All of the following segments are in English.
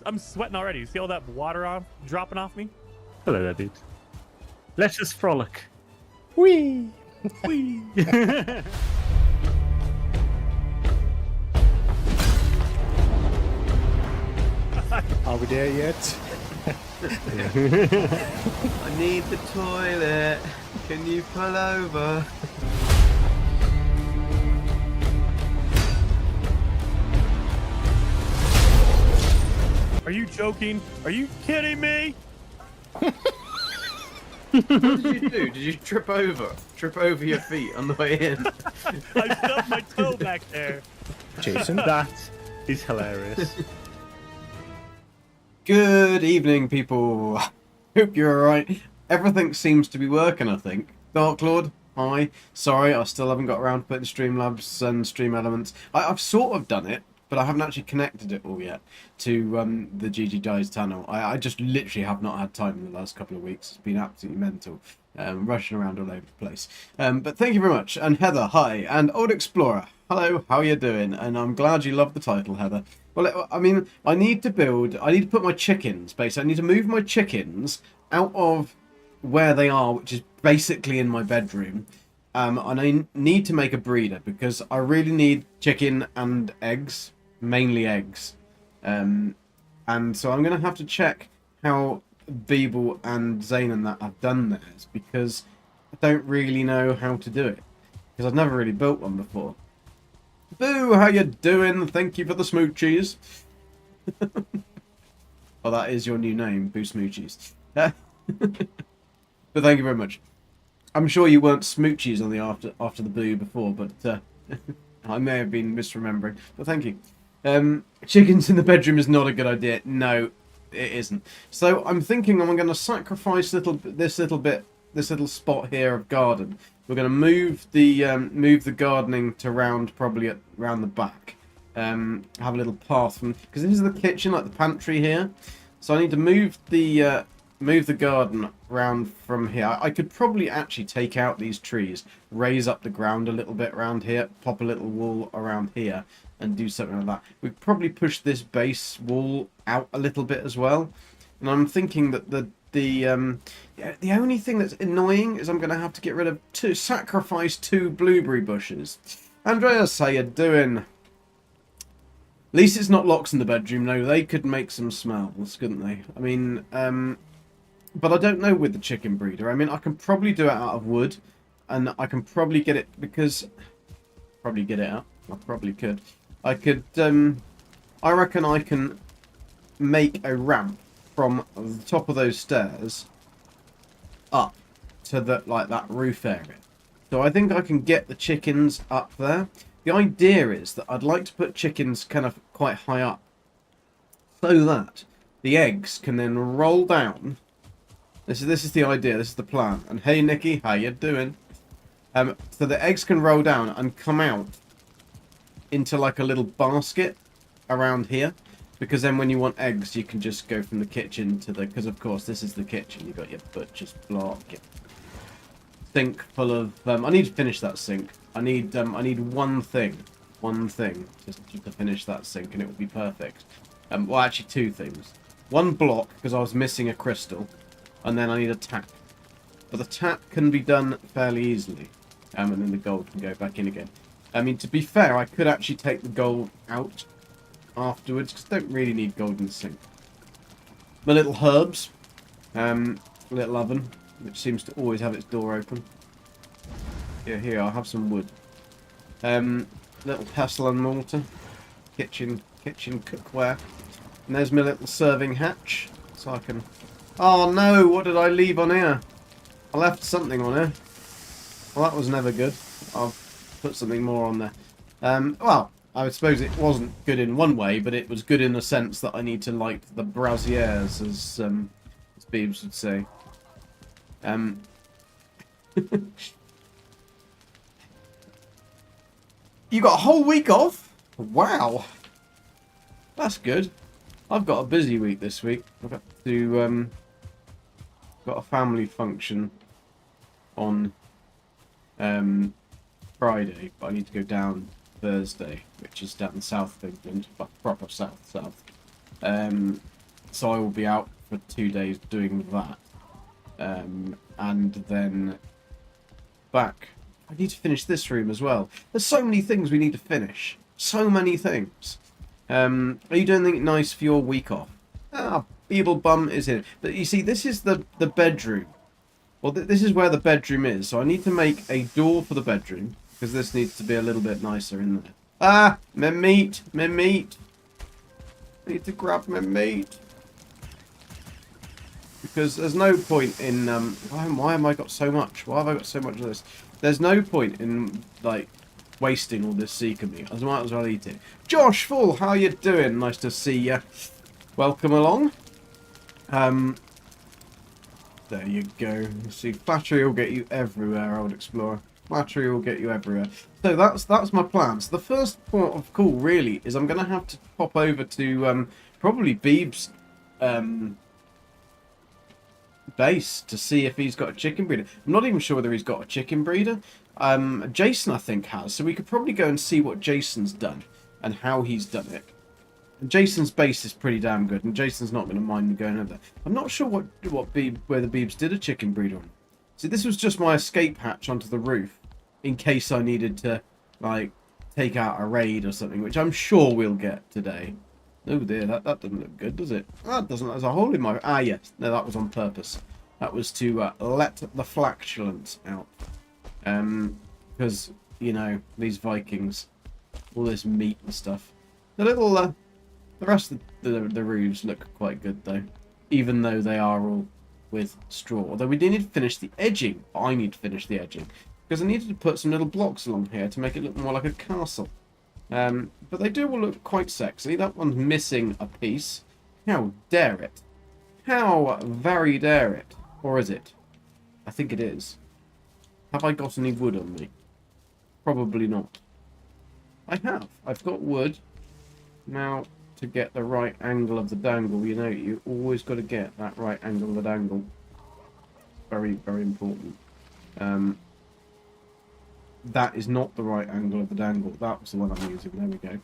I'm sweating already. You see all that water dropping off me? Hello there, dude. Let us frolic. Whee! Whee! Are we there yet? I need the toilet. Can you pull over? Are you joking? Are you kidding me? What did you do? Did you trip over your feet on the way in? I stubbed my toe back there. Jason? That is hilarious. Good evening, people. Hope you're alright. Everything seems to be working, I think. Dark Lord, hi. Sorry, I still haven't got around to putting Streamlabs and Stream Elements. I've sort of done it, but I haven't actually connected it all yet to the GG Guys channel. I just literally have not had time in the last couple of weeks. It's been absolutely mental. Rushing around all over the place. But thank you very much. And Heather, hi. And Old Explorer, hello, how are you doing? And I'm glad you love the title, Heather. Well, I mean, I need to put my chickens, basically. I need to move my chickens out of where they are, which is basically in my bedroom. And I need to make a breeder because I really need chicken and eggs, mainly eggs. And so I'm going to have to check how Beeble and Zane and that have done theirs because I don't really know how to do it because I've never really built one before. Boo, how you doing? Thank you for the smoochies. Oh, that is your new name, Boo Smoochies. But thank you very much. I'm sure you weren't smoochies on the after the boo before, but I may have been misremembering. But thank you. Chickens in the bedroom is not a good idea. No, it isn't. So I'm thinking I'm going to sacrifice this little spot here of garden. We're going to move the gardening to probably around the back. Have a little path from because this is the kitchen, like the pantry here. So I need to move the garden round from here. I could probably actually take out these trees, raise up the ground a little bit around here, pop a little wall around here, and do something like that. We'd probably push this base wall out a little bit as well. And I'm thinking that the only thing that's annoying is I'm going to have to get rid of sacrifice two blueberry bushes. Andreas, how you doing? At least it's not locks in the bedroom. No, they could make some smells, couldn't they? I mean, but I don't know with the chicken breeder. I mean, I can probably do it out of wood, and I can probably get it because probably get it out. I probably could. I could. I reckon I can make a ramp from the top of those stairs up to that roof area. So I think I can get the chickens up there. The idea is that I'd like to put chickens kind of quite high up so that the eggs can then roll down. This is the idea. This is the plan. And hey, Nikki, how you doing? So the eggs can roll down and come out into like a little basket around here. Because then when you want eggs, you can just go from the kitchen to the... Because, of course, this is the kitchen. You've got your butcher's block, your sink full of... I need to finish that sink. I need one thing. One thing just to finish that sink, and it will be perfect. Well, actually, two things. One block, because I was missing a crystal. And then I need a tap. But the tap can be done fairly easily. And then the gold can go back in again. I mean, to be fair, I could actually take the gold out afterwards, because I don't really need gold in the sink. My little herbs. Little oven, which seems to always have its door open. Here, I'll have some wood. Little pestle and mortar. Kitchen cookware. And there's my little serving hatch. So I can... Oh no, what did I leave on here? I left something on here. Well, that was never good. I'll put something more on there. Well, I suppose it wasn't good in one way, but it was good in the sense that I need to light the braziers, as Beebs would say. You got a whole week off? Wow. That's good. I've got a busy week this week. I've got to got a family function on Friday, but I need to go down Thursday, which is down south of England, but proper south. So I will be out for 2 days doing that. And then back. I need to finish this room as well. There's so many things we need to finish. So many things. Are you doing anything nice for your week off? Ah, Beeblebum is here. But you see, this is the bedroom. Well, this is where the bedroom is. So I need to make a door for the bedroom. Because this needs to be a little bit nicer in there. Ah! My meat! My meat! I need to grab my meat. Because there's no point in... why have I got so much? Why have I got so much of this? There's no point in, like, wasting all this seeker meat. I might as well eat it. Josh Full, how you doing? Nice to see you. Welcome along. There you go. See, flattery will get you everywhere, Old Explorer. Flattery will get you everywhere. So that's my plan. So the first port of call, really, is I'm going to have to pop over to probably Beeb's base to see if he's got a chicken breeder. I'm not even sure whether he's got a chicken breeder. Jason, I think, has. So we could probably go and see what Jason's done and how he's done it. And Jason's base is pretty damn good, and Jason's not going to mind me going over there. I'm not sure whether the Beebs did a chicken breeder on. See, this was just my escape hatch onto the roof in case I needed to, like, take out a raid or something, which I'm sure we'll get today. Oh dear, that doesn't look good, does it? That doesn't. There's a hole in my... Ah, yes. No, that was on purpose. That was to let the flatulence out. Because, you know, these Vikings, all this meat and stuff. The little... the rest of the roofs look quite good, though. Even though they are all with straw. Although we do need to finish the edging. I need to finish the edging. Because I needed to put some little blocks along here to make it look more like a castle. But they do all look quite sexy. That one's missing a piece. How dare it? How very dare it? Or is it? I think it is. Have I got any wood on me? Probably not. I have. I've got wood. Now, to get the right angle of the dangle, you know, you always got to get that right angle of the dangle. Very, very important. That is not the right angle of the dangle. That was the one I'm using. There we go.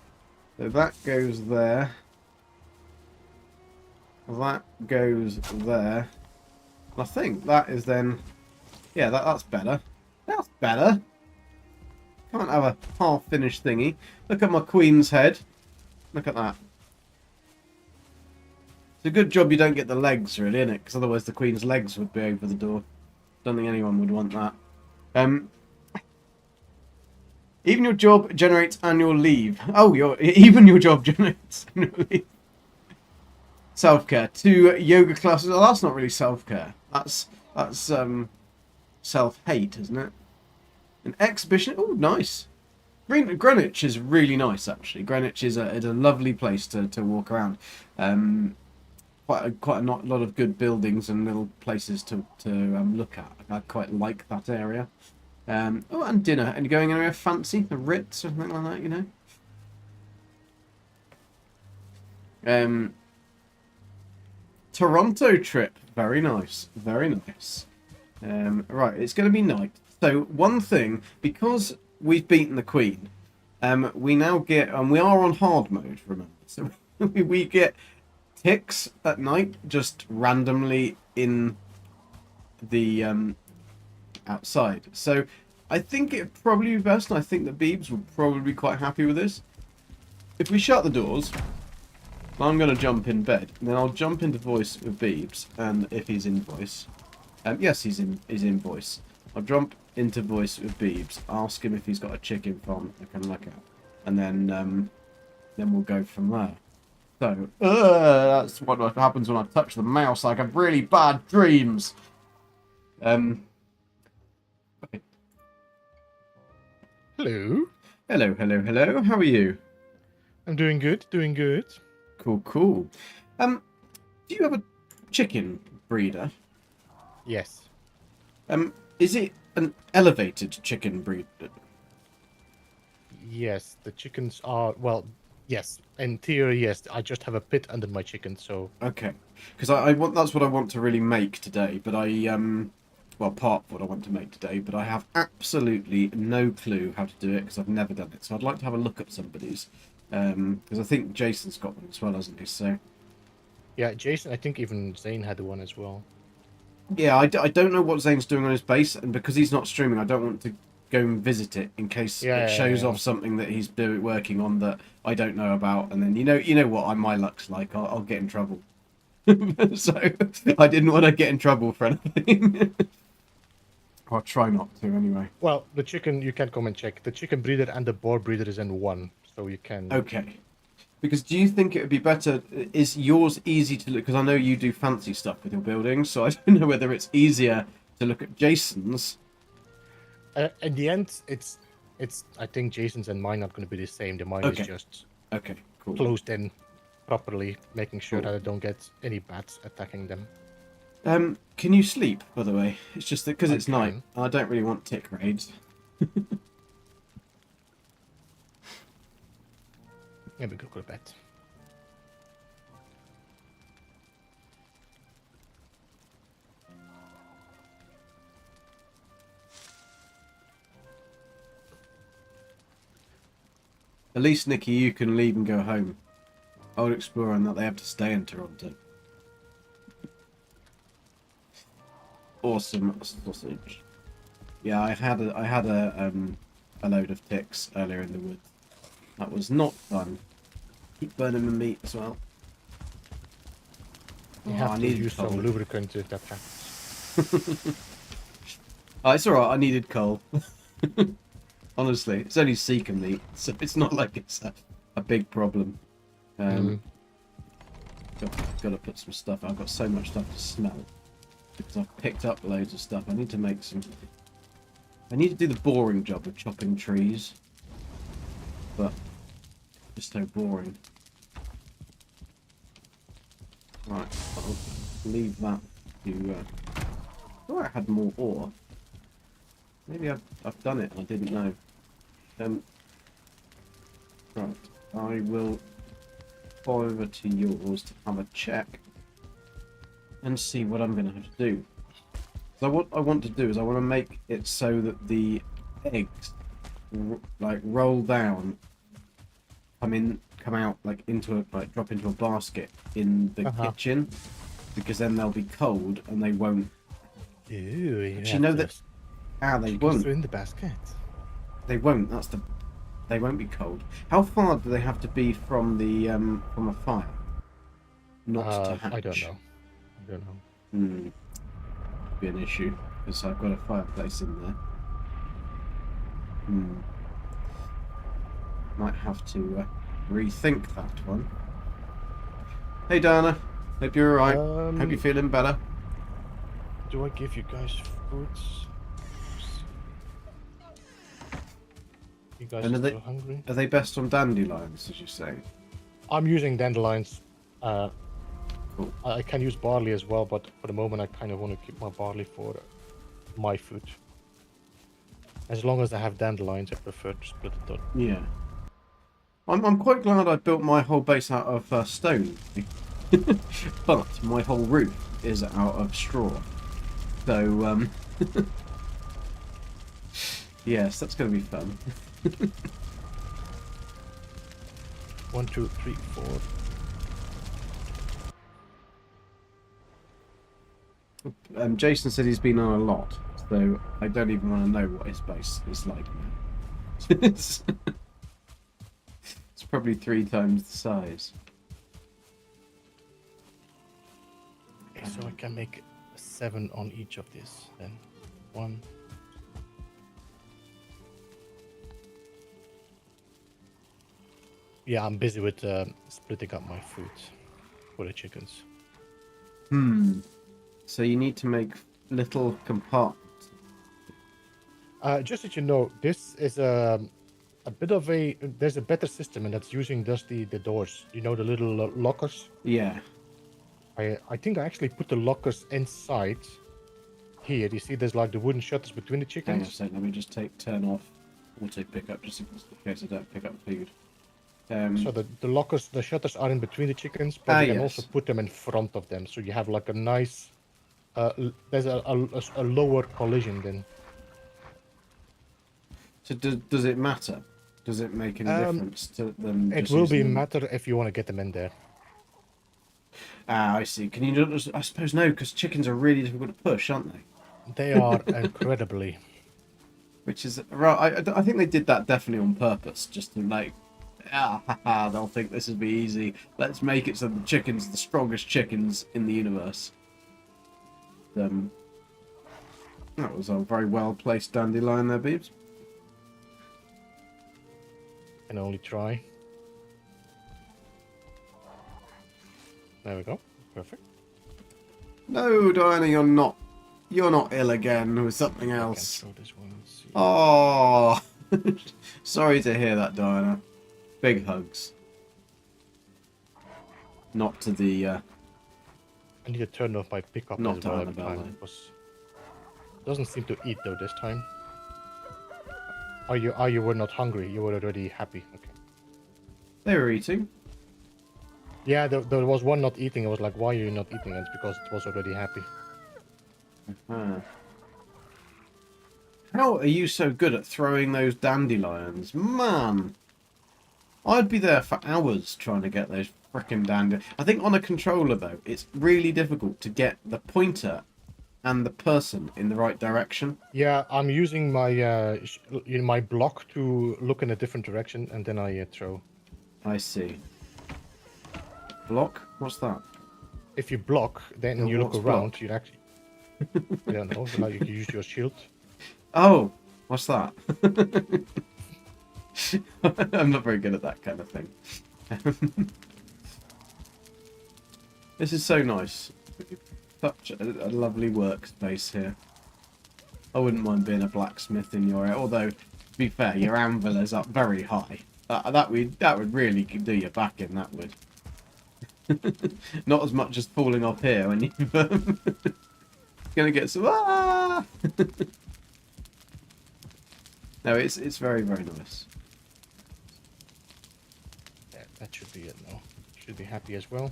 So that goes there. That goes there. And I think that is then... Yeah, that's better. That's better. Can't have a half-finished thingy. Look at my queen's head. Look at that. It's a good job you don't get the legs, really, isn't it? Because otherwise the queen's legs would be over the door. Don't think anyone would want that. Even your job generates annual leave. Oh, even your job generates annual leave. Self-care. 2 yoga classes. Oh, that's not really self-care. That's self-hate, isn't it? An exhibition. Oh, nice. Greenwich is really nice, actually. Greenwich is a lovely place to walk around. Quite a lot of good buildings and little places to look at. I quite like that area. Oh, and dinner. And you're going anywhere fancy? The Ritz or something like that, you know? Toronto trip. Very nice. Very nice. Right, it's going to be night. So, one thing, because we've beaten the Queen, we now get... And we are on hard mode, remember. So, we get ticks at night, just randomly in the... outside. So I think it'd probably be best, and I think the Beebs would probably be quite happy with this. If we shut the doors, I'm going to jump in bed, and then I'll jump into voice with Beebs, and if he's in voice, yes, he's in voice. I'll jump into voice with Beebs, ask him if he's got a chicken farm I can look at, and then we'll go from there. So that's what happens when I touch the mouse. I have really bad dreams. Okay. Hello. Hello, hello, hello. How are you? I'm doing good, doing good. Cool, cool. Do you have a chicken breeder? Yes. Is it an elevated chicken breeder? Yes, the chickens are, well, yes. In theory, yes. I just have a pit under my chickens, so... Okay. Because I want, that's what I want to really make today, but well, part of what I want to make today, but I have absolutely no clue how to do it because I've never done it. So I'd like to have a look at somebody's, because I think Jason's got one as well, hasn't he? So Yeah, Jason, I think even Zane had one as well. Yeah, I don't know what Zane's doing on his base, and because he's not streaming, I don't want to go and visit it in case Yeah, it yeah, shows yeah. off something that he's working on that I don't know about, and then you know what my luck's like. I'll get in trouble. So I didn't want to get in trouble for anything. I'll try not to anyway. Well, the chicken, you can come and check. The chicken breeder and the boar breeder is in one, so you can... Okay. Because do you think it would be better? Is yours easy to look? Because I know you do fancy stuff with your buildings, so I don't know whether it's easier to look at Jason's. in the end, it's. I think Jason's and mine are going to be the same. The mine Okay. is just Okay, cool. closed in properly, making sure Cool. that I don't get any bats attacking them. Can you sleep, by the way? It's just that because I it's night, can. I don't really want tick raids. Yeah, we go to bed. At least, Nikki, you can leave and go home. I would explore on that they have to stay in Toronto. Awesome sausage. Yeah, I had a load of ticks earlier in the woods. That was not fun. Keep burning the meat as well. You Oh, have I to needed use some coal. lubricant if that happens. Oh, it's alright, I needed coal. Honestly, it's only Seeker meat, so it's not like it's a big problem. Gotta put some stuff. I've got so much stuff to smell. Because I've picked up loads of stuff. I need to make some... I need to do the boring job of chopping trees. But... just so boring. Right, I'll leave that to... I thought I had more ore. Maybe I've done it and I didn't know. Right, I will go over to yours to have a check and see what I'm going to have to do. So what I want to do is I want to make it so that the eggs like roll down, come out like into a drop into a basket in the kitchen, because then they'll be cold and they won't. Ooh, you Actually, know that. They won't. in the basket. They won't. They won't be cold. How far do they have to be from the from a fire? Not to hatch. I don't know. I don't know. Could be an issue because I've got a fireplace in there. Might have to rethink that one. Hey Dana, hope you're alright. Hope you're feeling better. Do I give you guys fruits? You guys And are are they- still hungry? Are they best on dandelions, as you say? I'm using dandelions. Cool. I can use barley as well, but for the moment I kind of want to keep my barley for my food. As long as I have dandelions, I prefer to split it up. Yeah. I'm quite glad I built my whole base out of stone. But my whole roof is out of straw. So, yes, that's going to be fun. 1, 2, 3, 4. Jason said he's been on a lot, so I don't even want to know what his base is like now. It's probably 3 times the size. Okay, so I can make 7 on each of these then. 1. Yeah, I'm busy with splitting up my food for the chickens. So you need to make little compartments. Just that you know, this is a bit of a... There's a better system, and that's using just the doors. You know, the little lockers? Yeah. I think I actually put the lockers inside here. You see there's like the wooden shutters between the Hang on a chickens? second, let me just turn off auto pickup just in case I don't pick up food. So the lockers, the shutters are in between the chickens, but you can yes. also put them in front of them. So you have like a nice... there's a lower collision then. So does it matter? Does it make any difference to them? It just will using be them? matter if you want to get them in there. Ah, I see. Can you not? I suppose no, because chickens are really difficult to push, aren't they? They are incredibly. Which is right. I think they did that definitely on purpose, just to like, they'll think this will be easy. Let's make it so the chickens are the strongest chickens in the universe. That was a very well placed dandelion there, Beebs. Can only try. There we go. Perfect. No, Diana, you're not. You're not ill again with something I can else. throw this one. Let's see. Oh, sorry to hear that, Diana. Big hugs. Not to the. I need to turn off my pickup Not as well Diana every time. Bell, Because doesn't seem to eat though this time. You were not hungry. You were already happy. Okay. They were eating. Yeah, there was one not eating. I was like, why are you not eating? And it's because it was already happy. Ah. How are you so good at throwing those dandelions? Man! I'd be there for hours trying to get those frickin' dandelions. I think on a controller, though, it's really difficult to get the pointer and the person in the right direction. Yeah, I'm using my my block to look in a different direction, and then I throw. I see. Block? What's that? If you block, then Yeah, you look what's around. block? You actually. I don't know. Like you can use your shield. Oh! What's that? I'm not very good at that kind of thing. This is so nice. Such a lovely workspace here. I wouldn't mind being a blacksmith in your area, although, to be fair, your anvil is up very high. That would really do your back in, that would. Not as much as falling off here when you're gonna get some. Ah! No, it's very, very nice. Yeah, that should be it now. Should be happy as well.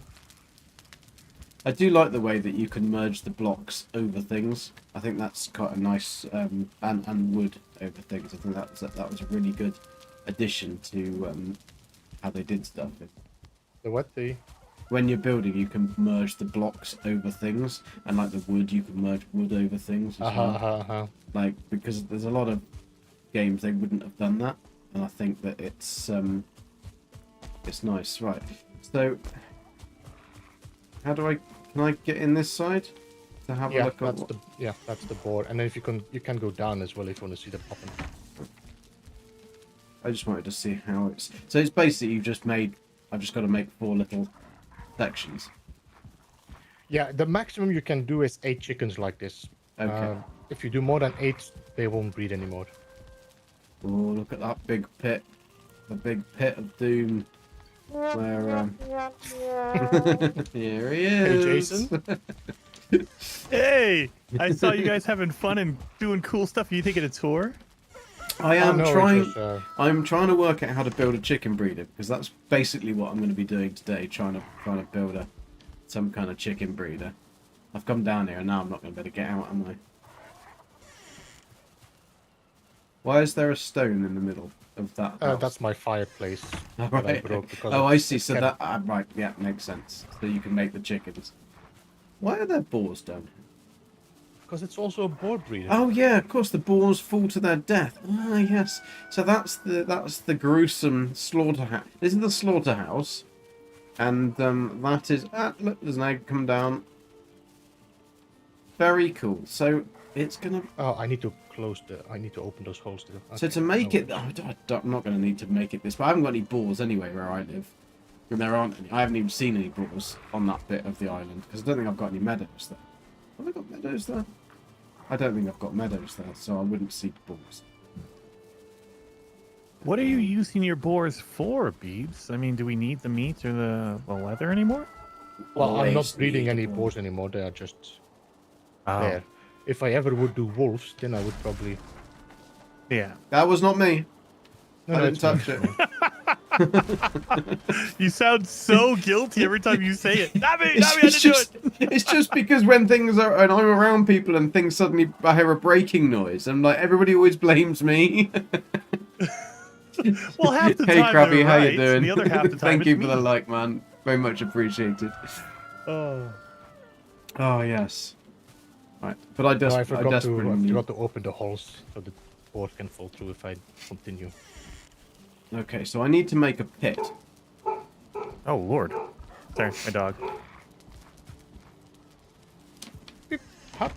I do like the way that you can merge the blocks over things. I think that's quite a nice and wood over things. I think that was a really good addition to how they did stuff. The what the? When you're building, you can merge the blocks over things, and like the wood, you can merge wood over things as well. Like, because there's a lot of games they wouldn't have done that, and I think that it's nice. Right, so how do can I get in this side to have a look at what... that's the board, and then if you can go down as well if you want to see the popping. I just wanted to see how it's. So it's basically I've just got to make 4 little sections. Yeah, the maximum you can do is 8 chickens like this. Okay. If you do more than 8, they won't breed anymore. Oh, look at that big pit. The big pit of doom. Where, here he is. Hey, Jason. Hey, I saw you guys having fun and doing cool stuff. Are you taking a tour? I am trying. Just, I'm trying to work out how to build a chicken breeder, because that's basically what I'm going to be doing today. Trying to build some kind of chicken breeder. I've come down here and now I'm not going to be able to get out, am I? Why is there a stone in the middle of that house? that's my fireplace. Oh, that I right. broke because Oh, it- I see. it So kept- that right, yeah, makes sense. So you can make the chickens. Why are there boars down here? Because it's also a board breeder. Oh yeah, of course the boars fall to their death. Ah yes. So that's the gruesome slaughterhouse. This is the slaughterhouse, and that is look, there's an egg come down. Very cool. So it's gonna. Oh, I need to I need to open those holes still. So Okay, to make no it, worries. I'm not going to need to make it this. But I haven't got any boars anyway where I live. And there aren't any. I haven't even seen any boars on that bit of the island because I don't think I've got any meadows there. Have I got meadows there? I don't think I've got meadows there, so I wouldn't see boars. What are you using your boars for, Beebs? I mean, do we need the meat or the leather anymore? Well, I'm not Always breeding need any a boar. boars anymore. They are just Oh, there. If I ever would do wolves, then I would probably. yeah. That was not me. No, I no, didn't it's touch fine. it. You sound so guilty every time you say it. Not me, not me, I It's didn't just, do it. it's just because when things are, and I'm around people and things suddenly, I hear a breaking noise, and like everybody always blames me. Well, half the Hey, time Krabby, they're how right, you doing? and the other half the time Thank it's you for the me. like, man. Very much appreciated. Oh. Oh yes. Right, but I, No, I desperately forgot to open the holes so the board can fall through if I continue. Okay, so I need to make a pit. Oh Lord. Sorry, my dog. Hop.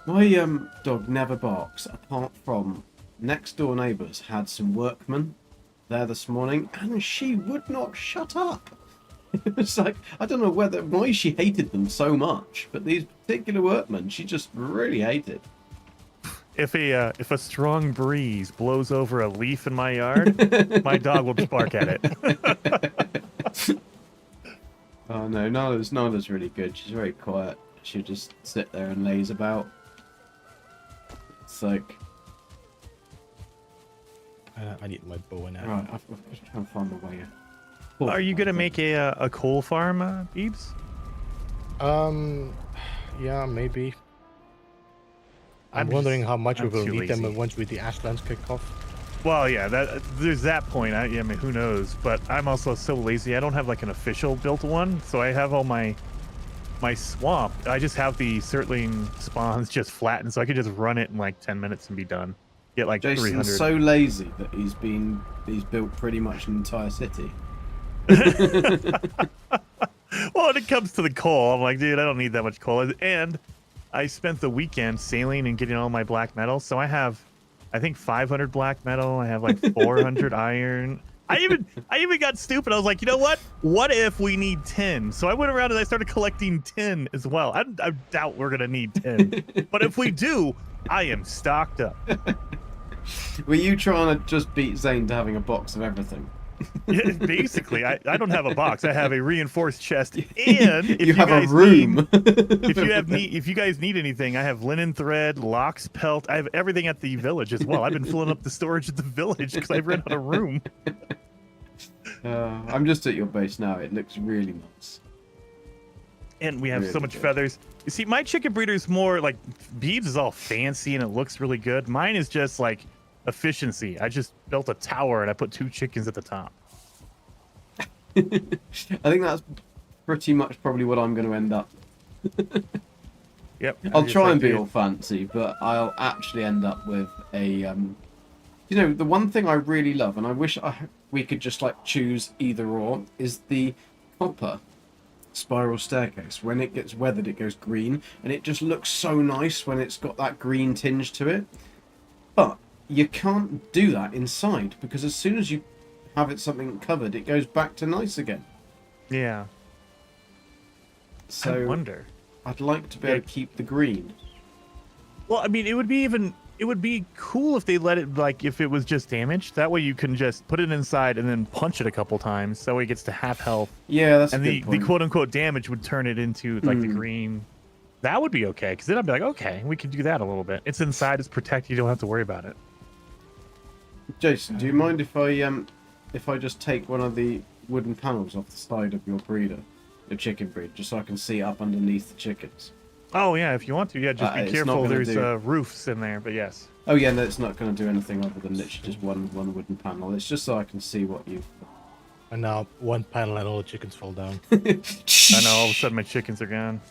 My dog never barks, apart from next door neighbours had some workmen there this morning, and she would not shut up. It's like, I don't know why she hated them so much, but these particular workmen she just really hated. If a strong breeze blows over a leaf in my yard, my dog will just bark at it. Oh no, Nala's really good. She's very quiet. She'll just sit there and laze about. It's like, I need my bow and arrow. right, I've got to try and find my way. Are you gonna make a coal farm, Beebs? Yeah, maybe. I'm I'm wondering just- how much we I'm will too need them lazy. once with the Ashlands kick off. Well, yeah, there's that point. I mean, who knows? But I'm also so lazy. I don't have like an official built one, so I have all my swamp. I just have the Surtling spawns just flattened, so I could just run it in like 10 minutes and be done. Get like Jason's 300. so lazy that he's built pretty much an entire city. Well, when it comes to the coal, I'm like, dude, I don't need that much coal. And I spent the weekend sailing and getting all my black metal, so I have, I think 500 black metal. I have like 400 iron. I even got stupid. I was like, you know what? What if we need 10? So I went around and I started collecting 10 as well. I doubt we're gonna need 10, but if we do, I am stocked up. Were you trying to just beat Zane to having a box of everything? Basically, I don't have a box. I have a reinforced chest, and if you have a guys room. if you guys need anything, I have linen thread, locks, pelt. I have everything at the village as well. I've been filling up the storage at the village because I've ran out of room. I'm just at your base now. It looks really nice. And we have so Really much good. feathers. You see, my chicken breeder is more like Beebs is all fancy and it looks really good. Mine is just like efficiency. I just built a tower and I put 2 chickens at the top. I think that's pretty much probably what I'm going to end up. Yep. I'll I'm just try like, and be dude, all fancy, but I'll actually end up with a. You know, the one thing I really love, and I wish we could just like choose either or, is the copper spiral staircase. When it gets weathered, it goes green, and it just looks so nice when it's got that green tinge to it. But you can't do that inside because as soon as you have it something covered, it goes back to nice again. Yeah. I So wonder. I'd like to be able to keep the green. Well, I mean, it would be cool if they let it, like, if it was just damaged. That way you can just put it inside and then punch it a couple times. So it gets to half health. Yeah, that's And a the good point. quote unquote damage would turn it into like the green. That would be okay. Because then I'd be like, okay, we could do that a little bit. It's inside, it's protected. You don't have to worry about it. Jason, do you mind if I just take one of the wooden panels off the side of your breeder, your chicken breed, just so I can see up underneath the chickens? Oh, yeah, if you want to. Yeah, just be It's not careful. gonna There's do. roofs in there, but yes. Oh yeah, no, it's not going to do anything other than literally just one wooden panel. It's just so I can see what you've. And now one panel and all the chickens fall down. I know, all of a sudden my chickens are gone.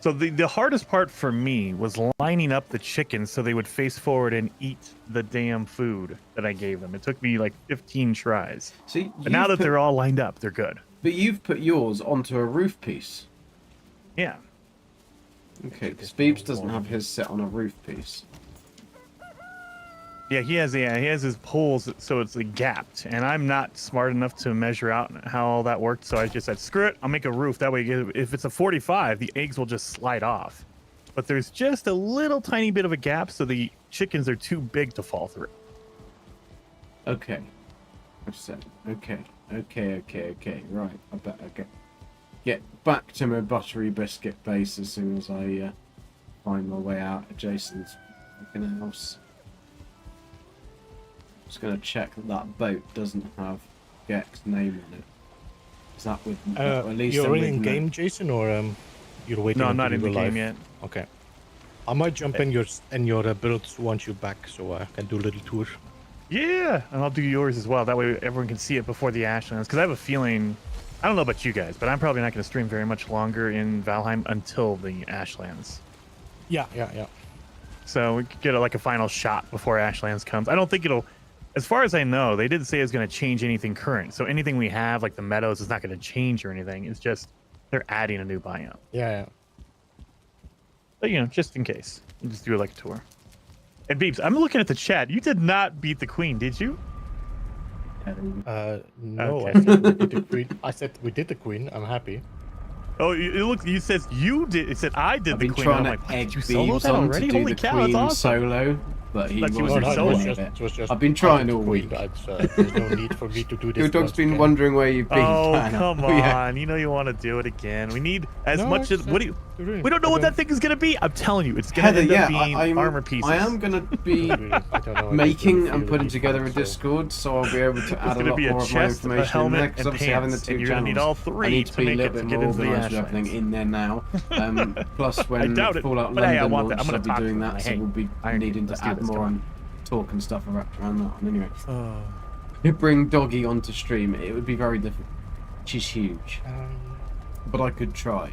So the hardest part for me was lining up the chickens so they would face forward and eat the damn food that I gave them. It took me like 15 tries. See, But now that they're all lined up, they're good. But you've put yours onto a roof piece. Yeah. Okay, because Beebs doesn't have his set on a roof piece. Yeah, he has his poles, so it's like gapped, and I'm not smart enough to measure out how all that worked. So I just said, screw it, I'll make a roof. That way, if it's a 45, the eggs will just slide off. But there's just a little tiny bit of a gap, so the chickens are too big to fall through. Okay. I said, okay. Right, I better get back to my buttery biscuit base as soon as I find my way out of Jason's fucking house. Just gonna check that boat doesn't have Gek's name on it. Is that with at least You're then already we'd in know. game, Jason, or you're waiting? No, I'm not in until the you're game live? yet. Okay. I might jump in your builds once you're back, so I can do a little tour. Yeah, and I'll do yours as well. That way everyone can see it before the Ashlands. Because I have a feeling, I don't know about you guys, but I'm probably not going to stream very much longer in Valheim until the Ashlands. Yeah, yeah, yeah. So we could get like a final shot before Ashlands comes. I don't think it'll, as far as I know, they didn't say it's going to change anything current. So anything we have, like the meadows, is not going to change or anything. It's just they're adding a new biome. Yeah, But you know, just in case, we'll just do like a tour. And Beeps, I'm looking at the chat. You did not beat the queen, did you? yeah. No, Okay. I said we did the queen. I said we did the queen. I'm happy. Oh, it looks. You says you did. It said I did I've the been queen. trying I'm to like, what, egg did you solo Beebs that on already? to do Holy the cow, that's queen awesome. solo, but he Thought you wasn't were No, solo. it aware was of it. just, it was just. I've been I trying did the all queen. week. There's no need for me to do this. Your dog's once been again. wondering where you've been. Oh, Diana. come Oh, yeah. on. You know you want to do it again. We need as No, much as. it's, What do you. really, We don't know I what that thing is going to be. I'm telling you, it's going Heather, to end up yeah, being armor pieces. I am going to be Really, I don't know, I making don't and really putting feel together a like so. Discord, so I'll be able to add a gonna lot be a more of my chest, a information in helmet, there, because and obviously having the pants, two and you're gonna channels, need all I three need to to be a make little it bit to more get into the organised with everything Ashlands. in there now. Plus, I when doubt it, Fallout but hey, I London want that. I'm launches, gonna I'll be talk to doing them, that, like, so hey, we'll be Iron needing Let's to do add this, more come on. and talk and stuff around that. And anyway, Oh. to bring Doggy onto stream, it would be very difficult. She's huge, but I could try.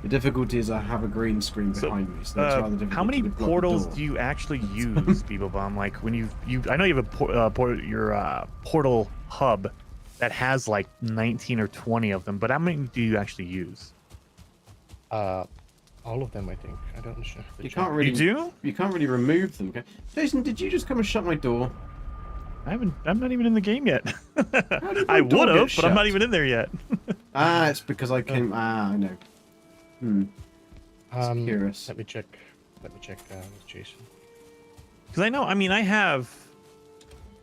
The difficulty is I have a green screen So, behind me, so that's rather difficult. how many to block the portals door. do you actually use, Beeblebum? Like when you I know you have a your portal hub that has like 19 or 20 of them, but how many do you actually use? All of them, I think. I don't know. You can't really. You do? You can't really remove them. Okay? Jason, did you just come and shut my door? I'm not even in the game yet. did my I door would get have, but I'm not shut? even in there yet. Ah, it's because I came. I know. Curious. Let me check. With Jason. Because I know, I mean, I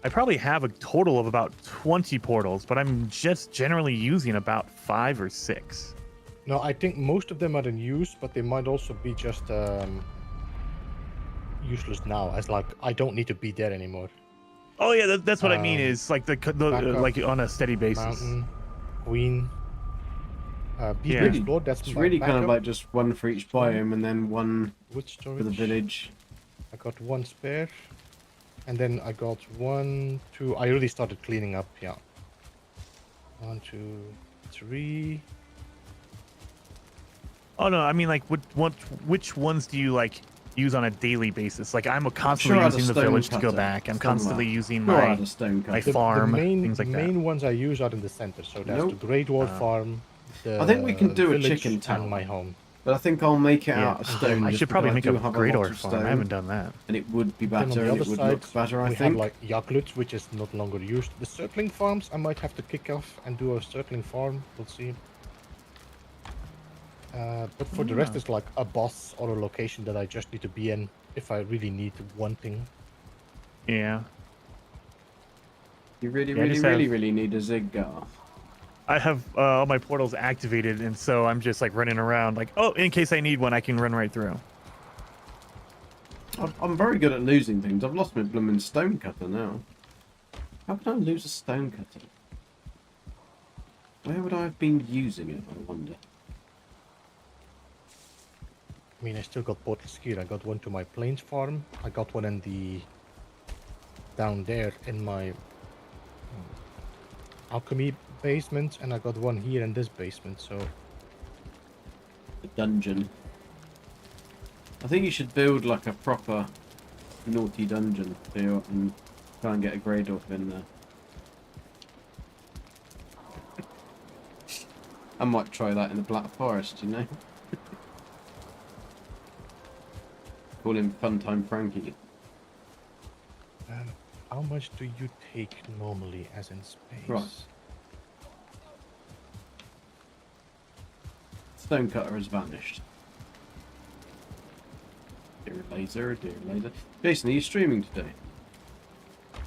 probably have a total of about 20 portals, but I'm just generally using about 5 or 6. No, I think most of them are in use, but they might also be just useless now. As like, I don't need to be there anymore. Oh yeah, that's what I mean. Is like the backup, like on a steady basis. Mountain, Queen, Beast Yeah. Explode. That's It's my really kind of backup. like just one for each biome, and then one Wood storage. for the village. I got 1 spare, and then I got 1, 2. I really started cleaning up. Yeah. 1, 2, 3. Oh no, I mean like which ones do you like use on a daily basis? Like I'm constantly sure I had a using the stone village to go cutter back. I'm somewhere. constantly using Sure, I my had a stone my cutter. farm, the main, things like main ones I use are in the center. So that's Nope. the Great Wall Farm. The I think we can do a village, chicken town. and my home. But I think I'll make it Yeah. out of stone. I just should probably because make I do a have great lot ore of farm. I stone, haven't done that. and it would be Then on better, the and other it would side, look better. I we think. have like Yaklut, which is not longer used. The circling farms, I might have to kick off and do a circling farm. We'll see. But for the rest, it's like a boss or a location that I just need to be in if I really need one thing. Yeah. You really, Yeah, I just really need a Ziggar. I have all my portals activated, and so I'm just like running around like, oh, in case I need one, I can run right through. I'm very good at losing things. I've lost my blooming stone cutter now. How can I lose a stone cutter? Where would I have been using it, I wonder? I mean, I still got portals here. I got one to my plains farm. I got one in the down there in my alchemy basement, and I got one here in this basement. So The dungeon. I think you should build like a proper naughty dungeon here and try and get a grade up in there. I might try that in the Black Forest, you know? Call him Funtime Frankie. how much do you take normally, as in space? Right. Stonecutter has vanished. Dear laser, dear laser. Jason, are you streaming today? I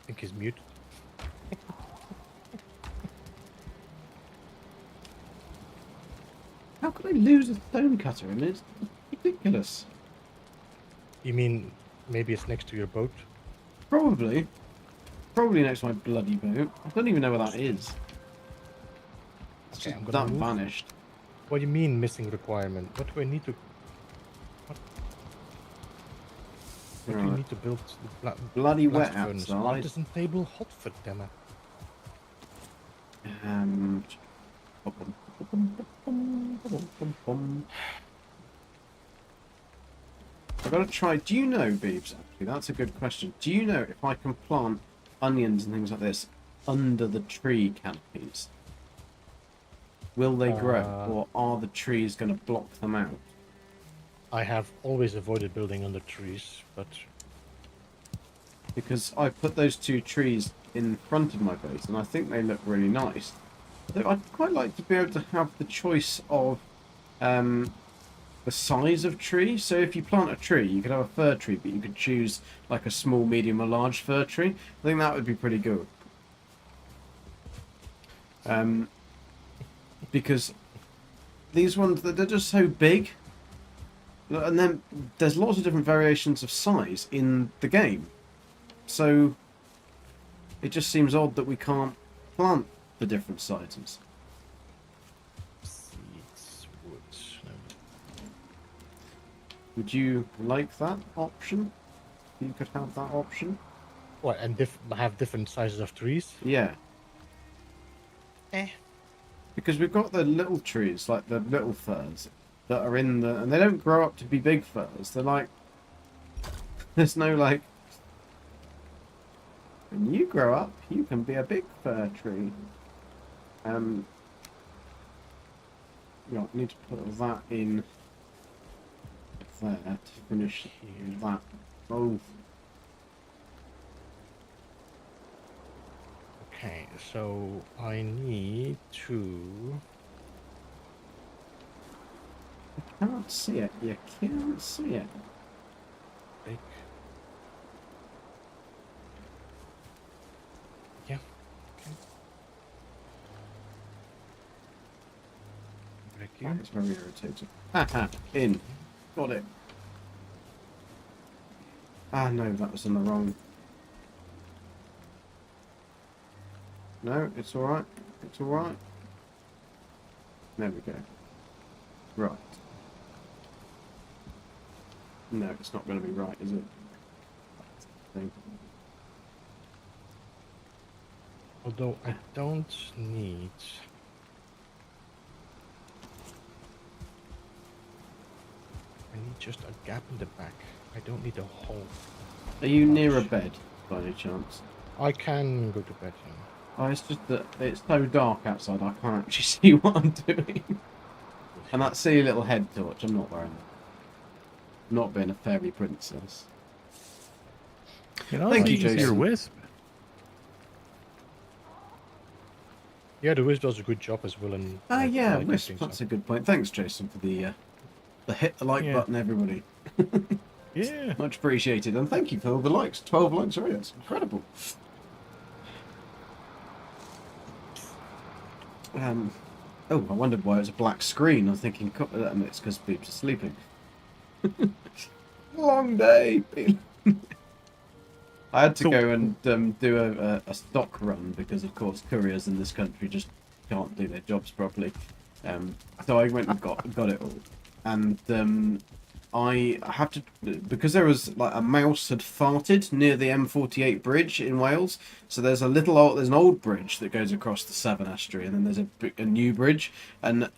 think he's muted. How could I lose a stonecutter? I mean, it's ridiculous. You mean maybe it's next to your boat? Probably. Probably next to my bloody boat. I don't even know where that is. It's Okay, just I'm gonna that move. vanished. What do you mean missing requirement? What do I need to? What? But you Right. need to build the Bloody blast wet furnace. outside. Artisan table hot for damn it. Um, I've got to try. Do you know, Beebs? Actually, that's a good question. Do you know if I can plant onions and things like this under the tree canopies? Will they grow, or are the trees going to block them out? I have always avoided building under trees, but Because I put those two trees in front of my base, and I think they look really nice. Though I'd quite like to be able to have the choice of the size of tree. So if you plant a tree, you could have a fir tree, but you could choose like a small, medium, or large fir tree. I think that would be pretty good. Because these ones, they're just so big. And then there's lots of different variations of size in the game. So it just seems odd that we can't plant the different sizes. seeds, woods. No. Would you like that option? You could have that option? What, and have different sizes of trees? Yeah. Eh. Because we've got the little trees, like the little firs, that are in the... And they don't grow up to be big firs. They're like... There's no, like... When you grow up, you can be a big fir tree. Yeah, I need to put that in there to finish that. Oh, Okay, so I need to... I can't see it. You can't see it. Big. Yeah. Okay. Thank you. It's very irritating. Haha, in. Got it. Ah, no, that was in the wrong. No, it's alright. It's alright. There we go. Right. No, it's not going to be right, is it? Thing. Although I don't need... I need just a gap in the back. I don't need a hole. Are you near a bed, by any chance? I can go to bed now. Oh, it's just that it's so dark outside, I can't actually see what I'm doing. And that silly little head torch, I'm not wearing it. Not being a fairy princess. You know, Thank like you, use your Jason. wisp. Yeah, the Wiz does a good job as well. And Ah, yeah, lighting wisp, things that's up. a good point. Thanks, Jason, for the hit the like Yeah. button, everybody. Yeah. Much appreciated. And thank you for all the likes. 12 likes already, that's incredible. Oh, I wondered why it was a black screen. I was thinking, it's because Beeps are sleeping. Long day. I had to go and do a stock run because, of course, couriers in this country just can't do their jobs properly. So I went and got it all, and I have to, because there was like a mouse had farted near the M48 bridge in Wales. So there's an old bridge that goes across the Severn Estuary, and then there's a new bridge. And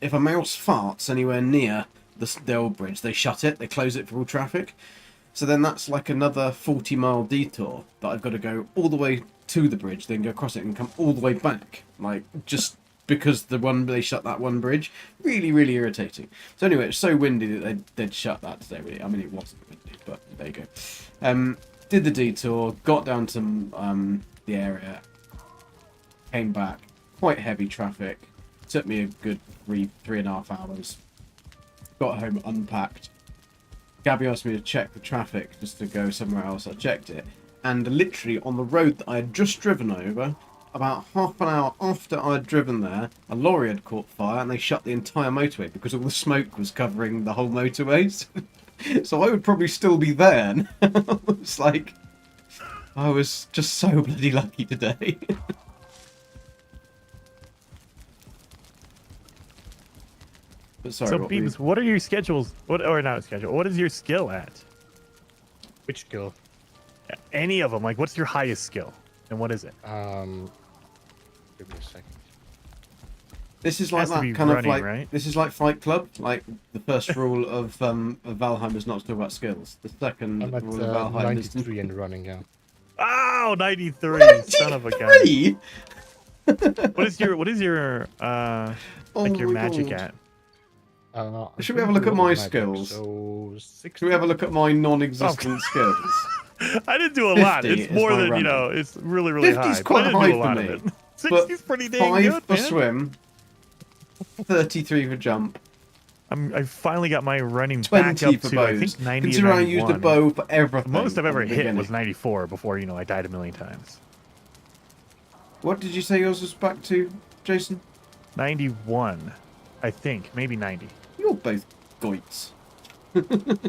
if a mouse farts anywhere near the old bridge, they shut it, they close it for all traffic. So then that's like another 40-mile detour that I've got to go all the way to the bridge, then go across it and come all the way back, like just because they shut that one bridge. Really, really irritating. So anyway, it's so windy that they'd shut that today. Really, I mean, it wasn't windy, but there you go. Did the detour, got down to the area, came back, quite heavy traffic. Took me a good three and a half hours. Got home, unpacked. Gabby asked me to check the traffic just to go somewhere else. I checked it, and literally on the road that I had just driven over, about half an hour after I had driven there, a lorry had caught fire and they shut the entire motorway because all the smoke was covering the whole motorways. So I would probably still be there. It's like, I was just so bloody lucky today. But sorry, So, what were you- Beebs, what are your schedules? What is your skill at? Which skill? Any of them. Like, what's your highest skill, and what is it? Give me a second. This is It like has to that be kind of running, like right? this is like Fight Club. Like the first rule of Valheim is not to talk about skills. The second I'm at rule of Valheim is 93 and running, yeah. Oh, 93, son of a gun. 93? What is your Oh like your my magic God. at? Should we have a look at my skills? So 60. Should we have a look at my non-existent Oh. skills? I didn't do a lot. 50 It's is more my than, running. you know, it's really, really 50's high. quite but I didn't high do a for lot me, of it. but 60's pretty dang 5 good, for man. swim, 33 for jump, I finally got my running 20 back up for to, I bows. think, 90 or Considering I used a 91. bow for The everything. most I've at ever the hit was beginning. 94 before, you know, I died a million times. What did you say yours was back to, Jason? 91, I think. Maybe 90. You're both goits.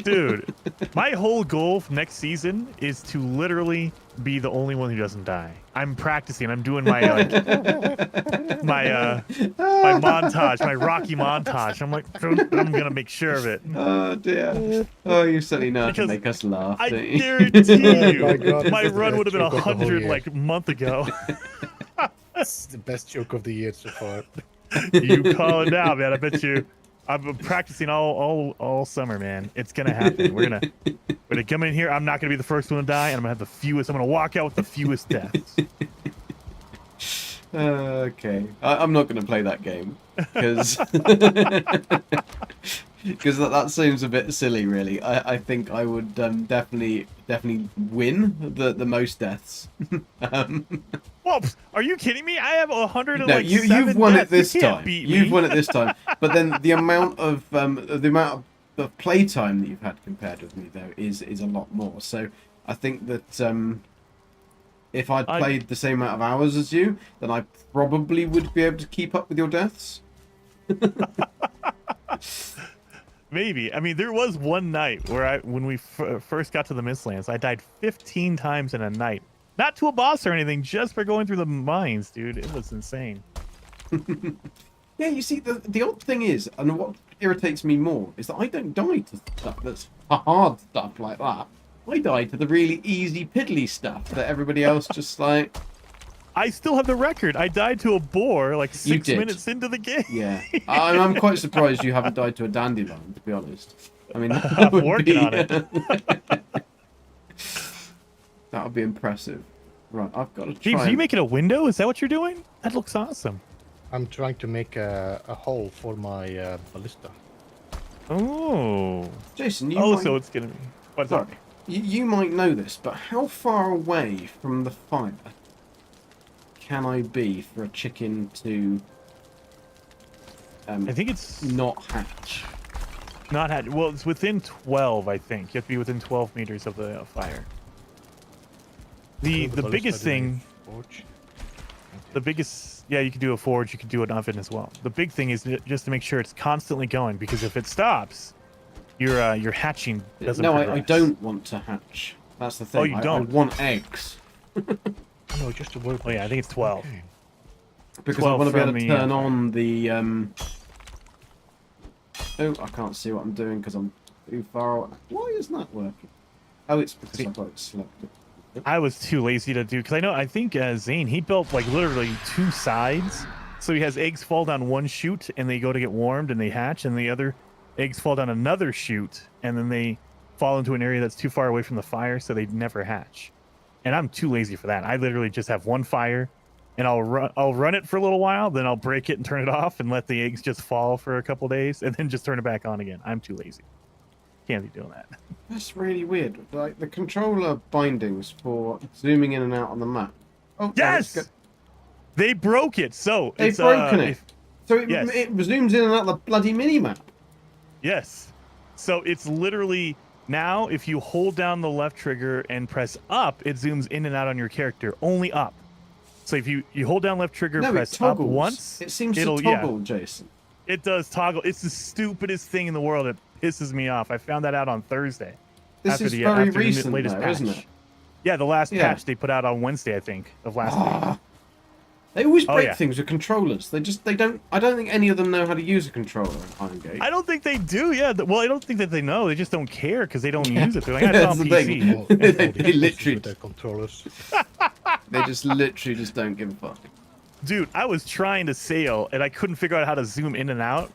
Dude, my whole goal for next season is to literally be the only one who doesn't die. I'm practicing. I'm doing my my montage, my Rocky montage. I'm like, I'm gonna make sure of it. Oh dear. Oh, you certainly know how to Because make us laugh, I don't you? guarantee Oh you, my God, my this is the run best would have been joke of the whole 100 year. like a month ago. That's the best joke of the year so far. You call it now, man. I bet you. I've been practicing all summer, man. It's gonna happen. We're gonna come in here. I'm not gonna be the first one to die, and I'm gonna have the fewest. I'm gonna walk out with the fewest deaths. Okay. I'm not going to play that game because because that seems a bit silly, really. I think I would definitely win the most deaths. Whoa, are you kidding me? I have 100 and No, like you've won it this You can't time. beat You've me. won it this time. But then the amount of play time that you've had compared with me though is a lot more. So I think that if I'd played the same amount of hours as you, then I probably would be able to keep up with your deaths. Maybe. I mean, there was one night where when we first got to the Mistlands, I died 15 times in a night. Not to a boss or anything, just for going through the mines, dude. It was insane. Yeah, you see, the odd thing is, and what irritates me more, is that I don't die to stuff that's hard stuff like that. I die to the really easy piddly stuff that everybody else just like... I still have the record. I died to a boar like You 6 did. minutes into the game. Yeah. I'm quite surprised you haven't died to a dandelion, to be honest. I mean, that I'm would working be... on it. That would be impressive. Right, I've got to try... James, are you making a window? Is that what you're doing? That looks awesome. I'm trying to make a hole for my ballista. Oh. Jason, you Oh, might... so it's going to be... What's Sorry. up? You might know this, but how far away from the fire can I be for a chicken to I think it's not hatch? not had. Well, it's within 12, I think. You have to be within 12 meters of the fire. The Build a biggest ballista, do thing... a forge. The biggest... Yeah, you can do a forge. You can do an oven as well. The big thing is just to make sure it's constantly going, because if it stops, your hatching doesn't No, I progress. don't want to hatch. That's the thing. Oh, you don't? I want eggs. No, just a work. Oh, yeah, I think it's 12. Okay. Because I 12 want to be able from to the, turn on the... Oh, I can't see what I'm doing because I'm too far away. Why isn't that working? Oh, it's because I've got it selected. I was too lazy to do, because I think Zane, he built like literally 2 sides. So he has eggs fall down one chute and they go to get warmed and they hatch, and the other eggs fall down another chute and then they fall into an area that's too far away from the fire, so they never hatch. And I'm too lazy for that. I literally just have one fire and I'll run it for a little while, then I'll break it and turn it off and let the eggs just fall for a couple days and then just turn it back on again. I'm too lazy. Can't be doing that. That's really weird. Like the controller bindings for zooming in and out on the map. Oh, Yes! They broke it, so they've it's broken it. So it, yes. it zooms in and out the bloody mini map. Yes. So it's literally now if you hold down the left trigger and press up, it zooms in and out on your character. Only up. So if you hold down left trigger, No, it press up toggles. once, It seems to it'll toggle, Jason. it does toggle. It's the stupidest thing in the world. It pisses me off. I found that out on Thursday. This after is the, very after recent, the latest though, patch. isn't it? Yeah, the last Yeah. patch they put out on Wednesday, I think, of last week. Ah, They always Oh, break yeah. things with controllers. They don't. I don't think any of them know how to use a controller in Iron Gate. I don't think they do. Yeah. Well, I don't think that they know. They just don't care because they don't Yeah. use it. They're like, it's on That's the PC. thing. All- They all these pussies literally- with their controllers. They just literally just don't give a fuck. Dude, I was trying to sail and I couldn't figure out how to zoom in and out.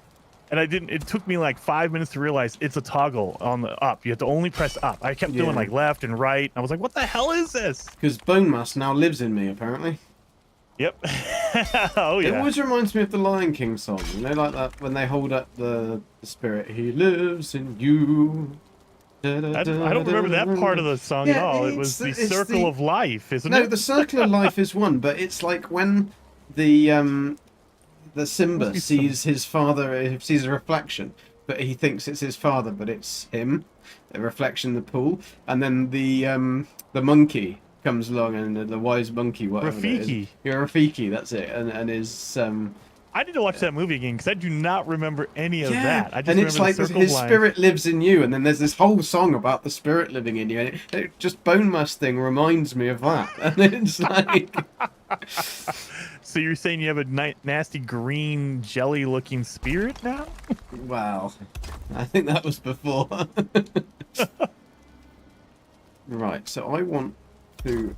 And I didn't. It took me like 5 minutes to realize it's a toggle on the up. You have to only press up. I kept doing Yeah. like left and right. I was like, what the hell is this? Because bone mass now lives in me, apparently. Yep. Oh It yeah. always reminds me of the Lion King song. You know, like that when they hold up the spirit. He lives in you. I don't remember that part of the song at Yeah, all. It was the it's circle the- of life, isn't No, it? the circle of life is one, but it's like when the Simba Must be sees his father, he sees a reflection, but he thinks it's his father, but it's him, a reflection in the pool, and then the monkey comes along, and the wise monkey, whatever it Rafiki. is. Yeah, Rafiki, that's it, and is I need to watch that movie again because I do not remember any of yeah, that. I just and it's remember like the circle his of life. spirit lives in you, and then there's this whole song about the spirit living in you, and it just Bone Mass thing reminds me of that, and it's like. So you're saying you have a nasty green jelly-looking spirit now? Wow. I think that was before. Right, so I want to...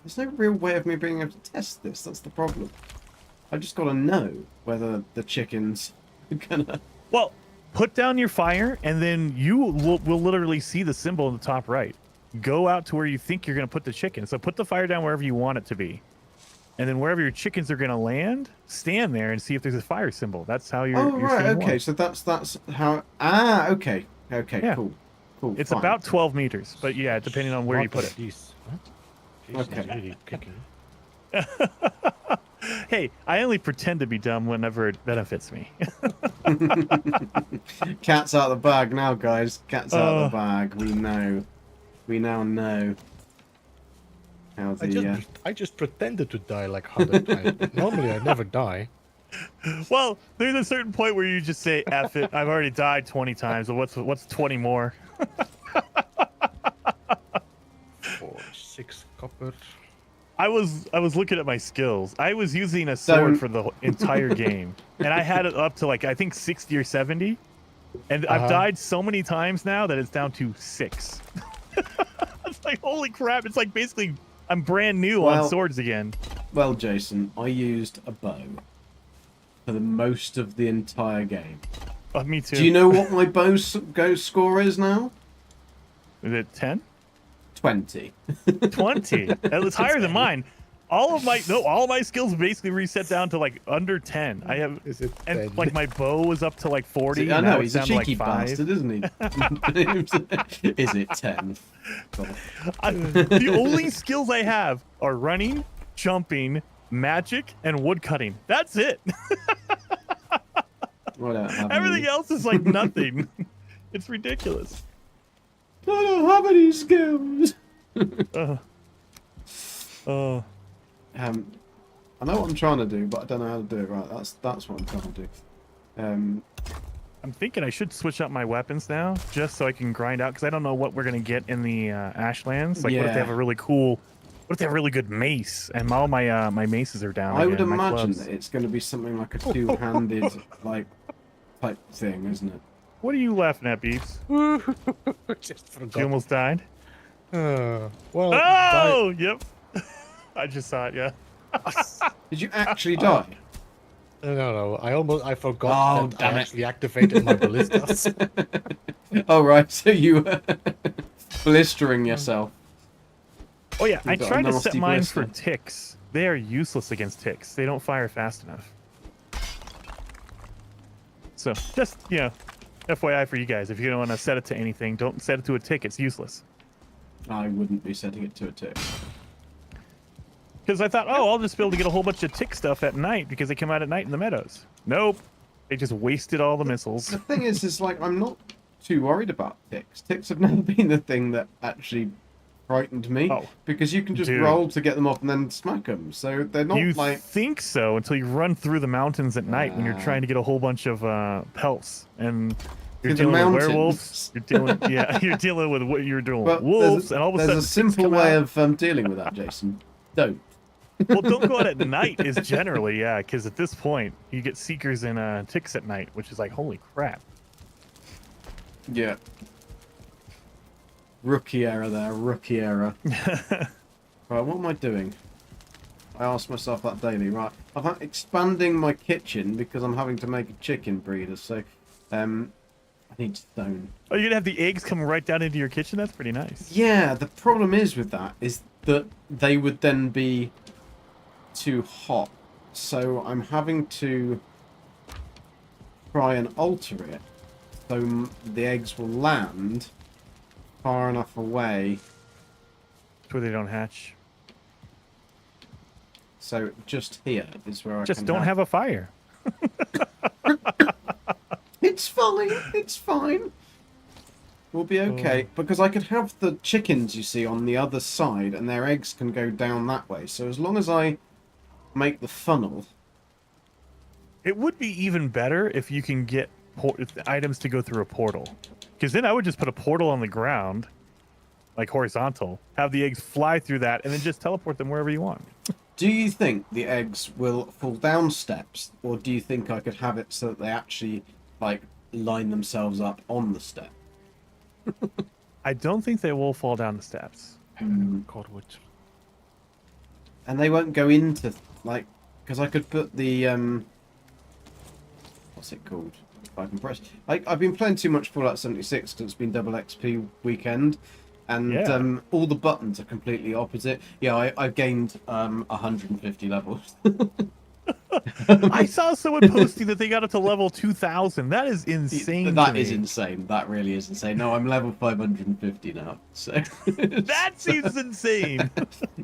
There's no real way of me being able to test this, that's the problem. I just got to know whether the chickens are gonna... Well, put down your fire, and then you will literally see the symbol in the top right. Go out to where you think you're going to put the chicken. So put the fire down wherever you want it to be. And then wherever your chickens are going to land, stand there and see if there's a fire symbol. That's how you're... Oh, you're right, seeing okay, one. so that's how... Ah, okay. Okay, Yeah. cool. Cool, It's fine. about 12 meters, but yeah, depending on where you put it. Jeez. What? Jeez, Okay. it's really kicking. Hey, I only pretend to be dumb whenever it benefits me. Cat's out of the bag now, guys. Cat's out of the bag. We know. We now know. How the... I just pretended to die like 100 times. But normally I never die. Well, there's a certain point where you just say, F it, I've already died 20 times, so what's 20 more? 4, 6 copper. I was looking at my skills. I was using a sword Don't- for the entire game, and I had it up to like I think 60 or 70, and I've died so many times now that it's down to 6. It's like holy crap! It's like basically I'm brand new Well- on swords again. Well, Jason, I used a bow for the most of the entire game. Me too. Do you know what my go score is now? Is it 10? 20. 20. That was higher than mine. All of my skills basically reset down to like under 10. I have Is it and 10? like my bow was up to like 40. I and now know, it's he's a down to, cheeky like 5. bastard, isn't he? Is it 10? God. The only skills I have are running, jumping, magic, and wood cutting. That's it. I don't have Everything any. else is like nothing. It's ridiculous. I don't have any skills. Oh, I know what I'm trying to do, but I don't know how to do it right. That's what I'm trying to do. I'm thinking I should switch up my weapons now, just so I can grind out, because I don't know what we're gonna get in the Ashlands. Like, what if they Yeah. have a really cool, what if they have a really good mace, and all my my maces are down. I would again, my imagine clubs. that it's going to be something like a two-handed like type thing, isn't it? What are you laughing at, Beeps? Just You forgot. almost died. Well, Oh, yep. I just saw it. Yeah. Did you actually die? no. I forgot Oh, that damn I it. actually activated my ballistas. Oh right, so you were blistering yourself. Oh yeah, I got a tried to set nasty mine for blister. ticks. They are useless against ticks. They don't fire fast enough. So just FYI for you guys, if you don't want to set it to anything, don't set it to a tick. It's useless. I wouldn't be setting it to a tick. Because I thought, oh, I'll just be able to get a whole bunch of tick stuff at night because they come out at night in the meadows. Nope. They just wasted all the missiles. The thing is like I'm not too worried about ticks. Ticks have never been the thing that actually frightened me Oh, because you can just dude. roll to get them off and then smack them. So they're not You like think so until you run through the mountains at night when you're Ah. trying to get a whole bunch of pelts and you're Through the dealing with mountains? werewolves. You're dealing, yeah, you're dealing with what you're doing But wolves, there's a, and all of a there's sudden a simple ticks come way out. of dealing with that, Jason. Don't. Well, don't go out at night is generally, yeah, because at this point, you get seekers and ticks at night, which is like, holy crap. Yeah. Rookie error there, rookie error. Right, what am I doing? I ask myself that daily. Right, I'm expanding my kitchen because I'm having to make a chicken breeder, so I need stone. Oh, you're going to have the eggs come right down into your kitchen? That's pretty nice. Yeah, the problem is with that is that they would then be too hot. So I'm having to try and alter it so the eggs will land far enough away. Where they don't hatch. So just here is where I Just can don't have a fire. It's fine. It's fine. We'll be okay. Because I could have the chickens, you see, on the other side, and their eggs can go down that way. So as long as I make the funnel... It would be even better if you can get items to go through a portal. Because then I would just put a portal on the ground, like horizontal, have the eggs fly through that, and then just teleport them wherever you want. Do you think the eggs will fall down steps, or do you think I could have it so that they actually, like, line themselves up on the step? I don't think they will fall down the steps. Cordwood. And they won't go into, like, because I could put the, what's it called? If I can press. I've been playing too much Fallout 76 because it's been double XP weekend, and Yeah. all the buttons are completely opposite. Yeah, I've gained 150 levels. I saw someone posting that they got up to level 2,000. That is insane. That to is me. insane. That really is insane. No, I'm level 550 now. So That seems insane.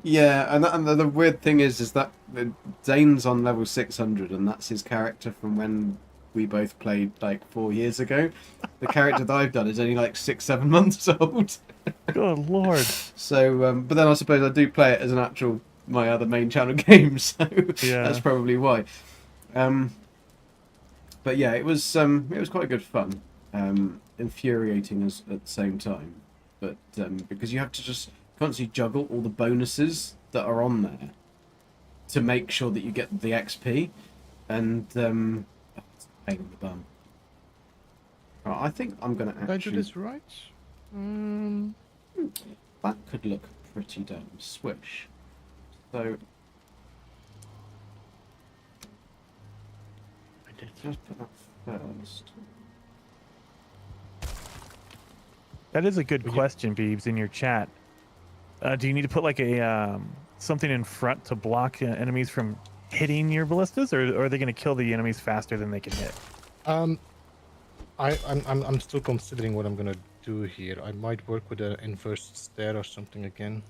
yeah, and the weird thing is that Zane's on level 600, and that's his character from when we both played like 4 years ago. The character that I've done is only like 6-7 months old. Good lord. So, but then I suppose I do play it as an actual my other main channel game, so Yeah. that's probably why. But yeah, it was quite good fun, infuriating at the same time. But because you have to just constantly juggle all the bonuses that are on there to make sure that you get the XP, and it's a pain in the bum. Right, I think I'm gonna Did I do actually. this right? That could look pretty damn swish. So I did. just put that first. That is a good question, Beebs, in your chat. Do you need to put like a something in front to block enemies from hitting your ballistas, or are they going to kill the enemies faster than they can hit? I'm still considering what I'm gonna do here. I might work with an inverse stair or something again.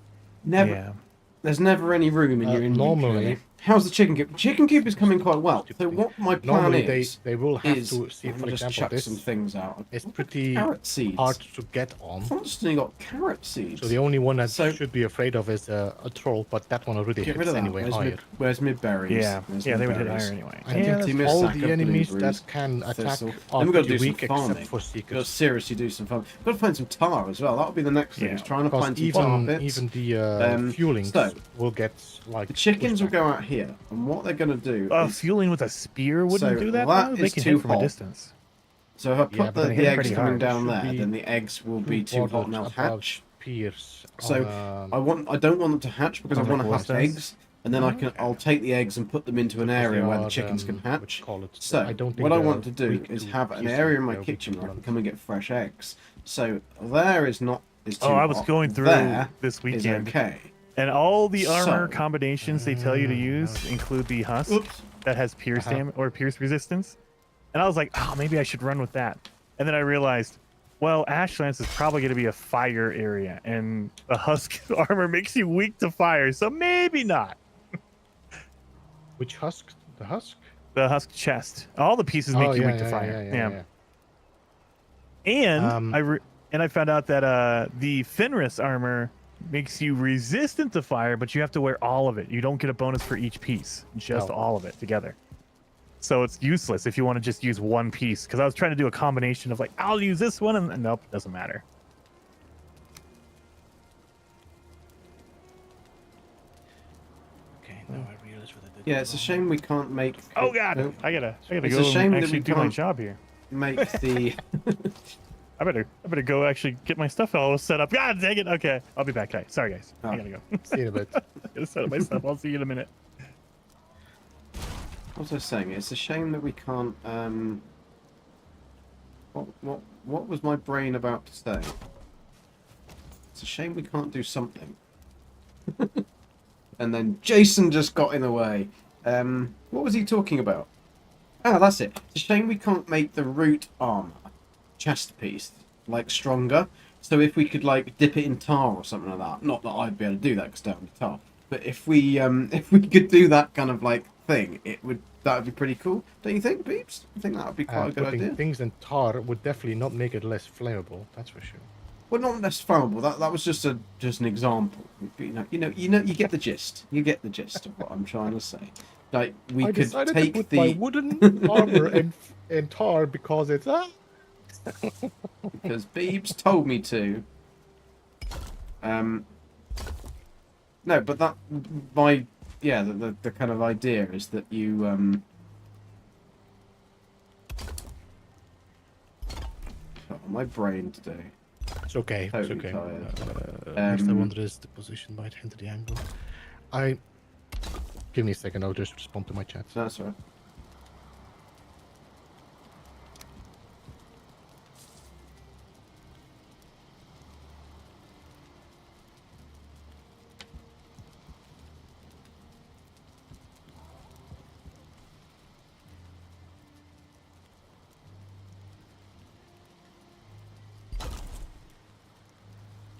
Never. Yeah. There's never any room in your inventory. Normally- How's the chicken coop? Chicken coop is coming quite well. So what my plan Normally is they will have is to see, I'm for gonna just example, chuck this some things out. is I've got pretty carrot seeds. hard to get on. I've constantly got carrot seeds. So the only one that So- should be afraid of is a troll, but that one already Get rid hits of that. anyway higher. Where's my berries? Yeah. Where's Yeah, my they would hit berries? higher anyway. I Yeah, think that's all sack the of enemies blueberries, that can attack thistle. are Then we've got to pretty do weak some farming. except for Got to seekers. seriously do some farming. Got to find some tar as well. That'll be the next thing. Yeah. Is trying to Because find some tar bits. even the fuelings so, will get like The chickens will pushback. go out here, and what they're going to do is... Fueling with a spear wouldn't So do that. that though? They is can too hit from a hot. distance. So if I Yeah, put but the, they the hit eggs pretty coming hard. down Should there, be then the eggs will be too hot and they'll hatch. Pierce So I don't want them to hatch because Sounds I want to like hatch ballistas. eggs, and then I'll take the eggs and put them into an area where the chickens can hatch. So I don't think what I they want are to do weak is to have an piercing, area in my they're weak kitchen to where I can blunt. come and get fresh eggs. So there is too I was hot. going through There this is weekend, okay. and all the armor So- combinations they tell you to use include the husk Oops. that has pierce Uh-huh. or pierce resistance. And I was like, oh, maybe I should run with that. And then I realized, well, Ashlands is probably going to be a fire area, and the husk armor makes you weak to fire, so maybe not. Which husk? The husk? The husk chest, all the pieces make Oh, you yeah, weak to yeah, fire. yeah. And Um, I found out that the Fenris armor makes you resistant to fire, but you have to wear all of it. You don't get a bonus for each piece, just Oh. all of it together. So it's useless if you want to just use one piece. Because I was trying to do a combination of like, I'll use this one, and nope, doesn't matter. Okay, now I realize what I did. Yeah, it's a shame we can't make. Oh god, no, I gotta It's go a shame and that actually we do my can't- job here. make the. I better go actually get my stuff all set up. God dang it. Okay, I'll be back, guys. Sorry, guys. Oh. I gotta go. See you in a bit. Gotta set up my stuff. I'll see you in a minute. What was I saying? It's a shame that we can't. What was my brain about to say? It's a shame we can't do something. And then Jason just got in the way. What was he talking about? Ah, that's it. It's a shame we can't make the root armor chest piece like stronger. So if we could like dip it in tar or something like that. Not that I'd be able to do that because I don't have tar. But if we could do that kind of like thing, that would be pretty cool. Don't you think, Beeps? I think that would be quite a good Putting idea. things in tar would definitely not make it less flammable. That's for sure. Well, not less flammable. That was just an example. You get the gist. You get the gist of what I'm trying to say. Like we I could decided take to put the my wooden armor in tar because it's because Beebs told me to. No, but that the kind of idea is that you oh, my brain today. It's okay. Totally it's okay. tired. Next I wonder is the position right hand to the angle. Give me a second. I'll just respond to my chat. That's right.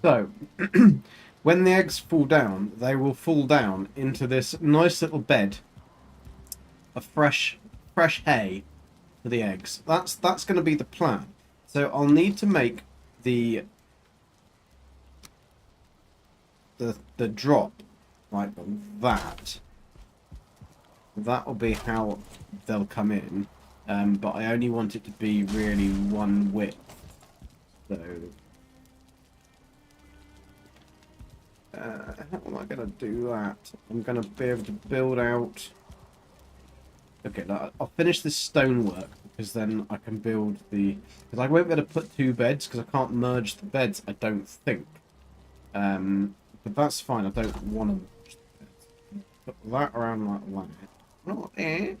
So, when the eggs fall down, they will fall down into this nice little bed of fresh hay for the eggs. That's going to be the plan. So I'll need to make the drop like that. That will be how they'll come in. But I only want it to be really one width. So. How am I going to do that? I'm going to be able to build out... Okay, I'll finish this stonework, because then I can build the... Because I won't be able to put two beds, because I can't merge the beds, I don't think. But that's fine, I don't want to merge the beds. Put that around like that. Not there.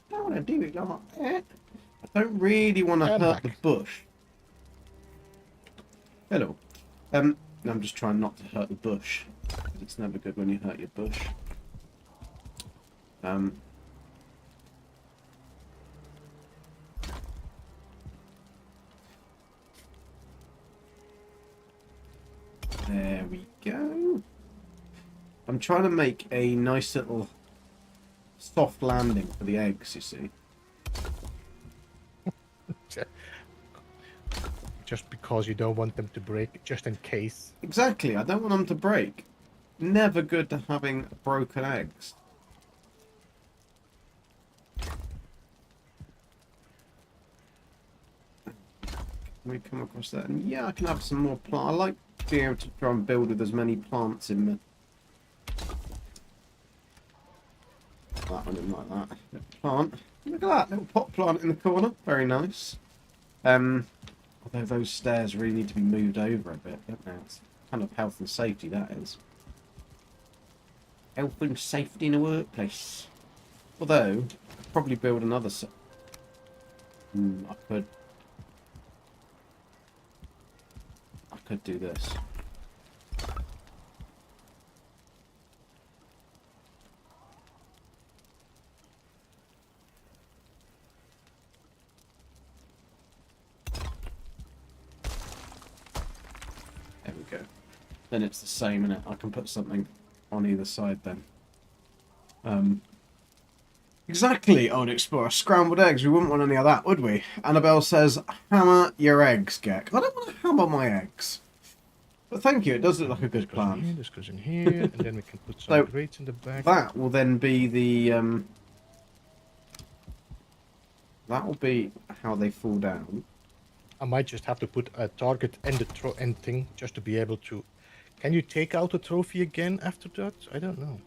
I don't want to do it like that. I don't really want to hurt the bush. Hello. I'm just trying not to hurt the bush. It's never good when you hurt your bush. There we go. I'm trying to make a nice little soft landing for the eggs, you see. Just because you don't want them to break, just in case. Exactly, I don't want them to break. Never good to having broken eggs. Can we come across that? And yeah, I can have some more plant. I like being able to try and build with as many plants in the... That one in like that. Little plant. Look at that, little pot plant in the corner. Very nice. Although those stairs really need to be moved over a bit, don't they? It's kind of health and safety, that is. Health and safety in a workplace. Although, I'd probably build another set. I could do this. There we go. Then it's the same, innit? I can put something on either side then. Exactly, old explorer. Scrambled eggs. We wouldn't want any of that, would we? Annabelle says, hammer your eggs, Gek. I don't want to hammer my eggs. But thank you, it does look like a good plan. This goes in here, and then we can put some So, grates in the back. That will then be the... that will be how they fall down. I might just have to put a target and the end thing just to be able to... Can you take out the trophy again after that? I don't know.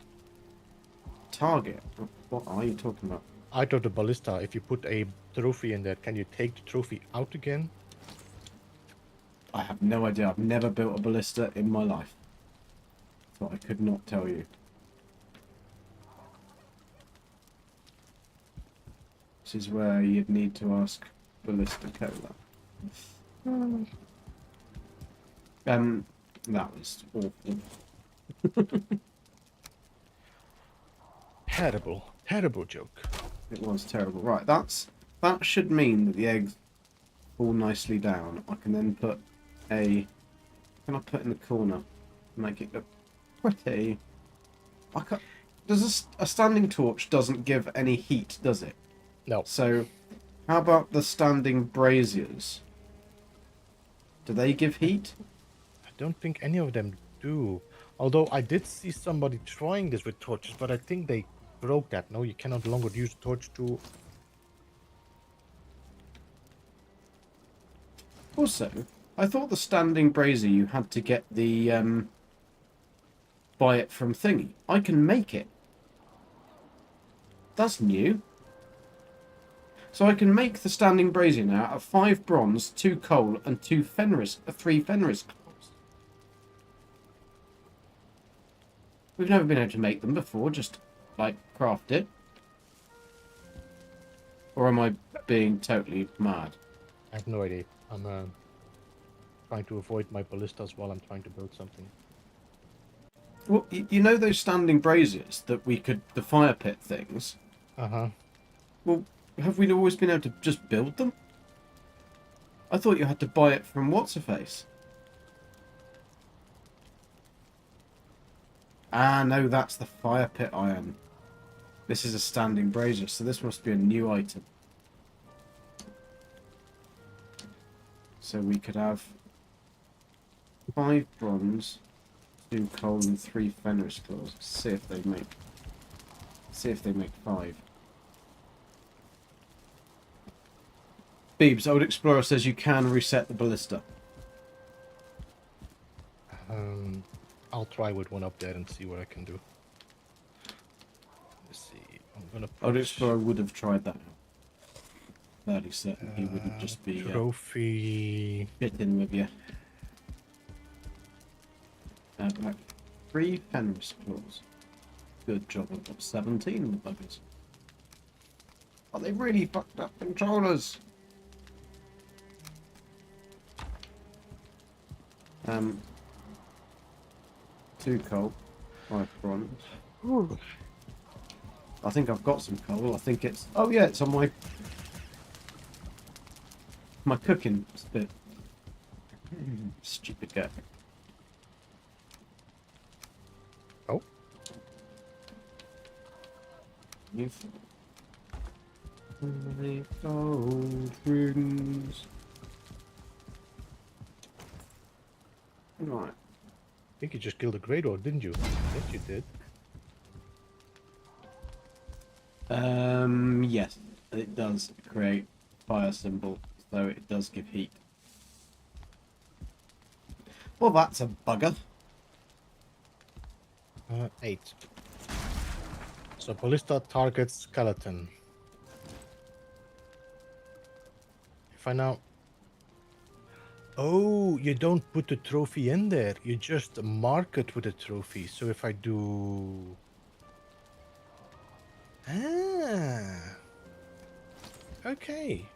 target. What are you talking about? I thought the ballista, if you put a trophy in there, can you take the trophy out again? I have no idea. I've never built a ballista in my life. So I could not tell you. This is where you'd need to ask Ballista Cola. That was awful. Terrible joke. It was terrible. Right, that should mean that the eggs fall nicely down. I can then put a... Can I put in the corner? Make it look pretty. I can't... Does a standing torch doesn't give any heat, does it? No. So, how about the standing braziers? Do they give heat? I don't think any of them do. Although I did see somebody trying this with torches, but I think they broke that. No, you cannot longer use a torch to... Also, I thought the standing brazier you had to get the buy it from thingy. I can make it. That's new. So I can make the standing brazier now out of 5 bronze, 2 coal, and 3 Fenris claws. We've never been able to make them before, just like craft it. Or am I being totally mad? I have no idea. I'm trying to avoid my ballistas while I'm trying to build something. Well, you know those standing braziers that we could, the fire pit things? Uh-huh. Well, have we always been able to just build them? I thought you had to buy it from what's-her-face. Ah, no, that's the fire pit iron. This is a standing brazier, so this must be a new item. So we could have 5 bronze, 2 coal, and 3 Fenris claws. See if they make 5. Beebs, Old Explorer says you can reset the ballista. I'll try with one up there and see what I can do. Let's see. I'm gonna Old put Explorer would have tried that out. Fairly certain he wouldn't just be trophy. bitten with you. Like 3 Fenris claws. Good job, I've got 17 of the buggers. Oh, they really fucked up controllers. 2 coal, 5 bronze. Ooh. I think I've got some coal. I think it's... Oh yeah, it's on my cooking bit. Stupid guy. Oh. You've... The gold rings. Right. I think you just killed a great orc, didn't you? Yes, you did. Yes, it does create fire symbol, so it does give heat. Well, that's a bugger. 8. So ballista targets skeleton. If I now... Oh, you don't put the trophy in there. You just mark it with a trophy. So if I do... Ah. Okay.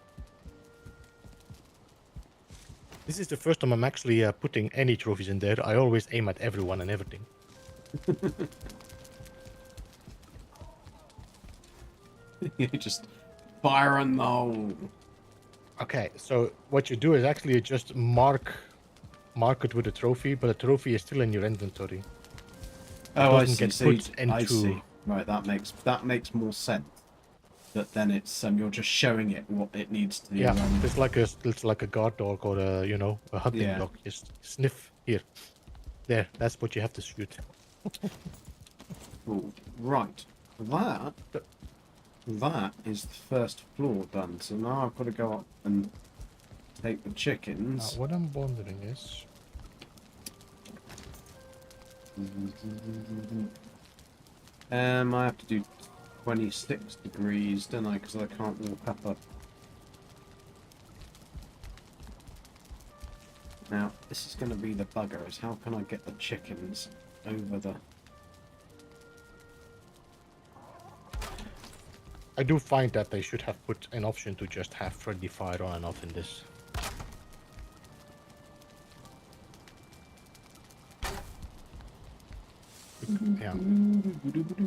This is the first time I'm actually putting any trophies in there. I always aim at everyone and everything. You just fire in the hole. Okay, so what you do is actually just mark it with a trophy, but the trophy is still in your inventory. Oh, I doesn't see. get So put I into- see. Right, that makes more sense. But then it's you're just showing it what it needs to do. Yeah, it's like a guard dog or a hunting Yeah. dog. Just sniff here. There, that's what you have to shoot. Cool. Right. That is the first floor done. So now I've got to go up and take the chickens. What I'm wondering is, I have to do 26 degrees, don't I? Because I can't walk up. Now, this is going to be the bugger, is how can I get the chickens over the... I do find that they should have put an option to just have friendly fire on and off in this. Yeah.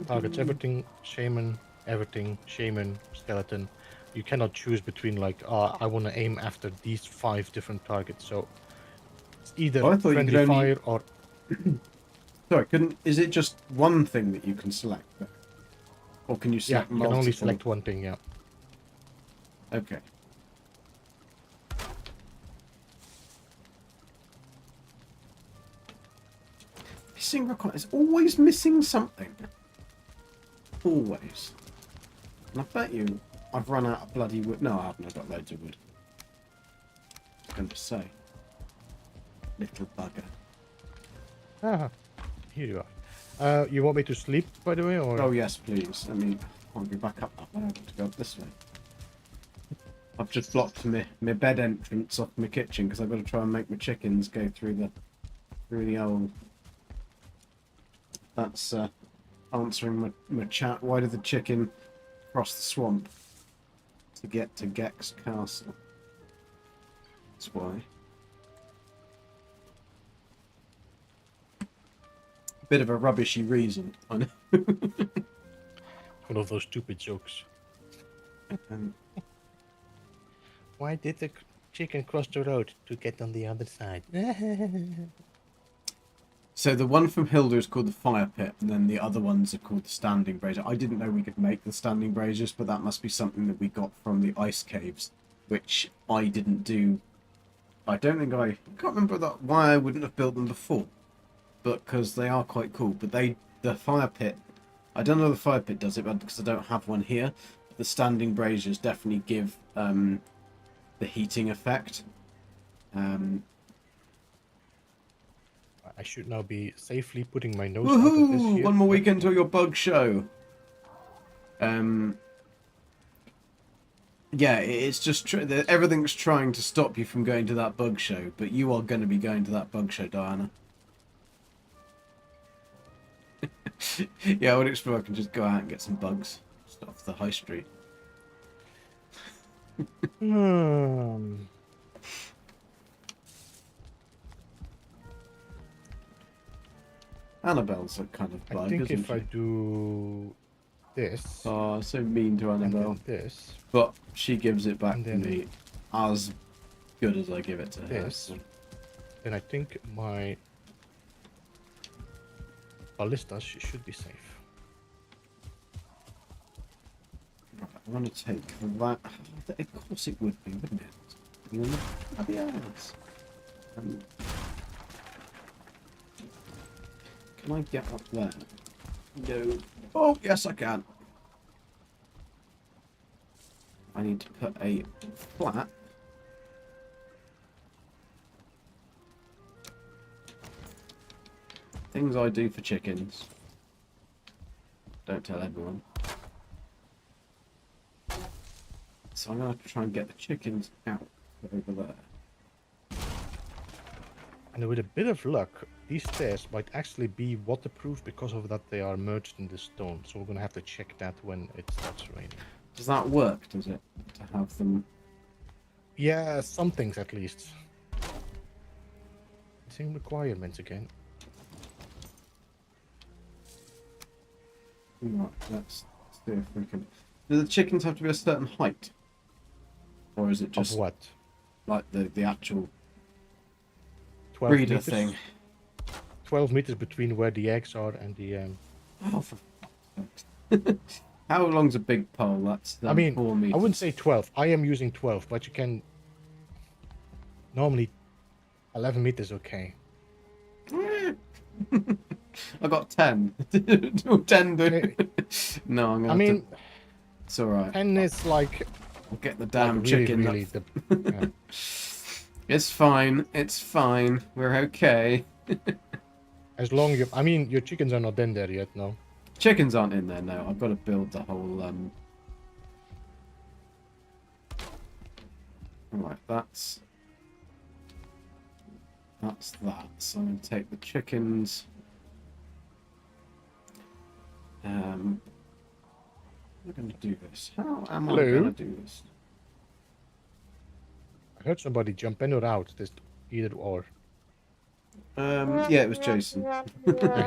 Targets everything, shaman, skeleton. You cannot choose between like, I want to aim after these 5 different targets. So it's either Oh, I thought you friendly could only- fire or Sorry, is it just one thing that you can select? Or can you yeah, select you can multiple? only select one thing. Yeah. Okay. Missing requirement. It's always missing something. Always. And I bet you I've run out of bloody wood. No, I haven't. I've got loads of wood. I was going to say. Little bugger. Ah, here you are. You want me to sleep, by the way, or? Oh, yes, please. I mean, I'll be back up that way. I've got to go up this way. I've just blocked my bed entrance off my kitchen because I've got to try and make my chickens go through the old. That's answering my chat. Why did the chicken cross the swamp to get to Gex Castle? That's why. Bit of a rubbishy reason, I know. One of those stupid jokes. Um, Why did the chicken cross the road to get on the other side? So the one from Hilda is called the Fire Pit, and then the other ones are called the Standing Brazier. I didn't know we could make the Standing Braziers, but that must be something that we got from the Ice Caves, which I didn't do. I don't think I can't remember why I wouldn't have built them before, but because they are quite cool. But the Fire Pit, I don't know if the Fire Pit does it, but because I don't have one here, the Standing Braziers definitely give the heating effect. I should now be safely putting my nose out of this Woohoo! here. One more weekend till your bug show. Yeah, it's just everything's trying to stop you from going to that bug show, but you are going to be going to that bug show, Diana. Yeah, I would explore. I can just go out and get some bugs just off the high street. Annabelle's a kind of bug, I think isn't if she? I do this Oh, so mean to and Annabelle. then this, But she gives it back And to then me as good as I give it to her. this. So. then I think my ballistas should be safe. Right, I'm going to take that. Of course it would be, wouldn't it? You know, bloody ass. Can I get up there? No. Oh, yes, I can. I need to put a flap. Things I do for chickens. Don't tell everyone. So I'm going to try and get the chickens out over there. And with a bit of luck, these stairs might actually be waterproof because of that they are merged in the stone. So we're gonna have to check that when it starts raining. Does that work, does it? To have them... Yeah, some things at least. Same requirements again. Right, let's see if we can... Do the chickens have to be a certain height? Or is it just Of what? like the actual 12 breeder meters? thing? 12 meters between where the eggs are and the... Oh, for fuck's sake. How long's a big pole? That's I mean, 4 meters. I wouldn't say 12. I am using 12, but you can... Normally, 11 meters okay. I got 10. 10 do. No, I'm gonna I mean, it's alright. 10 is like... I'll get the damn like really, chicken. really yeah. It's fine. It's fine. We're okay. As long as... I mean, your chickens are not in there yet, no? Chickens aren't in there now. I've got to build the whole. Alright, that's that. So I'm going to take the chickens. I'm going to do this. How am I Hello? going to do this? I heard somebody jump in or out. This either or. Yeah, it was Jason. Yeah,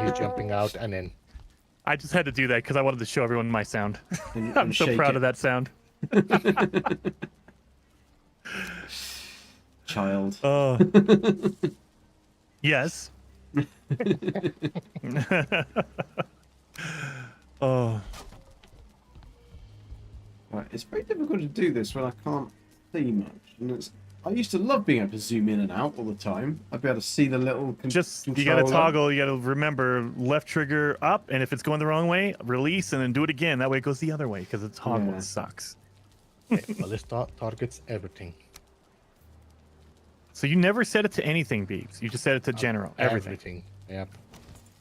he's jumping out and in. I just had to do that because I wanted to show everyone my sound. And I'm so shake proud it. of that sound. Child. Yes. Oh. Right, it's very difficult to do this when I can't see much. And I used to love being able to zoom in and out all the time. I'd be able to see the little Just you gotta toggle. You gotta remember left trigger up, and if it's going the wrong way, release, and then do it again. That way it goes the other way because the toggle Yeah. sucks. Ballista targets everything. So you never set it to anything, Beeps. You just set it to general, everything. Everything. Yep.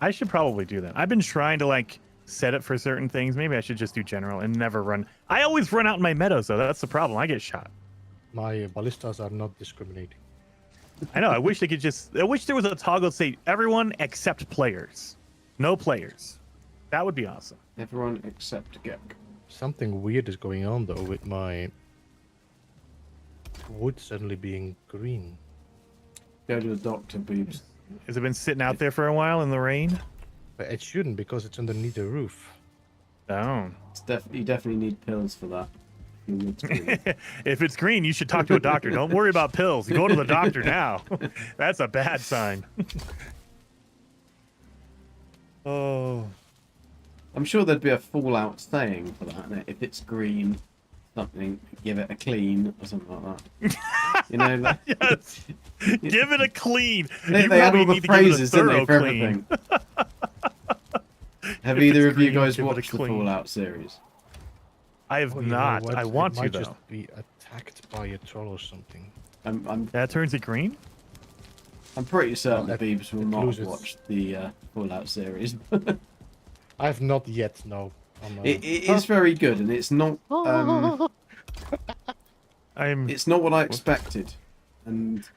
I should probably do that. I've been trying to like set it for certain things. Maybe I should just do general and never run. I always run out in my meadows though. That's the problem. I get shot. My ballistas are not discriminating. I know. I wish they could just. I wish there was a toggle that say everyone except players. No players. That would be awesome. Everyone except Gek. Something weird is going on though with my wood suddenly being green. Go to the doctor, boobs. Has it been sitting out there for a while in the rain? But it shouldn't because it's underneath the roof. Oh. You definitely need pills for that. You need to- If it's green, you should talk to a doctor. Don't worry about pills. Go to the doctor now. That's a bad sign. Oh. I'm sure there'd be a Fallout saying for that. And if it's green, something, give it a clean or something like that. You know, like, Yes. Give it a clean. they You had probably all the need to give it a phrases, didn't they, thorough for clean. everything. Have If either it's of you green, guys give it a watched the clean. Fallout series? I have Oh, you know not. what? I It want to might though. just be attacked by a troll or something. I'm That turns it green? pretty certain Well, the Beebs will it not have loses. watched the Fallout series. I have not yet. No. It is very good, and it's not it's not what I expected, and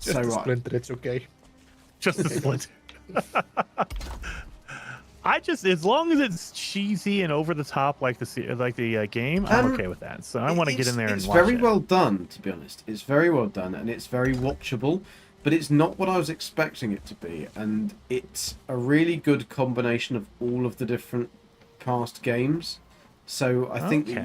Just so a right. splinter. It's okay. Just a split. I just, as long as it's cheesy and over the top like the game, I'm okay with that. So I want to get in there and It's watch very it. well done, to be honest. It's very well done, and it's very watchable. But it's not what I was expecting it to be, and it's a really good combination of all of the different cast games. So I think that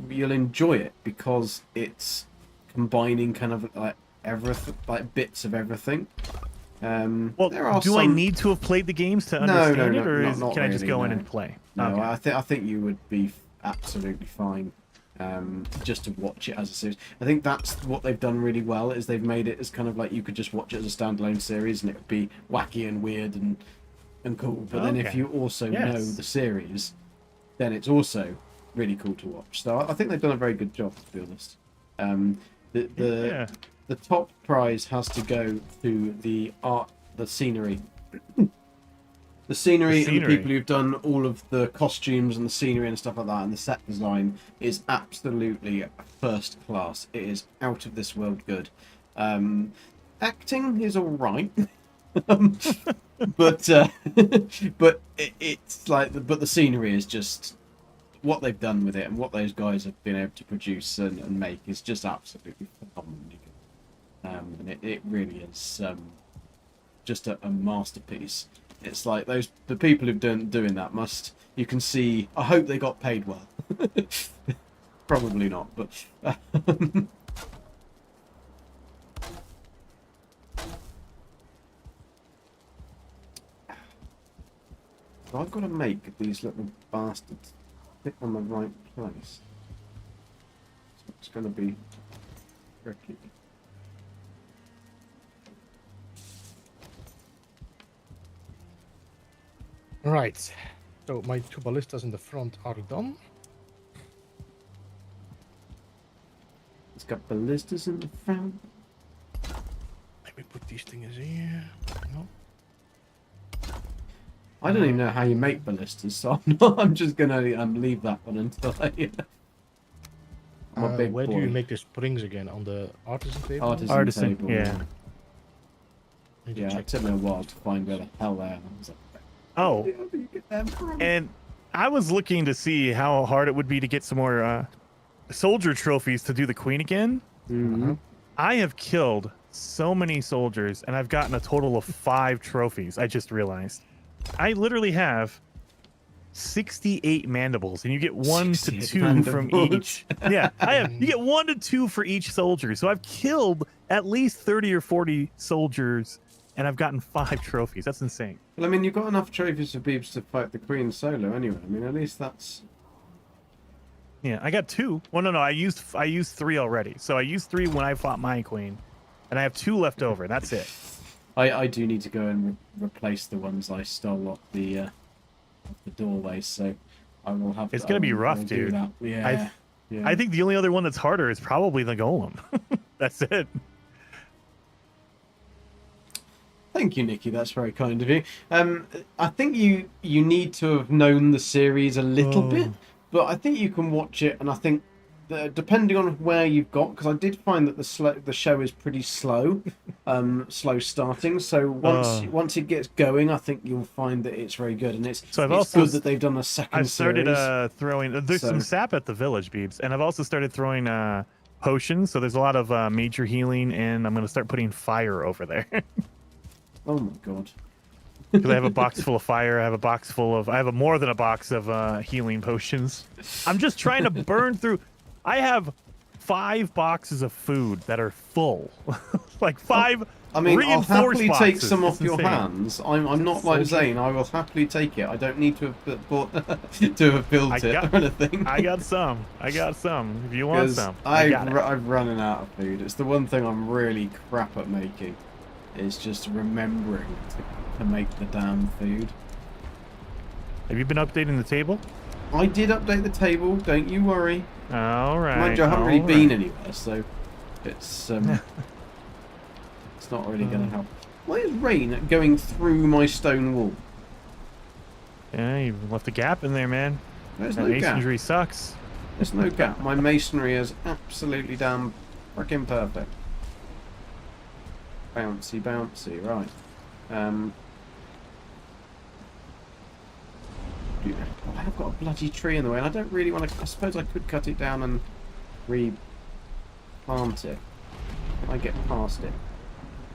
you'll enjoy it because it's combining kind of like everything, like bits of everything. Well, there are do I some... need to have played the games to No, understand no, it, or not can I just really, go in no. and play? No, Okay. I think you would be absolutely fine just to watch it as a series. I think that's what they've done really well, is they've made it as kind of like you could just watch it as a standalone series and it would be wacky and weird and cool. But then if Okay. you also know Yes. the series, then it's also really cool to watch. So I think they've done a very good job, to be honest. Yeah. The top prize has to go to the scenery. The scenery and the scenery. people who've done all of the costumes and the scenery and stuff like that, and the set design is absolutely first class. It is out of this world good. Acting is all right, but it's like, but the scenery is just what they've done with it, and what those guys have been able to produce and make is just absolutely phenomenally good. And it really is just a masterpiece. It's like the people who've done doing that must, you can see, I hope they got paid well. Probably not, but so I've got to make these little bastards fit on the right place. So it's going to be tricky. Right. So my two ballistas in the front are done. It's got ballistas in the front. Let me put these things here. No. I don't even know how you make ballistas, so I'm just gonna leave that one until I'm a big where boy. do you make the springs again? On the artisan table? Artisan, table. yeah. Need to Yeah, check it took me a while to find where the hell they are. I was like, Oh, where do you get them from? and I was looking to see how hard it would be to get some more soldier trophies to do the queen again. Mhm. I have killed so many soldiers, and I've gotten a total of 5 trophies. I just realized. I literally have 68 mandibles, and you get 1 to 68 2 from mandibles. each. Yeah, you get 1 to 2 for each soldier. So I've killed at least 30 or 40 soldiers, and I've gotten 5 trophies. That's insane. Well, I mean, you've got enough trophies for Beebs to fight the queen solo anyway. I mean, at least that's... Yeah, I got 2. Well, no, I used 3 already. So I used 3 when I fought my queen, and I have 2 left over. That's it. I do need to go and replace the ones I stole off the doorway, so I will have. It's gonna be rough, I'll do dude. that. Yeah, yeah. I think the only other one that's harder is probably the golem. That's it. Thank you, Nikki. That's very kind of you. I think you need to have known the series a little bit, but I think you can watch it, and I think depending on where you've got, because I did find that the show is pretty slow, slow starting. So once it gets going, I think you'll find that it's very good, and it's good that they've done a second. I've started series. throwing. There's some sap at the village, Beebs, and I've also started throwing potions. So there's a lot of major healing, and I'm gonna start putting fire over there. Oh my god. Because I have a box full of fire. I have more than a box of healing potions. I'm just trying to burn through. I have 5 boxes of food that are full. Like 5 I mean, I'll happily boxes. take some off It's your insane. hands. I'm not like Zane. I will happily take it. I don't need to have bought to have built it or anything. I got some. If you want 'Cause some, I've running out of food. It's the one thing I'm really crap at making. Is just remembering to make the damn food. Have you been updating the table? I did update the table. Don't you worry. All right. Mind you, I haven't really been anywhere, so it's it's not really going to help. Why is rain going through my stone wall? Yeah, you left a gap in there, man. There's That no gap. masonry sucks. There's no gap. My masonry is absolutely damn freaking perfect. Bouncy, bouncy, right. I have got a bloody tree in the way, and I don't really want to. I suppose I could cut it down and replant it. Can I get past it?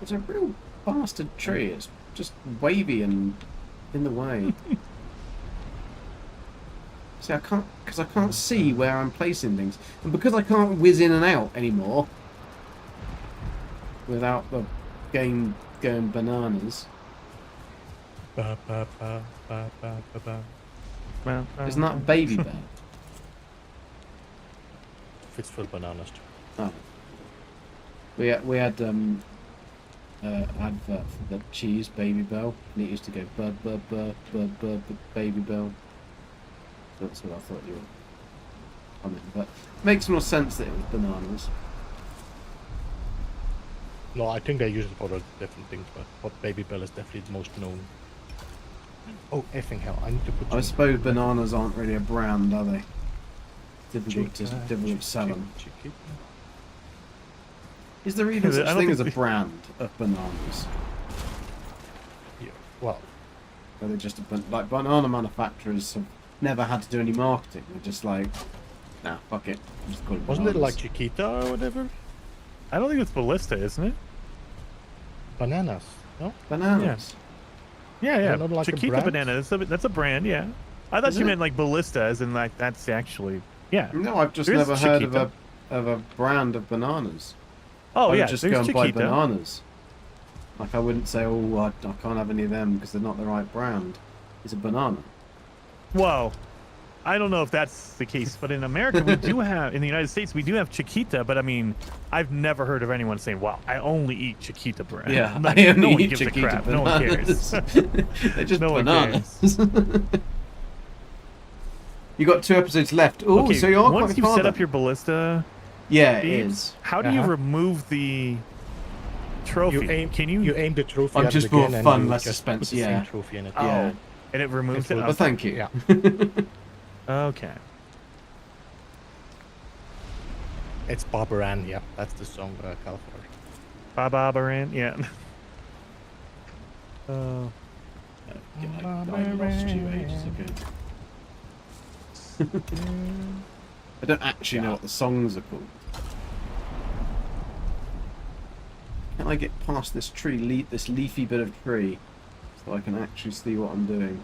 It's a real bastard tree. It's just wavy and in the way. See, I can't see where I'm placing things, and because I can't whiz in and out anymore without the game going bananas. Isn't that Baby Bear? Fits for bananas too. Oh. We had advert for the cheese Baby Bell, and it used to go bud bud bud bud bud bud Baby Bell. That's what I thought you were commenting, but it makes more sense that it was bananas. No, I think they use it for other different things, but Baby Bell is definitely the most known. Oh, effing hell! I need to put. I suppose bananas aren't really a brand, are they? Difficult to sell them. Is there even such thing as a brand of bananas? Yeah. Well, Or they're just like banana manufacturers have never had to do any marketing. They're just like, nah, fuck it. Just call it wasn't it like bananas. Chiquita or whatever? I don't think it's ballista, isn't it? Bananas, no? Bananas? Yeah. Not like a Chiquita brand? banana. That's a brand. Yeah. I thought Is you it? meant like ballista, as in like that's actually. Yeah. No, I've just There is never heard Chiquita. of a brand of bananas. Oh I yeah. would just There's go and buy Chiquita. bananas. Like I wouldn't say, oh, I can't have any of them because they're not the right brand. It's a banana. Well, I don't know if that's the case, but in America we do have, in the United States we do have Chiquita, but I mean, I've never heard of anyone saying, "Wow, I only eat Chiquita brand." Yeah, Like, I only no one eat gives a Chiquita crap. No one cares. bananas. They're just No one bananas. You got 2 episodes left. Oh, Okay, so you are once quite you've far set then. up your ballista, Yeah, it Beebs, is. how do you Uh-huh. remove the trophy? You aim. Can you? You aim the trophy I'm at just it for again, and fun, you less just suspense, put the yeah. same trophy in it. Oh. Yeah. And it removes it? Well, But thank you. Yeah. Okay. It's Barbaran, yeah. That's the song Calfor. Baba Baran, yeah. Oh. I lost you ages ago. I don't actually know what the songs are called. Can I get past this tree, this leafy bit of tree, so I can actually see what I'm doing?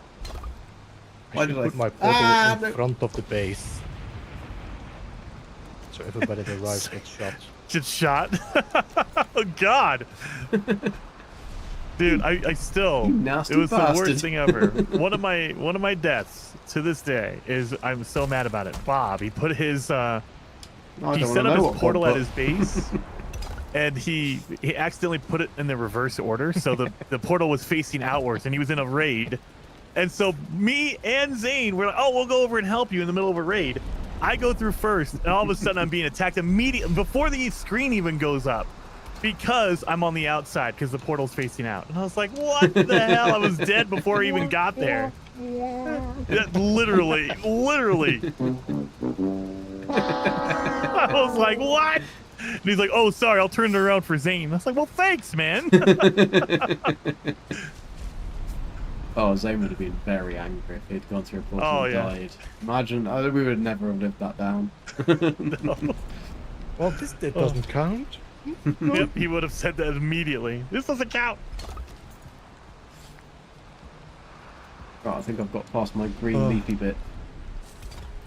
I should put my portal in no. front of the base. So everybody that arrives gets shot. Just shot? Oh, God. Dude, I still, You nasty it was the bastard. worst thing ever. One of my deaths to this day is, I'm so mad about it. Bob, he put his, I he don't set wanna up know his what portal Bob at his base, and he accidentally put it in the reverse order, so the portal was facing outwards, and he was in a raid. And so me and Zane were like, oh, we'll go over and help you in the middle of a raid. I go through first, and all of a sudden I'm being attacked immediately before the screen even goes up, because I'm on the outside because the portal's facing out. And I was like, what the hell? I was dead before I even got there. Literally. I was like, what? And he's like, oh, sorry, I'll turn it around for Zane. I was like, well, thanks, man. Oh, Zane would have been very angry if he'd gone through a portal Oh, and yeah. died. Imagine, we would never have lived that down. No. Well, this doesn't count. Yep, he would have said that immediately. This doesn't count. Right, I think I've got past my green leafy bit.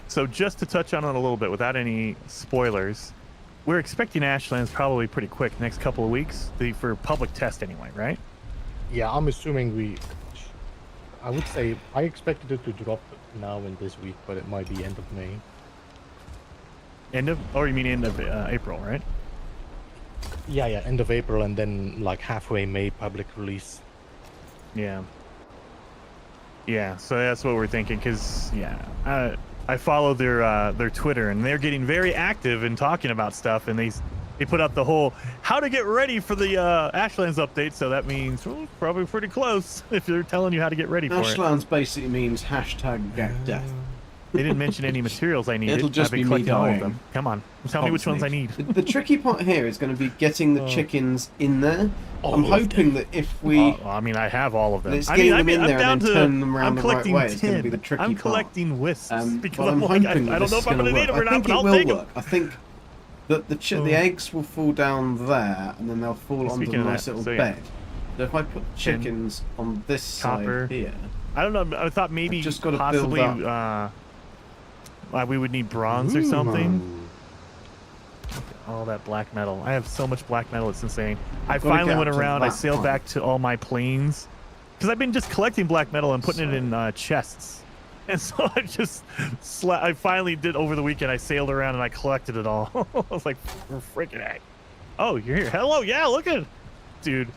So just to touch on it a little bit without any spoilers, we're expecting Ashlands probably pretty quick, next couple of weeks, for public test anyway, right? Yeah, I'm assuming I would say I expected it to drop now in this week, but it might be end of May. Or you mean end of April, right? Yeah, end of April, and then like halfway May public release. Yeah. Yeah, so that's what we're thinking, because, yeah, I follow their Twitter, and they're getting very active in talking about stuff, and they put out the whole how to get ready for the Ashlands update, so that means probably pretty close if they're telling you how to get ready for it. Ashlands basically means hashtag get death. They didn't mention any materials I needed. It'll just I've been be me collecting all of dying. them. Come on, tell me which ones I need. The tricky part here is going to be getting the chickens in there. I'm All of hoping that if we... I mean, I have all of them. Let's I get mean, them in I'm there and down then to. turn them around I'm the right collecting way. It's gonna 10. be the tricky I'm part. collecting wisps because Well, I'm I'm like, hoping I that don't this know is if I'm going gonna to need work. them or I not, think but it I'll will take them. work. I think that the eggs will fall down there and then they'll fall onto Speaking a of nice that, little so yeah. bed. So if I put chickens on this Copper. side here, I don't know. I thought maybe I've just gotta possibly build we would need bronze or something. Ooh. All that black metal. I have so much black metal. It's insane. I gotta finally get went up to around. I that sailed point. back to all my planes because I've been just collecting black metal and putting it in chests. And so I finally did over the weekend. I sailed around and I collected it all. I was like, freaking heck. Oh, you're here. Hello. Yeah, look at it. Dude,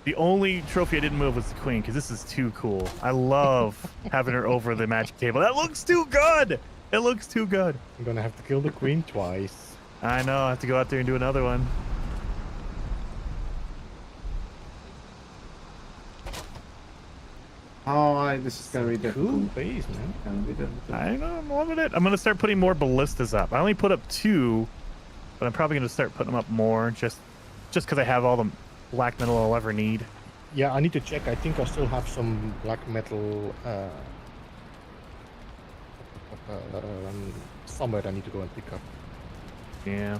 the only trophy I didn't move was the queen because this is too cool. I love having her over the magic table. That looks too good. It looks too good. I'm gonna have to kill the queen twice. I know. I have to go out there and do another one. Oh, this is going to be difficult. Cool base, man. Gonna be difficult. I know. I'm loving it. I'm going to start putting more ballistas up. I only put up 2, but I'm probably going to start putting them up more just because I have all the black metal I'll ever need. Yeah, I need to check. I think I still have some black metal somewhere I need to go and pick up. Yeah.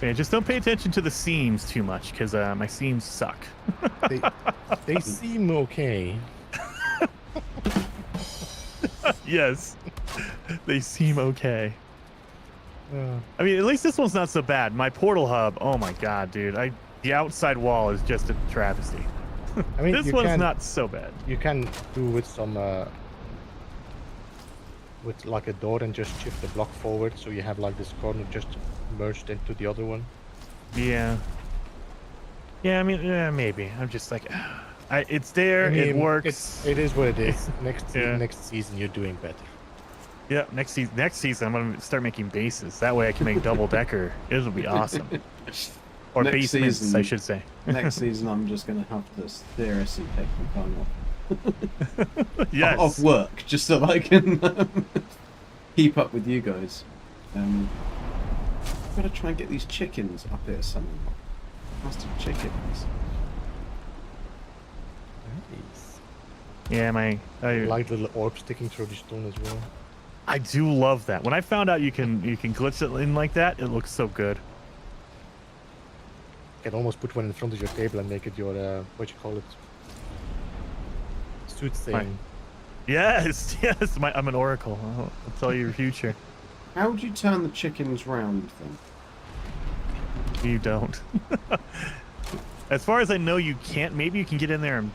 Yeah, just don't pay attention to the seams too much because my seams suck. They seem okay. Yes, they seem okay. I mean, at least this one's not so bad. My portal hub, oh my god, dude. The outside wall is just a travesty. I mean, This one's not so bad. You can do with some with like a door and just shift the block forward, so you have like this corner just merged into the other one. Yeah. Yeah, I mean, yeah, maybe. I'm just like, it's there. I mean, it works. It is what it is. Next Yeah. next season, you're doing better. Yeah, next season I'm gonna start making bases. That way I can make double decker. It'll be awesome. Or Next basements, season- I should say. Next season, I'm just going to have to seriously take some time off. Yes. Off work, just so I can keep up with you guys. I've got to try and get these chickens up here somewhere. Bastard chickens. Nice. Yeah, Like little orbs sticking through the stone as well. I do love that. When I found out you can glitch it in like that, it looks so good. You can almost put one in front of your table and make it your what you call it, soothsaying. Yes, yes. I'm an oracle. I'll tell you your future. How would you turn the chickens round then? You don't. As far as I know, you can't. Maybe you can get in there and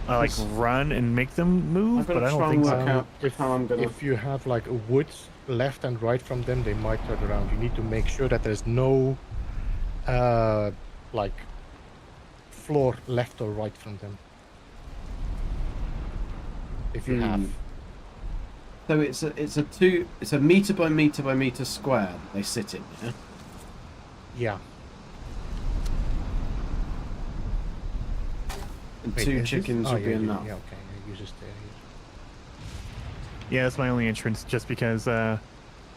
like run and make them move, I've got but to I try don't and think work so. out how I'm gonna. If you have like wood left and right from them, they might turn around. You need to make sure that there's no like floor left or right from them. If you have. So it's a meter by meter by meter square that they sit in. Yeah. Yeah. And Wait, two is this- chickens oh, would be yeah, enough. Yeah, okay. You just stay Yeah, that's my only entrance. Just because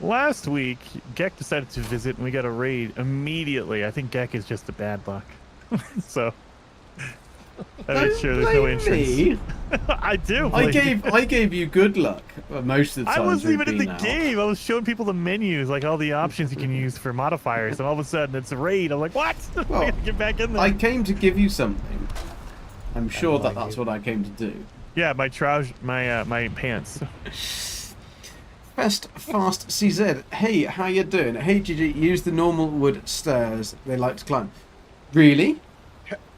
last week Gek decided to visit and we got a raid immediately. I think Gek is just a bad luck. So I made sure there's no Blame entrance. me. I do. I blame you. gave you good luck most of the I time. wasn't even in the game. I was showing people the menus, like all the options you can use for modifiers, and all of a sudden it's a raid. I'm like, what? I Well, gotta get back in there. I came to give you something. I'm sure that like that's you. what I came to do. Yeah, my my pants. Fast CZ. Hey, how you doing? Hey, GG. Use the normal wood stairs. They like to climb. Really?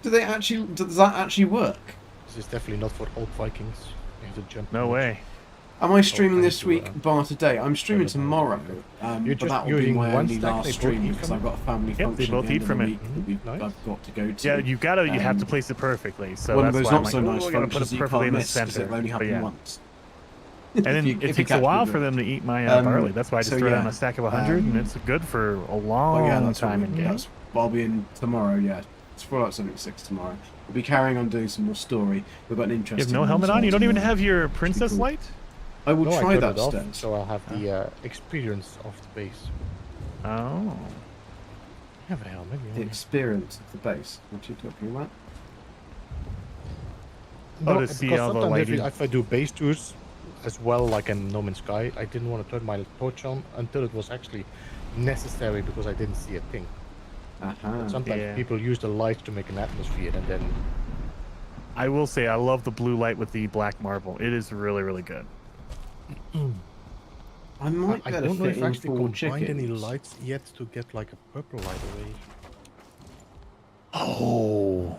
Do they actually? Does that actually work? This is definitely not for old Vikings. You have to jump. No much. way. Am I streaming thank this you, week, bar today? I'm streaming don't know. tomorrow, You're but just that will be using my one only stack, last they both stream eat because from I've got a family Yep, they function both at the eat end of from the it. week that Nice. I've got to go to. Yeah, you have to place it perfectly. So One of that's those why I'm not like, so oh, nice I gotta put functions it you perfectly can't in the miss because center. it'll only But happen yeah. once. And then If you it catch takes a me while with for it. them to eat my barley. That's why I just so throw down yeah, a stack of 100, and it's good for a Oh long yeah, that's time what in we, game. that's, I'll be in tomorrow. Yeah, it's Fallout 76 tomorrow. We'll be carrying on doing some more story. We've got an You interesting. have no one helmet as on? well You don't even tomorrow. have your princess cool. light? I will No, try I that turned it off, step. so I'll have the experience of the base. Oh. I have a helmet. The Yeah. experience of the base. What are you talking about? Oh, to see because all the sometimes lighting. if I do base tours as well, like in No Man's Sky, I didn't want to turn my torch on until it was actually necessary because I didn't see a thing. Aha. Sometimes Yeah. people use the light to make an atmosphere, and then I will say I love the blue light with the black marble. It is really, really good. I might I be able to don't know fit if in actually 4 combined any chickens. lights yet to get like a purple light away. Oh.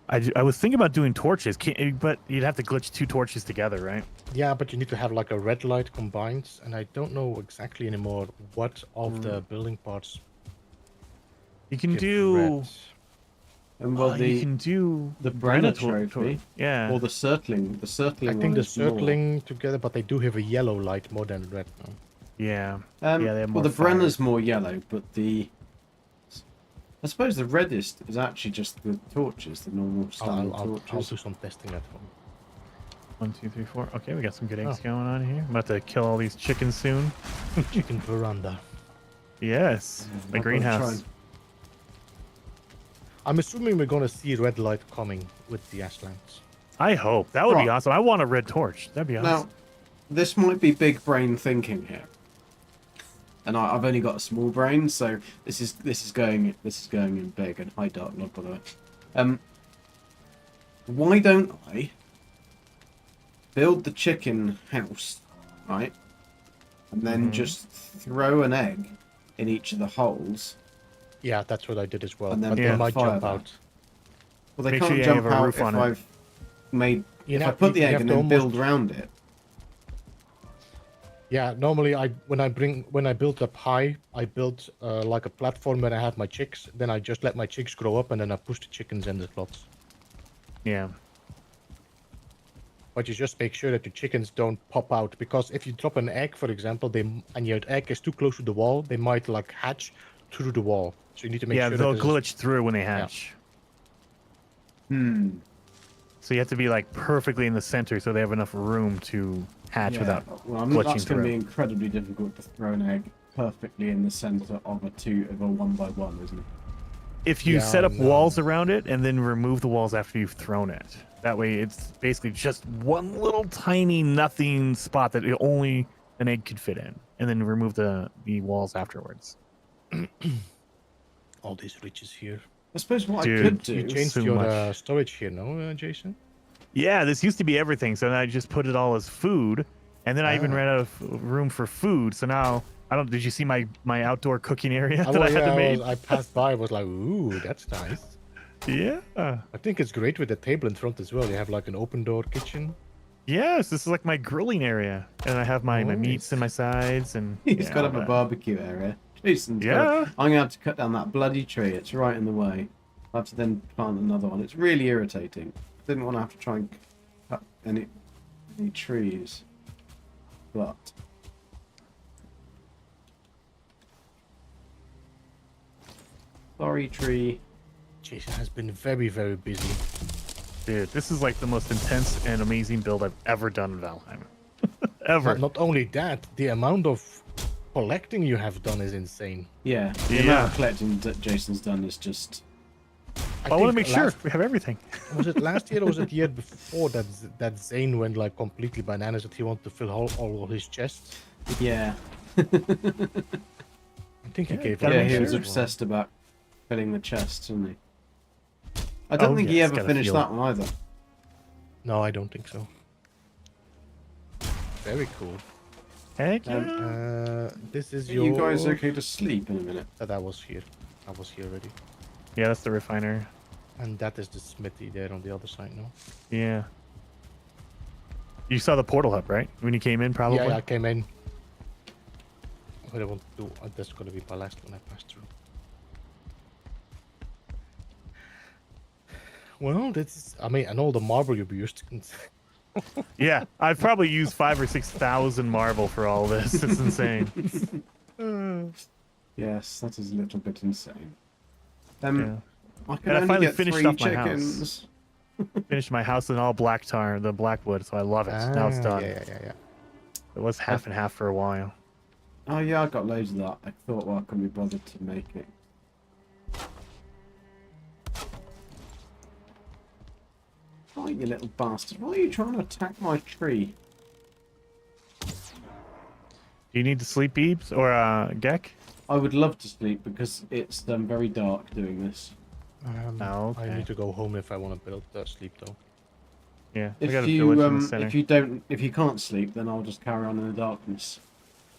I was thinking about doing torches, but you'd have to glitch 2 torches together, right? Yeah, but you need to have like a red light combined, and I don't know exactly anymore what of the building parts. You can give do. red. And well, you the can do the Brenner Brenner trophy, Yeah. or the circling. The circling. I one think the is more. circling together, but they do have a yellow light more than red now. Yeah. Yeah, they have well, more the Brenner's fire. more yellow, but the. I suppose the reddest is actually just the torches, the normal standard I'll torches. do some testing at home. 1, 2, 3, 4. Okay, we got some good eggs Oh. going on here. I'm about to kill all these chickens soon. Chicken veranda. Yes. The I've got to greenhouse. try and- I'm assuming we're gonna see red light coming with the ashlands. I hope. That would be Right. awesome. I want a red torch. That'd be awesome. Now, this might be big brain thinking here, and I've only got a small brain, so this is going in big. And hi, Dark Lord, by the way. Why don't I build the chicken house, right, and then just throw an egg in each of the holes? Yeah, that's what I did as well. And then But Yeah. they might fire jump that. out. Well, they Make sure can't you jump have a out roof if on it. I've made. You If I have- put the you egg have and to then build almost- around it. Yeah, normally when I build up high, I build like a platform where I have my chicks. Then I just let my chicks grow up, and then I push the chickens in the slots. Yeah. But you just make sure that your chickens don't pop out, because if you drop an egg, for example, and your egg is too close to the wall, they might like hatch through the wall. So you need to make Yeah, sure they'll that there's glitch through when they hatch. Hmm. So you have to be like perfectly in the center so they have enough room to hatch Yeah. without Well, glitching that's going to through. be incredibly difficult to throw an egg perfectly in the center of a 1x1, isn't it? If you Yeah, set up no. walls around it and then remove the walls after you've thrown it. That way it's basically just one little tiny nothing spot that only an egg could fit in. And then remove the walls afterwards. all these riches here. I suppose what I Dude, could do. You changed so your much. storage here, no, Jason? Yeah, this used to be everything. So then I just put it all as food. And then I even Ah. ran out of room for food. So now did you see my outdoor cooking area that well, I had to make? I passed by. I was like, ooh, that's nice. Yeah. I think it's great with the table in front as well. You have like an open door kitchen. Yes, this is like my grilling area. And I have my meats Nice. and my sides and He's yeah, got all up a that. barbecue area. Jason's Yeah. got I'm going to have to cut down that bloody tree. It's right in the way. I'll have to then plant another one. It's really irritating. Didn't want to have to try and cut any trees. But sorry, tree. Jason has been very, very busy. Dude, this is like the most intense and amazing build I've ever done in Valheim. Ever. Not only that, the amount of collecting you have done is insane. Yeah, the Yeah. amount of collecting that Jason's done is just. I want to make think sure last- we have everything. Was it last year or was it the year before that Zane went like completely bananas that he wanted to fill all of his chests? Yeah. I think he Yeah, gave gotta up Yeah, make he on was that sure. as well. obsessed about filling the chests, wasn't he? I don't Oh, think yeah, he it's ever gotta finished feel- that one either. No, I don't think so. Very cool. Heck yeah. This is Are your. you guys okay to sleep in a minute? That was here. I was here already. Yeah, that's the refiner. And that is the smithy there on the other side, no? Yeah. You saw the portal hub, right? When you came in, probably? Yeah, I came in. What I want to do, that's gonna be my last one I pass through. Well, I mean, and all the marble you've used. Yeah, I've probably used 5,000 or 6,000 marble for all this. It's insane. Yes, that is a little bit insane. Yeah. I can And I only finally get finished 3 off my house. chickens. Finished my house in all black tar, the black wood, so I love it. Now it's done. Yeah. It was half and half for a while. Oh yeah, I got loads of that. I thought, well, I couldn't be bothered to make it. Oh, you little bastard. Why are you trying to attack my tree? Do you need to sleep, Beebs? Or, Gek? I would love to sleep because it's very dark doing this. Oh, I okay. need to go home if I want to build sleep though. Yeah, I got If a village in the you center. if you can't sleep, then I'll just carry on in the darkness.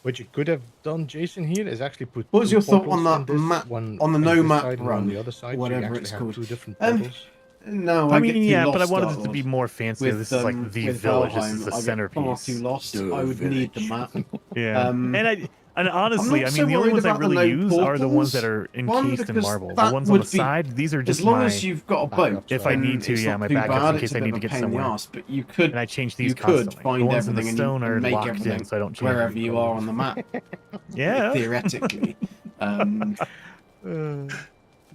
What you could have done, Jason, here is actually put. What was two your thought on portals that in this, map- one on the on no this map side, one run, on the other side, whatever so you actually it's have called. two different Um, portals. No, I get mean, too yeah, but I lost, wanted Dark it to be Lord. more fancy. This is like the with village. This Valheim, is the I get far centerpiece. too lost. The I would need the map. Yeah. Um, And honestly, not I so mean, the only worried ones I about the really no use are the ones portals. that are One, encased in because marble. The that ones on the would be- side, these are just As long my. as you've got a boat, If I then need to, it's yeah, not my too backups bad. in It's case a I bit need of to a get pain in the somewhere. arse, but you could And I change these you could constantly. find The ones in everything the stone and are make locked everything in, so I don't change wherever any you are colors. on the map. Yeah. Theoretically.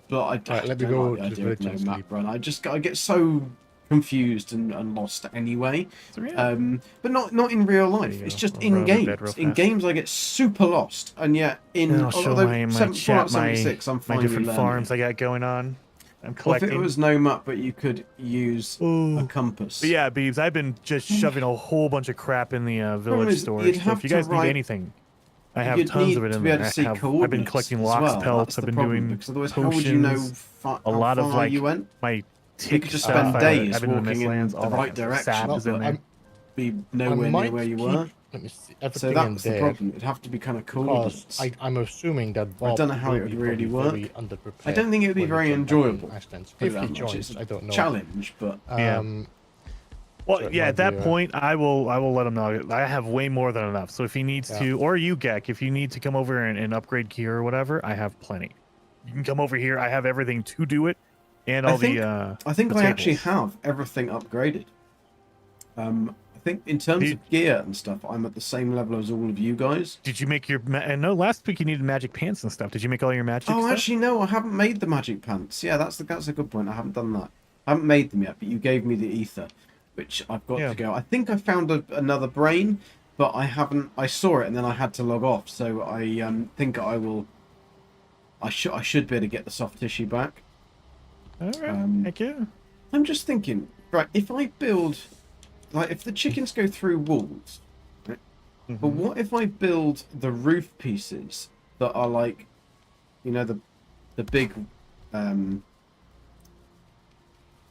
But I Right, let me don't go like the to the idea of village and no map sleep. run. I get so confused and lost anyway. So, yeah. But not in real life. you It's go. just I'll in run out of bed games. real In fast. games, I get super lost, and yet in And I'll show although my Fallout chat, 76, I'm my finally different learning farms it. I got going on. I'm Well, if collecting. it was no map, but you could use a Ooh. compass. But yeah, Beebs, I've been just shoving a whole bunch of crap in the Problem village is, storage. you'd So have if you to guys need write- anything, I have You'd tons need of it to in be there. able to see I've been coordinates collecting as lox well. pelts. That's I've the been problem, doing because otherwise, how would you know potions, how a lot of far like you went? my You tick could just stuff. spend days I've been in the walking in Mistlands, the all that right kind of stuff. direction, Sap is in but there. be I nowhere near might where you keep- were. Let me see. So Everything in that's the there. problem. It'd have to be kind of cool. Because I'm assuming that Bob don't know how will it would be really probably work. very underprepared I don't think it would be when we very jump back in enjoyable. Iceland. Put it If he that much. joins, It's I don't know. challenge, but Yeah. Well, So it yeah, might at that be, point, I will let him know. I have way more than enough. So if he needs Yeah. to, or you, Gek, if you need to come over and upgrade gear or whatever, I have plenty. You can come over here. I have everything to do it, and all I think the. I think the I actually tables. have everything upgraded. I think in terms Did- of gear and stuff, I'm at the same level as all of you guys. Did you make your? I know last week you needed magic pants and stuff. Did you make all your magic? Oh, stuff? actually, no, I haven't made the magic pants. Yeah, that's a good point. I haven't done that. I haven't made them yet, but you gave me the ether, which I've got Yeah. to go. I think I found another brain, but I haven't. I saw it and then I had to log off, so I think I will. I should be able to get the soft tissue back. All right. Um, Heck yeah. I'm just thinking, right? If I build, like, if the chickens go through walls, right? But Mhm. what if I build the roof pieces that are like, you know, the big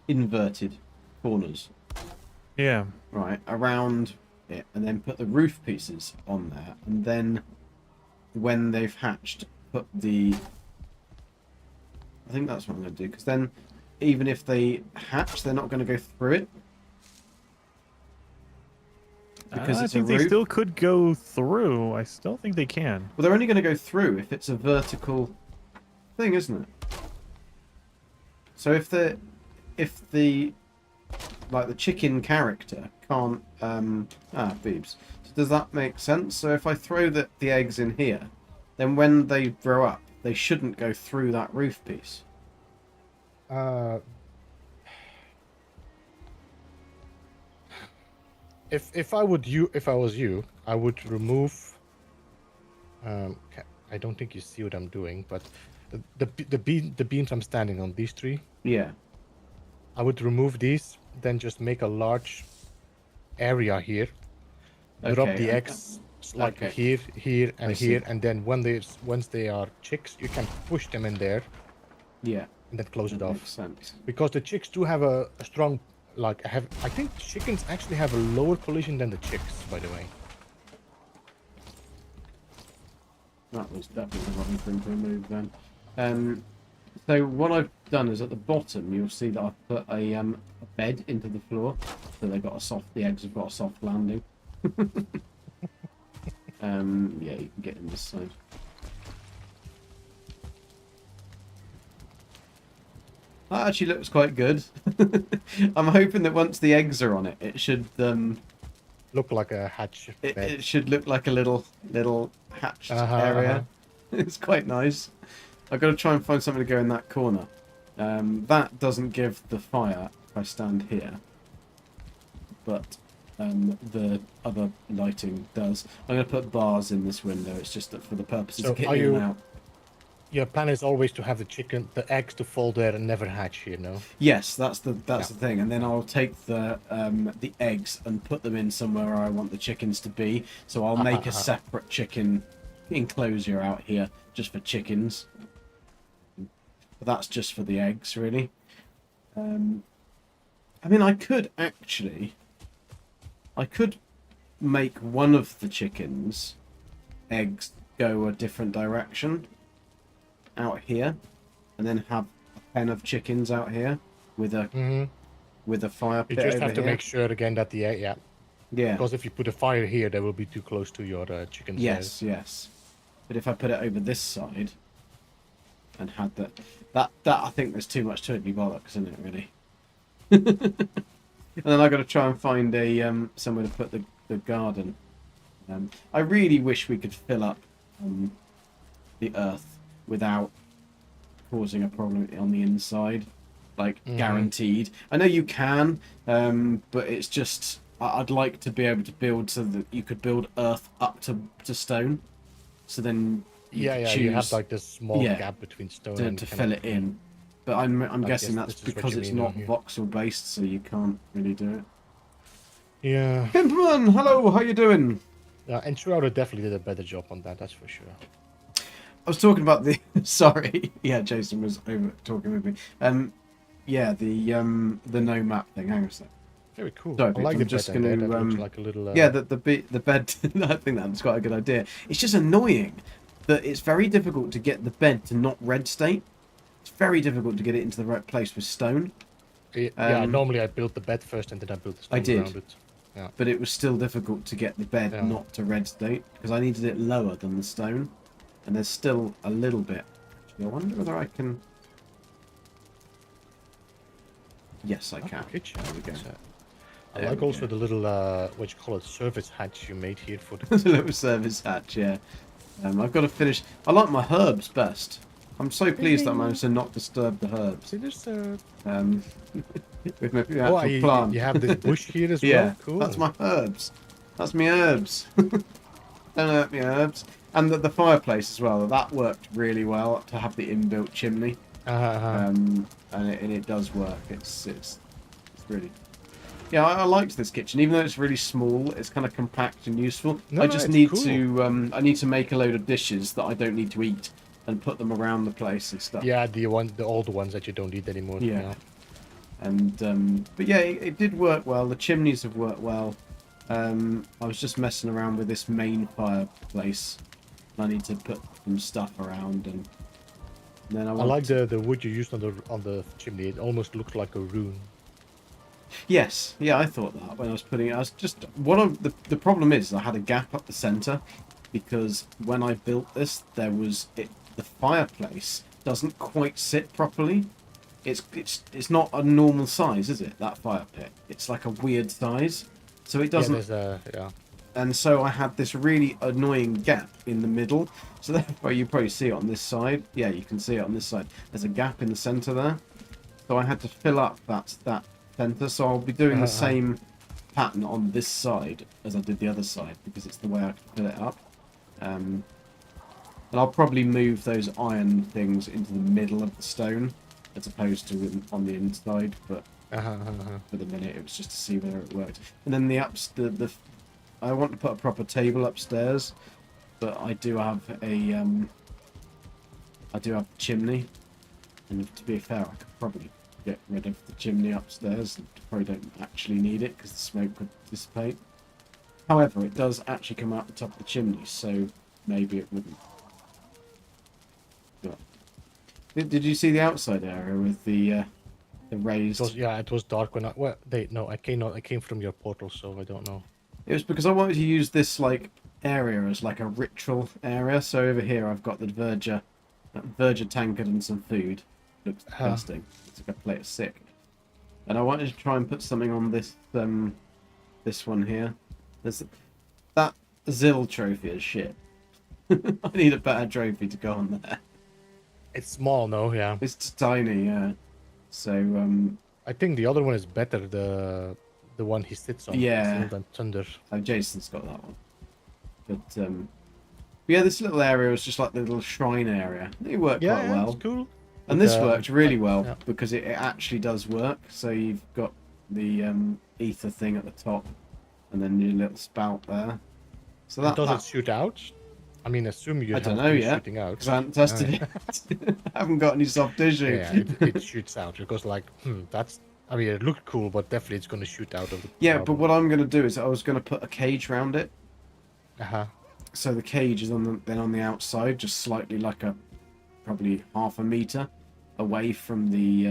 inverted corners, Yeah. right, around it, and then put the roof pieces on there, and then when they've hatched, put the. I think that's what I'm going to do, because then even if they hatch, they're not going to go through it. Because I it's a think they roof. still could go through. I still think they can. Well, they're only going to go through if it's a vertical thing, isn't it? So if the like the chicken character can't boobs. So does that make sense? So if I throw the eggs in here, then when they grow up, they shouldn't go through that roof piece. If I was you, I would remove. I don't think you see what I'm doing, but the beams I'm standing on, these three, Yeah. I would remove these, then just make a large area here. Drop Okay, the okay. eggs like Okay. here, I and see. here, and then once they are chicks, you can push them in there Yeah. and then close it That off. makes sense. Because the chicks do have a strong, like, I think chickens actually have a lower collision than the chicks, by the way. That was definitely the wrong thing to remove then. So what I've done is at the bottom you'll see that I've put a bed into the floor, so the eggs have got a soft landing. Yeah, you can get in this side. That actually looks quite good. I'm hoping that once the eggs are on it, it should Look like a hatch bed. it should look like a little hatched Uh-huh, area. It's quite nice. I've got to try and find something to go in that corner. That doesn't give the fire if I stand here, but the other lighting does. I'm going to put bars in this window. It's just that for the purposes So of are getting in you- and out. Your plan is always to have the eggs to fall there and never hatch, you know? Yes, that's the thing, and then I'll take the eggs and put them in somewhere where I want the chickens to be. So I'll make a separate chicken enclosure out here just for chickens. But that's just for the eggs, really. I mean, I could make one of the chickens' eggs go a different direction out here, and then have a pen of chickens out here with a fire You pit just over have to here. make sure again that yeah. Yeah. Because if you put a fire here, they will be too close to your chickens. Yes, yes. But if I put it over this side and had that I think there's too much to it, be bollocks, isn't it, really? And then I got to try and find a somewhere to put the garden. I really wish we could fill up the earth without causing a problem on the inside, like guaranteed. I know you can, but it's just I'd like to be able to build so that you could build earth up to stone. So then you could You have choose like this small yeah, gap between stone to and fill it in. But I'm guessing guess that's this is what because you it's mean not on here. voxel based, so you can't really do it. Yeah. Pimpman, hello, how you doing? And Shrouder definitely did a better job on that, that's for sure. I was talking about the sorry, yeah, Jason was over talking with me. Yeah, the no map thing. Hang on a sec. Very cool. Sorry, I like I'm the just bed in there. gonna, That looks like a little. Yeah, the bed. I think that's quite a good idea. It's just annoying that it's very difficult to get the bed to not red state. It's very difficult to get it into the right place with stone. Yeah, normally I build the bed first and then I build the stone I did. around it. Yeah. But it was still difficult to get the bed Yeah. not to red state because I needed it lower than the stone, and there's still a little bit. Actually, I wonder whether I can. Yes, I can. Kitchen. There we go. I There like we also go. the little what you call it, service hatch you made here for the. The little service hatch, yeah. I've got to finish. I like my herbs best. I'm so pleased that I managed to not disturb the herbs. Um, with my Oh, actual plant. you have this bush here as Yeah, well. Cool. that's my herbs. That's my herbs. Don't hurt me herbs. And the fireplace as well. That worked really well to have the inbuilt chimney. And it does work. It's really. Yeah, I liked this kitchen, even though it's really small. It's kind of compact and useful. No, I no, just it's need cool. to I need to make a load of dishes that I don't need to eat and put them around the place and stuff. Yeah, the old ones that you don't need anymore. Yeah. And but yeah, it did work well. The chimneys have worked well. I was just messing around with this main fireplace. I need to put some stuff around, and then I I want like to... the wood you used on the chimney. It almost looks like a rune. Yes, yeah, I thought that when I was putting it. I was just the problem is I had a gap up the center because when I built this, the fireplace doesn't quite sit properly. It's not a normal size, is it? That fire pit. It's like a weird size, so it doesn't. Yeah. And so I had this really annoying gap in the middle. So therefore, you probably see it on this side. Yeah, you can see it on this side. There's a gap in the center there. So I had to fill up that center. So I'll be doing the same pattern on this side as I did the other side because it's the way I can fill it up. And I'll probably move those iron things into the middle of the stone as opposed to on the inside. But for the minute, it was just to see whether it worked. And then I want to put a proper table upstairs, but I do have a chimney, and to be fair, I could probably get rid of the chimney upstairs. Probably don't actually need it because the smoke would dissipate. However, it does actually come out the top of the chimney, so maybe it wouldn't. But did you see the outside area with the raised? It was dark when I came from your portal, so I don't know. It was because I wanted to use this area as like a ritual area. So over here I've got the verger tankard and some food. Looks disgusting. It's like a plate of sick. And I wanted to try and put something on this one here. That Zill trophy is shit. I need a better trophy to go on there. It's small, no, yeah. It's tiny, yeah. So I think the other one is better. The one he sits on. Yeah. Than Thunder. Jason's got that one. But yeah, this little area was just like the little shrine area. It worked quite well. It's cool. And this worked really well yeah. because it actually does work. So you've got the ether thing at the top, and then your little spout there. So that does it shoot out? I mean, assume you I have don't know yet shooting out. because I haven't tested it. I haven't got any soft tissue. Yeah, it shoots out because that's. I mean, it looked cool, but definitely it's going to shoot out of the. Yeah, but what I'm going to do is I was going to put a cage around it. So the cage is on the outside, just slightly like probably half a meter away from the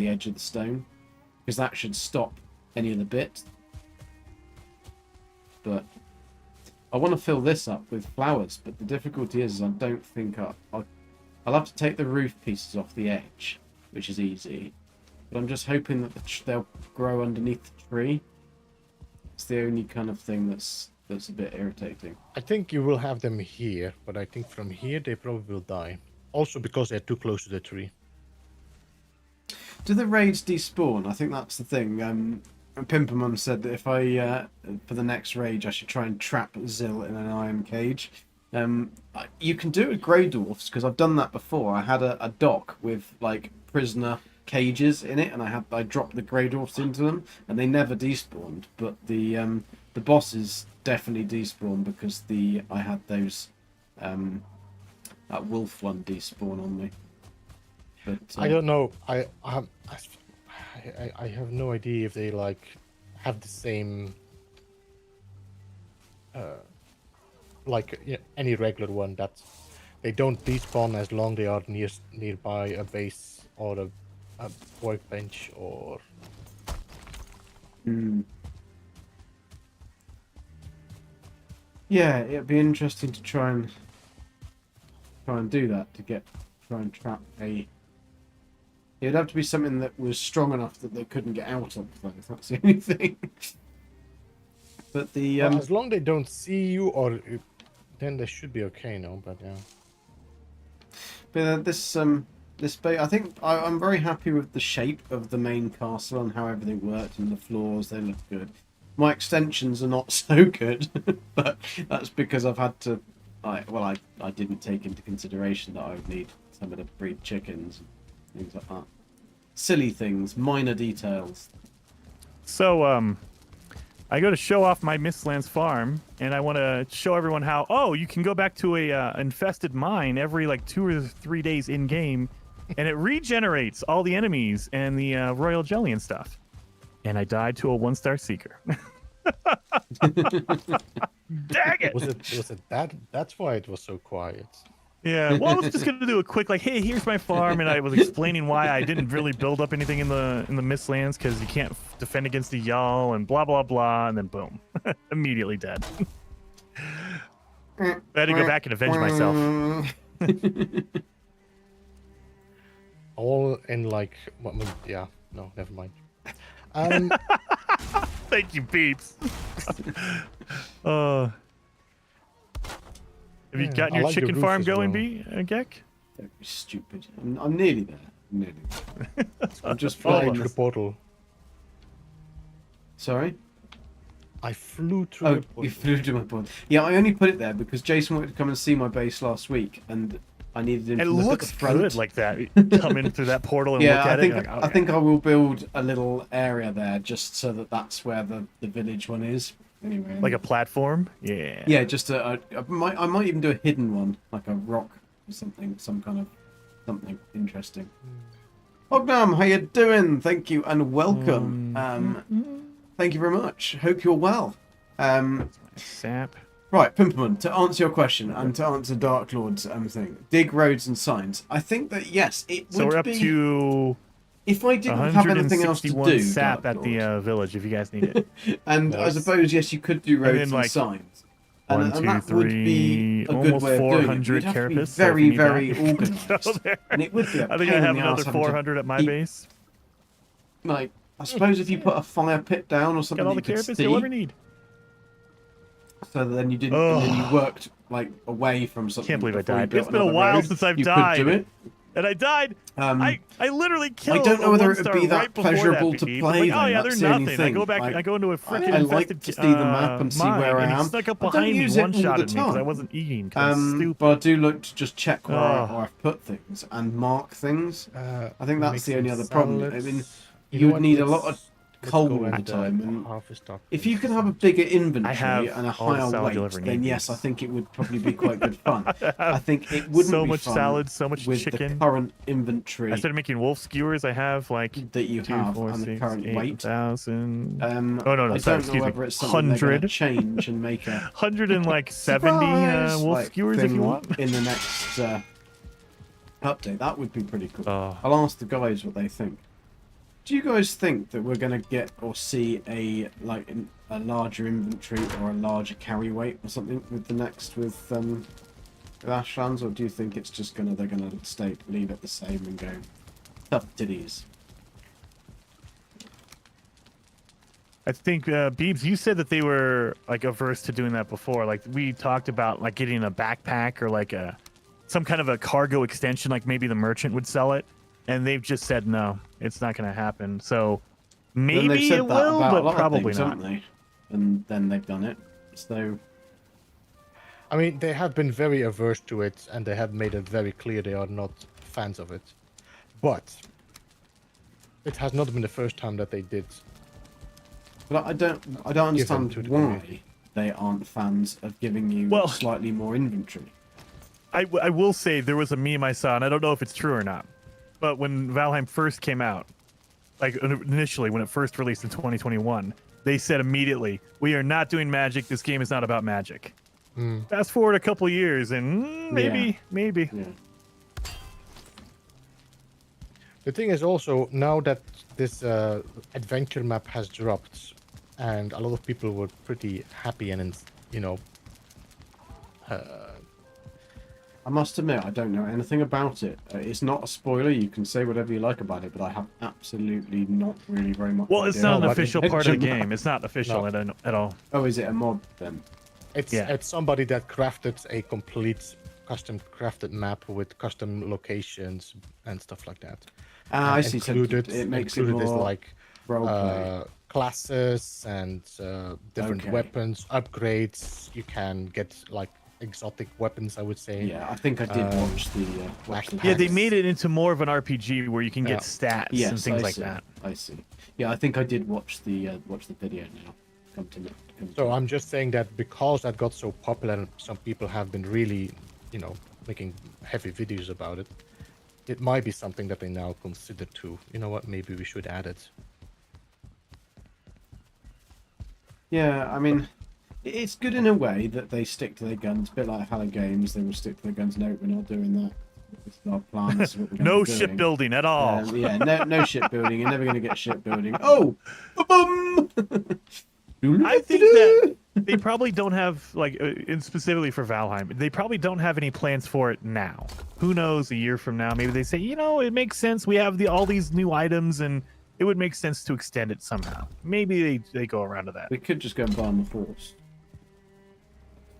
edge of the stone, because that should stop any of the bits. But I want to fill this up with flowers, but the difficulty is I don't think I'll have to take the roof pieces off the edge, which is easy. But I'm just hoping that they'll grow underneath the tree. It's the only kind of thing that's a bit irritating. I think you will have them here, but I think from here they probably will die. Also because they're too close to the tree. Do the raids despawn? I think that's the thing. Pimpermum said that if I, for the next raid, I should try and trap Zill in an iron cage. You can do it with Grey Dwarfs, because I've done that before. I had a dock with, prisoner cages in it, and I dropped the Grey Dwarfs into them, and they never despawned. But the bosses definitely despawn because I had those, that wolf one despawn on me. But, I don't know. I have no idea if they have the same any regular one that they don't despawn as long they are nearby a base or a workbench or. Yeah, it'd be interesting to try and do that to try and trap a It'd have to be something that was strong enough that they couldn't get out of, though. That's the only thing. But the Well, as long as they don't see you, or then they should be okay, no? But yeah. But this I think I'm very happy with the shape of the main castle and how everything worked and the floors. They look good. My extensions are not so good, but that's because I've had to. I didn't take into consideration that I would need some of the breed chickens and things like that. Silly things, minor details. So, I go to show off my Mistlands farm, and I want to show everyone how, oh, you can go back to a infested mine every, like, 2 or 3 days in-game, and it regenerates all the enemies and the royal jelly and stuff. And I died to a 1-star seeker. Dang it! Was it that? That's why it was so quiet. Yeah, well, I was just gonna do a quick like, hey, here's my farm, and I was explaining why I didn't really build up anything in the Mistlands because you can't defend against the Y'all and blah blah blah, and then boom, immediately dead. I had to go back and avenge myself. All in like, yeah, no, never mind. Thank you, peeps. Have you gotten your I like the chicken roof farm as going, well. Gek? Don't be stupid. I'm nearly there. I'm nearly there. I'm just Fly flying through the portal. Sorry? I flew through Oh, the portal. you flew to my point. Yeah, I only put it there because Jason wanted to come and see my base last week, and I needed him It to look looks at the front. good like that. Come in through that portal and Yeah, look at I think it. Like, oh, I think I will build a little area there just so that that's where the village one is. Anyway, like a platform. Yeah. yeah, just I might even do a hidden one, like a rock or something, some kind of something interesting. Ognam, how you doing? Thank you and welcome. Thank you very much. Hope you're well. Sap. Right, Pimperman, to answer your question and to answer Dark Lord's thing, dig roads and signs. I think that yes, it would So we're up be. to If I didn't have anything else to 161 do, sap Dark at the Lord, village if you guys need it. and I Nice. suppose yes, you could do roads then, and, like, signs, 1, and 2, that would be 3, a good almost way of doing it. 400 You'd have to be carapace. So if very, you need that, very you can organised, go there. and it would be a I think pain I have in the another arse having to 400 at my keep- base. Like, I suppose if you put a fire pit down or something Got all that the you could carapace see, you'll ever need. so that then you didn't, and then you Ugh. worked like away from something. Can't believe I before you died. built It's been a another while road, since I've you died. Could do it. And I died. I literally killed. I don't know a whether it would 1-star be that right before pleasurable that, to Pete. play, I'm like, oh though, yeah, that's they're the only nothing. I go thing. back. Like, I go into a freaking I infested like to see the map and see mine, where I and am. he snuck up I don't behind me, use it all one-shotted the me because I time. wasn't eating. Because I'm stupid. But I do look to just check where Oh. I've put things and mark things. I think that's the Make only some other problem. I salads. mean, You you know would what, need a let's- lot of let's coal go all the and, time. And harvest up if you things. can have a bigger I inventory have and a all the higher salad you'll weight, ever then need, yes, I Beats. think it would probably be quite good fun. I think it wouldn't so be much fun salad, so much with chicken. the current inventory I started making wolf skewers. I have like that you 2, have 4, and the 6, current weight. 8,000. Oh no, I sorry, don't excuse know me. whether it's something they're going 100. to change and make a 170 surprise, wolf like, skewers if thing you want. in the next update. That would be pretty cool. Oh. I'll ask the guys what they think. Do you guys think that we're going to get or see a larger inventory or a larger carry weight or something with the next with Ashlands, or do you think it's just they're gonna leave it the same and go tough titties? I think Beebs, you said that they were like averse to doing that before. Like we talked about like getting a backpack or like some kind of a cargo extension, like maybe the merchant would sell it, and they've just said no, it's not going to happen. So Then maybe they've said it that will, about a but lot probably of things, not. haven't they? And then they've done it. So I mean, they have been very averse to it, and they have made it very clear they are not fans of it. But it has not been the first time that they did. but I don't understand to the why community. they aren't fans of giving you Well- slightly more inventory. I will say there was a meme I saw, and I don't know if it's true or not, but when Valheim first came out, like initially when it first released in 2021, they said immediately, "We are not doing magic. This game is not about magic." Fast forward a couple years, and maybe. Yeah. The thing is also, now that this adventure map has dropped, and a lot of people were pretty happy and, I must admit, I don't know anything about it. It's not a spoiler. You can say whatever you like about it, but I have absolutely not really very much. Well, it's idea not an No, about but- official part of the Jim- game. It's not official at all. Oh, is it a mod then? It's somebody that crafted a complete custom crafted map with custom locations and stuff like that. Ah, I see. So Included, it makes it included is more like roleplay. classes and different Okay. weapons, upgrades. You can get like exotic weapons, I would say. Yeah, I think I did watch the. Yeah, they Packs. made it into more of an RPG where you can get stats Yes, and things I like see. that. I see. Yeah, I think I did watch the video now. Come to me. So I'm just saying that because that got so popular and some people have been really, making heavy videos about it, it might be something that they now consider to, you know what, maybe we should add it. Yeah, I mean, it's good in a way that they stick to their guns. A bit like Hello Games, they will stick to their guns. No, we're not doing that. It's our plan. This is what we're gonna No be doing. shipbuilding at all. Yeah, no shipbuilding. You're never going to get shipbuilding. Oh! Ba-bum! I think that they probably don't have, like, and specifically for Valheim, they probably don't have any plans for it now. Who knows, a year from now, maybe they say, it makes sense. We have all these new items, and it would make sense to extend it somehow. Maybe they go around to that. We could just go and buy them a horse.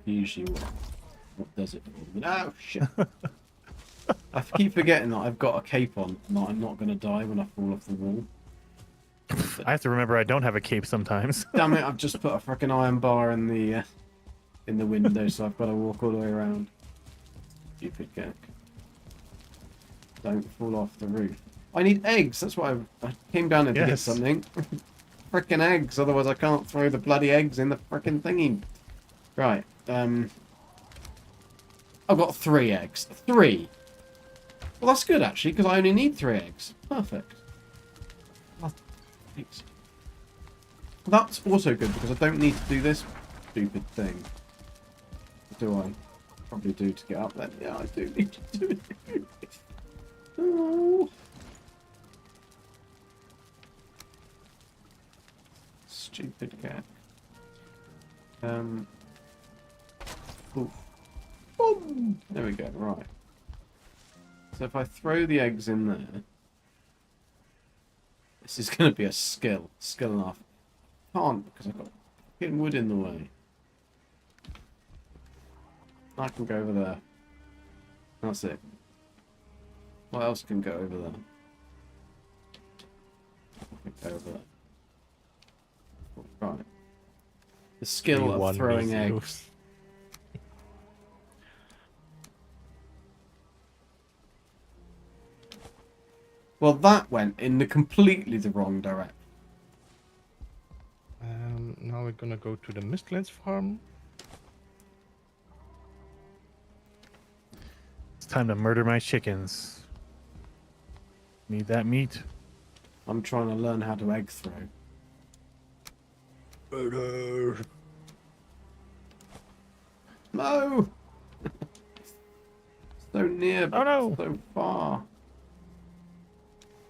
Usually what does it for them. Oh, shit. I keep forgetting that I've got a cape on, and that I'm not going to die when I fall off the wall. I have to remember I don't have a cape sometimes. Damn it, I've just put a fucking iron bar in the window, so I've got to walk all the way around. Stupid gag. Don't fall off the roof. I need eggs, that's why I came down here to get Yes. something. Frickin' eggs, otherwise I can't throw the bloody eggs in the frickin' thingy. Right, I've got 3 eggs. 3! Well, that's good, actually, because I only need 3 eggs. Perfect. Eggs. That's also good, because I don't need to do this stupid thing. Do I? Probably do to get up there. Yeah, I do need to do it. Oh. Stupid cat. Oof. Boom! There we go, right. So if I throw the eggs in there, this is going to be a skill enough. Can't because I've got fucking wood in the way. I can go over there. That's it. What else can go over there? I can go over there. Right. The skill of One throwing easy. eggs. Well, that went in completely the wrong direction. Now we're gonna go to the Mistlands farm. It's time to murder my chickens. Need that meat. I'm trying to learn how to egg throw. No! So near, but no. so far.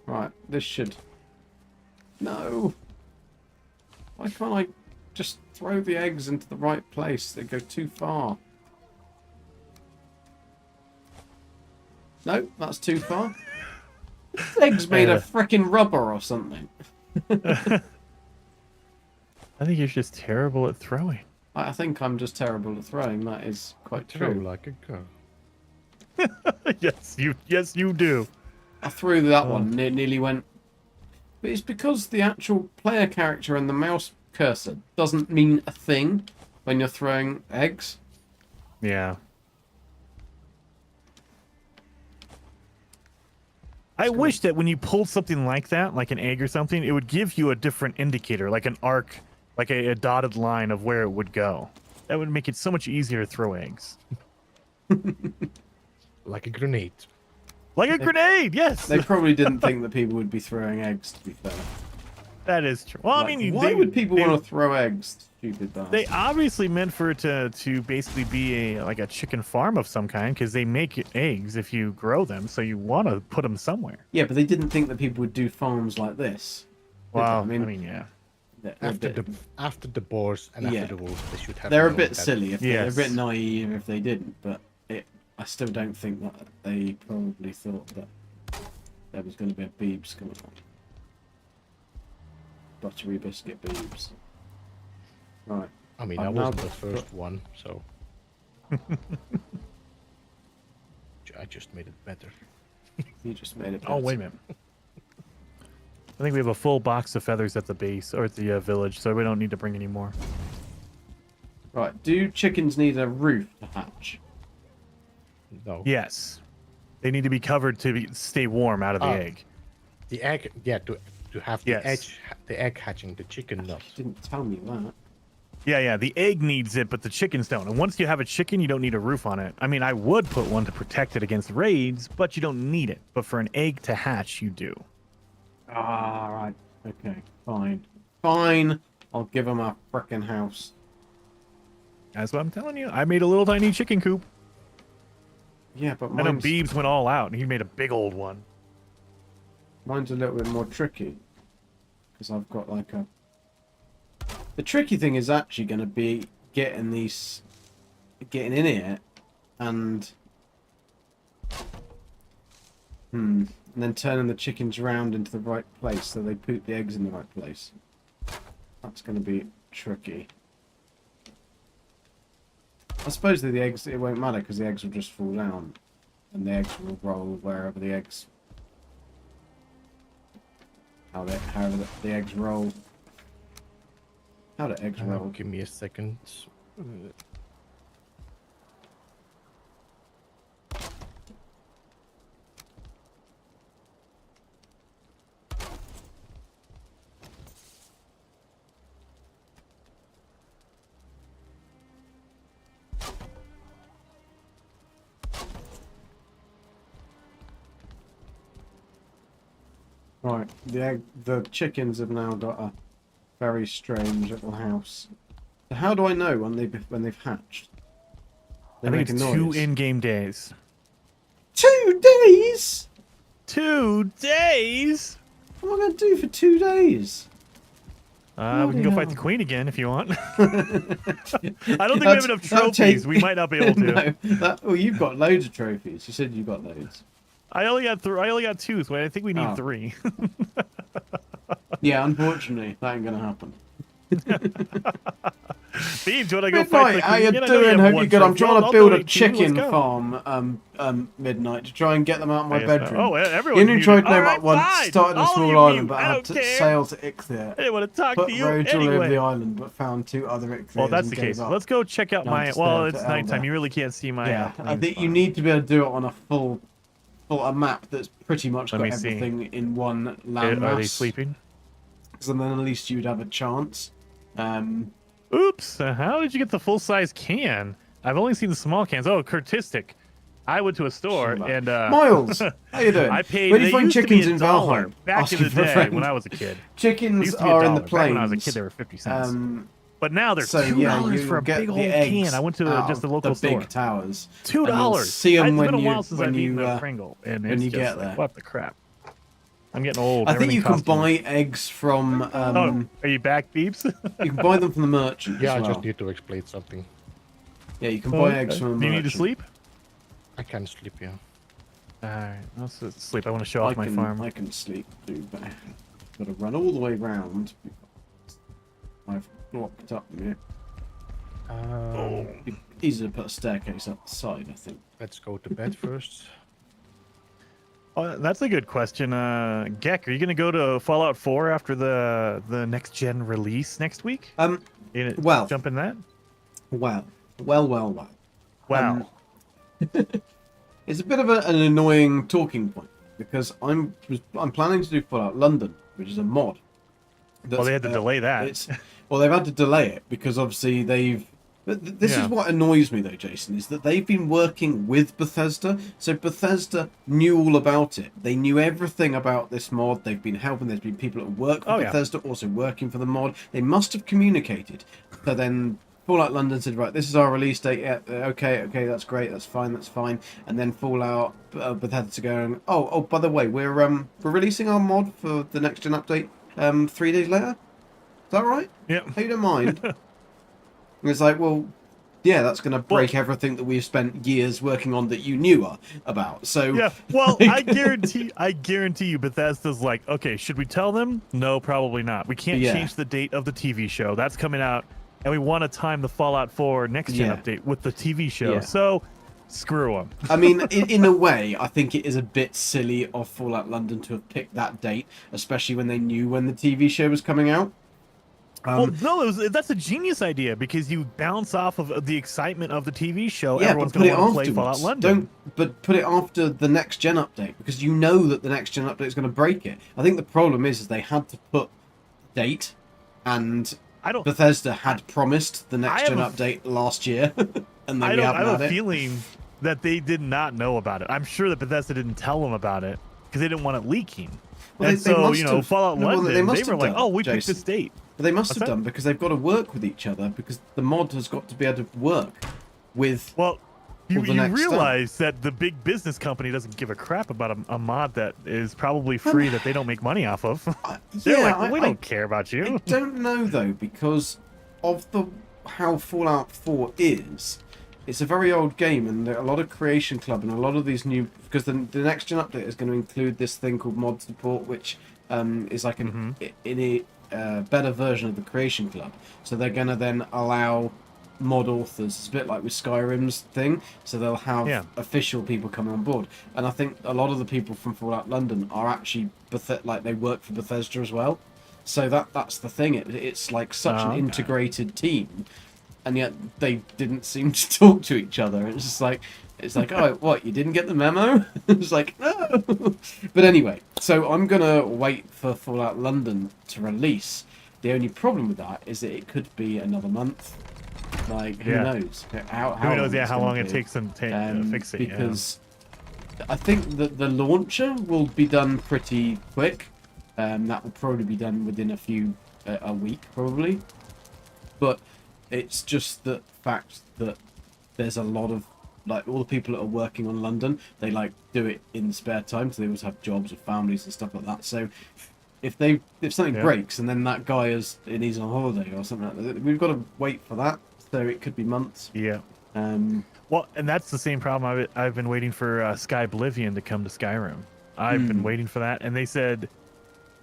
Right, this should... No! Why can't I just throw the eggs into the right place? They go too far. No, that's too far. This egg's made of frickin' rubber or something. I think you're just terrible at throwing. I think I'm just terrible at throwing. That is quite Throw true. like a girl. Yes, you do. I threw that one. Nearly went. But it's because the actual player character and the mouse cursor doesn't mean a thing when you're throwing eggs. Yeah. I wish that when you pulled something like that, like an egg or something, it would give you a different indicator, like an arc, like a dotted line of where it would go. That would make it so much easier to throw eggs. Like a grenade. Like a grenade, yes. They probably didn't think that people would be throwing eggs, to be fair. That is true. Well, Like, I mean, why would people want to throw eggs? Stupid bastards. They obviously meant for it to basically be like a chicken farm of some kind, because they make eggs if you grow them, so you want to put them somewhere. Yeah, but they didn't think that people would do farms like this. did they? Wow. I mean, Yeah. After the boars and Yeah. after the wolves, they should have. They're a known bit that- silly. They're a Yes. bit naive if they didn't, but I still don't think that they probably thought that there was going to be a Beebs coming on. Buttery biscuit Beebs. Right. I mean, I've that now wasn't the got- first one, so I just made it better. You just made it. Oh, wait a minute. I think we have a full box of feathers at the base or at the village, so we don't need to bring any more. Right. Do chickens need a roof to hatch? No. Yes. They need to be covered to stay warm out of the Oh. egg. The egg, yeah, to have the Yes. egg hatching, the chicken not. Didn't tell me that. Yeah, the egg needs it, but the chickens don't. And once you have a chicken, you don't need a roof on it. I mean, I would put one to protect it against raids, but you don't need it. But for an egg to hatch, you do. Ah, right. Okay. Fine. Fine. I'll give them a frickin' house. That's what I'm telling you. I made a little tiny chicken coop. Yeah, but I know mine's, Beebs went all out, and he made a big old one. mine's a little bit more tricky. Because I've got like a... The tricky thing is actually going to be getting these... Getting in here and... And then turning the chickens round into the right place so they poop the eggs in the right place. That's going to be tricky. I suppose that the eggs, it won't matter because the eggs will just fall down. And the eggs will roll wherever the eggs... However the eggs roll. How do eggs roll? Give me a second. Right, the chickens have now got a very strange little house. How do I know when they've hatched? They I think make it's a 2 noise. in-game days. 2 days? 2 days? What am I going to do for 2 days? We can Bloody go fight the hell. queen again if you want. I don't think we have enough That'll trophies. take- We might not be able to. No, well, you've got loads of trophies. You said you got loads. I only got 2, so I think we need Oh. 3. Yeah, unfortunately, that ain't going to happen. Beebs, do you want to go fight the Midnight, queen? how you again? I know doing? have Hope one you're good. I'm trophy. trying to I'll build a donate to you. Let's chicken go. farm, Midnight, to try and get them out of my Yes, bedroom. oh, The everyone's only muted. tried All name right, up once, fine. started a All of small you island, mute. but I I had don't to care. sail to Icthir. I didn't want to talk Put to you road to live anyway. the island, but found 2 other Icthirs. Well, that's and the gave case. up. Let's go check out Down my. to Well, stare it's to nighttime. Elder. You really can't see my. Yeah, I queen's think you farm. need to be able to do it on a map that's pretty much Let got me see. everything in one Are landmass. they sleeping? Because then at least you'd have a chance. Oops! How did you get the full-size can? I've only seen the small cans. Oh, Curtistic. I went to a store Shut up. and Miles, how you doing? I paid. Where do you they find used to be chickens a in dollar Valheim? back in Asking the for a day friend. when I was a kid. They Chickens used to be a are in dollar. the plains. Back when I was a kid, they were 50 cents. But now they're So $2 yeah, you for a get big the old eggs can. I went to out just a of local the store. big towers. $2. And you'll see 'em It's when been a you- while since when I've eaten you, a Pringle, and when it's you just get like, there. what the crap? I'm getting old. I think Everything you can costs too much. buy eggs from. Oh, are you back, Beeps? You can buy them from the merchant. Yeah, as I well. just need to explain something. Yeah, you can Oh, buy eggs from a Do you merchant. need to sleep? I can sleep, yeah. All right, let's sleep. I want to show off my farm. I can sleep too, but I've got to run all the way round. I've blocked up here. It'd be easier to put a staircase up the side, I think. Let's go to bed first. Oh, that's a good question. Gek, are you going to go to Fallout 4 after the next gen release next week? You gonna well- jump in that. Well. Wow. It's a bit of an annoying talking point because I'm planning to do Fallout London, which is a mod. Well, they had to delay that. Well, they've had to delay it because obviously they've. But this Yeah. is what annoys me though, Jason, is that they've been working with Bethesda, so Bethesda knew all about it. They knew everything about this mod. They've been helping. There's been people that work for Oh, yeah. Bethesda also working for the mod. They must have communicated. So then Fallout London said, right, this is our release date. Yeah, okay, that's great. That's fine. And then Fallout Bethesda going, oh, by the way, we're releasing our mod for the next gen update 3 days later. Is that right? Yep. Hope you don't mind. And it's like, well, Yeah, that's going to break everything that we've spent years working on that you knew about. So Yeah, well, I guarantee you Bethesda's like, okay, should we tell them? No, probably not. We can't Yeah. change the date of the TV show. That's coming out, and we want to time the Fallout 4 next gen Yeah. update with the TV show. Yeah. So, screw them. I mean, in a way, I think it is a bit silly of Fallout London to have picked that date, especially when they knew when the TV show was coming out. Well, no, that's a genius idea because you bounce off of the excitement of the TV show. Yeah, Everyone's but put going it to want to play afterwards. Fallout London. But put it after the next gen update because you know that the next gen update is going to break it. I think the problem is they had to put date, and Bethesda had promised the next gen update last year, and then we haven't I have had a it. feeling that they did not know about it. I'm sure that Bethesda didn't tell them about it because they didn't want it leaking. Well, and they so, must you know, have. Fallout No, well, London, they must were have like, done, oh, we picked Jason. this date. But they must What's have that? done because they've got to work with each other because the mod has got to be able to work with. Well, you the next realize that the big business company doesn't give a crap about a mod that is probably free that they don't make money off of. They're Yeah, like, we don't care about you. I don't know though because of how Fallout 4 is. It's a very old game, and a lot of Creation Club and a lot of these new because the next gen update is going to include this thing called mod support, which is like in a better version of the Creation Club. So they're going to then allow mod authors. It's a bit like with Skyrim's thing. So they'll have official people coming on board, and I think a lot of the people from Fallout London are actually like they work for Bethesda as well. So that's the thing. It's like such an integrated team, and yet they didn't seem to talk to each other. It's like, oh, what? You didn't get the memo? It's like, no. But anyway, so I'm gonna wait for Fallout London to release. The only problem with that is that it could be another month. Like, who knows? Who knows? Yeah, how long it takes them to fix it? Because I think that the launcher will be done pretty quick. That will probably be done within a week, probably. But it's just the fact that there's a lot of like all the people that are working on London, they like do it in spare time, so they always have jobs with families and stuff like that. So if something breaks and then that guy he's on holiday or something like that, we've got to wait for that. So it could be months. Yeah. Well, and that's the same problem. I've been waiting for Sky Oblivion to come to Skyrim. I've been waiting for that, and they said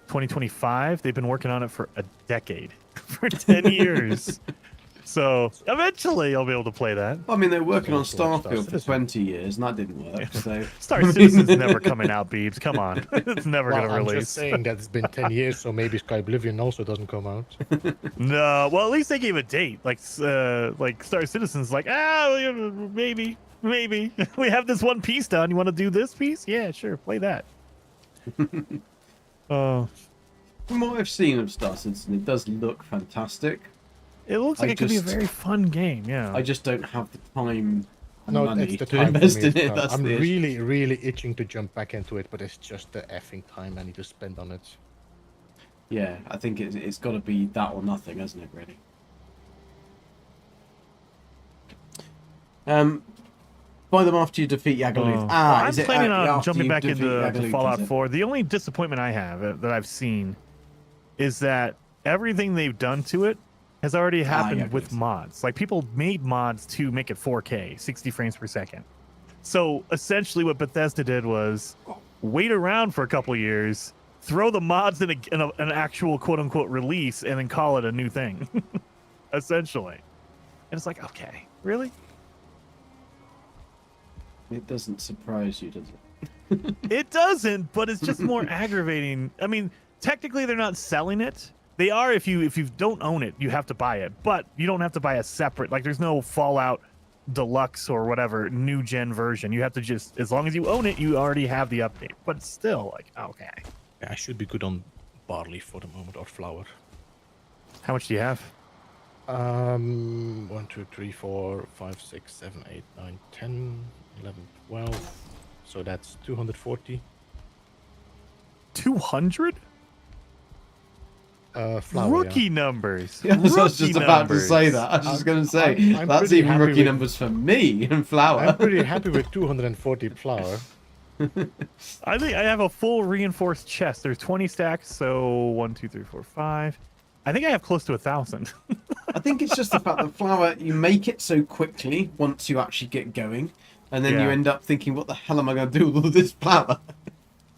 2025. They've been working on it for a decade, for 10 years. So eventually I'll be able to play that. Well, I mean, they're working on Starfield for 20 years, and that didn't work. So Star Citizen's never coming out, Beebs. Come on, it's never gonna I'm release. just saying that it's been 10 years, so maybe Sky Oblivion also doesn't come out. No, well, at least they gave a date. Like Star Citizen's like, maybe we have this one piece done. You want to do this piece? Yeah, sure, play that. From what I've seen of Star Citizen, it does look fantastic. It looks like it could be a very fun game. Yeah. I just don't have the time. No, money it's the to time invest for me. in it. That's I'm the issue. really, really itching to jump back into it, but it's just the effing time I need to spend on it. Yeah, I think it's got to be that or nothing, hasn't it? Really. Buy them after you defeat Yagaluth. I'm is it planning on after jumping you back defeat into Yagaluth, Fallout is it? 4. The only disappointment I have that I've seen is that everything they've done to it has already happened with mods. Like, people made mods to make it 4K, 60 frames per second. So essentially what Bethesda did was wait around for a couple years, throw the mods in an actual quote-unquote release, and then call it a new thing. Essentially. And it's like, okay, really? It doesn't surprise you, does it? It doesn't, but it's just more aggravating. I mean, technically they're not selling it. They are if you don't own it, you have to buy it. But you don't have to buy a separate, like, there's no Fallout Deluxe or whatever new gen version. You have to just, as long as you own it, you already have the update. But it's still like, okay. Yeah, I should be good on barley for the moment, or flour. How much do you have? 1, 2, 3, 4, 5, 6, 7, 8, 9, 10, 11, 12. So that's 240. 200? Flour, Rookie yeah. numbers. Yeah, I was just Rookie about to say numbers. that. I was just going to say, I'm that's pretty even happy rookie with- numbers for me in flour. I'm pretty happy with 240 flour. I think I have a full reinforced chest. There's 20 stacks, so 1, 2, 3, 4, 5. I think I have close to 1,000. I think it's just the fact that flour, you make it so quickly once you actually get going, and then you Yeah. end up thinking, what the hell am I going to do with all this flour?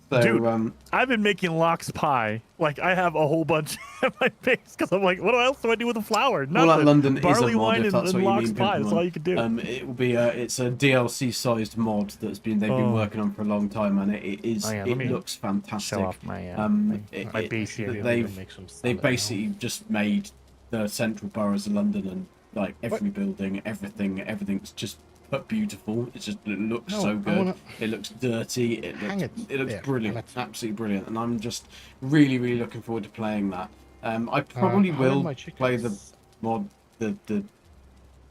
So, Dude, I've been making lox pie. Like, I have a whole bunch at my base because I'm like, what else do I do with the flour? Fallout Nothing. London is a Barley mod, wine if that's and what you lox mean, pie. That's all you can do. It will be it's a DLC-sized mod they've been Oh. working on for a long time, and it is Oh, yeah, it let me looks fantastic. Show off my It- base here. they've Make some they salad now. basically just made the central boroughs of London, and like every building, everything's just put beautiful. It looks No, so I good. wanna- It looks dirty. Hang it. It looks There, brilliant, hang it. absolutely brilliant, and I'm just really looking forward to playing that. I probably how are will my play the chickens? mod,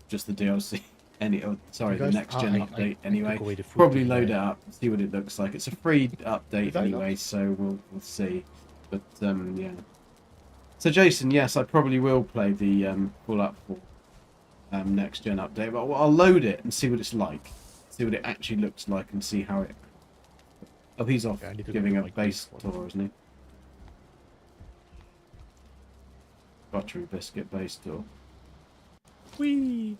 just the DLC. Sorry, the guys- next gen I update. took Anyway, away the food probably today. load it up, see what it looks like. It's a free update Did I anyway, not? so we'll see. But yeah. So Jason, yes, I probably will play the Fallout 4 next gen update, but I'll load it and see what it's like, see what it actually looks like, and see how it. Oh, he's off Yeah, I need to giving look a at my base keyboard. tour, isn't he? Buttery biscuit base tour. Whee!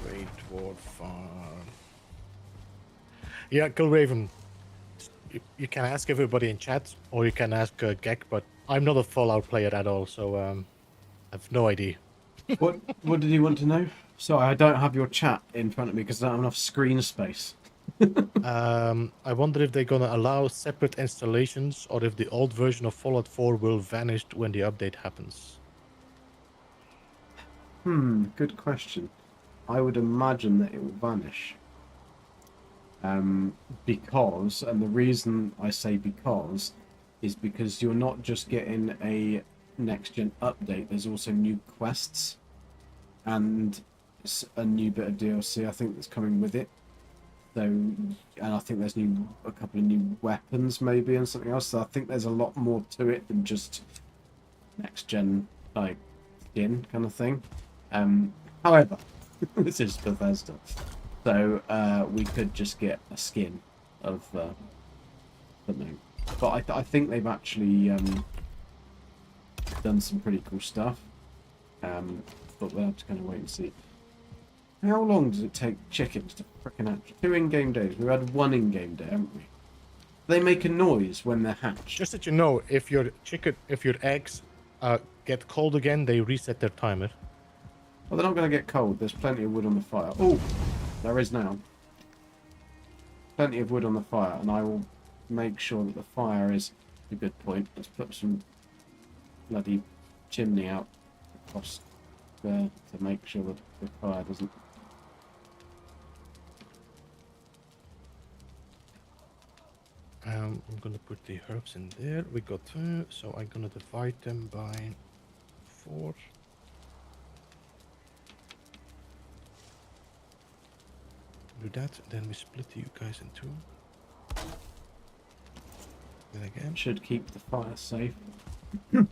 Great Dwarf Farm. Yeah, Raven. You can ask everybody in chat, or you can ask Gek, but I'm not a Fallout player at all, so I have no idea. What did you want to know? Sorry, I don't have your chat in front of me because I don't have enough screen space. I wonder if they're gonna allow separate installations, or if the old version of Fallout 4 will vanish when the update happens. Good question. I would imagine that it will vanish. Because, and the reason I say because, is because you're not just getting a next-gen update, there's also new quests, and a new bit of DLC, I think, that's coming with it. So, and I think there's a couple of new weapons, maybe, and something else, so I think there's a lot more to it than just next-gen, like, skin kind of thing. However, this is Bethesda, so we could just get a skin of something. But I think they've actually done some pretty cool stuff. But we'll have to kind of wait and see. How long does it take chickens to frickin' hatch? 2 in-game days. We've had 1 in-game day, haven't we? They make a noise when they're hatched. Just that you know, if your eggs get cold again, they reset their timer. Well, they're not going to get cold. There's plenty of wood on the fire. Oh, there is now. Plenty of wood on the fire, and I will make sure that the fire is a good point. Let's put some bloody chimney out across there to make sure that the fire doesn't. I'm gonna put the herbs in there. We got 2, so I'm gonna divide them by 4. Do that, then we split you guys in 2. Then again. Should keep the fire safe. And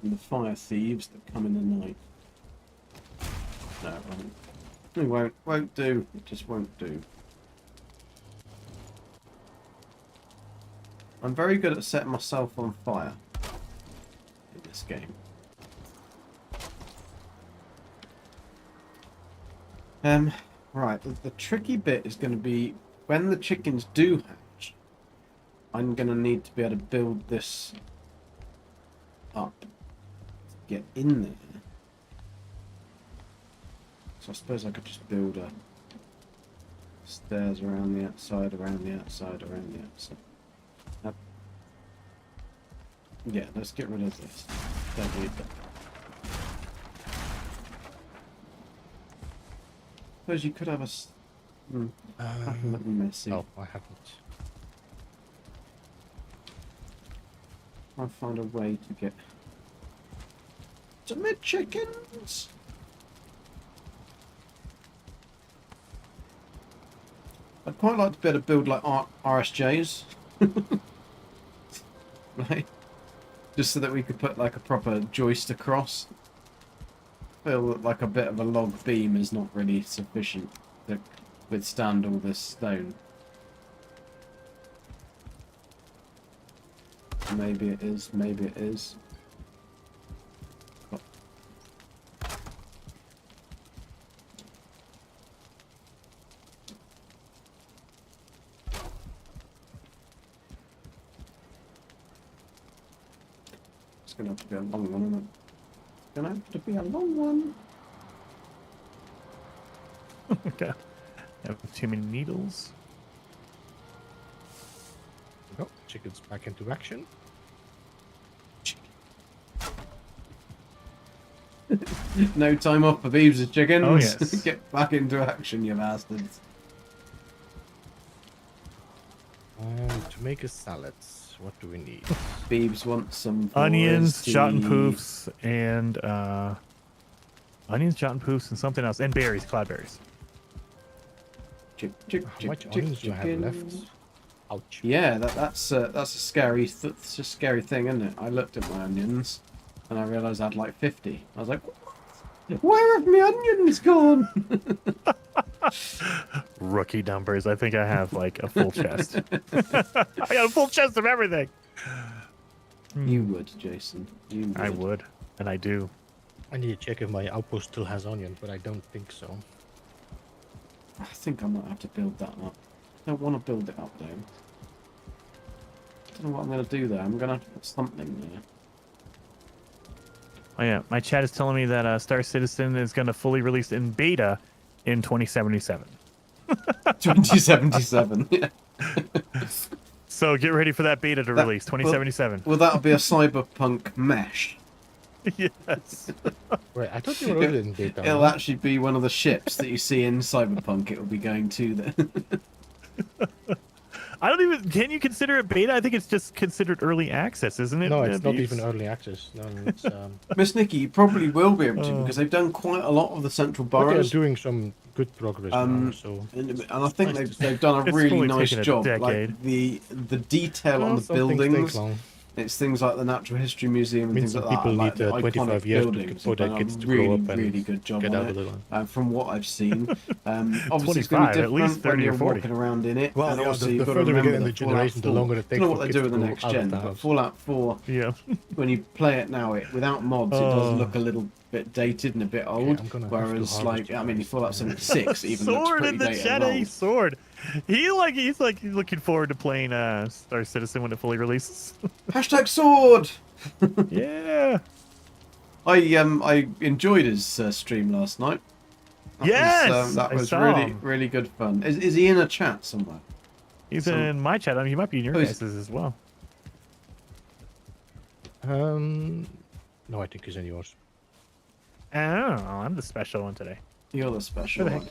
the fire thieves that come in the night. No, it won't. It won't do. It just won't do. I'm very good at setting myself on fire in this game. Right, the tricky bit is going to be when the chickens do hatch, I'm going to need to be able to build this up to get in there. So I suppose I could just build a stairs around the outside, around the outside, around the outside. Yeah, let's get rid of this. Don't need that. Suppose you could have a. Messy. Oh, I haven't. I'll find a way to get some chickens. I'd quite like to be able to build like RSJs, right? Just so that we could put like a proper joist across. feel that like a bit of a log beam is not really sufficient to withstand all this stone. Maybe it is, maybe it is. It's gonna have to be a long one, isn't it? It's gonna have to be a long one. Okay. I have too many needles. Oh, chicken's back into action. No time off for beeves and chickens. Oh, yes. Get back into action, you bastards. To make a salad, what do we need? Beeves want some Onions, forest shot and tea. poofs, and onions, shot and poofs, and something else, and berries, cloudberries. Chick, chick, How chick, much chick, onions do I have chicken. left? Ouch. Yeah, that's a scary it's a scary thing, isn't it? I looked at my onions and I realised I had like 50. I was like, where have my onions gone? Rookie numbers. I think I have like a full chest. I got a full chest of everything. You would, Jason. You would. I would, and I do. I need to check if my outpost still has onion, but I don't think so. I think I might have to build that up. I don't want to build it up though. I don't know what I'm going to do there. I'm going to have to put something there. Oh yeah, my chat is telling me that Star Citizen is going to fully release in beta in 2077. 2077. Yeah. So get ready for that beta to release 2077. Well, that'll be a cyberpunk mesh. Yes. Wait, I thought you were already in beta. It'll no? actually be one of the ships that you see in Cyberpunk. It will be going to there. I don't even. Can you consider it beta? I think it's just considered early access, isn't it? No, it's not Beeps? even early access. No, it's Miss Nikki, you probably will be able to Oh. because they've done quite a lot of the central but they're boroughs. doing some good progress now, so And I think they've done a It's really only nice taken a job. decade. Like the detail on well, the some things take buildings. long. It's things like the Natural History Museum and I mean, things some like that. people Like need the 25 iconic years buildings. for have their done kids a to really, grow up and really good job get on out it. of the line. From what I've seen, obviously it's going to 25, be at least different when 30 or you're 40. walking around in it. Well, and yeah, also the you've got to further we get remember in the that Fallout generation, the 4 longer it I takes don't know for what they kids do to with the grow next out of gen, the but house. Fallout 4, Yeah. when you play it now, without mods, it does look a little bit dated and a bit old. I'm gonna have to Whereas, harvest like, I mean, rice. Fallout 76 even looks Sword pretty in the dated chat, and a old. sword. He's looking forward to playing Star Citizen when it fully releases. Hashtag sword! Yeah. I enjoyed his stream last night. Yes! That I was saw really him. really good fun. Is he in a chat somewhere? He's in my chat. I mean, he might be in your Oh, guys' as well. No, I think it's in yours. Oh, I'm the special one today. You're the special Where the one.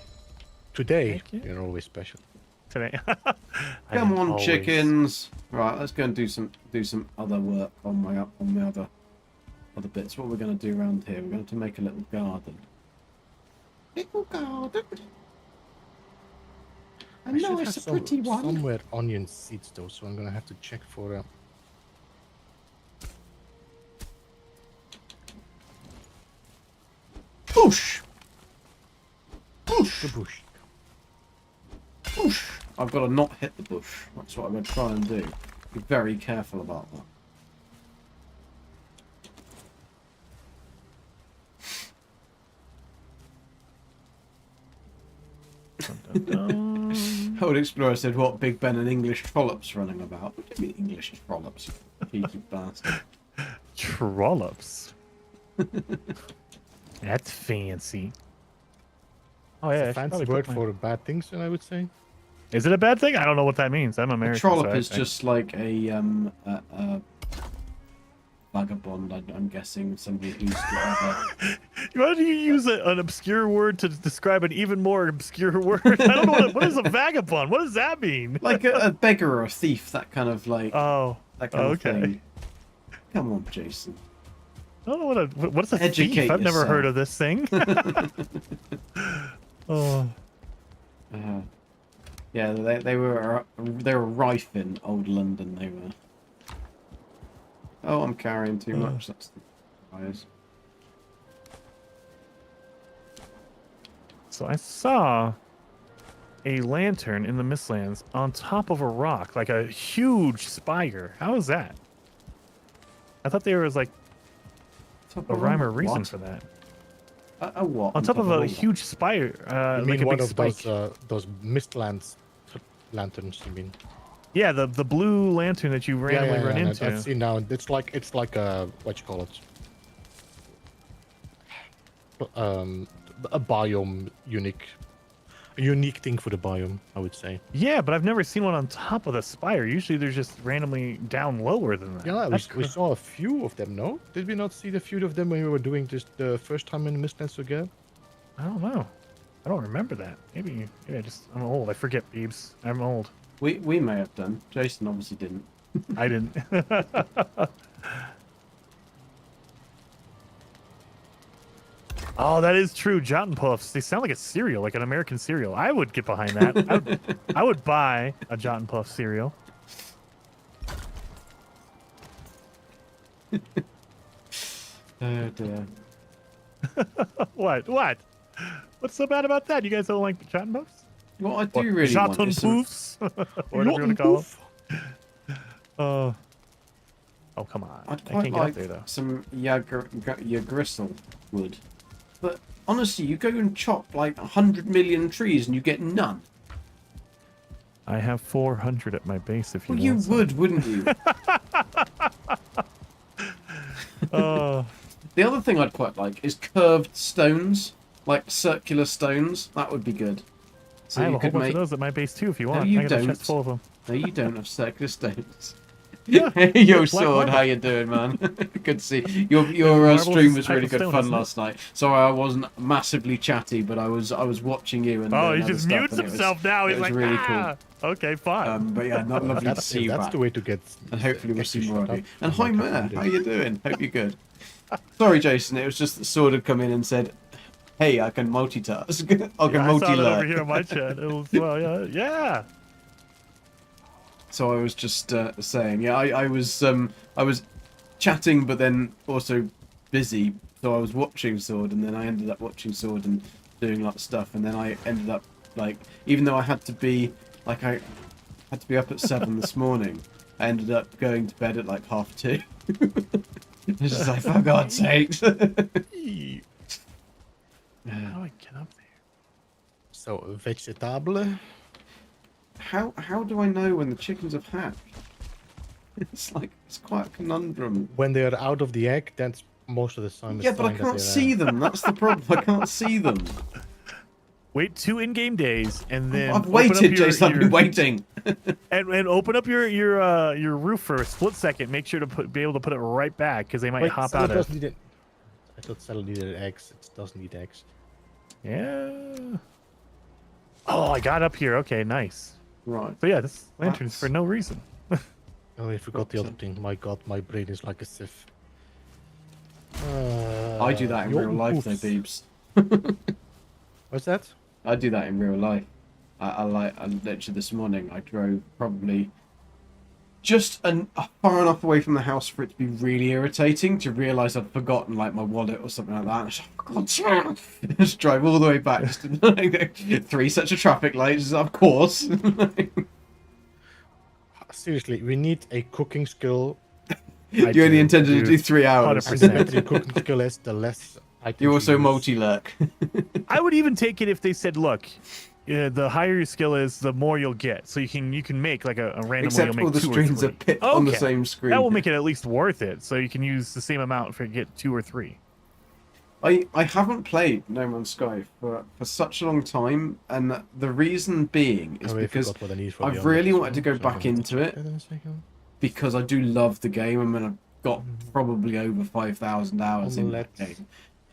Today, Thank you. you're always special. Today. Come on, Always. chickens. Right, let's go and do some other work on my other bits. What we're going to do around here? We're going to make a little garden. Little garden. I should know have it's a pretty one. Somewhere onion seeds though, so I'm gonna have to check for. Push. Push. The bush. Push. I've got to not hit the bush. That's what I'm going to try and do. Be very careful about that. Dun, dun, dun. Old Explorer said, what Big Ben and English trollops running about? What do you mean English trollops? Cheeky bastard. Trollops. That's fancy. Oh yeah, I It's a should fancy probably word put for bad things, and I would say. Is it a bad thing? I don't know what that means. I'm A American. trollop so is just like a vagabond, I'm guessing. Somebody who's Why do you use an obscure word to describe an even more obscure word? I don't know what is a vagabond. What does that mean? like a beggar or a thief, that kind of like Oh, that kind of okay. thing. Come on, Jason. I don't know what is a Educate thief? I've never yourself. heard of this thing. Oh, Yeah, they were rife in old London. They were. Oh, I'm carrying too much. That's the bias. So I saw a lantern in the Mistlands on top of a rock, like a huge spire. How is that? I thought there was like a rhyme or reason What? for that. A what? On top of a what? huge spire, You like mean a one big of spike. those Mistlands lanterns? You mean? Yeah, the blue lantern that you randomly run no, into. I've seen now. It's like a what you call it? A biome a unique thing for the biome, I would say. Yeah, but I've never seen one on top of the spire. Usually they're just randomly down lower than that. Yeah, That's we saw a few of them. No, did we not see the few of them when we were doing this the first time in the Mistlands together? I don't know. I don't remember that. Maybe I'm old. I forget, Beebs. I'm old. We may have done. Jason obviously didn't. I didn't. Oh, that is true. Jot and Puffs. They sound like a cereal, like an American cereal. I would get behind that. I would buy a Jot and Puff cereal. Oh dear. What? What's so bad about that? You guys don't like Jot and Puffs? What I do really Jot want and is some, Puffs? Or whatever you want to call them. Oh, come on. I'd I quite can't get like up there, though. some Yggdrasil wood. But honestly, you go and chop like 100 million trees and you get none. I have 400 at my base if you Well, want you some. would, wouldn't you? Oh, The other thing I'd quite like is curved stones, like circular stones. That would be good. So I have you a whole could bunch make. of those at my base, too, if you want. you I got a don't. chest full of them. No, you don't have circular stones. Yeah, Hey, yo, black Sword, marble. how you doing, man? Good to see your Marble stream is was type really of good stone, fun isn't it? last night. Sorry, I wasn't massively chatty, but I was watching you and. Oh, he doing just other mutes stuff, and it was- himself now. it He's was like, really ah! Okay, fine. But yeah, not lovely to see you That's back. the way to get. And hopefully we'll get see you more shut of you. up. And I'm hi, not Mayor. happy How with you doing? Hope you're good. Sorry, Jason. It was just that Sword had come in and said, "Hey, I can multitask. I can Yeah, I saw it over here multi-lurk." in my chat. It was, well, yeah. So I was just saying, yeah, I was chatting, but then also busy. So I was watching Sword, and then I ended up watching Sword and doing a lot of stuff, and then I ended up like, even though I had to be up at 7 this morning, I ended up going to bed at like 2:30. It's just like, for God's sakes. How do I get up there? So vegetable. How do I know when the chickens have hatched? It's like, it's quite a conundrum. When they're out of the egg, that's most of the time. Yeah, but I can't see them. That's the problem. I can't see them. Wait 2 in-game days, and then I've open up waited, your- Jason. I've been your- waiting. and open up your roof for a split second. Make sure to be able to put it right back because they might Wait, hop Cell out of. doesn't need it. I thought Cell needed eggs. It doesn't need eggs. Yeah. Oh, I got up here. Okay, nice. Right. So yeah, this lantern's That's- for no reason. Oh, I forgot the other thing. My God, my brain is like a sieve. I do that in real life, though, Beebs. What's that? I do that in real life. I literally this morning I drove probably just far enough away from the house for it to be really irritating to realise I'd forgotten like my wallet or something like that. And I was like, for God's sake. Just drive all the way back. Just like, 3 sets of traffic lights, of course. Seriously, we need a cooking skill. You only intended to do 3 hours. 100%. The better your cooking skill is, the less items You also use. multi-lurk. I would even take it if they said, "Look, the higher your skill is, the more you'll get." So you can make like a randomly. Except you'll make all the 2 or screens 3. are pit on the Okay. same screen. That will make it at least worth it. So you can use the same amount for get 2 or 3. I haven't played No Man's Sky for such a long time, and the reason being is I because forgot what I need for I've the really others, wanted to go so back I'm gonna into check it. that in a second. because I do love the game. I mean, I've got probably over 5,000 hours in that Omelette.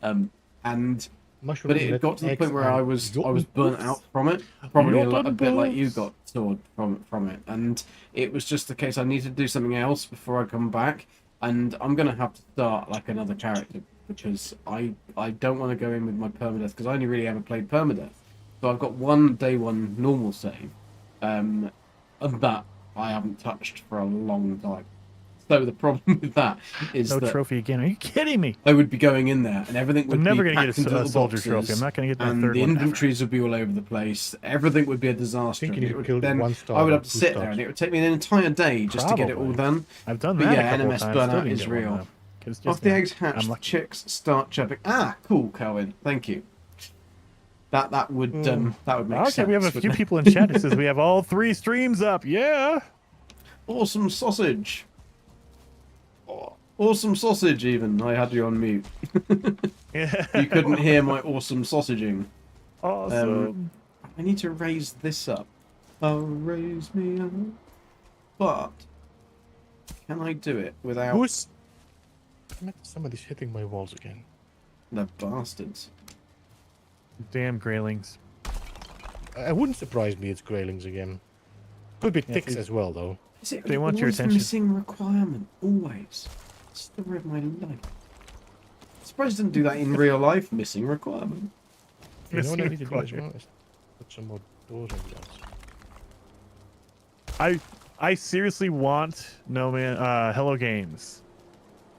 game. And Mushroom but it omelette, got to the eggs, point where I and was yogurt. burnt out from it, probably a Yogurt bit like you balls. got Sword from it. And it was just the case I need to do something else before I come back, and I'm gonna have to start like another character because I don't want to go in with my permadeath because I only really ever played permadeath. So I've got one day 1 normal save, and that I haven't touched for a long time. So the problem with that is No that trophy again. Are you kidding me? they would be going in there, and everything would I'm never be gonna packed get into a little soldier boxes, trophy. I'm not gonna get my and third the one ever. inventories would be all over the place. Everything would be a disaster. I think and you it would killed then 1 star I would or have to 2 sit there, stars. and it would take me an entire day just to get it all Probably. done. I've done But that yeah, a couple NMS of times. Still burnout didn't is get one, real. though. 'Cause just, After the you know, eggs hatch, I'm the lucky. chicks start chirping. Ah, cool, Cohen. Thank you. That would make Okay, sense. we have a few wouldn't it? people in chat that says we have all 3 streams up. Yeah. Awesome sausage. Oh, awesome sausage. Even I had you on mute. Yeah. You couldn't hear my awesome sausaging. Awesome. I need to raise this up. Oh, raise me up. But can I do it without Who's... Somebody's hitting my walls again. the bastards? Damn graylings. It wouldn't surprise me it's Greylings again. Could be ticks see- as well, though. Is it They want your always a attention. missing requirement? Always. Story of my life. Surprised I didn't do that in real life. Missing requirement. You know what I Missing need to do as requirement. well? Is put some more doors in glass. I seriously want No Man Hello Games,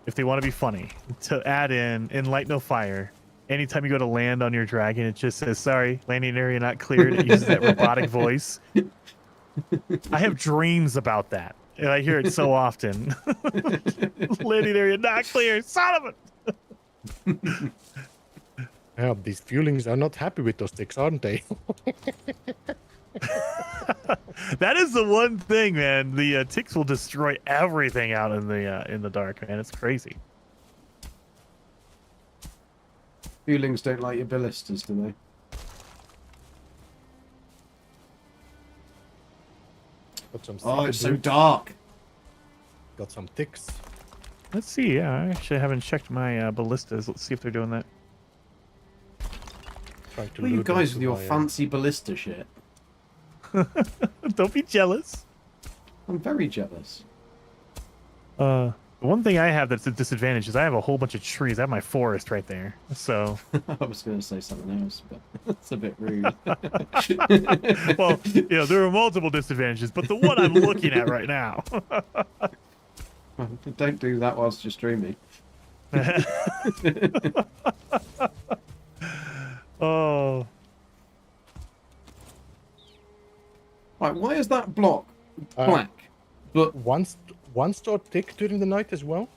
if they want to be funny, to add in Light No Fire. Anytime you go to land on your dragon, it just says, sorry, landing area not cleared. It uses that robotic voice. I have dreams about that. And I hear it so often. Landing area not clear. Son of a... Yeah, these fuelings are not happy with those ticks, aren't they? That is the one thing, man. The ticks will destroy everything out in the dark, man. It's crazy. Feelings don't like your ballistas, do they? Got some Oh, it's so boots, dark. got some ticks. Let's see. Yeah, I actually haven't checked my ballistas. Let's see if they're doing that. Trying to What are you loot guys into with your my, fancy ballista shit? Don't be jealous. I'm very jealous. The one thing I have that's a disadvantage is I have a whole bunch of trees. I have my forest right there. So, I was going to say something else, but that's a bit rude. well, you know, there are multiple disadvantages, but the one I'm looking at right now. Don't do that whilst you're streaming. Oh, Right, why is that block Uh, black? But one star tick during the night as well.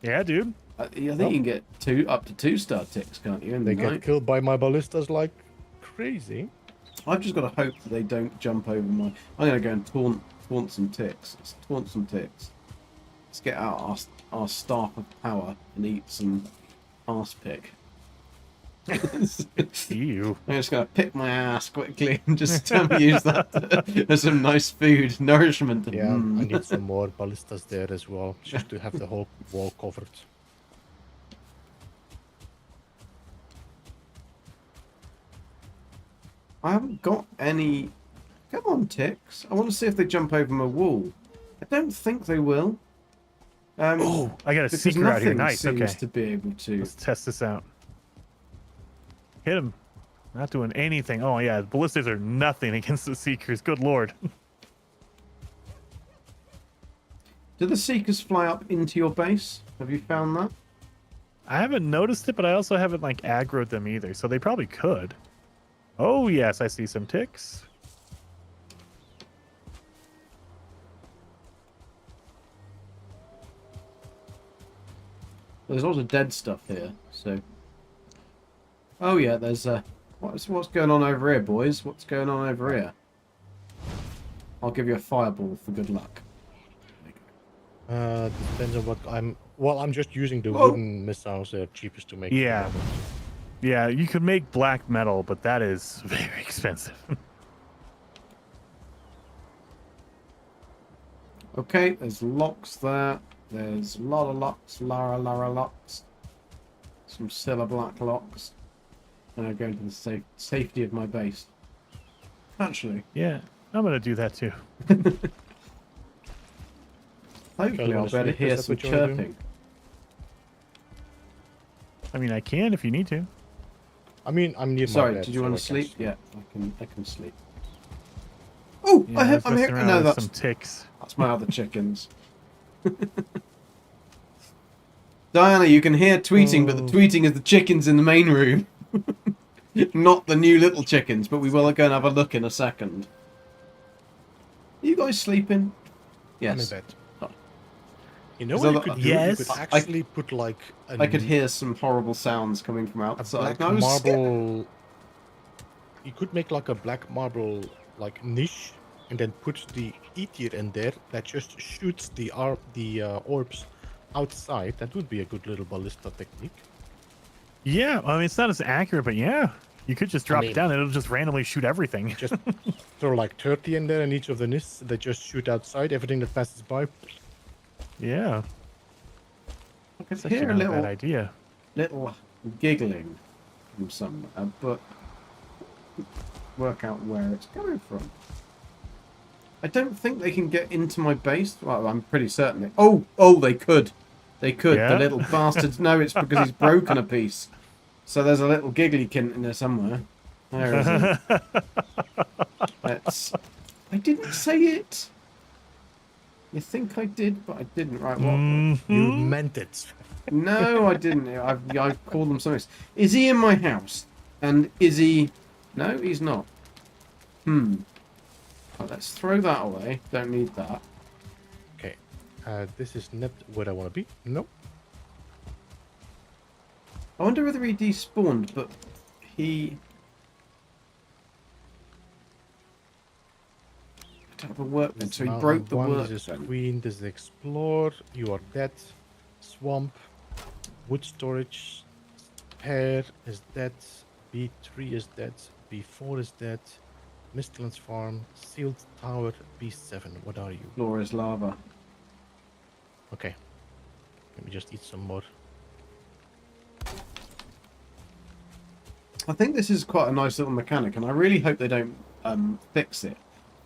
yeah, dude. I think you can get up to 2-star ticks, can't you? In They the get night? killed by my ballistas like crazy. I've just got to hope that they don't jump over my. I'm going to go and taunt some ticks. Let's taunt some ticks. Let's get out our staff of power and eat some arse pick. You. I'm just going to pick my ass quickly and just use that as some nice food, nourishment. Yeah, I need some more ballistas there as well, just to have the whole wall covered. I haven't got any. Come on, ticks. I want to see if they jump over my wall. I don't think they will. Oh, I got a Because secret out here. nothing Nice. seems Okay. to be able to. Let's test this out. Hit him. Not doing anything. Oh, yeah. The ballistas are nothing against the seekers. Good lord. Do the seekers fly up into your base? Have you found that? I haven't noticed it, but I also haven't, like, aggroed them either. So they probably could. Oh, yes. I see some ticks. There's lots of dead stuff here, so. Oh yeah, there's what's going on over here, boys? What's going on over here? I'll give you a fireball for good luck. Depends on what I'm. Well, I'm just using the Whoa. wooden missiles. They're cheapest to make. Yeah. Yeah, you could make black metal, but that is very expensive. Okay, there's locks there. There's a lot of locks, Lara locks. Some Scylla black locks. And I go into the safety of my base. Actually, Yeah, I'm going to do that too. hopefully I'll wanna be able to sleep? hear Is that some what you wanna do? chirping. I mean, I can if you need to. I mean, I'm near my Sorry, bed, did you so want I to can sleep? Yeah, I can sleep. Oh, Yeah, I was I'm messing here. around No, with that's some ticks. my other chickens. Diana, you can hear tweeting, but the tweeting is the chickens in the main room. Not the new little chickens, but we will go and have a look in a second. Are you guys sleeping? Yes. I'm in bed. Oh. You know Is what that you could the- do? Yes. You could actually put like I could hear some horrible sounds coming from a outside. black I was marble. You could make like a black marble like niche, and then put the E-tier in there that just shoots the orbs outside. That would be a good little ballista technique. Yeah, I mean, it's not as accurate, but yeah. You could just drop mean- it down and it'll just randomly shoot everything. Just throw like 30 in there, and each of the niches they just shoot outside everything that passes by. Yeah. I could It's actually hear a not a bad little, idea. little giggling from somewhere, but work out where it's coming from. I don't think they can get into my base. Well, I'm pretty certain. Oh, they could. They could. Yeah? The little bastards. No, it's because he's broken a piece. So there's a little gigglykint in there somewhere. There is it. That's. I didn't say it. You think I did, but I didn't. Right? What? You meant it. No, I didn't. I called them something else. Is he in my house? And is he... No, he's not. Right, let's throw that away. Don't need that. Okay, this is not where I want to be. No. I wonder whether he despawned, but he... I don't have a workbench, so he Now broke the one, This is workbench. queen. This is explore. You are dead. Swamp. Wood storage. Pear is dead. B3 is dead. B4 is dead. Mistlands farm. Sealed tower. B7. What are you? Floor is lava. Okay. Let me just eat some more. I think this is quite a nice little mechanic, and I really hope they don't fix it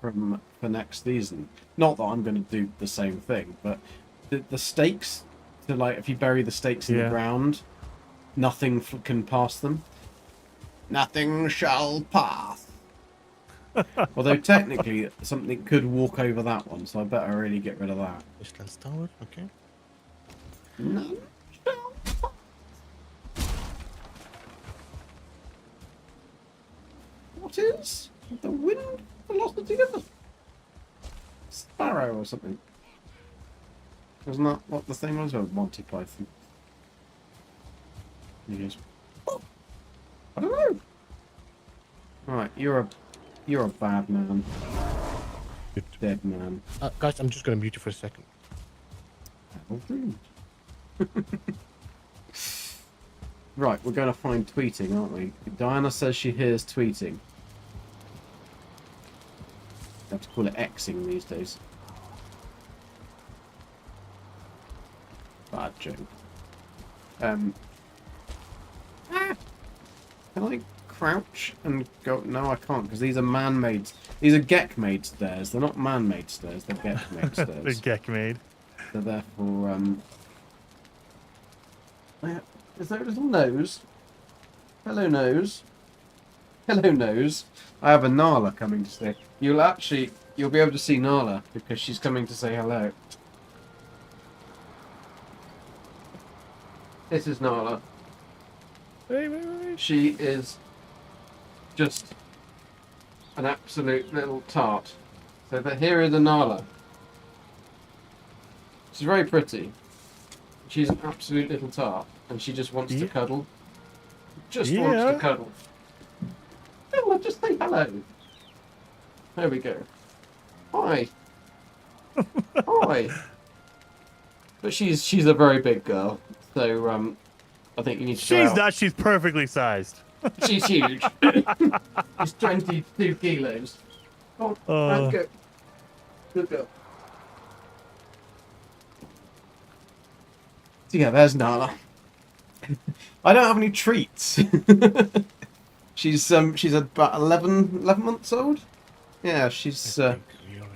for next season. Not that I'm going to do the same thing, but the stakes, to like, if you bury the stakes in the Yeah. ground, nothing can pass them. Nothing shall pass. Although technically something could walk over that one, so I better really get rid of that. Mistlands tower. Okay. None shall pass. What is the wind velocity of the sparrow or something? Wasn't that what the thing was? Oh, Monty Python. Yes. I don't know. Alright, you're a bad man. Good. Dead man. Guys, I'm just gonna mute you for a second. How rude. Right, we're going to find tweeting, aren't we? Diana says she hears tweeting. I have to call it Xing these days. Bad joke. Can I crouch and go? No, I can't, because these are man-made. These are Gek-made stairs. They're not man-made stairs. They're Gek-made The stairs. Gek made. So therefore, is there a little nose? Hello, nose. Hello, nose. I have a Nala coming to say. You'll be able to see Nala because she's coming to say hello. This is Nala. Wait, wait, wait. She is just an absolute little tart. So here is a Nala. She's very pretty. She's an absolute little tart, and she just wants to Yeah. cuddle. Just Yeah. wants to cuddle. Oh, just say hello. There we go. Hi. Hi. But she's a very big girl, so I think you need to go She's out. not. She's perfectly sized. She's huge. She's 22 kilos. Oh, let's go. Good girl. So yeah, there's Nala. I don't have any treats. she's about 11 months old. Yeah, she's a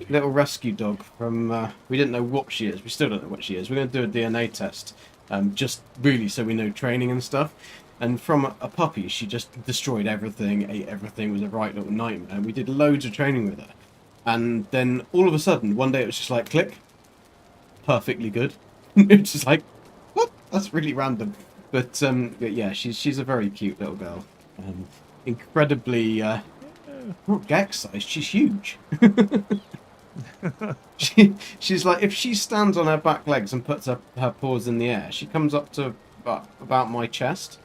little rescue dog from. We didn't know what she is. We still don't know what she is. We're going to do a DNA test, just really so we know training and stuff. And from a puppy, she just destroyed everything, ate everything, was a right little nightmare. And we did loads of training with her. And then all of a sudden, one day it was just like click. perfectly good. It's just like, what? That's really random. But yeah, she's a very cute little girl. Incredibly, not Gex-sized, she's huge. She's like, if she stands on her back legs and puts her paws in the air, she comes up to about my chest.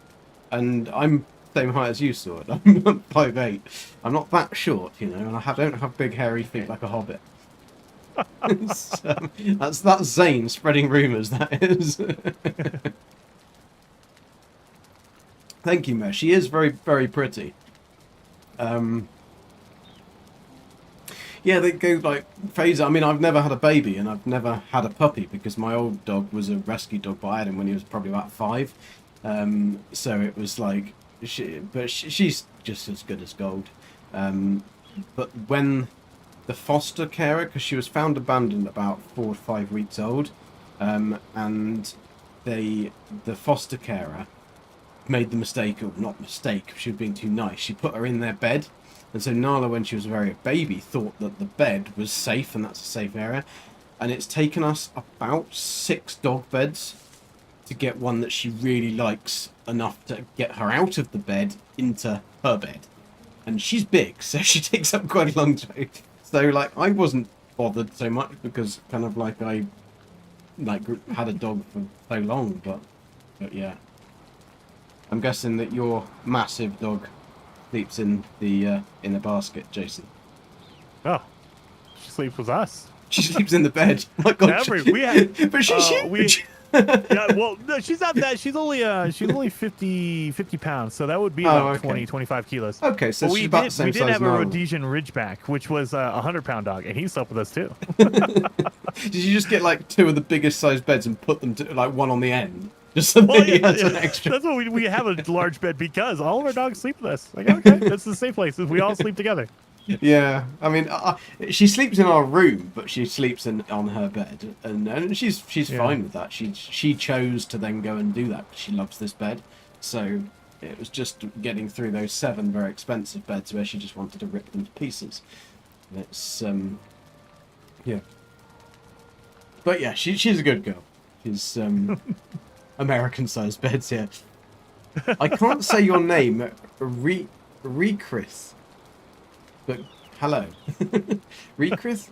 And I'm the same height as you, Sword. I'm 5'8". I'm not that short, you know, and I don't have big hairy feet like a hobbit. That's Zane spreading rumours, that is. Thank you, Mesh. She is very, very pretty. Yeah, they go like phase. I mean, I've never had a baby and I've never had a puppy because my old dog was a rescue dog, but I had him when he was probably about 5. So it was like, she's just as good as gold. But when the foster carer, because she was found abandoned about 4 or 5 weeks old, and the foster carer made the mistake, or not mistake, she was being too nice. She put her in their bed, and so Nala, when she was a baby, thought that the bed was safe, and that's a safe area. And it's taken us about 6 dog beds to get one that she really likes enough to get her out of the bed into her bed. And she's big, so she takes up quite a long time. So, like, I wasn't bothered so much because kind of like I had a dog for so long, but yeah. I'm guessing that your massive dog sleeps in the basket, Jason. Oh, she sleeps with us. She sleeps in the bed. Oh my God, but she's huge. Yeah, well, no, she's not that. She's only 50 pounds, so that would be about 20, 25 kilos. Okay, so but she's about the same we size did have now. a Rhodesian Ridgeback, which was a 100-pound dog, and he slept with us too. Did you just get like 2 of the biggest sized beds and put them to like one on the end? Just so Well, that he has an extra. That's what we have a large bed because all of our dogs sleep with us. Like, okay, that's the safe place. We all sleep together. Yeah, I mean, she sleeps in our room, but she sleeps on her bed, and she's fine with that. She chose to then go and do that because she loves this bed. So it was just getting through those 7 very expensive beds where she just wanted to rip them to pieces. And it's yeah, but yeah, she's a good girl. She's American-sized beds here. I can't say your name, Recris. But hello, Recris.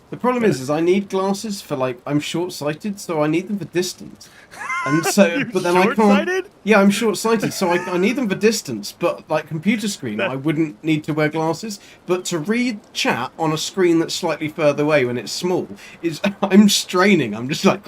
The problem is I need glasses for like I'm short-sighted, so I need them for distance. And so, but then I can't. Yeah, I'm short-sighted, so I need them for distance. But like computer screen, I wouldn't need to wear glasses. But to read chat on a screen that's slightly further away when it's small is I'm straining. I'm just like.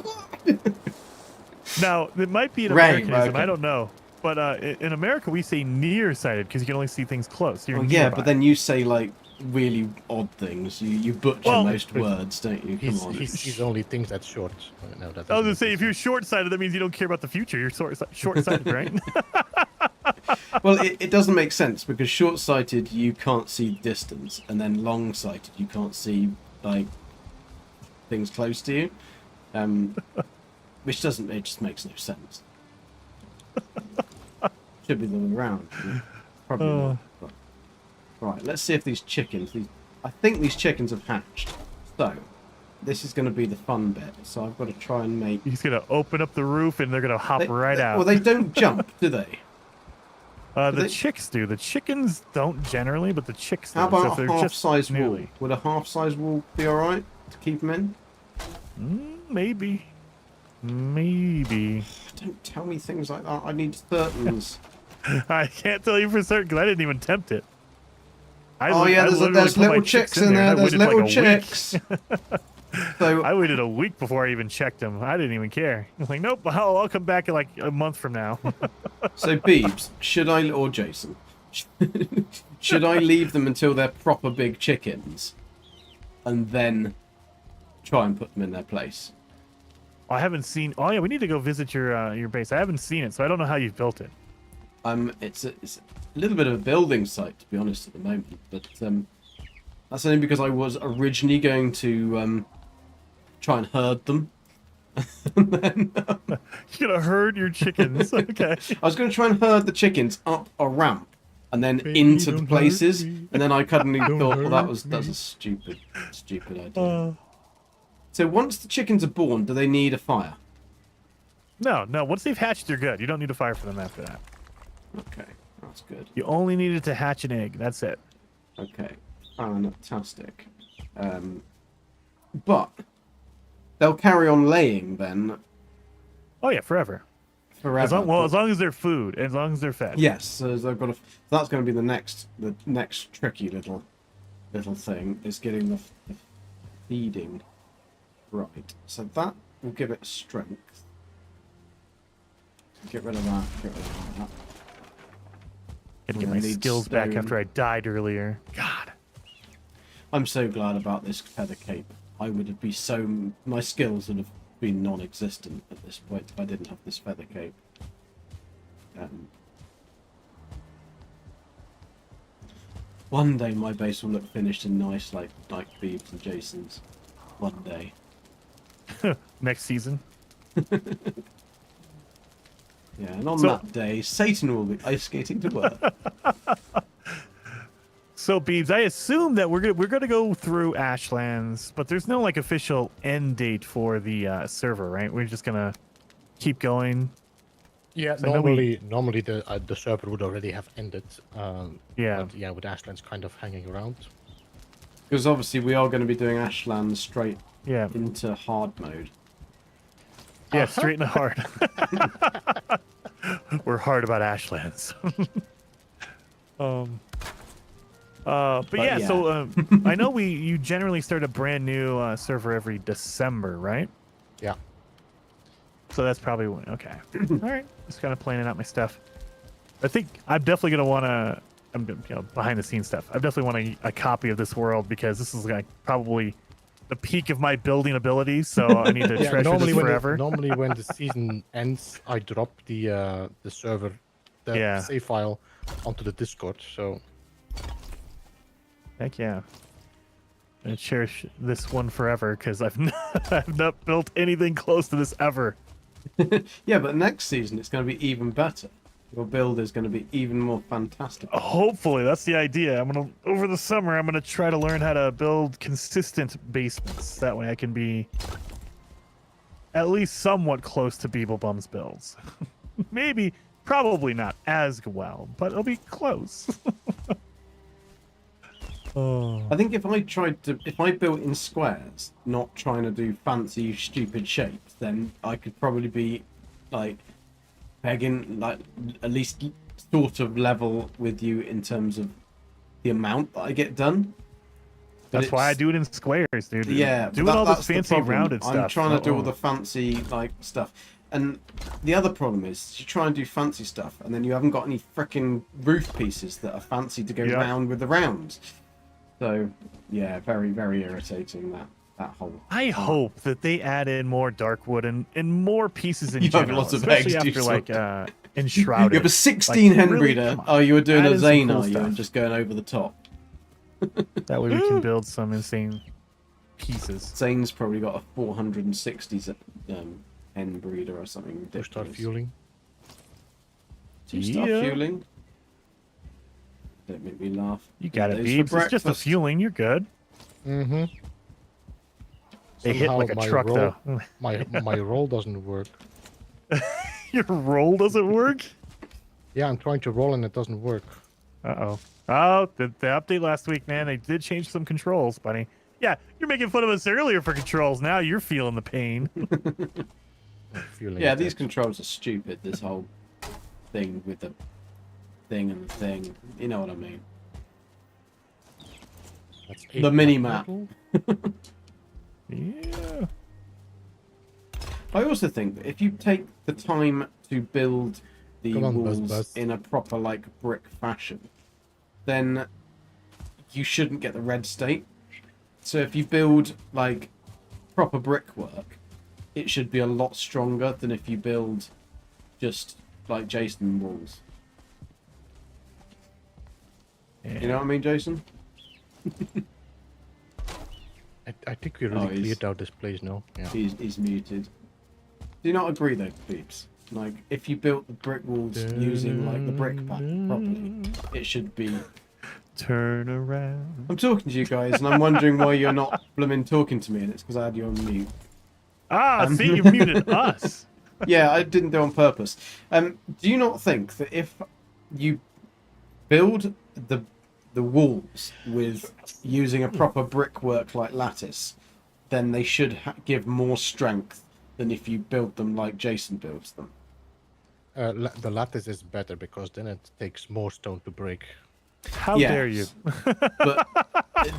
Now it might be an Right, Americanism. okay. I don't know. But in America, we say nearsighted because you can only see things close. You're Well, yeah, nearby. but then you say like really odd things. You butcher most words, don't you? Come on. He's only thinks that's short. No, that I was doesn't gonna make say, if sense. you're short-sighted, that means you don't care about the future. You're short-sighted, right? Well, it doesn't make sense because short-sighted you can't see distance, and then long-sighted you can't see like things close to you, which doesn't. It just makes no sense. Should be the other way around. Probably not. But. Right, let's see if these chickens. I think these chickens have hatched. So this is going to be the fun bit. So I've got to try and make. He's gonna open up the roof and they're gonna hop right out. Well, they don't jump, do they? The chicks do. The chickens don't generally, but the chicks do. How So about if they're a just half-size wall? nearly- Would a half-size wall be all right to keep them in? Maybe. Maybe. Don't tell me things like that. I need certains. I can't tell you for certain because I didn't even tempt it. Oh yeah, there's little chicks in there. There's little chicks. So I waited a week before I even checked them. I didn't even care. I was like, nope, I'll come back in like a month from now. So Beebs, should I or Jason? Should I leave them until they're proper big chickens, and then try and put them in their place? I haven't seen. Oh yeah, we need to go visit your base. I haven't seen it, so I don't know how you've built it. It's a little bit of a building site, to be honest, at the moment. But that's only because I was originally going to try and herd them. And then, You're gonna herd your chickens, okay? I was going to try and herd the chickens up a ramp and then Baby, into the don't places, hurt me. and then I suddenly Don't thought, well, hurt that's a stupid idea. So once the chickens are born, do they need a fire? No, no. Once they've hatched, they're good. You don't need a fire for them after that. Okay, that's good. You only needed to hatch an egg. That's it. Okay, fantastic. But they'll carry on laying then Oh yeah, forever. forever. As long as they're food, as long as they're fed. Yes, so they've got. That's going to be the next tricky little thing is getting the feeding right. So that will give it strength. Get rid of that. Get rid of that. Gotta get And my I need skills back stone. after I died earlier. God. I'm so glad about this feather cape. I would have been so. My skills would have been non-existent at this point if I didn't have this feather cape. One day my base will look finished and nice like Beebs and Jason's. One day. Next season. Yeah, and on So- that day, Satan will be ice skating to work. So Beebs, I assume that we're gonna go through Ashlands, but there's no like official end date for the server, right? We're just gonna keep going. Yeah, So I know we- normally the server would already have ended. Yeah. But yeah, with Ashlands kind of hanging around. Because obviously we are going to be doing Ashland straight Yeah. into hard mode. Yeah, straight in the heart. We're hard about Ashlands. But yeah, yeah. so I know you generally start a brand new server every December, right? Yeah. So that's probably when. Okay. All right. Just kind of planning out my stuff. I think I'm definitely gonna want to. Behind the scenes stuff. I definitely want a copy of this world because this is like probably the peak of my building abilities. So I need to Yeah, treasure normally this forever. normally when the season ends, I drop the server, the Yeah. save file onto the Discord. So Heck yeah. I cherish this one forever because I've not built anything close to this ever. Yeah, but next season it's going to be even better. Your build is going to be even more fantastic. Hopefully, that's the idea. Over the summer, I'm gonna try to learn how to build consistent basements. That way, I can be at least somewhat close to Beeblebum's builds. Maybe, probably not as well, but it'll be close. Oh. I think if I built in squares, not trying to do fancy, stupid shapes, then I could probably be like begging, like at least sort of level with you in terms of the amount that I get done. But That's why I it's- do it in squares, dude. Yeah, doing but all this that's the fancy problem. rounded stuff. I'm trying to do all Oh. the fancy like stuff, and the other problem is you try and do fancy stuff, and then you haven't got any freaking roof pieces that are fancy to go Yeah. round with the rounds. So yeah, very very irritating that whole. I hope that they add in more darkwood and more pieces in You have general, lots of especially eggs, do after you, like son? enshrouded. You have a 16 hen really, breeder. come on. Oh, you were doing Add a in some Zane, cool are you? stuff. And just going over the top. That way we can build some insane pieces. Zane's probably got a 460 hen breeder or something to ridiculous. start fueling. Do you start Yeah. fueling? Don't make me laugh. You got it, Those for Beebs. It's just the breakfast. fueling. You're good. Mm-hmm. They hit like a truck, though. My roll doesn't work. Your roll doesn't work? Yeah, I'm trying to roll and it doesn't work. Uh-oh. Oh, the update last week, man. They did change some controls, buddy. Yeah, you're making fun of us earlier for controls. Now you're feeling the pain. Fueling Yeah, is these dead. controls are stupid. This whole thing with the thing and the thing. You know what I mean? That's The 8 black mini-map. metal. Yeah. I also think that if you take the time to build the Come on, walls Buzz. in a proper like brick fashion, then you shouldn't get the red state. So if you build like proper brickwork, it should be a lot stronger than if you build just like Jason walls. You know what I mean, Jason? I think we Oh, really he's- cleared out this place now. Yeah. He's muted. Do you not agree though, Peeps? Like, if you built the brick walls using like the brick pattern properly, it should be Turn around. I'm talking to you guys, and I'm wondering why you're not blooming talking to me, and it's because I had you on mute. See, you muted us. Yeah, I didn't do it on purpose. Do you not think that if you build the walls with using a proper brickwork like lattice, then they should give more strength than if you build them like Jason builds them? The lattice is better because then it takes more stone to break. How Yes. dare you? But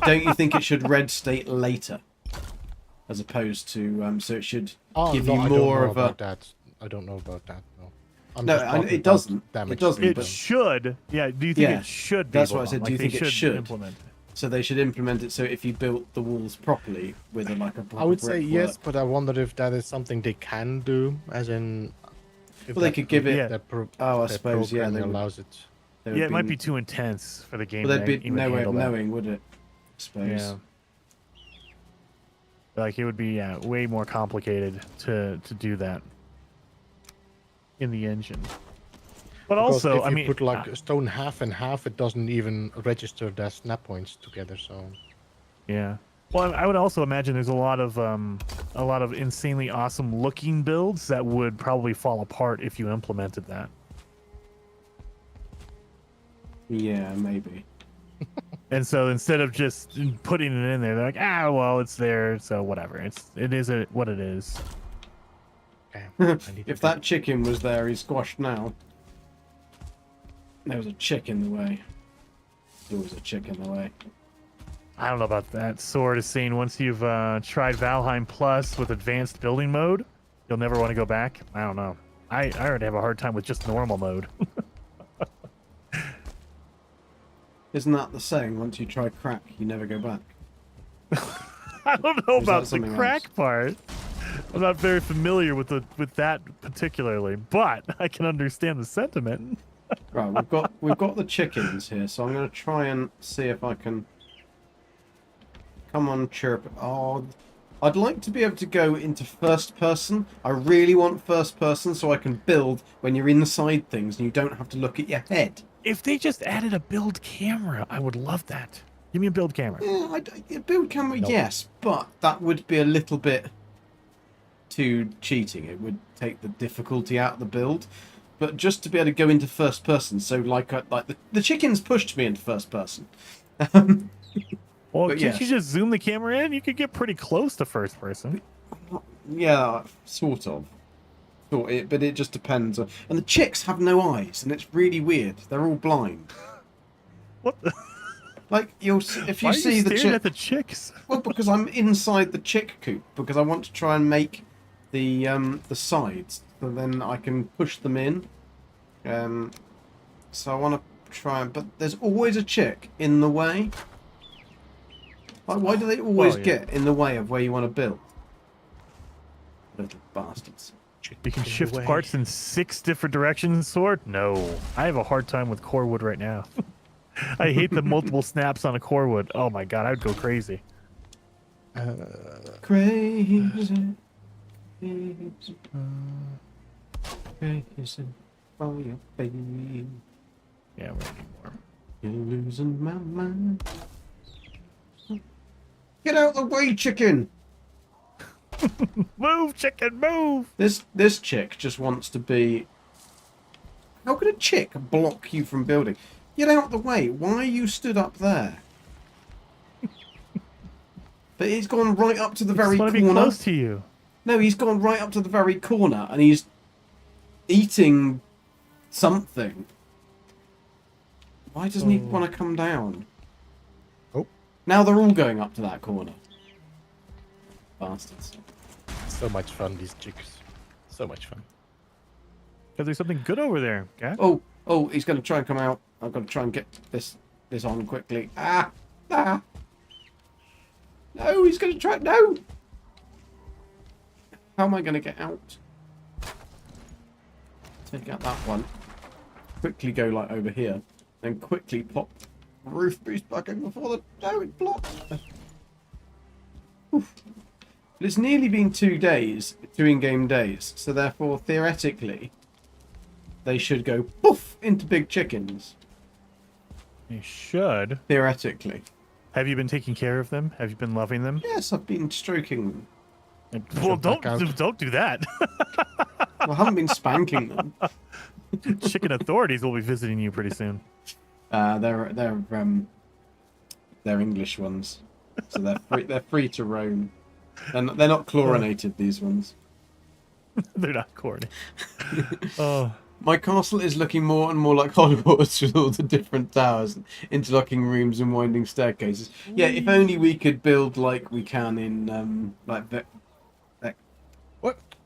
don't you think it should red state later, as opposed to so it should give no, you I don't more know of about a? that. I don't know about that. No, I'm No, just talking it about doesn't. damage It doesn't. being It But- done. should. Yeah. Do you think Yeah, it should be? that's what I able said. on? Do you Like, think they it should? implement it? So they should implement it so if you built the walls properly with like a proper I would say brickwork. yes, but I wonder if that is something they can do, as in. If Well, they that could give it- Yeah. Oh, I suppose, yeah, they would- allows it. There would Yeah, it might be too intense for the game. Well, there'd to be even no way of handle that. knowing, would it? I suppose. Yeah. Like it would be way more complicated to do that in the engine. But Because also, if I you mean, put like a stone half and half, it doesn't even register the snap points together. So yeah. Well, I would also imagine there's a lot of insanely awesome looking builds that would probably fall apart if you implemented that. Yeah, maybe. And so instead of just putting it in there, they're like, well, it's there, so whatever. It is what it is. okay, I need to If that chicken was there, he's squashed now. There was a chick in the way. There was a chick in the way. I don't know about that. Sword is saying once you've tried Valheim Plus with advanced building mode, you'll never want to go back. I don't know. I already have a hard time with just normal mode. Isn't that the saying? Once you try crack, you never go back. I don't know Is that about the something crack else? part. I'm not very familiar with that particularly, but I can understand the sentiment. Right, we've got the chickens here, so I'm going to try and see if I can. Come on, chirp. Oh, I'd like to be able to go into first person. I really want first person so I can build when you're inside things and you don't have to look at your head. If they just added a build camera, I would love that. Give me a build camera. Yeah, build camera, yes, but that would be a little bit too cheating. It would take the difficulty out of the build. But just to be able to go into first person, so like the chickens pushed me into first person. Well, But can't you yes. just zoom the camera in? You could get pretty close to first person. Yeah, sort of. But it just depends. And the chicks have no eyes, and it's really weird. They're all blind. What the? Like if you Why are see you the staring chick, at the chicks? well, because I'm inside the chick coop because I want to try and make the sides, so then I can push them in. So I want to try, but there's always a chick in the way. Like, why do they always yeah. get in the way of where you want to build? Little bastards. You can in the shift way. parts in 6 different directions, Sword? No. I have a hard time with core wood right now. I hate the multiple snaps on a core wood. Oh my god, I'd go crazy. Crazy. Crazy for your baby. Yeah, we need more. You're losing my mind. Get out the way, chicken! Move, chicken, move! This chick just wants to be. How could a chick block you from building? Get out the way. Why are you stood up there? But he's gone right up to the very I just want to be corner. close to you. No, he's gone right up to the very corner and he's eating something. Why doesn't he want to come down? Oh. Now they're all going up to that corner. Bastards. So much fun, these chicks. So much fun. Because there's something good over there, okay? Oh, he's going to try and come out. I've got to try and get this on quickly. Ah! No, he's going to try. No! How am I going to get out? Take out that one. Quickly go like over here. Then quickly pop roof boost back in before the... No, it blocked. Oof. But it's nearly been 2 days, 2 in-game days. So therefore, theoretically, they should go poof into big chickens. You should. Theoretically. Have you been taking care of them? Have you been loving them? Yes, I've been stroking them. Well, back out. don't do that. Well, I haven't been spanking them. Chicken authorities will be visiting you pretty soon. They're English ones, so they're free to roam. They're not chlorinated, these ones. They're not corny. Oh, My castle is looking more and more like Hogwarts with all the different towers, interlocking rooms, and winding staircases. Yeah, if only we could build like we can in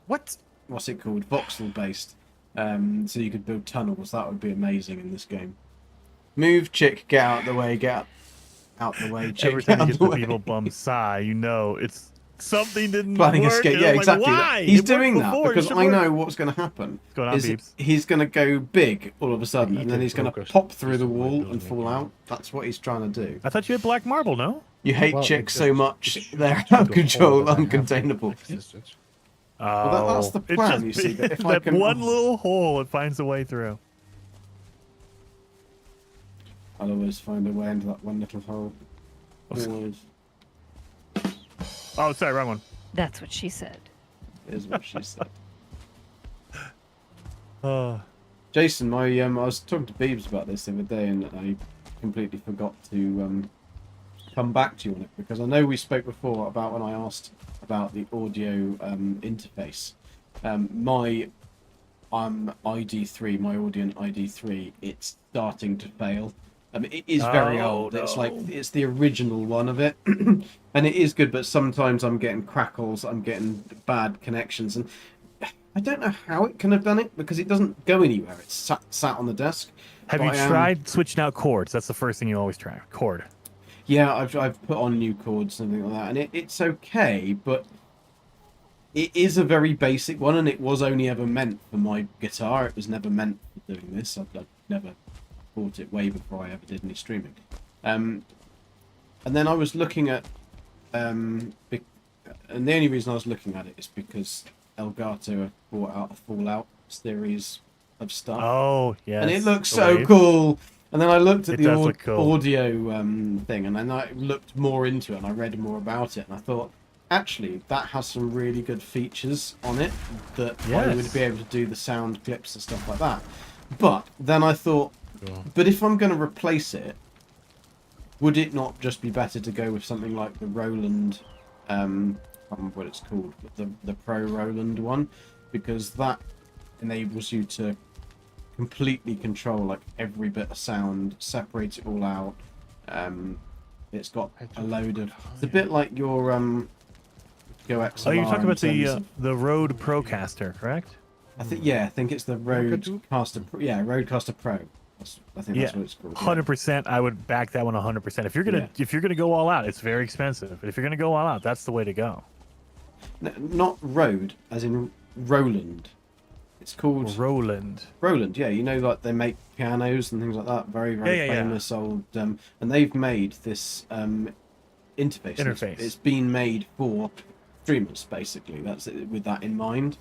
What? what's it called, voxel based. So you could build tunnels. That would be amazing in this game. Move, chick, get out the way, get out the way, chick, every get time you out get the the way. people bum sigh, you know it's something didn't Planning work. escape, and yeah, I'm like, exactly. Why? He's It worked doing that before, it because should I work. know what's going to happen. What's going on, Is Beeps? he's going to go big all of a sudden, and then he's going to Progress. pop through the This is my wall building and fall again. out. That's what he's trying to do. I thought you had black marble, no? You hate Well, chicks it so just- much; it's they're just out of the control, hole that I have uncontainable. existed. Oh, that's the it's plan, just you see, that if I that can- one little hole, it finds a way through. I'll always find a way into that one little hole. Always Oh, sorry, wrong one. That's what she said. is what she said. Oh, Jason, I was talking to Beebs about this the other day, and I completely forgot to come back to you on it because I know we spoke before about when I asked about the audio interface. My ID3, my Audion ID3, it's starting to fail. I mean, it is very Oh, old. It's no. like it's the original one of it, and it is good. But sometimes I'm getting crackles, I'm getting bad connections, and I don't know how it can have done it because it doesn't go anywhere. It's sat on the desk. have But you I am- tried switching out chords? That's the first thing you always try. Chord. Yeah, I've put on new chords and things like that, and it's okay, but it is a very basic one, and it was only ever meant for my guitar. It was never meant for doing this. I've never bought it way before I ever did any streaming. And then I was looking at, and the only reason I was looking at it is because Elgato have brought out a Fallout series of stuff. Oh, yes. And it looks the so wave. cool. And then I looked at It the does look cool. audio thing, and then I looked more into it, and I read more about it, and I thought, actually, that has some really good features on it that I would Yes. be able to do the sound clips and stuff like that. But then I thought, Sure. but if I'm going to replace it, would it not just be better to go with something like the Roland, I can't remember what it's called, but the Pro Roland one, because that enables you to completely control like every bit of sound, separate it all out. It's got a load of. It's a bit like your Go XLR. Oh, you're talking in about terms of- the Rode Procaster, correct? I think it's the Rocketoo? Rodecaster. Yeah, Rodecaster Pro. I think that's Yeah, what it's called. yeah. 100%. I would back that one 100%. If you're gonna go all out, it's very expensive. But if you're gonna go all out, that's the way to go. No, not Rode, as in Roland. It's called Roland. Roland. Yeah, you know, like they make pianos and things like that. Very, very Yeah, yeah, yeah. famous old. And they've made this interface. Interface. It's been made for streamers, basically. That's it, with that in mind.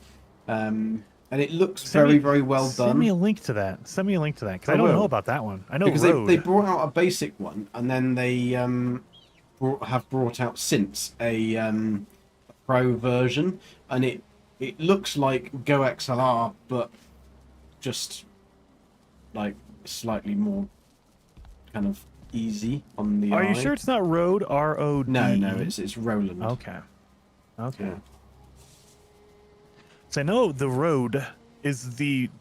And it looks very well Send done. me a link to that. Send me a link to that because I I don't will. know about that one. I know Because Rode. they brought out a basic one, and then they have brought out since a pro version, and it looks like Go XLR, but just like slightly more kind of easy on the Are eye. you sure it's not Rode? R-O-D-E? No, it's Roland. Okay. Okay. Yeah. So I know the Rode is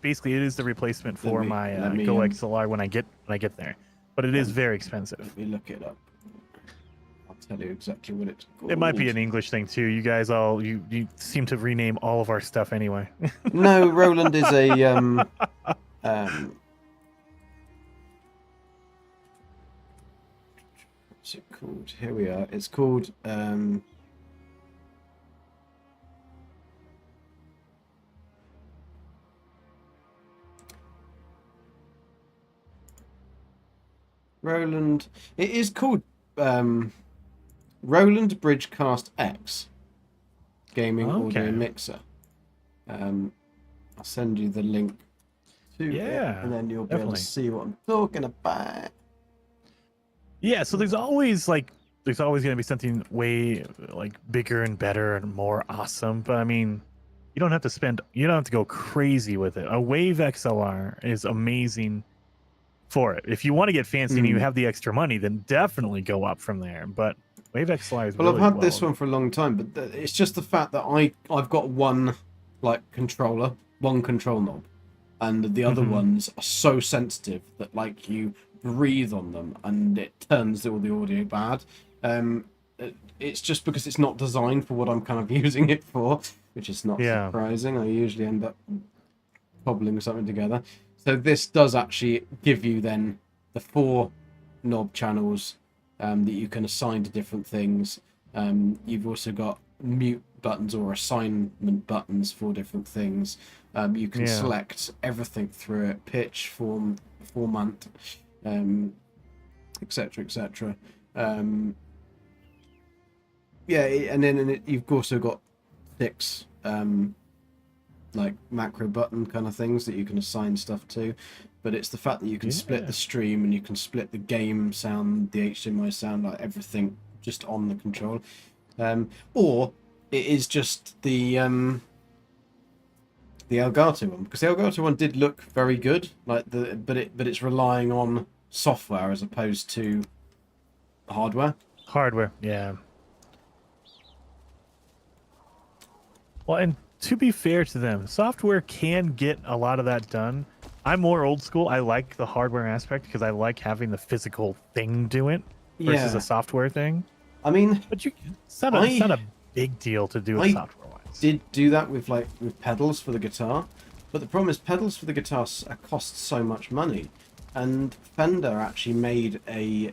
basically it is the replacement for me- my let me, Go XLR when I get there, but it is very expensive. Let me look it up. I'll tell you exactly what it's called. It might be an English thing too. You guys all you seem to rename all of our stuff anyway. No, Roland is a what's it called? Here we are. It's called Roland. It is called Roland Bridgecast X gaming Okay. audio mixer. I'll send you the link to it, Yeah, and then you'll be able definitely. to see what I'm talking about. Yeah, so there's always going to be something way like bigger and better and more awesome. But I mean, you don't have to go crazy with it. A Wave XLR is amazing for it. If you want to get fancy and you have the extra money, then definitely go up from there. But Wave XLR is Well, really I've had this one for a long time, but it's just the fact that I've got one controller, one control knob, and the other ones are so sensitive that like you breathe on them and it turns all the audio bad. It's just because it's not designed for what I'm kind of using it for, which is not surprising. I usually end up cobbling something together. So this does actually give you then the 4 knob channels that you can assign to different things. You've also got mute buttons or assignment buttons for different things. You can select everything through it: pitch, format, etc., etc. And then you've also got 6 like macro button kind of things that you can assign stuff to. But it's the fact that you can split the stream and you can split the game sound, the HDMI sound, like everything just on the control. Or it is just the Elgato one, because the Elgato one did look very good, but it's relying on software as opposed to hardware. Hardware, yeah. Well, and to be fair to them, software can get a lot of that done. I'm more old school. I like the hardware aspect because I like having the physical thing do it versus a software thing. I mean, but it's not a big deal to do it software-wise. Did do that with pedals for the guitar, but the problem is pedals for the guitar cost so much money, and Fender actually made an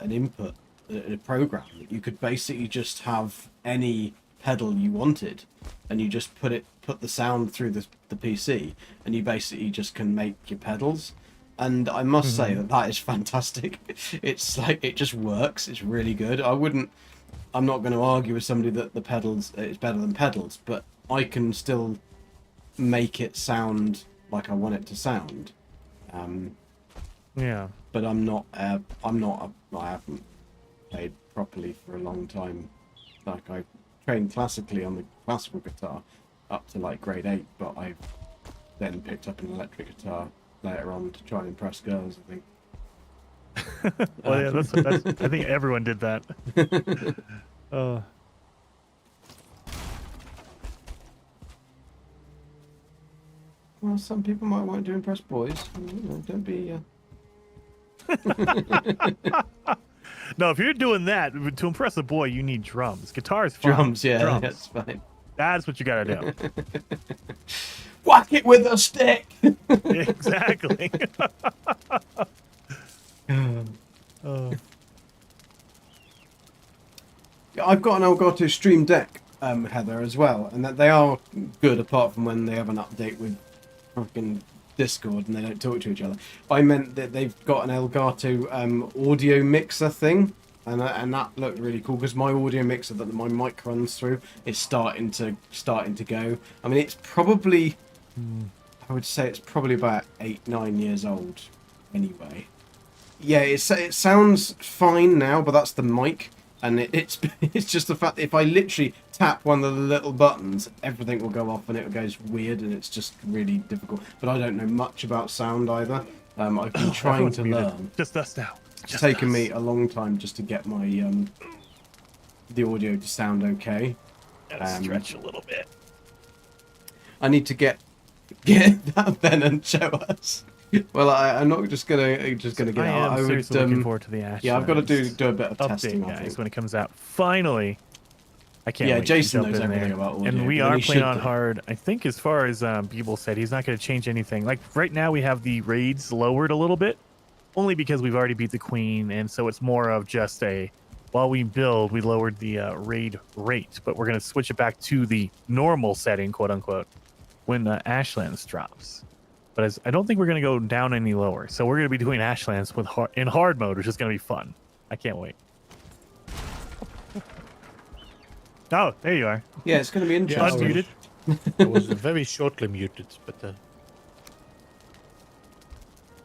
input, a program that you could basically just have any pedal you wanted, and you just put the sound through the PC, and you basically just can make your pedals. And I must say that is fantastic. It's like, it just works. It's really good. I'm not going to argue with somebody that the pedals is better than pedals, but I can still make it sound like I want it to sound. But I haven't played properly for a long time. Like, I trained classically on the classical guitar up to like grade 8, but I've then picked up an electric guitar later on to try and impress girls, I think. Well, yeah, that's I think everyone did that. Well, some people might want to impress boys. Don't be... No, if you're doing that, to impress a boy, you need drums. Guitar is fine. Drums, yeah, drums. that's fine. That's what you gotta do. Whack it with a stick! Exactly. I've got an Elgato Stream Deck, Heather, as well, and that they are good apart from when they have an update with fucking Discord and they don't talk to each other. I meant that they've got an Elgato audio mixer thing, and that looked really cool because my audio mixer that my mic runs through is starting to go. I mean, it's probably, I would say it's probably about 8-9 years old, anyway. Yeah, it sounds fine now, but that's the mic, and it's just the fact that if I literally tap one of the little buttons, everything will go off and it goes weird, and it's just really difficult. But I don't know much about sound either. I've been trying to learn. Just us now. It's taken me a long time just to get my the audio to sound okay. Gotta stretch a little bit. I need to get that then and show us. Well, I'm not just gonna get it. I am seriously looking forward to the Ashlands. Yeah, I've got to do a bit of update, testing, I guys, think. when it comes out. Finally, I can't. Yeah, wait Jason to jump knows in everything there. about audio, and we but are he playing should on do. hard. I think, as far as Beeble said, he's not going to change anything. Like right now, we have the raids lowered a little bit, only because we've already beat the queen, and so it's more of just a. While we build, we lowered the raid rate, but we're going to switch it back to the normal setting, quote unquote, when Ashlands drops. But I don't think we're going to go down any lower. So we're going to be doing Ashlands in hard mode, which is going to be fun. I can't wait. Oh, there you are. Yeah, it's going to be interesting. Unmuted. I was very shortly muted, but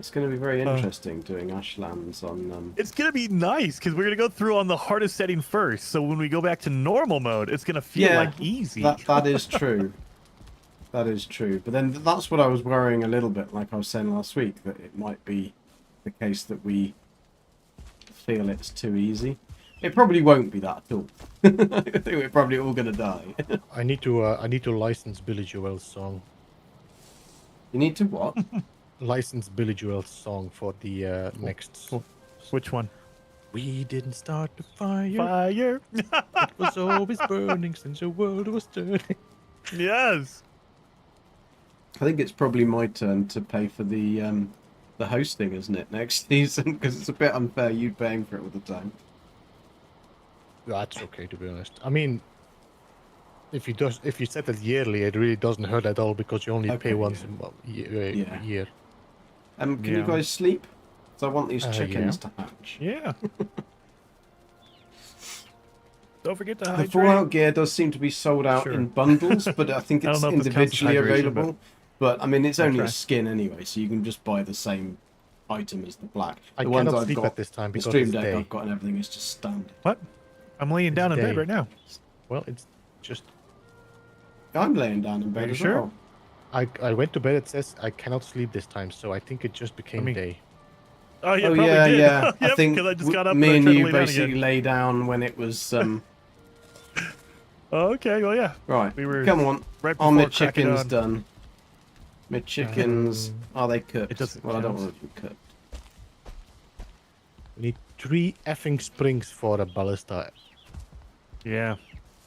It's going to be very interesting doing Ashlands on. It's gonna be nice because we're gonna go through on the hardest setting first. So when we go back to normal mode, it's gonna feel Yeah, like easy. That is true. That is true. But then that's what I was worrying a little bit, like I was saying last week, that it might be the case that we feel it's too easy. It probably won't be that at all. I think we're probably all going to die. I need to license Billy Joel's song. You need to what? License Billy Joel's song for the next. Which one? We didn't start the fire. Fire. It was always burning since the world was turning. Yes. I think it's probably my turn to pay for the hosting, isn't it, next season? Because it's a bit unfair you paying for it all the time. That's okay, to be honest. I mean, if you set it yearly, it really doesn't hurt at all because you only Okay, pay once yeah. a year. Can you Yeah. guys sleep? So I want these Yeah. chickens to hatch. Yeah. Don't forget to The hydrate. Fallout gear does seem to be sold out Sure. in bundles, but I think I don't it's know if this counts as individually hydration, available. But I mean, it's I'll only try. a skin anyway, so you can just buy the same item as the black. I The ones cannot I've sleep got, at this time the because Stream it's Deck day. I've got and everything is just standard. What? I'm laying down in bed day. right now. Well, it's just. I'm laying down in bed you as sure? well. I went to bed. It says I cannot sleep this time, so I think it just became me- day. Oh yeah, Oh probably yeah, did. yeah. Yep, I think 'cause I just got up me and I and tried to you lay down basically again. lay down when it was Oh, okay, well yeah. right. We were Come on, right are before my cracking chickens on. done? My chickens are they cooked? It doesn't Well, I don't count. want them cooked. We need 3 effing springs for a ballista. Yeah.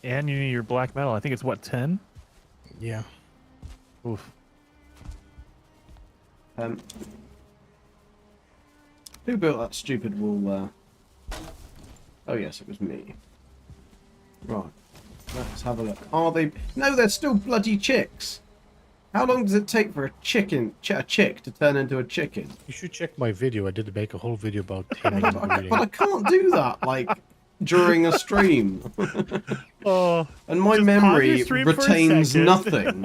And you need your black metal. I think it's what, 10? Yeah. Oof. Who built that stupid wall? Oh yes, it was me. Right. Let's have a look. Are they? No, they're still bloody chicks. How long does it take for a chick to turn into a chicken? You should check my video. I did make a whole video about taming and breeding. But I can't do that, like, during a stream. Oh, And my Just pause your memory stream for a retains second. nothing.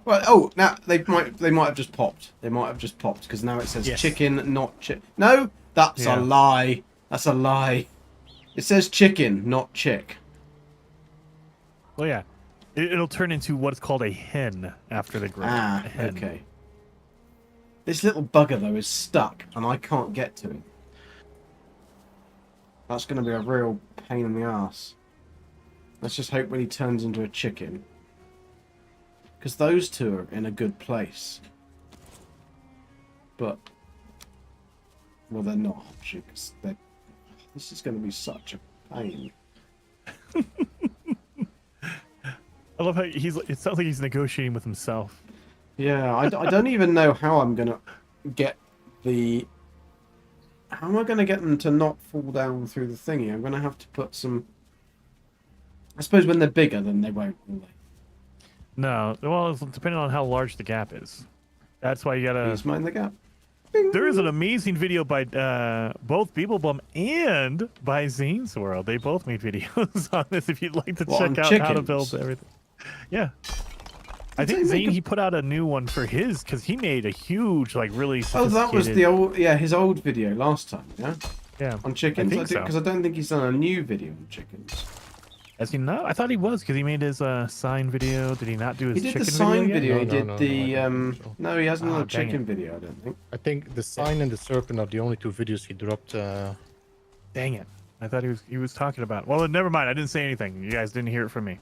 Well, oh, now they might have just popped. They might have just popped because now it says Yes. chicken, not chick. No, that's Yeah. a lie. That's a lie. It says chicken, not chick. well yeah. It'll turn into what's called a hen after the growth. Ah, A hen. okay. This little bugger though is stuck, and I can't get to him. That's going to be a real pain in the ass. Let's just hope when he turns into a chicken. Because those two are in a good place. But... well, they're not, actually, 'cause they're... this is going to be such a pain. I love how it sounds like he's negotiating with himself. Yeah, I don't even know how I'm going to get the... how am I going to get them to not fall down through the thingy? I'm going to have to put some... I suppose when they're bigger, then they won't, will they? No, well, it's depending on how large the gap is. That's why you gotta... Please mind the gap. There is an amazing video by both Beeblebum and by Zane's World. They both made videos on this if you'd like to What, on check out how to chickens? build everything. Yeah. I Did think they make Zane, a- he put out a new one for his because he made a huge, like, really Oh, that was sophisticated- the old... yeah, his old video last time, yeah? Yeah. On chickens? I think so. Because I don't think he's done a new video on chickens. Has he not? I thought he was because he made his sign video. Did he not do his He did chicken the sign yet? video, No, he no, did no, the... no, I don't think so. no, he hasn't done Ah, a dang chicken it. video, I don't think. I think the sign and the serpent are the only 2 videos he dropped. Dang it. I thought he was talking about... well, never mind. I didn't say anything. You guys didn't hear it from me.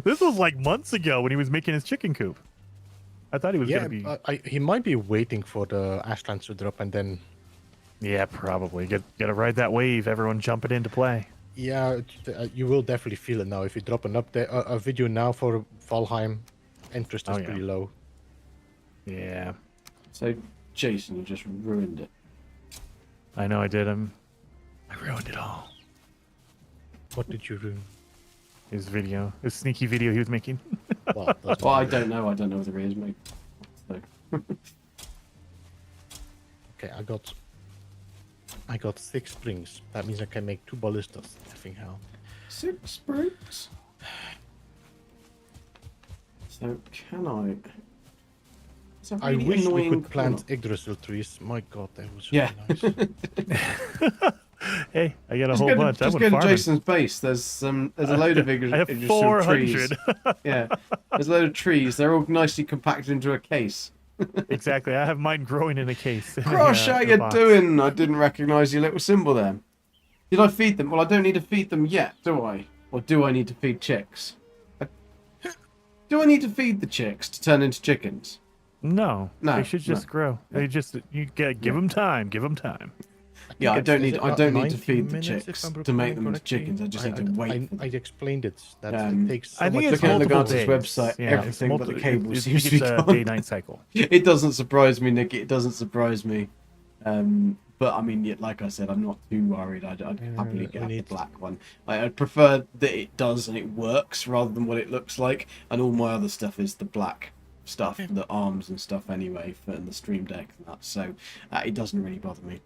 This was like months ago when he was making his chicken coop. I thought he was Yeah, going to be... he might be waiting for the Ashlands to drop and then. Yeah, probably. Gotta ride that wave. Everyone jumping into play. Yeah, you will definitely feel it now. If you drop an update, a video now for Valheim, interest is Oh, yeah. pretty low. Yeah. So, Jason, you just ruined it. I know I did. I ruined it all. What did you ruin? His video. His sneaky video he was making. Well, it doesn't Well, I matter. don't know. I don't know whether he is, maybe. So. Okay, I got 6 springs. That means I can make 2 ballistas. Effing hell. 6 springs. So, can I... It's a I really wish we annoying could plant corner. Yggdrasil trees. My god, that was Yeah. really nice. Hey, I got a Just whole go to, bunch. I just went go to farming. Jason's base. There's a load of I have Yggdrasil trees. 400. Yeah, there's a load of trees. They're all nicely compacted into a case. Exactly. I have mine growing in a case. Crush, how in a you box. doing? I didn't recognise your little symbol there. Did I feed them? Well, I don't need to feed them yet, do I? Or do I need to feed chicks? Do I need to feed the chicks to turn into chickens? No, No, they should just no. grow. They just you get give them time. Give them time. Yeah, I don't Is need. it I not don't need to 90 feed the minutes, if chicks I'm to make recalling them into correctly? chickens. I just need to wait for them. I explained it. That Um, it takes so I think much it's Looking at the multiple Garden's days. website, Yeah, everything it's but the multi- cable it- seems it- to it's be a gone. day-night cycle. It doesn't surprise me, Nick. It doesn't surprise me. But I mean, like I said, I'm not too worried. I'd happily get the black one. I'd prefer that it does and it works rather than what it looks like. And all my other stuff is the black stuff, the arms and stuff anyway, for the Stream Deck and that. So it doesn't really bother me.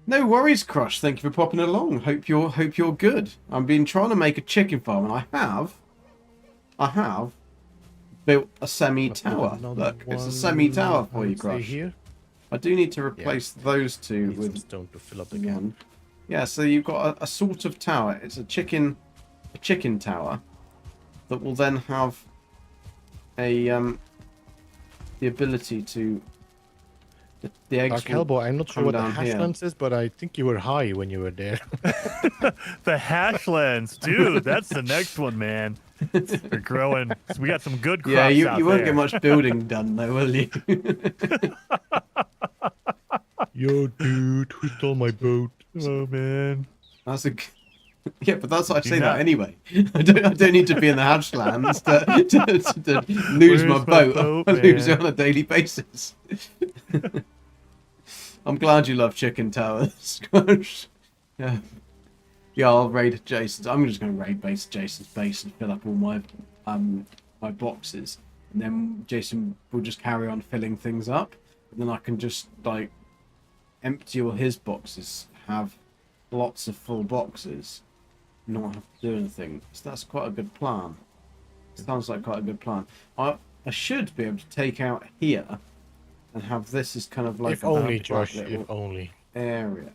No worries, Crush. Thank you for popping along. Hope you're good. I've been trying to make a chicken farm, and I have built a semi-tower. Look, it's a semi-tower for you, Crush. Here. I do need to replace those two Need some with stone to fill up again. one. Yeah, so you've got a sort of tower. It's a chicken tower that will then have a the ability to the eggs. Dark Hellboy, I'm not sure come what the down here. hashlands is, but I think you were high when you were there. The hashlands, dude. That's the next one, man. They're growing. We got some good crops Yeah, you out won't there. get much building done though, will you? Yo, dude, who stole my boat? Oh man. That's a yeah, but that's what I say not- that anyway. I don't need to be in the hashlands to lose my Where's my boat. boat, I lose it man? on a daily basis. I'm glad you love chicken towers. Gosh. Yeah. Yeah, I'll raid Jason's. I'm just going to raid Jason's base and fill up all my my boxes, and then Jason will just carry on filling things up, and then I can just like empty all his boxes, have lots of full boxes, not have to do anything. So that's quite a good plan. Sounds like quite a good plan. I should be able to take out here and have this as kind of like If a only, like Josh, little if only. area.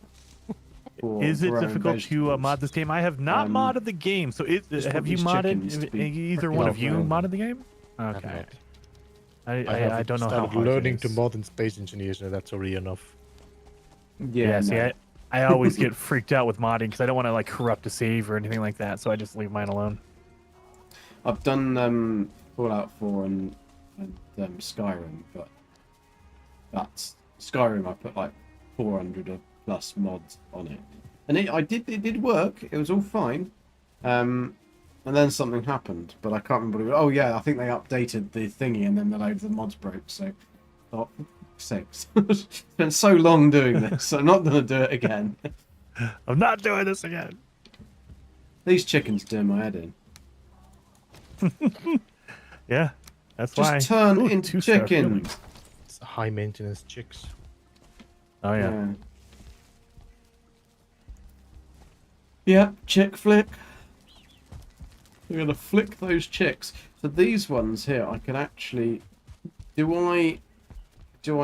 for Is it growing difficult to vegetables. mod this game? I have not modded the game. So just have want you these chickens to modded? be Either one of you growing. modded the game? I've Okay. not. I don't know how started hard learning it to is. mod in Space Engineers, and that's already enough. Yeah, see, no. I always get freaked out with modding because I don't want to like corrupt a save or anything like that. So I just leave mine alone. I've done Fallout 4 and Skyrim, but that's Skyrim. I put like 400 or plus mods on it, and it did work. It was all fine, and then something happened, but I can't remember what it was. Oh yeah, I think they updated the thingy, and then the load of the mods broke. So, oh, sakes, spent so long doing this. I'm not gonna do it again. I'm not doing this again. These chickens doing my head in. Yeah, that's why. Just turn Ooh, into 2-star chickens. feeling. It's high maintenance chicks. Oh yeah. Yeah, chick flick. We're gonna flick those chicks. So these ones here, I can actually. Do I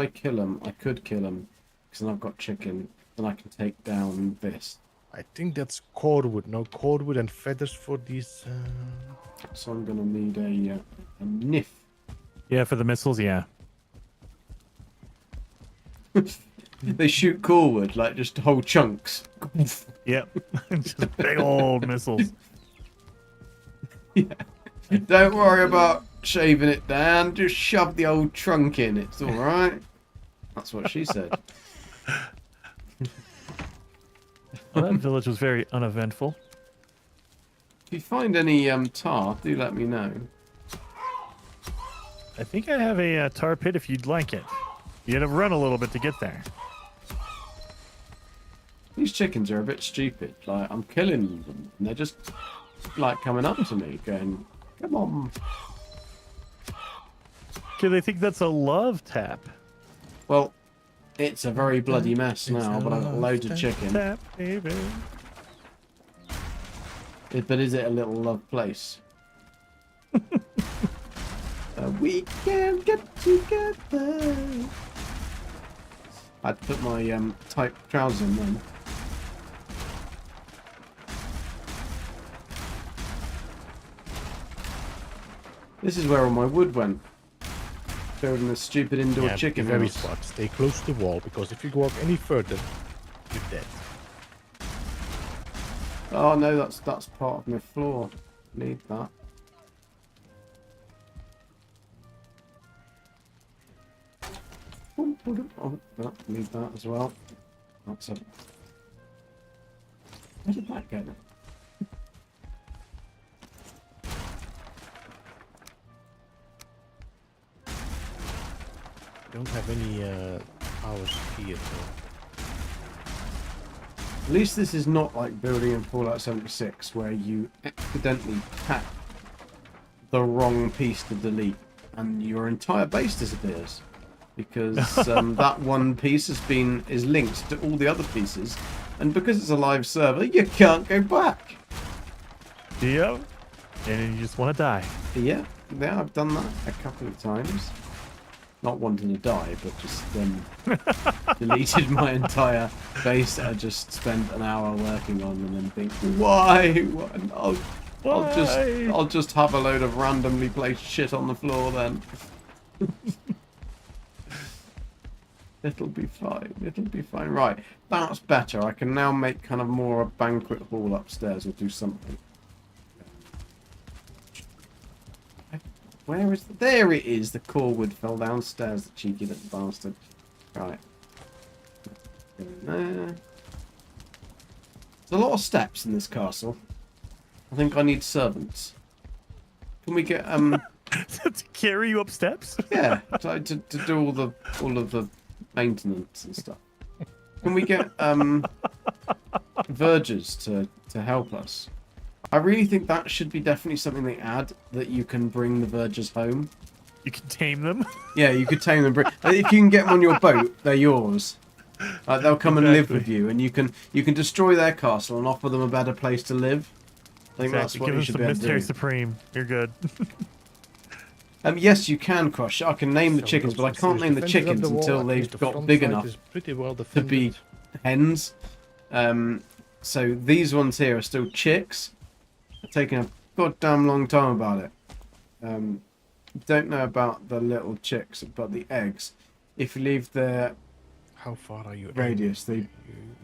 kill them? I could kill them because then I've got chicken. Then I can take down this. I think that's cordwood. No, cordwood and feathers for these. So I'm gonna need a niff. Yeah, for the missiles, yeah. They shoot cordwood like just whole chunks. Yep. Just big old missiles. Don't worry about shaving it down. Just shove the old trunk in. It's all right. That's what she said. Well, that village was very uneventful. If you find any tar, do let me know. I think I have a tar pit if you'd like it. You had to run a little bit to get there. These chickens are a bit stupid. Like, I'm killing them, and they're just, like, coming up to me, going, come on. Okay, they think that's a love tap. Well, it's a very bloody mess now, but I've got loads of chicken. Tap, baby. But is it a little love place? We can get together. I had to put my tight trousers on then. This is where all my wood went. Building this stupid indoor chicken very house. smart. Stay close to the wall, because if you walk any further, you're dead. Oh no, that's part of my floor. Need that. Oh, need that as well. That's a. Where did that go? Don't have any powers here. At least this is not like building in Fallout 76 where you accidentally tap the wrong piece to delete and your entire base disappears. Because that one piece is linked to all the other pieces, and because it's a live server, you can't go back. Yep. And you just want to die. Yeah, I've done that a couple of times. Not wanting to die, but just deleted my entire base that I just spent an hour working on, and then think, why? I'll just have a load of randomly placed shit on the floor then. It'll be fine. It'll be fine. Right, that's better. I can now make kind of more a banquet hall upstairs or do something. Where is there it is. The core wood fell downstairs, the cheeky little bastard. Right. There's a lot of steps in this castle. I think I need servants. Can we get To carry you up steps? yeah, to do all of the maintenance and stuff. Can we get vergers to help us? I really think that should be definitely something they add, that you can bring the vergers home. You can tame them. Yeah, you could tame them. If you can get them on your boat, they're yours. They'll come and live with you, and you can destroy their castle and offer them a better place to live. I think that's what Give you us should the be able to Mystery do. Supreme. You're good. Yes, you can, Crush. I can name the chickens, but I can't name the chickens until they've got big enough Pretty well to be hens. So these ones here are still chicks. They're taking a goddamn long time about it. Don't know about the little chicks, but the eggs. If you leave their How far are you? radius, they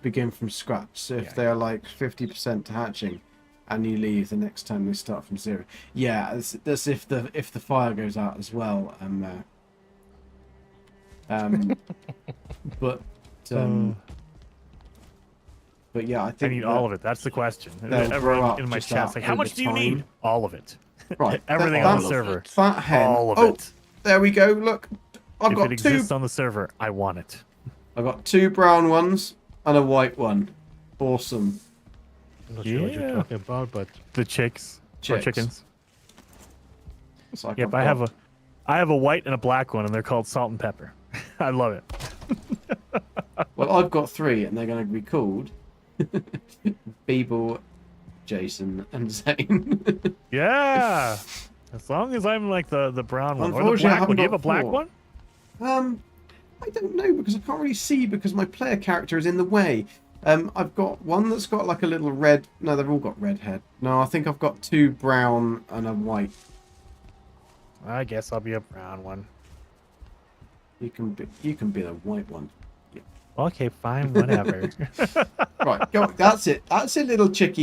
begin from scratch. So if they are like 50% to hatching, and you leave the next time they start from 0. Yeah, that's if the fire goes out as well. But yeah, I I think need all of it. That's the question. they'll grow Everyone up in my just chat's out like, how over much do you need? time. All of it. Right, Everything that- on the server. That hen. All of oh, it. there we go. Look, I've If got it exists on the server, I want it. I've got 2 brown ones and a white one. Awesome. I'm not sure what you're Yeah. talking about, but The chicks. Or Chicks. chickens. It's like Yep, I've got- I have a white and a black one, and they're called Salt and Pepper. I love it. Well, I've got 3, and they're going to be called Beeble, Jason, and Zane. Yeah. As long as I'm like the brown one. Or the Unfortunately, I black haven't one. Do you have got a black 4. one? I don't know, because I can't really see because my player character is in the way. I've got one that's got like a little red. No, they've all got red head. No, I think I've got 2 brown and a white. I guess I'll be a brown one. You can be the white one. Okay, fine, whatever. Right, go. That's it. That's it, little chick.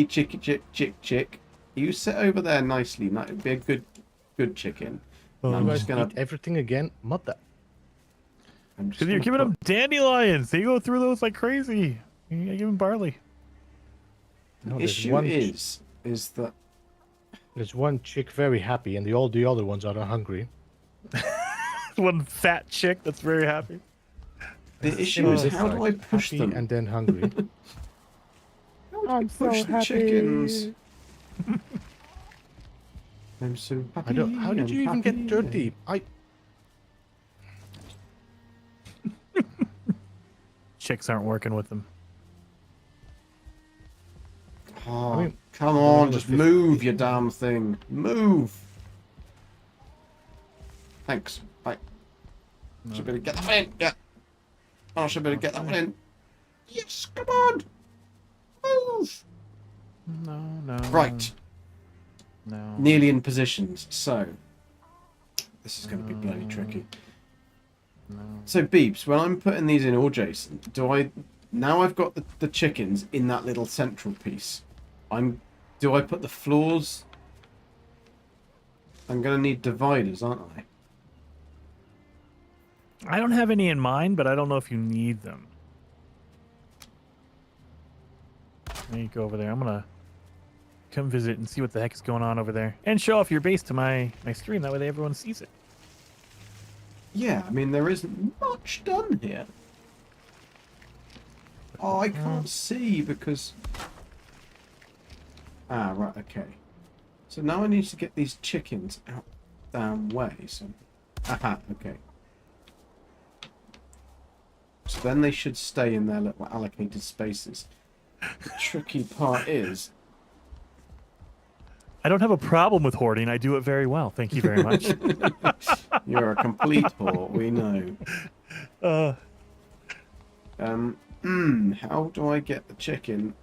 You sit over there nicely. That would be a good chicken. And I'm you guys just gonna. eat everything again. Mother. I'm just Because you're gonna giving put- them dandelions. They go through those like crazy. You gotta give them barley. No, The issue is that there's one chick very happy, and all the other ones are hungry. One fat chick that's very happy. the issue is It's how do I like push happy them? and then hungry. How do I push the chickens? I'm so happy. I don't. How did you even get dirty? Chicks aren't working with them. Oh, I mean, come on, the just 50 move, you damn thing. Move. Thanks. Right. Should be able to get that one in. Yeah. I should be able to get that one in. Yes, come on. Move. No. Right. No. Nearly in positions. So, this is going to be bloody tricky. No. So, Beeps, when I'm putting these in, or Jason, now I've got the chickens in that little central piece. Do I put the floors? I'm going to need dividers, aren't I? I don't have any in mind, but I don't know if you need them. Let me go over there. I'm gonna come visit and see what the heck is going on over there, and show off your base to my stream. That way, everyone sees it. Yeah, I mean, there isn't much done here. Oh, I can't see because... Ah, right, okay. So now I need to get these chickens out down way. So, aha, okay. So then they should stay in their little allocated spaces. The tricky part is... I don't have a problem with hoarding. I do it very well. Thank you very much. You're a complete whore, we know. How do I get the chicken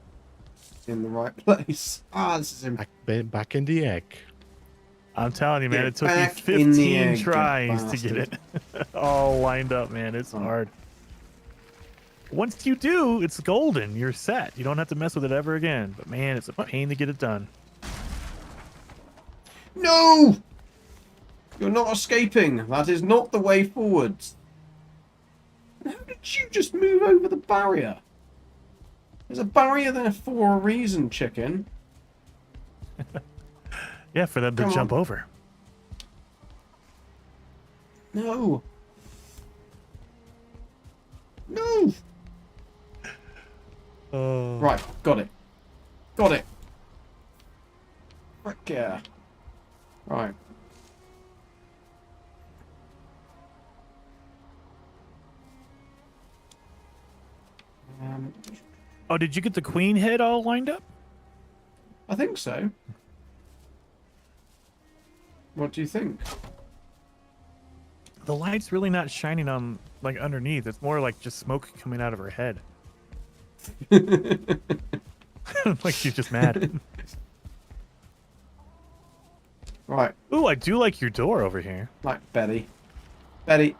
in the right place? Ah, this is Back in the egg. I'm telling you, man, Get it took me back in the 15 egg, you tries to get it all lined up, man. It's hard. Once you do, it's golden. You're set. You don't have to mess with it ever again. But man, it's a pain to get it done. No! You're not escaping. That is not the way forwards. How did you just move over the barrier? There's a barrier there for a reason, chicken. Yeah, for them to Come jump on. over. No. No! Right, got it. Got it. Frick yeah. Right. Oh, did you get the queen head all lined up? I think so. What do you think? The light's really not shining on, like, underneath. It's more like just smoke coming out of her head. Like she's just mad. Right, Ooh, I do like your door over here. like Betty. Betty.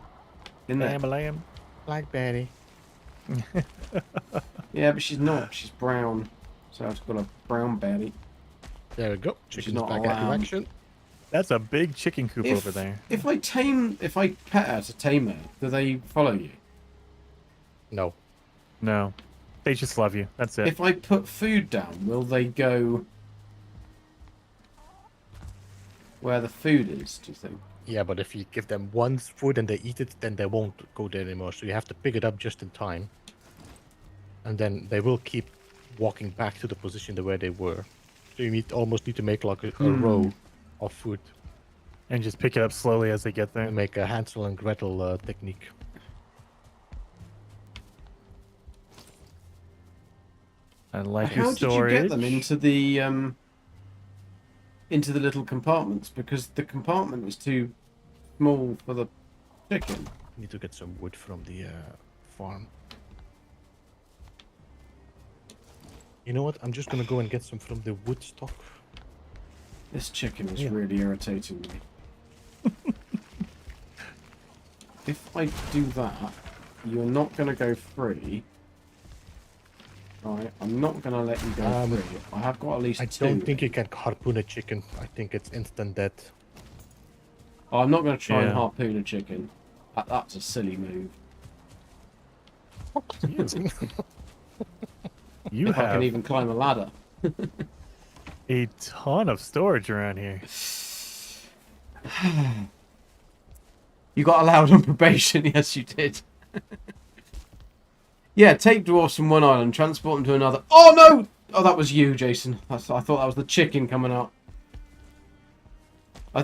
In there. Lamb. Like Betty. Yeah, but she's not. She's brown. So I've got a brown Betty. There we go. She's Chicken's not back into allowed. action. That's a big chicken coop over there. If I pet her to tame her, do they follow you? No. No. They just love you. That's it. If I put food down, will they go where the food is, do you think? Yeah, but if you give them one food and they eat it, then they won't go there anymore. So you have to pick it up just in time. And then they will keep walking back to the position where they were. So you almost need to make like a row of food. And just pick it up slowly as they get there. And make a Hansel and Gretel technique. I like How your did you storage. get them into the little compartments? Because the compartment is too small for the chicken. Need to get some wood from the farm. You know what? I'm just gonna go and get some from the wood stock. This chicken is Yeah. really irritating me. If I do that, you're not going to go free. Right, I'm not going to let you go free. I have got at least I two. don't think you can harpoon a chicken. I think it's instant death. Oh, I'm not going to try and Yeah. harpoon a chicken. That's a silly move. You If I have can even climb a ladder. a ton of storage around here. You got allowed on probation. Yes, you did. Yeah, take dwarfs from one island, transport them to another. Oh, no! Oh, that was you, Jason. I thought that was the chicken coming up.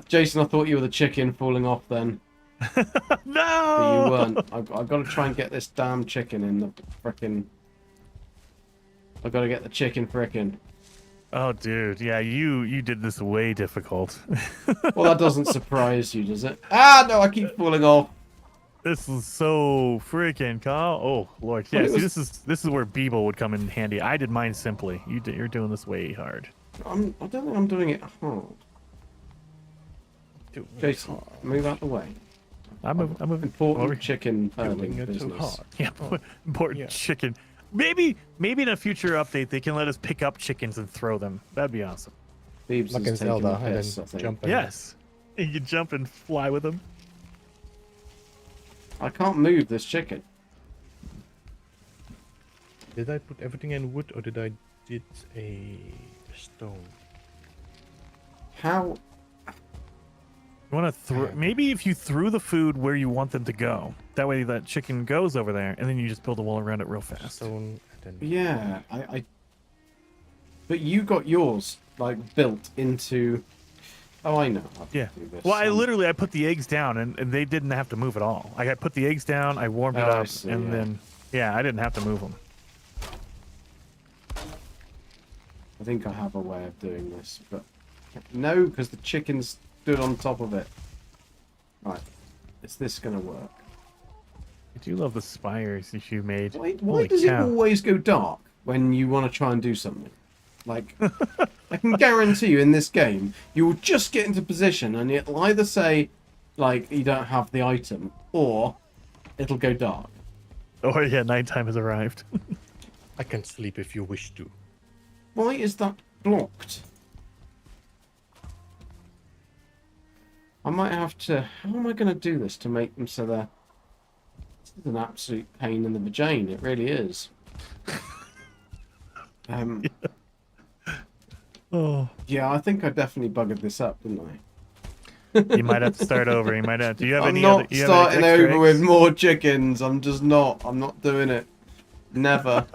Jason, I thought you were the chicken falling off then. But No! you weren't. I've got to try and get this damn chicken in the frickin'... I've got to get the chicken frickin'. Oh, dude. Yeah, you did this way difficult. Well, that doesn't surprise you, does it? Ah, no, I keep falling off. This is so freaking calm. Oh, Lord. Well, Yeah, it see, was- this is where Beeble would come in handy. I did mine simply. You're doing this way hard. I don't think I'm doing it hard. Jason, move out the way. I'm moving Important over. chicken herding Doing it too business. hard. Yeah, important yeah. chicken. Maybe in a future update they can let us pick up chickens and throw them. That'd be awesome. Beebs Like is in taking Zelda, the and piss, I then think. jump in. Yes. You can jump and fly with them. I can't move this chicken. Did I put everything in wood or did I did a stone? How? You want to throw? Maybe if you threw the food where you want them to go, that way that chicken goes over there, and then you just build a wall around it real fast. Stone and then Yeah, But you got yours like built into. Oh, I know. How to Yeah. do this. Well, I put the eggs down, and they didn't have to move at all. I put the eggs down, I warmed it Oh, I up, see, and yeah. then I didn't have to move them. I think I have a way of doing this, but no, because the chicken stood on top of it. Right, is this gonna work? I do love the spires that you made. Why Holy does it cow. always go dark when you want to try and do something? Like, I can guarantee you in this game, you will just get into position and it'll either say, like, you don't have the item, or it'll go dark. Oh yeah, nighttime has arrived. I can sleep if you wish to. Why is that blocked? I might have to... How am I going to do this to make them so they're... This is an absolute pain in the vagina. It really is. Oh, Yeah, I think I definitely buggered this up, didn't I? you might have to start over. You might have. Do you have I'm any not other? You have any starting extra over with eggs? more chickens. I'm just not. I'm not doing it. Never.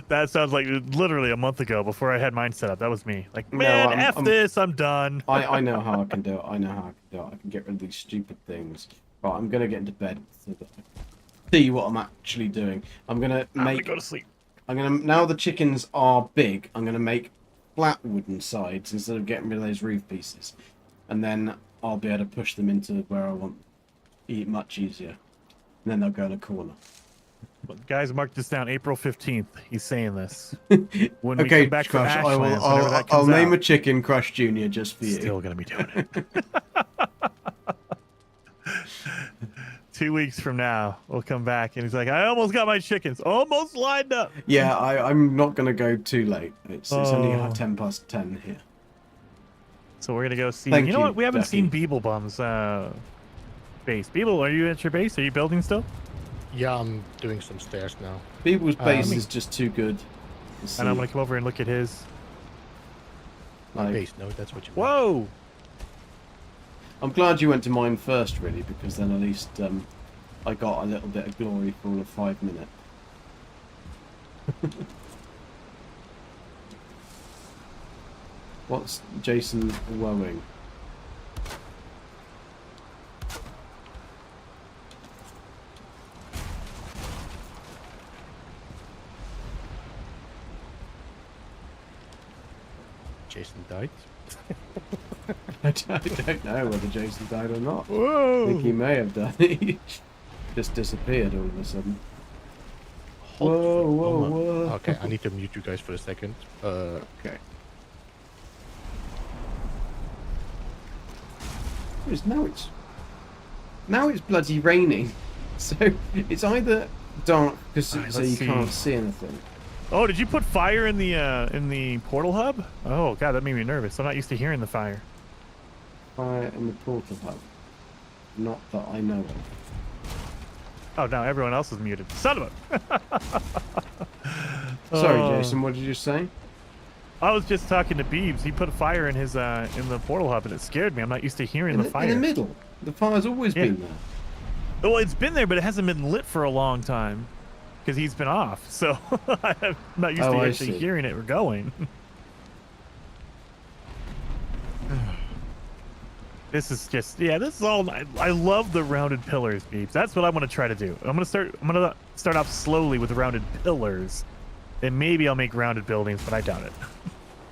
That sounds like literally a month ago before I had mine set up. That was me. Like, No, man, F this, I'm done. I know how I can do it. I know how I can do it. I can get rid of these stupid things. Right, I'm gonna get into bed so that I can see what I'm actually doing. I'm gonna I'm make. gonna go to sleep. I'm gonna now the chickens are big. I'm gonna make flat wooden sides instead of getting rid of those roof pieces, and then I'll be able to push them into where I want. Eat much easier. And then they'll go in a corner. But guys, mark this down. April 15th. He's saying this. When we Okay, come back Crush. from I will. Ashlands, whenever that I'll comes name out, a chicken Crush Junior just for you. still gonna be doing it. 2 weeks from now, we'll come back and he's like, I almost got my chickens, almost lined up. Yeah, I'm not gonna go too late. It's only Oh. 10:10 here. So we're gonna go see. Thank you know you, what? We haven't Ducky. seen Beeblebum's base. Beeble, are you at your base? Are you building still? Yeah, I'm doing some stairs now. People's base Um, is just too good. to see. And I'm gonna come over and look at his. Like, Base, no, that's what you meant. Whoa! I'm glad you went to mine first, really, because then at least I got a little bit of glory for all of 5 minutes. What's Jason woeing? Jason died. I don't know whether Jason died or not. I Whoa! think he may have done. He just disappeared all of a sudden. Whoa, whoa, Hold on. whoa. Okay, I need to mute you guys for a second. Okay. Now it's bloody raining. So it's either dark because Alright, so let's you see. can't see anything. Oh, did you put fire in the portal hub? Oh god, that made me nervous. I'm not used to hearing the fire. Fire in the portal hub. Not that I know of. Oh, now everyone else is muted. Son of a. Sorry, Oh. Jason. What did you say? I was just talking to Beebs. He put fire in his in the portal hub, and it scared me. I'm not used to hearing the fire. In the middle. The fire's always Yeah. been there. Well, it's been there, but it hasn't been lit for a long time because he's been off. So I'm not used to I actually see. hearing it or going. This is just this is all. I love the rounded pillars, Beebs. That's what I want to try to do. I'm gonna start off slowly with rounded pillars, then maybe I'll make rounded buildings, but I doubt it.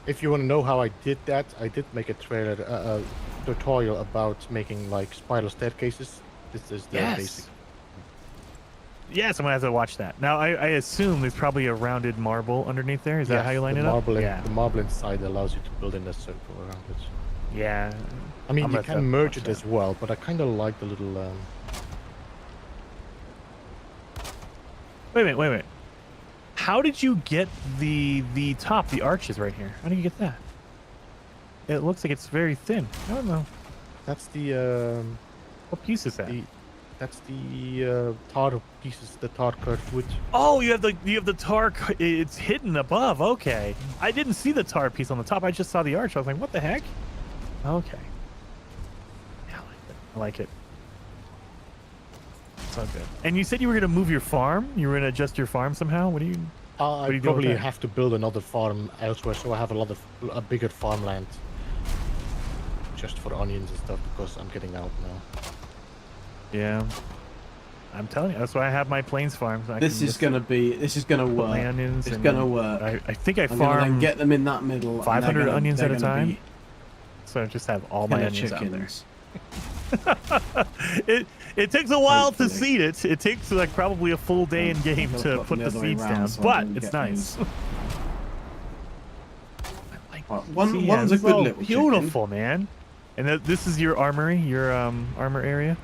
If you want to know how I did that, I did make a trailer, a tutorial about making like spiral staircases. This is the basic. Yes, I'm gonna have to watch that. Now, I assume there's probably a rounded marble underneath there. Is that how you line it up? Yeah. The marble inside allows you to build in a circle around it. Yeah. I mean, I'm you gonna can merge watch it that. as well, but I kind of like the little. Wait a minute. How did you get the top, the arches right here? How did you get that? It looks like it's very thin. I don't know. That's the. What piece is that? That's the tar pieces, the tar curved wood. Oh, you have the tar. It's hidden above. Okay, I didn't see the tar piece on the top. I just saw the arch. I was like, what the heck? Okay. Yeah, I like it. So good. And you said you were gonna move your farm. You were gonna adjust your farm somehow. What do you? I do with probably that? have to build another farm elsewhere, so I have a bigger farmland. Just for onions and stuff, because I'm getting out now. Yeah. I'm telling you, that's why I have my plains farms. This is gonna work. Onions It's and gonna work. I think I I'm gonna then farm get them in that middle. and 500 they're onions they're at a gonna time. be So I just have all my killer onions chickens. out there. It takes a while to Hopefully. seed it. It takes like probably a full day in game I'm gonna to put put them the the other way seeds round down, so I but don't it's get nice. those. I like Right, See, one's a it's good so little beautiful, man. And this is your armory, your armor area.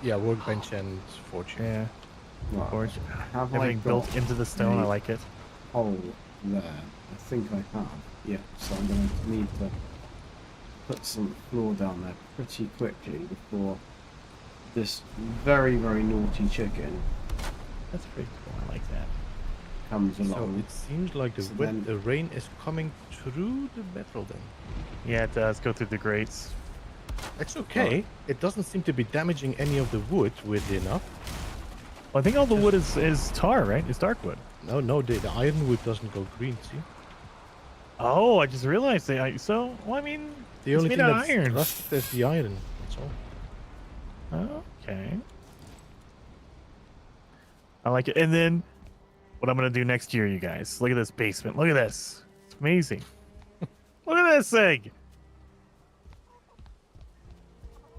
Yeah, workbench and forge. Yeah, Chicken. Right. forge. Have Everything I built got into the stone. I a like it. hole there? I think I have. Yeah, so I'm going to need to put some floor down there pretty quickly before this very, very naughty chicken That's pretty cool. I like that. comes So along. it seems like So then- the rain is coming through the metal then. Yeah, it does go through the grates. It's okay. It doesn't seem to be damaging any of the wood, weirdly enough. Well, I think all the wood is tar, right? It's dark wood. No, the ironwood doesn't go green, see? Oh, I just realized that. So, well, I mean, The it's only made thing out of that's iron. rusted is the iron, that's all. Okay. I like it. And then what I'm going to do next year, you guys. Look at this basement. Look at this. It's amazing. Look at this thing.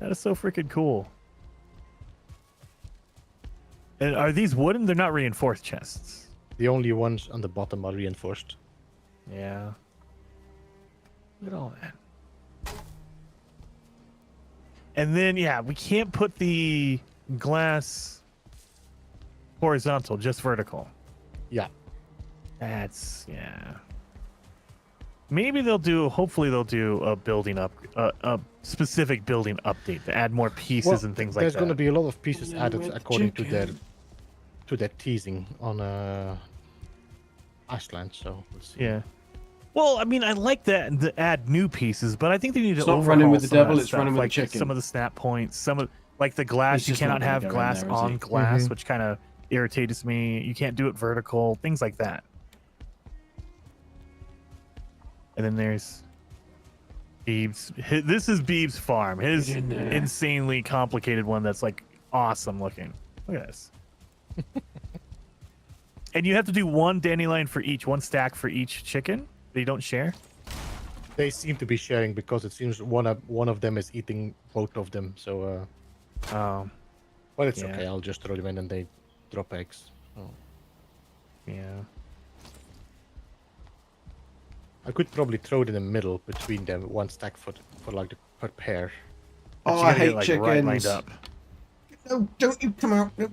That is so freaking cool. And are these wooden? They're not reinforced chests. The only ones on the bottom are reinforced. Yeah. Look at all that. And then, yeah, we can't put the glass horizontal, just vertical. Yeah. That's, yeah. Maybe hopefully they'll do a building up, a specific building update to add more pieces and things like there's that. going to be a lot of pieces Yeah, added with according to chicken. their teasing on Iceland, so we'll see. Yeah. Well, I mean, I like that to add new pieces, but I think they need to It's not overhaul running with the some of devil, that it's stuff, running with the like chicken. some of the snap points, some of like the glass. He's You just not cannot gonna have go in glass there, is on he? glass, Mhm. which kind of irritates me. You can't do it vertical, things like that. And then there's Beeb's. This is Beeb's farm. His Get in there. insanely complicated one that's like awesome looking. Look at this. And you have to do one dandelion for each, one stack for each chicken that you don't share. They seem to be sharing because it seems one of them is eating both of them. So, Oh, but it's Yeah. okay. I'll just throw them in and they drop eggs. Oh. yeah. I could probably throw it in the middle between them, one stack for like the per pair. Oh, You I gotta get, hate like, right lined chickens. up. No, don't you come out. No.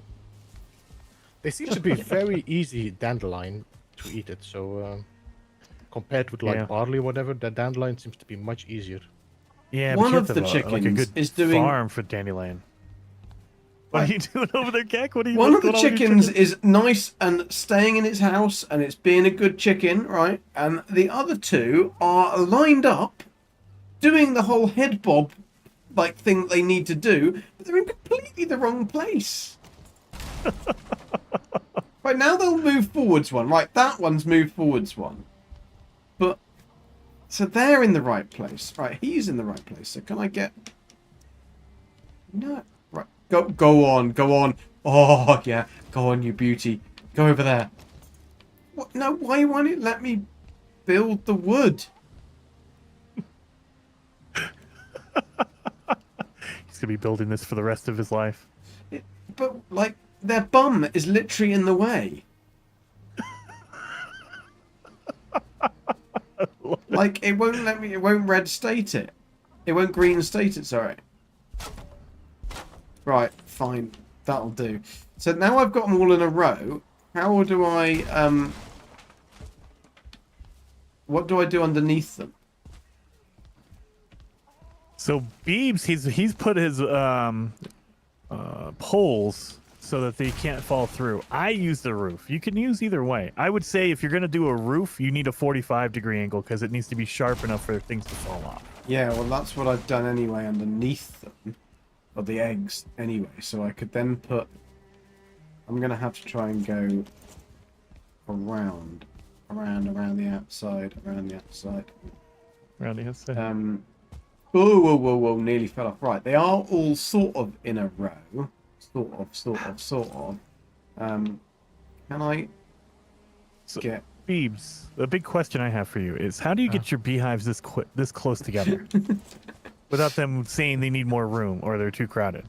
They seem to be very easy dandelion to eat it. So compared with like Yeah. barley or whatever, the dandelion seems to be much easier. Yeah, One but you of have to the have like a chickens good is doing- farm for dandelion. What are you doing over there, Keck? What are you? One what's of the going on with your chickens chickens? is nice and staying in its house and it's being a good chicken, right? And the other two are lined up doing the whole head bob like thing that they need to do, but they're in completely the wrong place. Right, now they'll move forwards one. Right, that one's moved forwards one. But so they're in the right place. Right, he's in the right place. So can I get No. Right. Go on. Oh yeah. Go on, you beauty. Go over there. What? No, why won't it let me build the wood? He's gonna be building this for the rest of his life. But, like, their bum is literally in the way. Like, it won't let me, it won't red state it. It won't green state it, sorry. Right, fine. That'll do. So now I've got them all in a row. How do I, what do I do underneath them? So Beebs, he's put his poles so that they can't fall through. I use the roof. You can use either way. I would say if you're gonna do a roof, you need a 45-degree angle because it needs to be sharp enough for things to fall off. Yeah, well, that's what I've done anyway underneath them, or the eggs anyway. So I could then put. I'm gonna have to try and go around the outside, around the outside. Around the outside. Whoa! Nearly fell off. Right, they are all sort of in a row. Sort of. Can I get? Beebs, the big question I have for you is how do you get your beehives this close together without them saying they need more room or they're too crowded?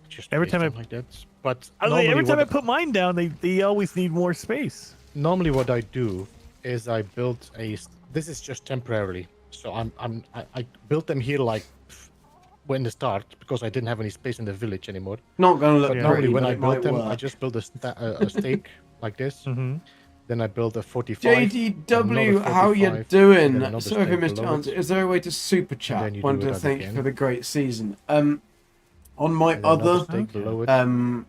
Just Every place time them I- like that. But Every time I put mine down, they always need more space. normally what I do is I build a. This is just temporarily. So I built them here like when the start because I didn't have any space in the village anymore. Not gonna look But Yeah. normally pretty, when but I it might built them, I work. just built a stake like this. Mm-hmm. Then I built a 45. JDW, another how you 45, doing? then another Sorry if I stake missed below answer. it. Is there a way to super then chat? you do Wanted to that thank you again. for the great season. On my And another other, stake below it, and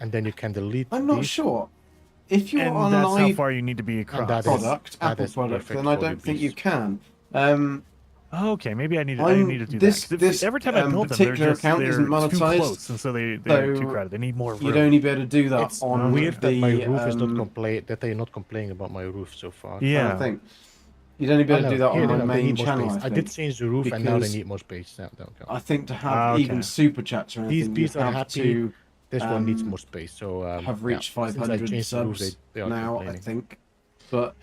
then you can delete. I'm not these. sure. If you're And on that's how live far you need to be across. that is- product, that Apple is product, perfect then I for the don't think you bees. can. Oh, okay, maybe I need to I'm- do this- that. 'Cause this, every time I build them, they're particular account they're isn't too monetized, close, and so they're too so crowded. They need more room. You'd only be able to do that It's on weird the, that my roof is not um, that they're not complaining about my roof so far. I Yeah. don't think. You'd only be able to do that Here, on my they main need more channel, space. I I did think. change the roof, and now they because need more space. Now, I think to have Ah, okay. even super chats or These anything, bees you are have happy. to This one needs um, more space. So have reached yeah, since I 500 changed the roof, subs they are now, I complaining. think. But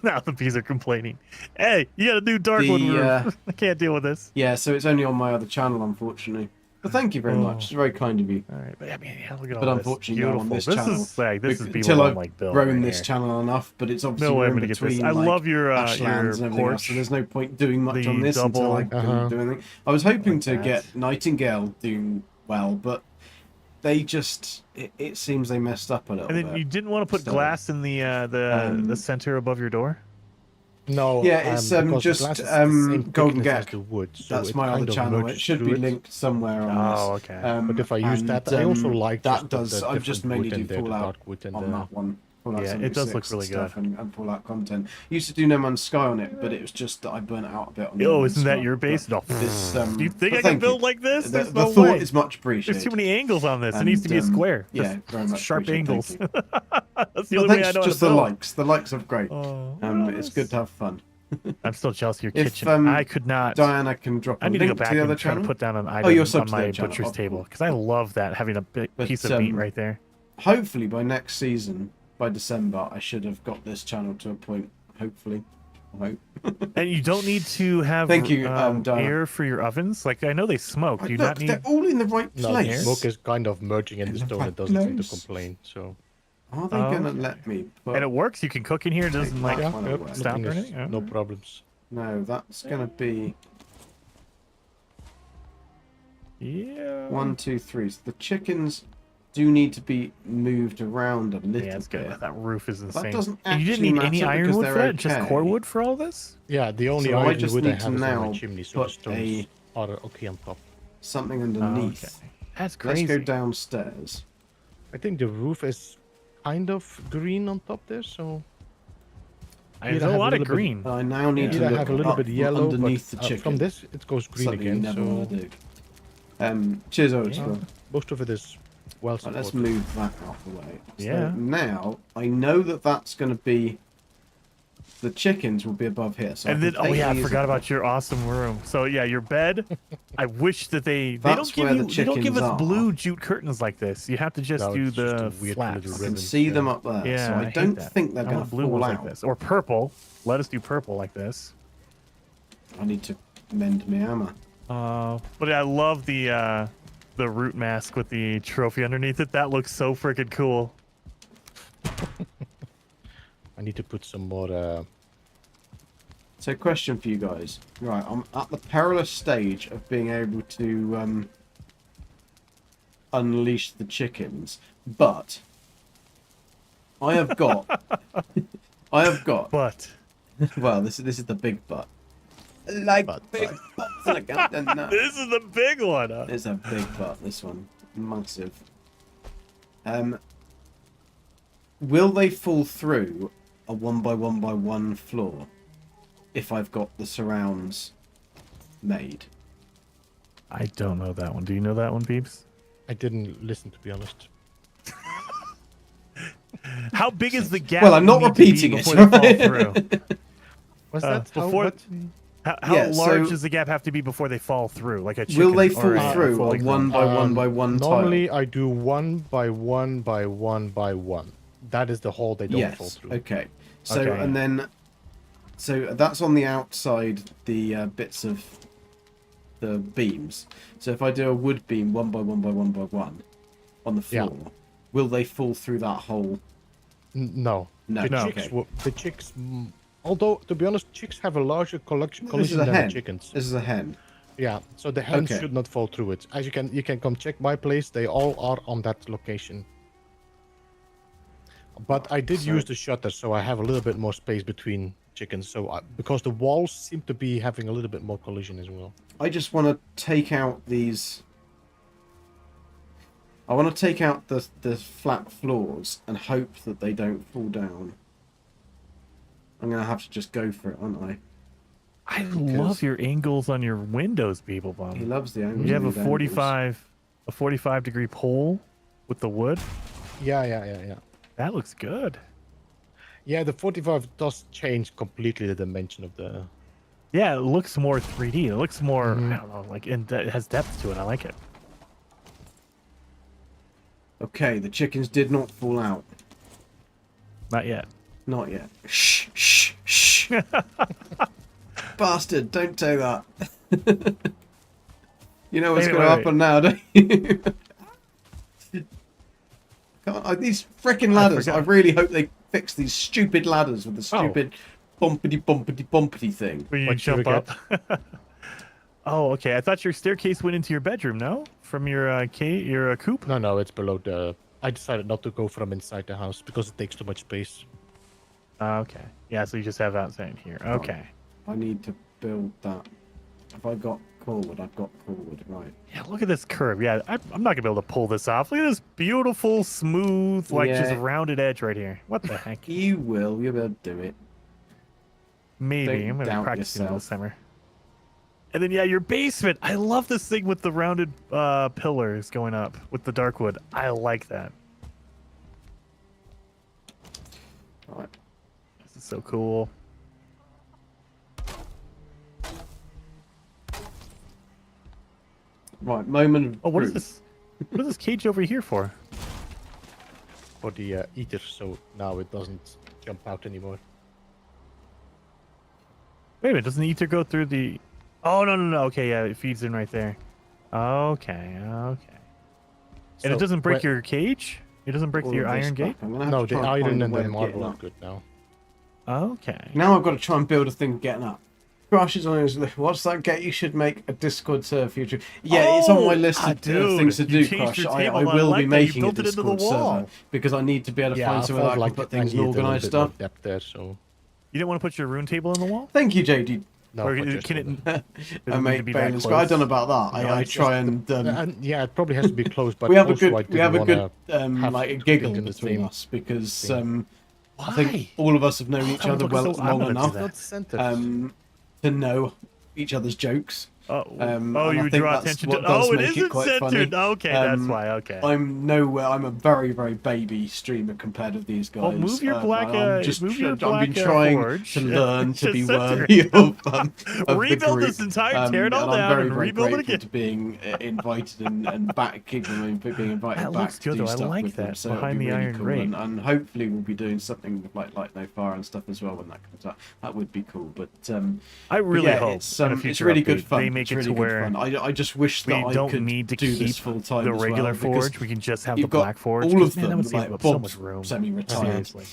Now the bees are complaining. Hey, you got a new dark The, wood roof. I can't deal with this. yeah, so it's only on my other channel, unfortunately. But thank you very much. It's very kind of you. All right, but I mean, yeah, look at all But this. unfortunately, now on Beautiful. this This channel, is like this is until people I've like Bill. grown right this here. channel enough, but it's obviously No way I'm we're in gonna get this. between I like, love your ashlands and everything else, so porch. there's no point doing much The on this until I double- can do anything. I was hoping like to that. get Nightingale doing well, but they just it seems they messed up a little And then bit. you didn't want to put So, glass in the center above your door. No, Yeah, it's, because the just, glass is the same Golden thickness as Gek. the wood, so That's it my kind other of channel. It merges should through be it. linked somewhere on Oh, this. okay. But if I use and, that, I also like that just the does. I've just different mainly wood do and the Fallout dark wood and on that one. Fallout Yeah, it does look 76 really stuff good. and Fallout content. Used to do No Man's Sky on it, but it was just that I burnt out a bit on. No Oh, Man's isn't that Sky. your base? No. But This, Do you think but I can thank build you. like this? The, There's the no thought way. is much appreciated. There's too many angles on this. It needs to be a And, square. Yeah, Just very much sharp appreciated. angles. Thank you. That's the Well, only way I thanks, know how just to the build. likes. The likes are great. Oh, It's good to have fun. I'm still jealous of your If, kitchen. I could not. Diana can drop a I need to link go back to the other and try channel. to put down an item you're on subbed to my their channel. butcher's Oh, table cool. because I love that having a But, piece of meat um, right there. Hopefully by next season, by December, I should have got this channel to a point. Hopefully, I hope. And you don't need to have Thank you, Diana. air for your ovens. Like I know they smoke. Do you Look, not need? they're all in the right No, the place. smoke is kind of merging in the In the stone. right It doesn't seem to place. complain. So Are they Oh, gonna okay. let me? Put... And it works. You can cook in here. It doesn't like Yeah. yeah, Yep, stop nothing or is- anything? Oh. no problems. No, that's gonna be Yeah. 1, 2, 3. So the chickens do need to be moved around a little Yeah, it's bit. good. That roof is insane. doesn't And you didn't actually need any matter because ironwood for they're that. Just okay. core wood for all this. Yeah, the only So I iron just wood I need have to is on now my chimney, so the put stones are okay on top. Something Oh, underneath. okay. That's Let's crazy. go downstairs. I think the roof is kind of green on top there, so There's Either a have lot a of little bit- green. I now need to either look have a little up bit yellow, underneath but the chicken. from this it goes green Something you again. never So want to do. Cheers, Otis. Yeah. most of it is well Right, supported. let's move that out of the way. So Yeah. now I know that that's going to be the chickens will be above here. So And then, I I forgot about your awesome room. So yeah, your bed. I wish that they don't give you, they don't give us blue jute curtains like this. You have to just No, do it's just a the weird flaps. little I can ribbons, see them up there. Yeah, so I hate don't that. think they're I going want to blue fall ones out. like this, or purple. Let us do purple like this. I need to mend my hammer. But I love the root mask with the trophy underneath it. That looks so freaking cool. I need to put some more. So, question for you guys. Right, I'm at the perilous stage of being able to unleash the chickens, but I have got, But well, this is the big but. Like But. big butts, I got the nut. this is the big one. It's a big butt. This one, massive. Will they fall through a 1x1x1 floor if I've got the surrounds made? I don't know that one. Do you know that one, Peeps? I didn't listen, to be honest. How big is the gap? Well, I'm not you need to be repeating it, before they fall right? through? Was that how- before? what- How Yeah, large so- does the gap have to be before they fall through? Like a chicken Will they or fall a through a fully grown? 1x1x1 tile? Normally, I do 1x1x1x1. That is the hole they don't fall Yes. through. Okay. So Okay. and then, so that's on the outside, the bits of the beams. So if I do a wood beam 1x1x1x1 on the Yeah. floor, will they fall through that hole? No. No. The No, chicks. okay. The chicks. Although, to be honest, chicks have a larger collection This is than a the hen. chickens. This is a hen. Yeah. So the hens Okay. should not fall through it. As you can come check my place. They all are on that location. But I did So- use the shutter, so I have a little bit more space between chickens. So because the walls seem to be having a little bit more collision as well. I just want to take out these. I want to take out the flat floors and hope that they don't fall down. I'm gonna have to just go for it, aren't I? I love your angles on your windows, people. He Bum. loves the angles. You have a of these 45 degree pole with the wood. Yeah. That looks good. Yeah, the 45 does change completely the dimension of the. Yeah, it looks more 3D. It looks more, Mhm. I don't know, like it has depth to it. I like it. Okay, the chickens did not fall out. Not yet. Not yet. Shh, shh, shh. Bastard, don't do that. You know what's Wait, going to wait, happen now, don't you? These frickin' ladders, I forgot. really hope they fix these stupid ladders with the stupid bumpity thing. When you What should jump we up. Oh, okay. I thought your staircase went into your bedroom. No, from your coop. No, it's below the. I decided not to go from inside the house because it takes too much space. Okay. Yeah. So you just have outside here. Okay. I need to build that. Have I got cord? I've got cord, right. Yeah. Look at this curve. Yeah. I'm not gonna be able to pull this off. Look at this beautiful, smooth, like just Yeah. rounded edge right here. What the heck? You will. You'll be able to do it. Maybe Don't I'm gonna doubt practice it this yourself. summer. And then yeah, your basement. I love this thing with the rounded pillars going up with the dark wood. I like that. Right. This is so cool. Right, moment of Oh, what is truth. this? What is this cage over here for? For the eater, so now it doesn't jump out anymore. Wait a minute, doesn't the ether go through the... Oh, no. Okay, yeah, it feeds in right there. Okay. And So, it doesn't break when- your cage? It doesn't break All your of this iron back. gate? I'm gonna have No, to the try and iron find a and way the of getting marble are up. good now. Okay. Now I've got to try and build a thing getting up. Crash is on his list. What's that get? You should make a Discord server future. Yeah, it's on my list of dude, things to you do, changed Crash. your I table. will I be like that. You making a built it into the Discord server wall. because I need to be able to Yeah, find I somewhere felt that I like can put I things and needed a little organise bit more stuff. depth there, so You didn't want to put your rune table in the wall? Thank you, JD. no. Or I can just it... wouldn't. does I it need made to be that Beylas. close? I don't know about that. No, I it's try just- and yeah, it probably has to be close, but we have a also I good didn't wanna have like a two giggle things in the between same us because thing. I think Why? all of us have known Oh, each that would other look well so- I'm long gonna do enough that. not centered. to know each other's jokes. Oh, and oh, I you think draw that's attention what to. does Oh, it make isn't quite funny. centered. Okay, that's why. Okay. I'm nowhere. I'm a very, very baby streamer compared to these guys. Well, move your black. I'm just. Move your I've black been trying forge. to learn to Just be center worthy it. of the Rebuild group. this entire, tear it all and I'm down, very, and very rebuild it grateful again. to being invited and back, being invited That back looks to good, do though. I stuff like with them. that, So it'll behind be the really iron cool, grate. and hopefully we'll be doing something with Light No Fire and stuff as well when that comes out. That would be cool. But I really yeah, hope it's in a future really update, good fun. they make It's it really to good where fun. I just wish we that I don't could need to do keep this full time the as regular well, because forge. We can just have the you've got black forge. all of 'cause, man, that them, would save like up so Bob's much room. semi-retired. Seriously.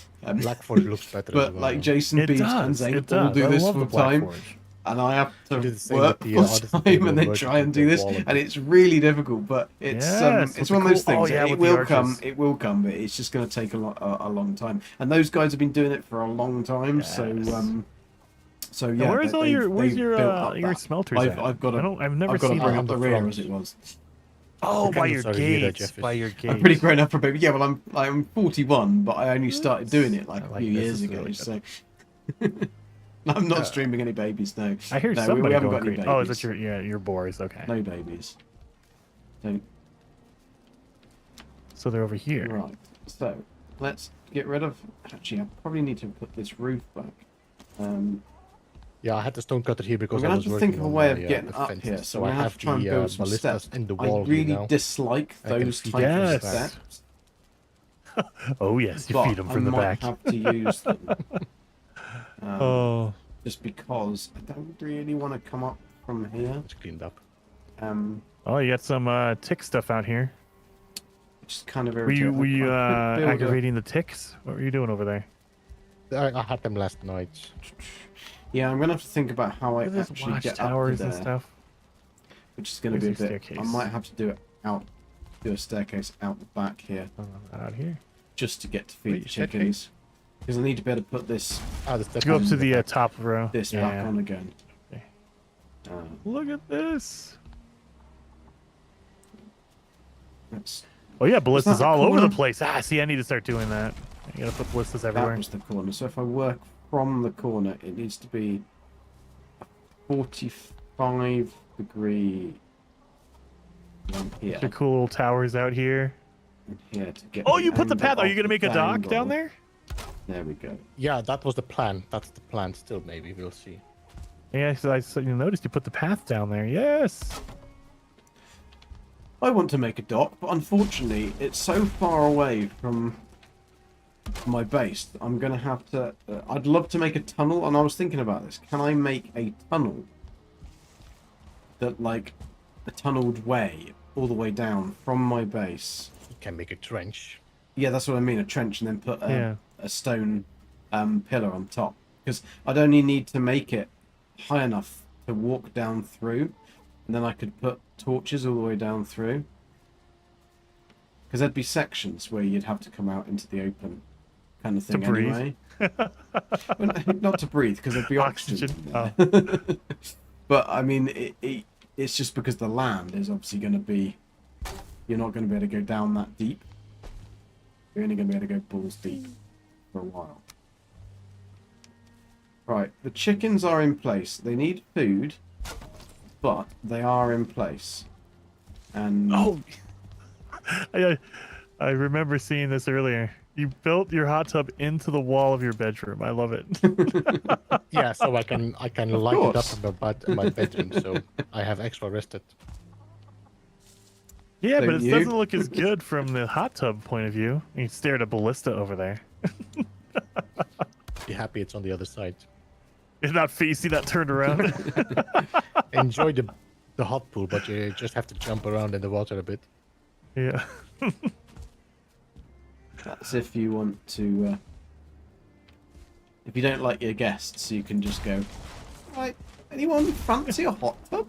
Black Forge looks better as But well. like Jason, It Beast, and does. Zane It all does. do I this love the full black time, forge. and I have We to did the same work with the full Odyssey time table and then version try and with do the this, wall of and it. it's really difficult. But it's Yes, it's with one the of those cool- oh, things. yeah, It with the will come. arches. It will come, but it's just going to take a long time. And those guys have been doing it for a long time, Yes. so And yeah. where's all they've where's your built up your that. smelters I've at? I've got I've never I've got to seen bring them. up the rear as it was. Oh, by your Sorry, neither, gates. Jeff is- By your gates. I'm pretty grown up for a baby. Yeah, well, I'm 41, but I only started doing it like I a like few this, years this is ago. really So I'm not streaming any babies. No, I hear no, we somebody haven't going got any crazy. babies. Oh, is that your boars? Okay. No babies. Don't. So they're over here. Right. So let's get rid of. Actually, I probably need to put this roof back. Yeah, I had the stone cutter here We're because I gonna was have to working think of a on way my, of getting the up fences. here. So So I I have have to try and the build some ballistas steps. in the I wall here really now. dislike I can those feed type them of from the back. steps. Oh yes, you but feed them from I the might back. have to use them. Oh. Just because I don't really want to come up from here. It's cleaned up. Oh, you got some tick stuff out here. Which is kind of Were you irritating. I could build a- aggravating the ticks? What were you doing over there? I had them last night. Yeah, I'm gonna have to think about how I Look at this actually get up to watchtowers there, and stuff. which is gonna be a Where's the bit. I staircase? might have to do it out, do a staircase out the back here, Out here. just to get to Wait, feed the chickens. Because I need to be able to put this Ah, the steps Go up in to the back. top row. back Yeah. on again. Okay. Uh, Look at this. that's, Oh yeah, ballistas a all over the corner? place. Ah, see, I need to start doing that. I gotta put ballistas that everywhere. was the corner. So if I work from the corner, it needs to be a 45-degree one here The cool little towers out here. and here to get. Oh, you put the angle path. Are of you gonna the make a dock angle. down there? There we go. Yeah, that was the plan. That's the plan still, maybe. We'll see. Yeah, so you noticed you put the path down there. Yes. I want to make a dock, but unfortunately, it's so far away from my base. That I'm going to have to. I'd love to make a tunnel, and I was thinking about this. Can I make a tunnel that, like, a tunneled way all the way down from my base? You can make a trench. Yeah, that's what I mean. A trench, and then put Yeah. a stone pillar on top. Because I'd only need to make it high enough to walk down through, and then I could put torches all the way down through. Because there'd be sections where you'd have to come out into the open, kind of thing. breathe. Anyway, well, not to breathe, because there'd be oxygen. Oxygen. in there. But I mean, it's just because the land is obviously going to be. You're not going to be able to go down that deep. You're only going to be able to go balls deep for a while. Right, the chickens are in place. They need food, but they are in place. And Oh. I remember seeing this earlier. You built your hot tub into the wall of your bedroom. I love it. Yeah, so I can light it up course. in my bedroom, so I have extra rested. Yeah, but Don't it you? doesn't look as good from the hot tub point of view. You can stare at a ballista over there. Be happy it's on the other side. It's not facing that turned around. Enjoy the hot pool, but you just have to jump around in the water a bit. Yeah. that's if you want to. If you don't like your guests, you can just go. Right, anyone fancy a hot tub?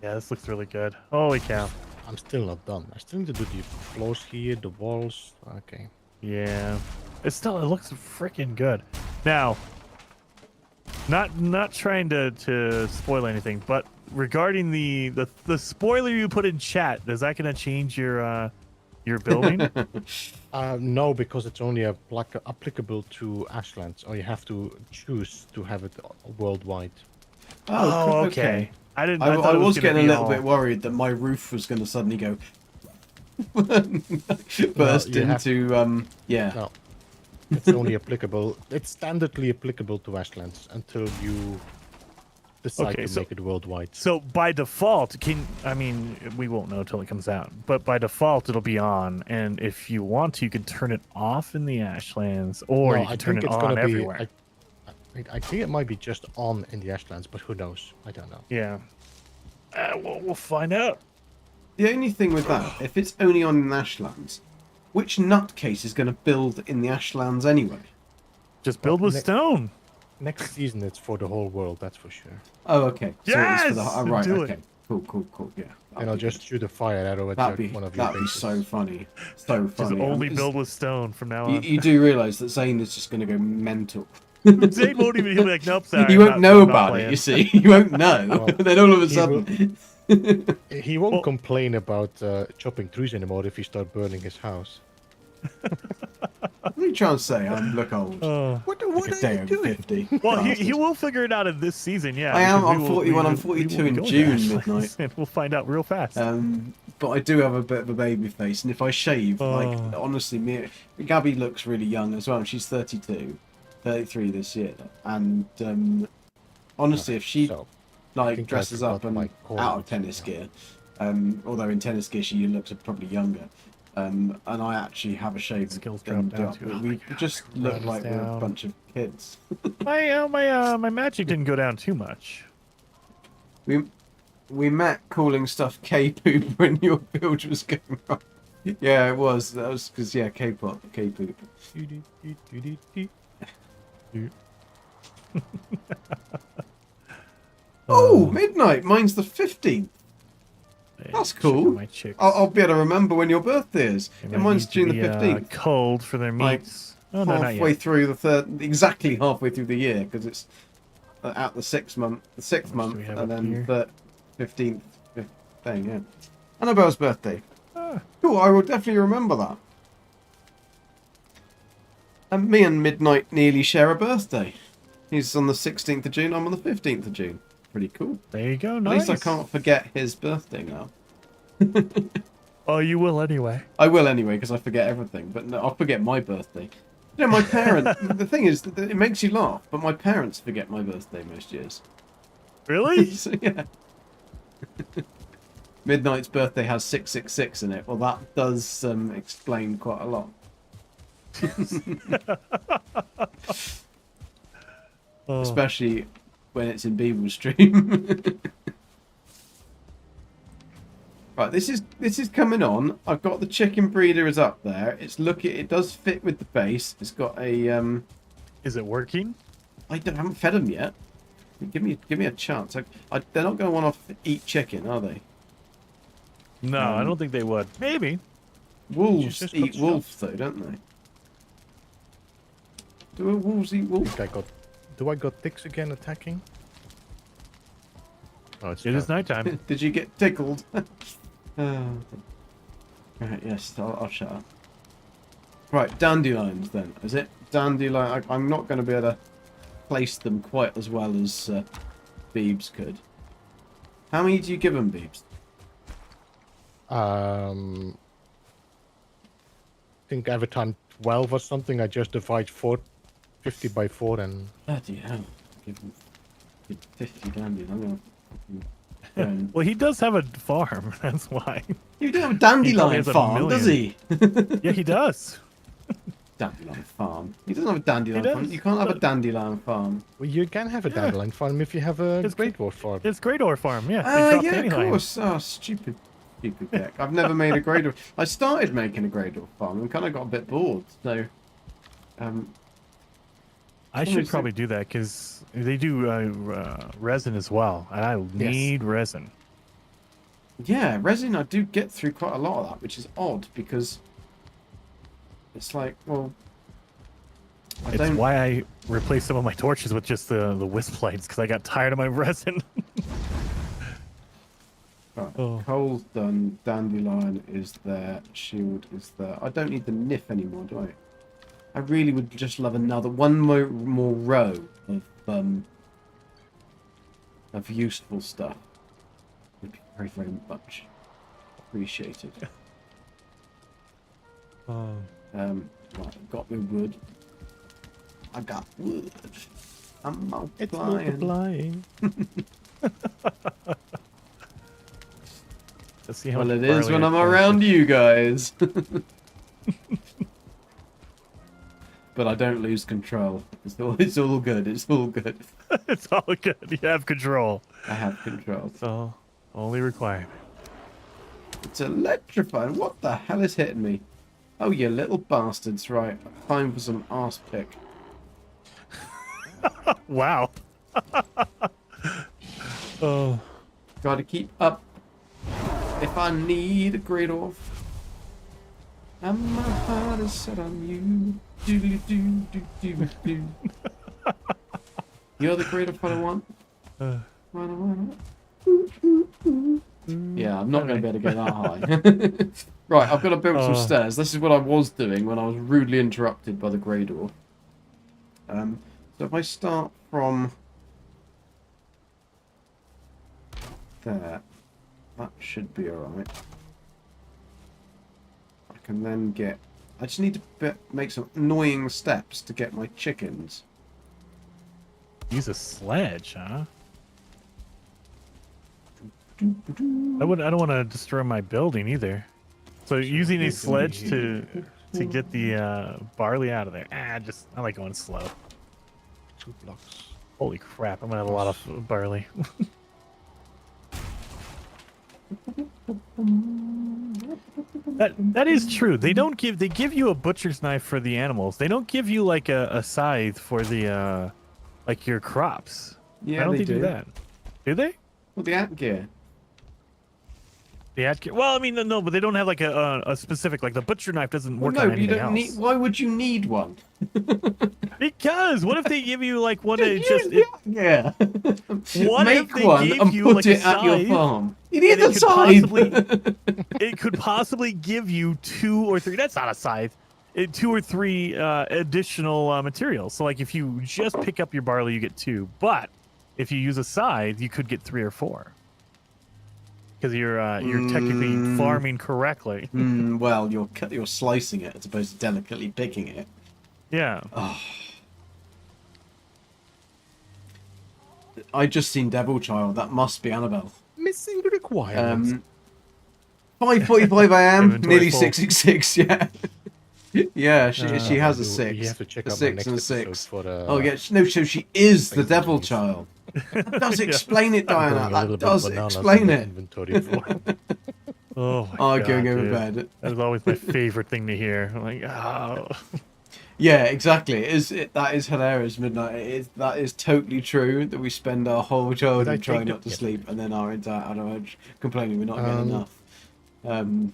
Yeah, this looks really good. Holy cow. I'm still not done. I still need to do the floors here, the walls. Okay. Yeah. It looks freaking good. Now, not trying to spoil anything, but regarding the spoiler you put in chat, is that gonna change your You're building? No, because it's only applicable to Ashlands, or you have to choose to have it worldwide. Oh, okay. I didn't. I thought it was gonna getting a be little all- bit worried that my roof was going to suddenly go burst you have- into yeah. No, it's only applicable. It's standardly applicable to Ashlands until you decide Okay, to so- make it worldwide. So by default, we won't know till it comes out. But by default, it'll be on. And if you want to, you can turn it off in the Ashlands, or No, you can I turn think it it's on gonna be. everywhere. I think it might be just on in the Ashlands, but who knows? I don't know. Yeah. We'll find out. The only thing with that, if it's only on in the Ashlands, which nutcase is going to build in the Ashlands anyway? Just build with next- stone. Next season, it's for the whole world. That's for sure. Oh, okay. So it's for the, Yes! oh, right, Do okay. it. Cool. Yeah. And I'll just shoot a fire arrow at that'd be one of your that'd be bases. so funny. So Just funny. only Because build with stone from now You, on. you do realise that Zane is just going to go mental. Zane won't even. He'll be like, nope, sorry. You I'm won't not- know I'm not about it, playing." you see. You won't know. Well, Then all of a he sudden... He won't Well- complain about chopping trees anymore if you start burning his house. What are you trying to say? I look old. What Like a day over 50. Well, he Bastard. will figure it out in this season, yeah. I am. because I'm we will- 41. we I'm will- 42 we will in be going June, to Ashlands, midnight. And we'll find out real fast. But I do have a bit of a baby face, and if I shave, like, Oh. honestly, Gabby looks really young as well. She's 32, 33 this year, and honestly, if she So, like think I dresses up forgot and my cord, out of which tennis is- gear, although in tennis gear she looks probably younger, and I actually have a shave. Skills and drop down do too. it, Oh we my God, just look runs like we're a down. bunch of kids. my magic didn't go down too much. We met calling stuff K-poop when your build was going wrong. Yeah, it was. That was because, yeah, K-pop, K-poop. Oh, midnight. Mine's the 15th. That's Check cool. on My chicks. I'll be able to remember when your birthday is. They Yeah, might mine's need June to the be, 15th. cold for their Like, meats. Oh, no, not Halfway yet. through the third, exactly halfway through the year, because it's at the sixth month, do we have and up then here? the 15th thing, yeah. Annabelle's birthday. Ah. Cool, I will definitely remember that. And me and Midnight nearly share a birthday. He's on the 16th of June, I'm on the 15th of June. Pretty cool. There you go. At Nice. least I can't forget his birthday now. Oh, you will anyway. I will anyway, because I forget everything, but no, I'll forget my birthday. You know, my parents, the thing is, it makes you laugh, but my parents forget my birthday most years. Really? So, yeah. Midnight's birthday has 666 in it. Well, that does explain quite a lot. Oh. Especially when it's in Beeble stream. Right, this is coming on. I've got the chicken breeder is up there. It does fit with the base. It's got a Is it working? I haven't fed them yet. Give me a chance. They're not going to want to eat chicken, are they? No, I don't think they would. Maybe. Wolves just eat got wolves, though, don't they? Do wolves eat wolves? Do I got ticks again attacking? Oh, it's It is fine. nighttime. Did you get tickled? Right, yes, I'll shut up. Right, dandelions then. Is it dandelion? I'm not going to be able to place them quite as well as Beebs could. How many do you give them, Beebs? I think every time 12 or something, I just divide 50 by 4 and... Bloody hell. Give them 50 dandelions. I'm going to... Well, he does have a farm. That's why. You don't have a He probably dandelion has a farm, does he? Yeah, he does. Dandelion farm. He doesn't have a dandelion He farm. does. You can't have a Look. dandelion farm. Well, you can have a dandelion farm if you have a It's Great Dwarf farm. It's Great Ore Farm. Yeah. they Oh, drop yeah, of dandelions. course. Oh, stupid deck. I've never made a Greydor. I started making a Greydor farm and kind of got a bit bored. So, I should probably do that because they do resin as well, and I need resin. yeah, resin. I do get through quite a lot of that, which is odd because it's like, well, I It's don't. why I replaced some of my torches with just the wisp lights because I got tired of my resin. Right. Oh. Coal's done. Dandelion is there. Shield is there. I don't need the Nif anymore, do I? I really would just love one more row of useful stuff. Would be very, very much appreciated. Oh. Right, I've got my wood. I got wood. I'm It's multiplying. Let's see how Well, much it is barley when I I'm planted. around you guys. But I don't lose control. It's all good. It's all good. It's all good. You have control. I have control. So, only requirement. It's electrifying. What the hell is hitting me? Oh, you little bastards. Right. Time for some arse pick. Wow. Oh. Gotta keep up. If I need a great off. And my heart is set on you. Do. You're the great off I want. Yeah, I'm not going to be able to get that high. Right, I've got to build some stairs. This is what I was doing when I was rudely interrupted by the grey door. So if I start from there, that should be alright. I can then get... I just need to make some annoying steps to get my chickens. Use a sledge, huh? I don't want to destroy my building either. So using a sledge to get the barley out of there. I like going slow. 2 blocks. Holy crap! I'm gonna have a lot of barley. That is true. They give you a butcher's knife for the animals. They don't give you like a scythe for the like your crops. Yeah, Why don't they do. do that? Do they? Well, the ant gear. Well, I mean, no, but they don't have like a specific, like the butcher knife doesn't Well, work no, on but you anything don't else. need. Why would you need one? Because what if they give you like one that Use just the ant gear. What if Make they one gave and you, put like, it a at your scythe, farm. You need and a scythe. it could possibly give you 2 or 3. That's not a scythe. 2 or 3 additional materials. So like if you just pick up your barley, you get 2. But if you use a scythe, you could get 3 or 4. Because you're technically farming correctly. Well, you're slicing it as opposed to delicately picking it. Yeah. Oh. I just seen Devil Child. That must be Annabelle. Missing requirements. 5:45 I am. Inventory Nearly full. 666. Yeah. Yeah, she has a 6. You have to check A out 6 my and a next episode 6. for the... Oh yeah, no. So she is the Things Devil like this. Child. That does explain it, I'm Diana. going a little That bit does bananas in explain the it. inventory for... Oh my Oh, god. going over dude. bed. That is always my favorite thing to hear. I'm like, oh. Yeah, exactly. That is hilarious, Midnight. That is totally true that we spend our whole Did I childhood take trying the- not to yes, sleep, and then our entire adulthood complaining we're not getting enough.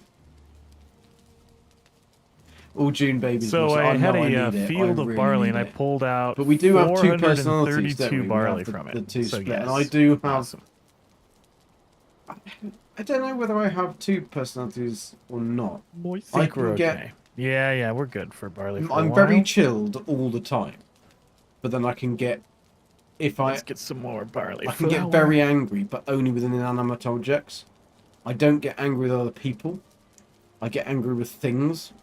All June babies. So will say, I had know a need it. field of really barley, need and I it." pulled out. But we do have 2 personalities, don't 432 we? We barley have from it. the 2 so split, yes. and I do have. Awesome. I don't know whether I have 2 personalities or not. I I think we're can get- okay. Yeah, we're good for barley. For a I'm while. very chilled all the time, but then I can get Let's get some more barley. I for can get that very angry, but only with inanimate objects. I don't get angry with other people. I get angry with things.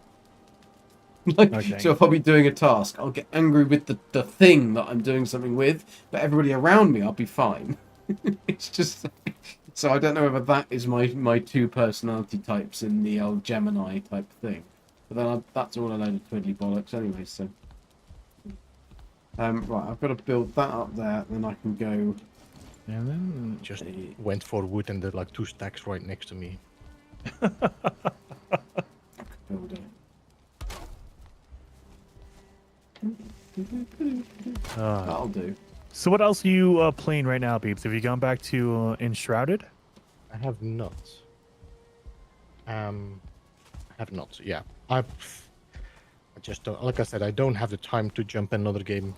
Like, Okay. So if I'll be doing a task, I'll get angry with the thing that I'm doing something with, but everybody around me, I'll be fine. It's just... So I don't know whether that is my 2 personality types in the old Gemini type thing. But then that's all a load of twiddly bollocks anyway, so... right, I've got to build that up there, then I can go... And then Just went for wood and there's like 2 stacks right next to me. build it. That'll do. So what else are you playing right now, Beeps? Have you gone back to Enshrouded? I have not. I have not. Yeah, I just don't. Like I said, I don't have the time to jump in another game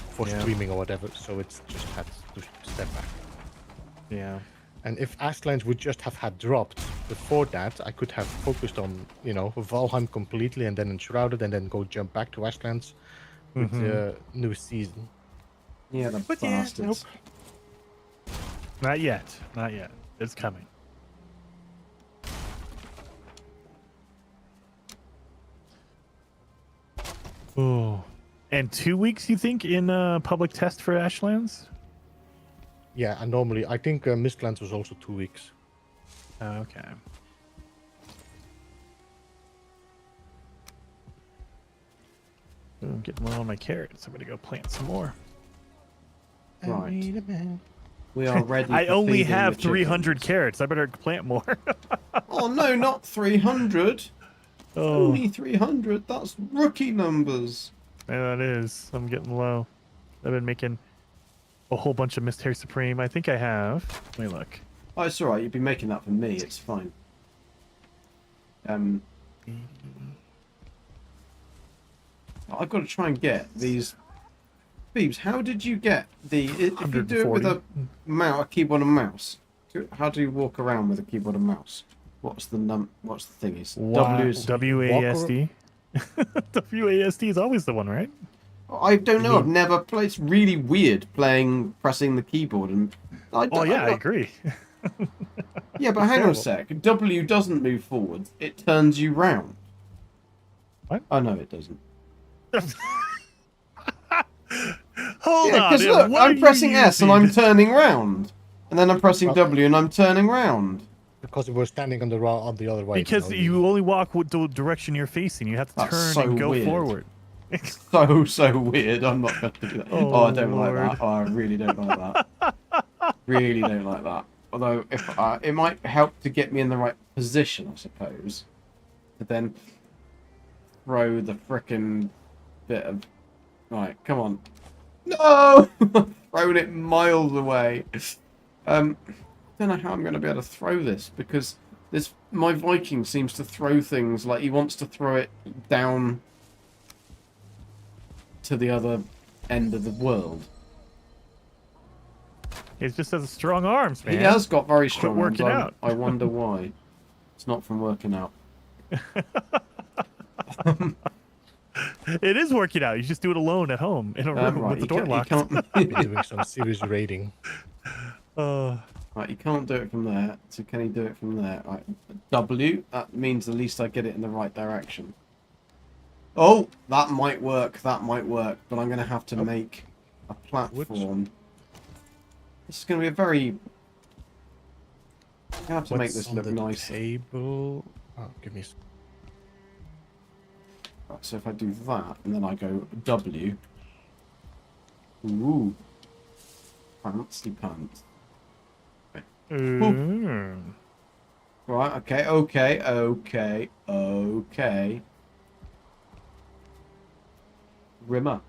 for Yeah. streaming or whatever. So it's just had to step back. Yeah. And if Ashlands would just have had dropped before that, I could have focused on, Valheim completely and then Enshrouded and then go jump back to Ashlands with the new season. Yeah, the But yeah, bastards. Not yet. Not yet. It's coming. Oh. And 2 weeks, you think, in public test for Ashlands? Yeah, and normally, I think Mistlands was also 2 weeks. Okay. I'm getting low on my carrots. I'm going to go plant some more. Right. We are ready. I for only feeding have the 300 chickens. carrots. I better plant more. Oh no, not 300. Oh, Only 300. That's rookie numbers. yeah, that is. I'm getting low. I've been making a whole bunch of Mystery Supreme. I think I have. Let me look. Oh, it's alright. You'd be making that for me. It's fine. I've got to try and get these. Phoebes, how did you get the? If you do it with a keyboard and mouse, how do you walk around with a keyboard and mouse? What's the thingies? WASD. WASD is always the one, right? I don't know. I've never played. It's really weird pressing the keyboard and. I agree. Yeah, but hang on a sec. W doesn't move forward. It turns you round. What? Oh no, it doesn't. Hold Yeah, on. because look, I'm pressing S and I'm turning round, and then I'm pressing W and I'm turning round. Because we were standing on the other way. Because you only walk with the direction you're facing. You have to That's turn so and go weird. forward. So weird. I'm not going to do that. Oh, I don't Lord. like that. Oh, I really don't like that. Really don't like that. Although, if it might help to get me in the right position, I suppose. To then throw the frickin' bit of. Right, come on. No! Thrown it miles away. Don't know how I'm going to be able to throw this because my Viking seems to throw things like he wants to throw it down to the other end of the world. He just has strong arms, man. He has got very strong arms. working out. I wonder why. It's not from working out. It is working out. You just do it alone at home in a room Right, with the door locked. doing some serious raiding. Right, you can't do it from there. So can he do it from there? Right, W. That means at least I get it in the right direction. Oh, that might work. That might work. But I'm going to have to make a platform. This is going to be a very. I'm going to have to make this look nice. Table. Oh, give me. Right, so if I do that and then I go W. Ooh. Fancy pants. Mm. Right, okay. Rimmer.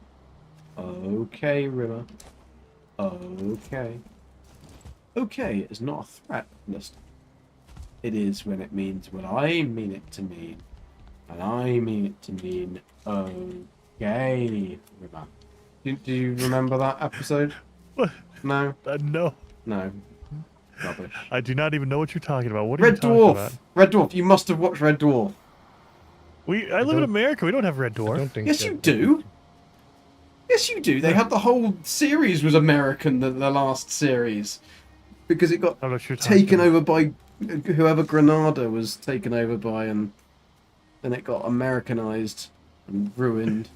Okay, Rimmer. Okay. Okay is not a threat, list. It is when it means what I mean it to mean. And I mean it to mean okay, Rimmer. Do you remember that episode? What? No? No. No. Rubbish. I do not even know what you're talking about. What are Red you talking Dwarf! about? Red Dwarf, you must have watched Red Dwarf. I live in America. We don't have Red I Dwarf. don't think Yes, that- you do. Yes, you do. They had the whole series was American, the last series. Because it got I don't know what you're talking taken about. over by whoever Granada was taken over by, and then it got Americanized and ruined.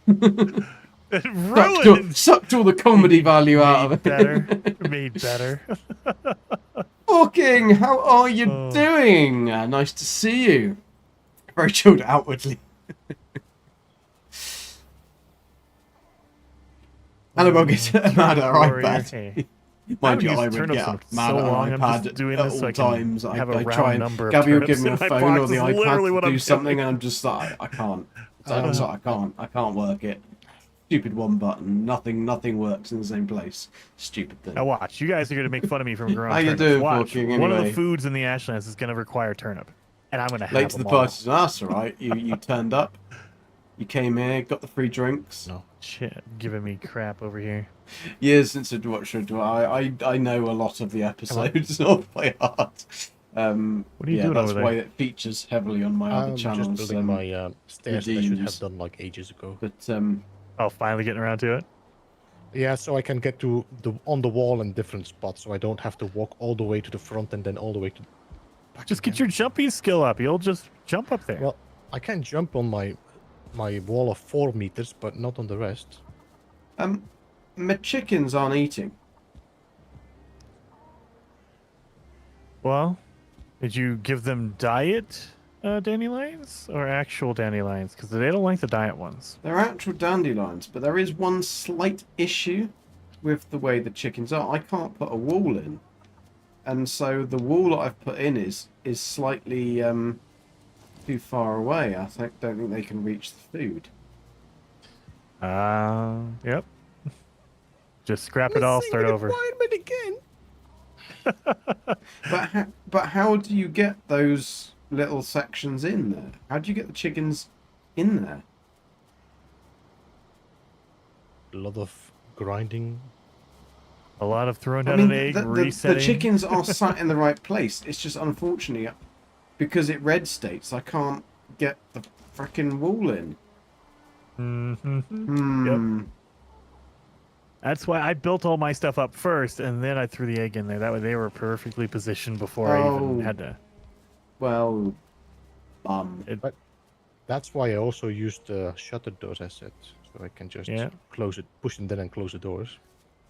It ruined. Sucked all the comedy value out of it. Better. Made better. Fucking, how are you Oh. doing? Nice to see you. Very chilled outwardly. Annabelle gets mad at her Warrior. iPad. Hey. Mind you, I I haven't would used get turnips in mad so at long. an I'm iPad just doing at this so all I can times. have a I round try and number of Gabby will give turnips me in a my phone box or the is iPad literally to what I'm do something, doing. and I'm just like, I can't. I can't work it. Stupid one button. Nothing works in the same place. Stupid thing. Now watch. You guys are going to make fun of me from growing How you turnips. doing, Watch. Forking, One of anyway? the foods in the Ashlands is going to require turnip. And I'm going to have Late to them the all. party. That's all right. You turned up. You came here, got the free drinks. No. Shit, giving me crap over here. Years since I'd watched it. I know a lot of the episodes of by heart. What are you doing that's over why there? it features heavily on my other I'm channels. just building my stairs that I should redeems. have done like ages ago. But Oh, finally getting around to it. Yeah, so I can get to on the wall in different spots, so I don't have to walk all the way to the front and then all the way to. Just get your jumping skill up. You'll just jump up there. Well, I can jump on my wall of 4 meters, but not on the rest. my chickens aren't eating. Well, did you give them diet dandelions or actual dandelions? Because they don't like the diet ones. They're actual dandelions, but there is one slight issue with the way the chickens are. I can't put a wall in, and so the wall that I've put in is slightly too far away. I don't think they can reach the food. Yep. Just scrap it all, start over. Again. But how do you get those little sections in there? How do you get the chickens in there? A lot of grinding. A lot of throwing I down mean, an egg, the resetting. chickens are sat in the right place. It's just unfortunately because it red states, I can't get the frickin' wall in. Yep. That's why I built all my stuff up first, and then I threw the egg in there. That way they were perfectly positioned before I even had to. Well, That's why I also used the shutter doors as set, so I can just close it, push them, then and close the doors.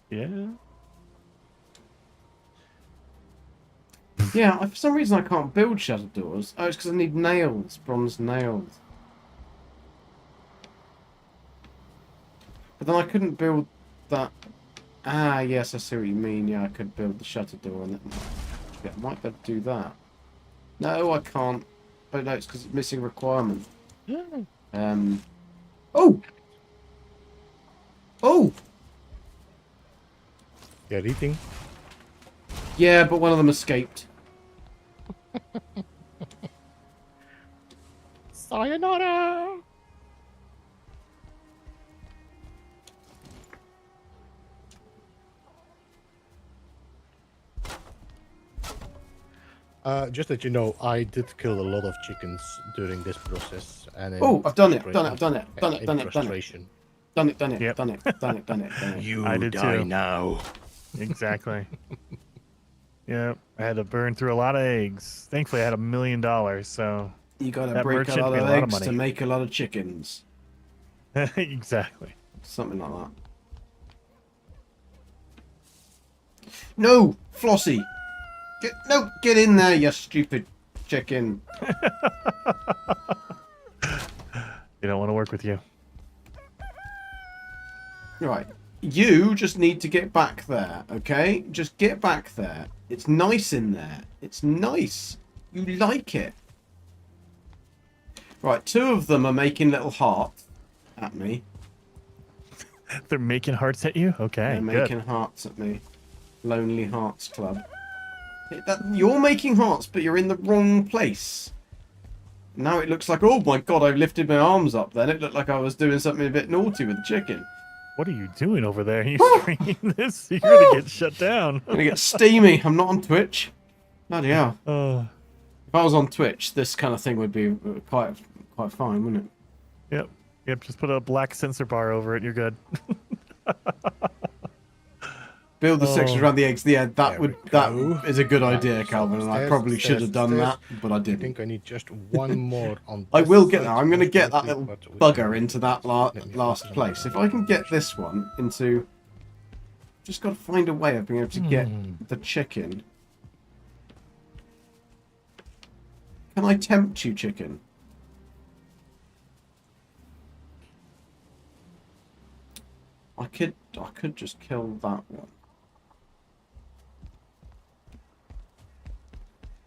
Yeah. Yeah, for some reason I can't build shutter doors. Oh, it's because I need nails, bronze nails. But then I couldn't build that. Ah, yes, I see what you mean. Yeah, I could build the shutter door on it. Yeah, I might be able to do that. No, I can't. Oh, no, it's because it's missing requirement. Oh! Oh! They're eating. Yeah, but one of them escaped. Sayonara! Just that you know, I did kill a lot of chickens during this process. And Oh, I've done it, frustration- done it, done it, done it, in done it, done it. frustration. Done it, done it, Yep. done it, done it, done it, done it. You I did die too. now. Exactly. Yep. I had to burn through a lot of eggs. Thankfully, I had $1 million, so. You gotta That break a merchant lot made of a lot of eggs money. to make a lot of chickens. Exactly. Something like that. No, Flossie. Get in there, you stupid chicken. They don't want to work with you. Right. You just need to get back there, okay? Just get back there. It's nice in there. It's nice. You like it. Right, 2 of them are making little hearts at me. They're making hearts at you? Okay, They're good. making hearts at me. Lonely Hearts Club. You're making hearts, but you're in the wrong place. Now it looks like, oh my god, I lifted my arms up then. It looked like I was doing something a bit naughty with the chicken. What are you doing over there? Are you streaming this? You're going to get shut down. I'm gonna get steamy. I'm not on Twitch. Bloody hell. Uh, If I was on Twitch, this kind of thing would be quite fine, wouldn't it? yep, just put a black sensor bar over it. You're good. Build the sections around the eggs. Yeah, that There we go. is a good idea, So Calvin, and I stairs, probably should have done stairs. that, but I I didn't. think I need just one more on. I this will get side, there. I'm going to most get that likely, little but we bugger can- into that Let me last focus on place. that. If I can get this one into... Just got to find a way of being able to get the chicken. Can I tempt you, chicken? I could just kill that one.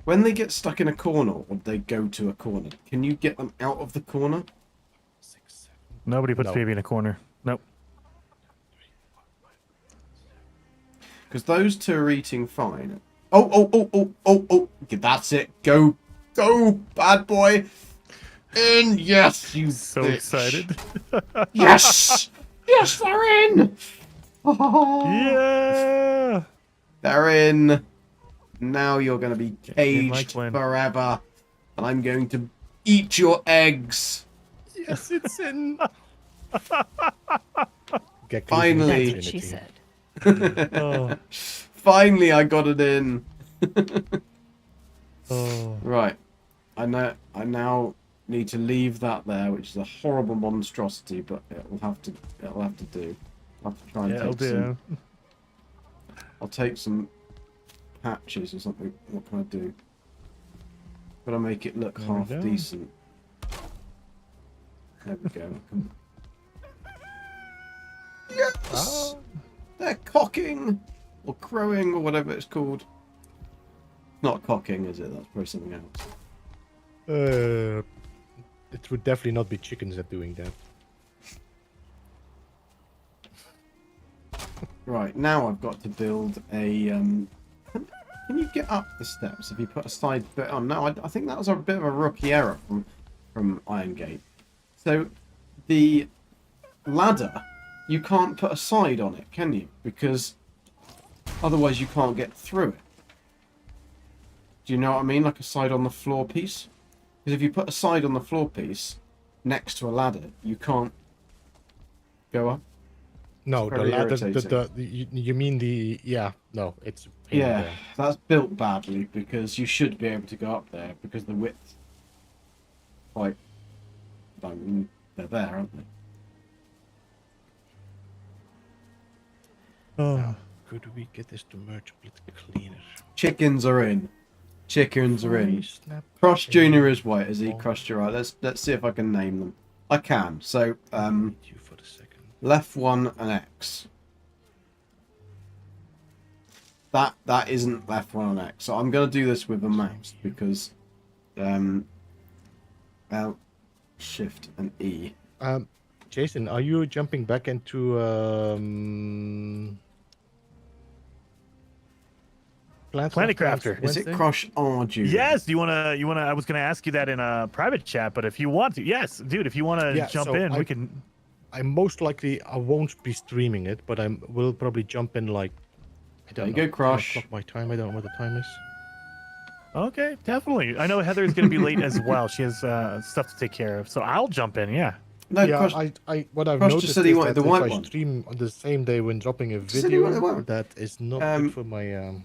When they get stuck in a corner, or they go to a corner, can you get them out of the corner? 6, 7. Nobody puts No. baby in a corner. Nope. Because those 2 are eating fine. Oh. That's it. Go, bad boy. in. Yes, you So bitch. excited. Yes, yes, they're in. Yeah. They're in. Now you're going to be In my caged clan. forever, and I'm going to eat your eggs. Yes, it's in. Get Finally. That's what she said. Oh. Finally, I got it in. Oh. Right. I now need to leave that there, which is a horrible monstrosity, but it'll have to do. I'll have to try and Yeah, it'll take some. do. I'll take some patches or something. What can I do? Gotta make it look There we half go. decent. There we go. Yes! Oh. They're cocking! Or crowing, or whatever it's called. Not cocking, is it? That's probably something else. It would definitely not be chickens that doing that. Right, now I've got to build a... Can you get up the steps if you put a side bit on? No, I think that was a bit of a rookie error from Iron Gate. So, the ladder, you can't put a side on it, can you? Because otherwise you can't get through it. Do you know what I mean? Like a side on the floor piece? Because if you put a side on the floor piece next to a ladder, you can't go up. No, It's the very ladder. irritating. You mean the? Yeah, no, it's a pain in the Yeah, ass. that's built badly because you should be able to go up there because the width, like, I mean, they're there, aren't they? Oh. Could we get this to merge a bit cleaner? Chickens are in. Chickens are in. Snap. Crush Junior is white. Is he Crush right? Let's see if I can name them. I can. So You for the second. left one and X. That isn't left one and X. So I'm gonna do this with a mouse because L, Shift and E. Jason, are you jumping back into Planet Crafter. Is it Crush R Junior? Yes. Do you wanna? I was gonna ask you that in a private chat, but if you want to, yes, dude. If you wanna Yeah, jump so in, I- we can. I most likely I won't be streaming it, but I will probably jump in like I There don't you know. go, Crush. Clock my time. I don't know what the time is. Okay, definitely. I know Heather is gonna be late as well. She has stuff to take care of, so I'll jump in. Yeah. No, Yeah, Crush. what I've Crush noticed just said he is wanted that the if white I one. stream on the same day when dropping a Just said he wanted the video, white. that is not good for my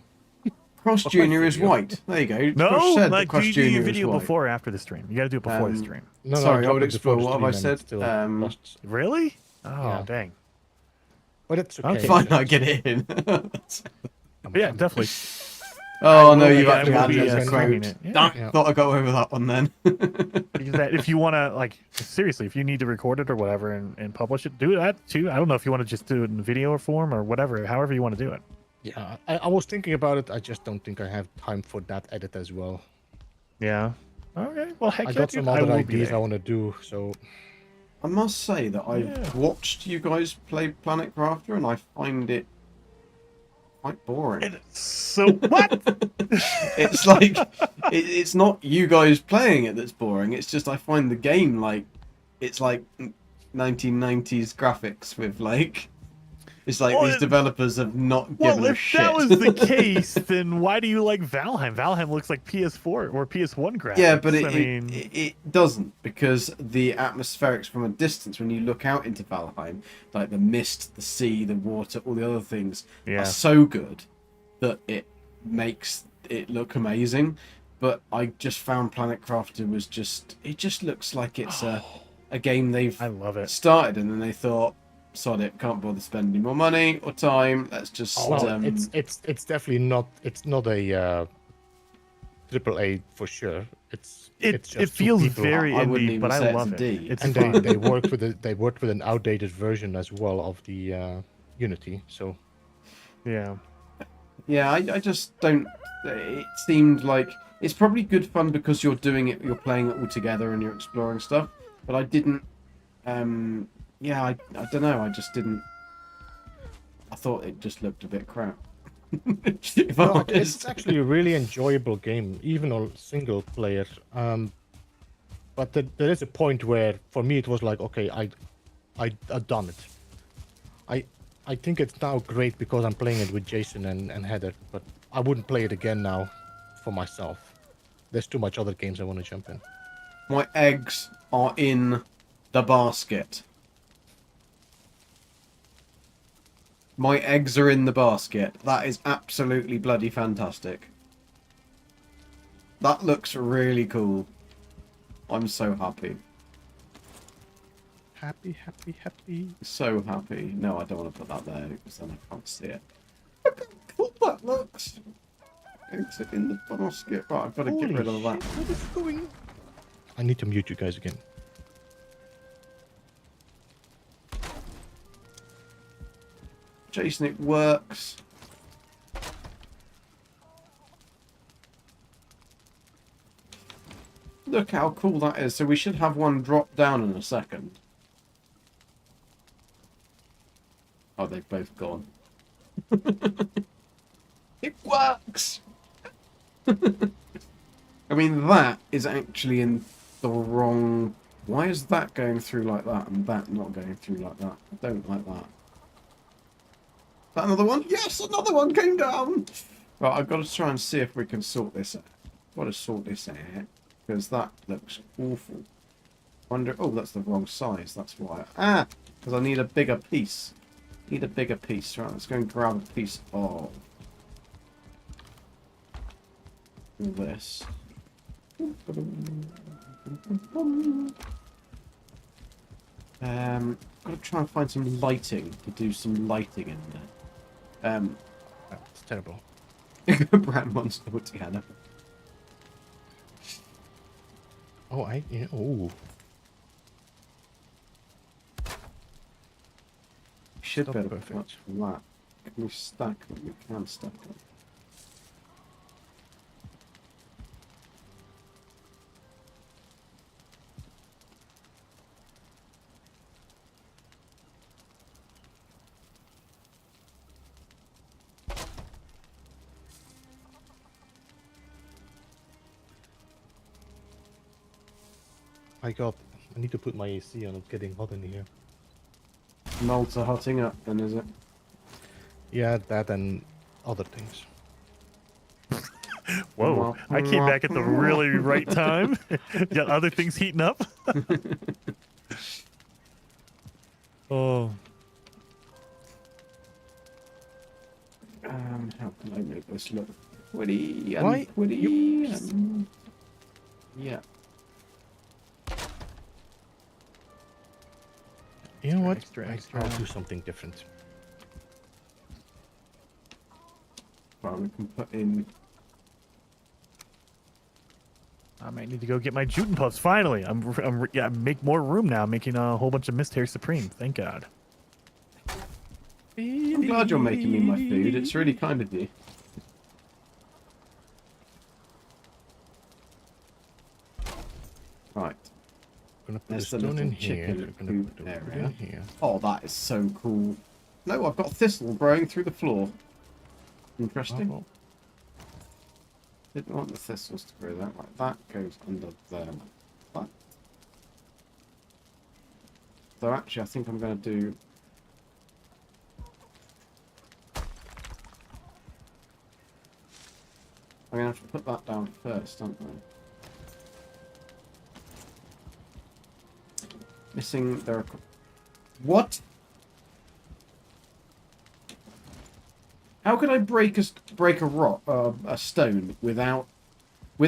Cross What's my Junior is video? white. There you go. No, Crush said that like Cross do you do Junior your is video white. before or after the stream? You got to do it before the stream. No, Sorry, I dropped would it before explore the what have I stream and said. still lost. Really? Oh, Yeah. dang. But it's okay. Okay. Fine, I get it in. Yeah, definitely. Oh no, will you've be- I actually will added be, as a streaming quote. it. Yeah. Darn, Yeah. thought I got away with that one then. Because that, if you want to, like, seriously, if you need to record it or whatever and publish it, do that too. I don't know if you want to just do it in video form or whatever, however you want to do it. Yeah, I was thinking about it. I just don't think I have time for that edit as well. Yeah. Okay. Well, heck I yeah, got dude, some other will be ideas I there. want to do, so I must say that I've Yeah. watched you guys play Planet Crafter and I find it quite boring. So what? It's like it's not you guys playing it that's boring. It's just I find the game like it's like 1990s graphics with like it's like Well, these developers have not given Well, a if shit. that was the case, then why do you like Valheim? Valheim looks like PS4 or PS1 graphics. Yeah, but I mean, it doesn't because the atmospherics from a distance, when you look out into Valheim, like the mist, the sea, the water, all the other things Yeah. are so good that it makes it look amazing. But I just found Planet Crafter was it just looks like it's a game they've I love it. started and then they thought, sod it, can't bother spending more money or time. Let's just well, it's definitely not. It's not a AAA for sure. It's just It two feels people, very I wouldn't indie, even but say I it's love a it. D. It's and fun. they worked with an outdated version as well of the Unity. So Yeah. Yeah, I just don't. It seemed like it's probably good fun because you're playing it all together and you're exploring stuff. But I didn't. Yeah, I don't know. I just didn't. I thought it just looked a bit crap. If I'm no, honest. it's actually a really enjoyable game, even on single player. But there is a point where, for me, it was like, okay, I've done it. I think it's now great because I'm playing it with Jason and Heather, but I wouldn't play it again now for myself. There's too much other games I want to jump in. My eggs are in the basket. My eggs are in the basket. That is absolutely bloody fantastic. That looks really cool. I'm so happy. Happy, happy, happy. So happy. No, I don't want to put that there because then I can't see it. Look how cool that looks. Eggs are in the basket. Right, I've got to get rid of that. What is going? I need to mute you guys again. Jason, it works. Look how cool that is. So we should have one drop down in a second. Oh, they've both gone. It works! I mean, that is actually in the wrong... Why is that going through like that and that not going through like that? I don't like that. Is that another one? Yes, another one came down! Right, I've got to try and see if we can sort this out. I've got to sort this out, because that looks awful. Wonder... Oh, that's the wrong size, that's why. Ah! Because I need a bigger piece. Need a bigger piece. Right, let's go and grab a piece of this. Gotta try and find some lighting to do some lighting in there. That's terrible. Brand wants to put together. Oh, yeah, oh. Should Not be able to perfect. watch from that. Can we stack them? We can stack them. I need to put my AC on. It's getting hot in here. Malta hotting up then, is it? Yeah, that and other things. Whoa, I came back at the really right time. Got other things heating up. Oh. How can I make this look pretty and Why? pretty and... Yeah. You know what? Extra, I'll extra. do something different. Well, we can put in... I might need to go get my Juten Puffs. Finally, yeah, make more room now. Making a whole bunch of Mist Hair Supreme. Thank God. I'm glad you're making me my food. It's really kind of you. Right. Gonna put There's a the stone in little here. chicken Gonna coop put a wood area. in here. Oh, that is so cool. No, I've got thistle growing through the floor. Interesting. Oh, Didn't want the thistles to grow that. Like that goes under there. Like that. So actually, I think I'm going to do... I'm going to have to put that down first, aren't I? Missing the... What? How could I break a rock, a stone with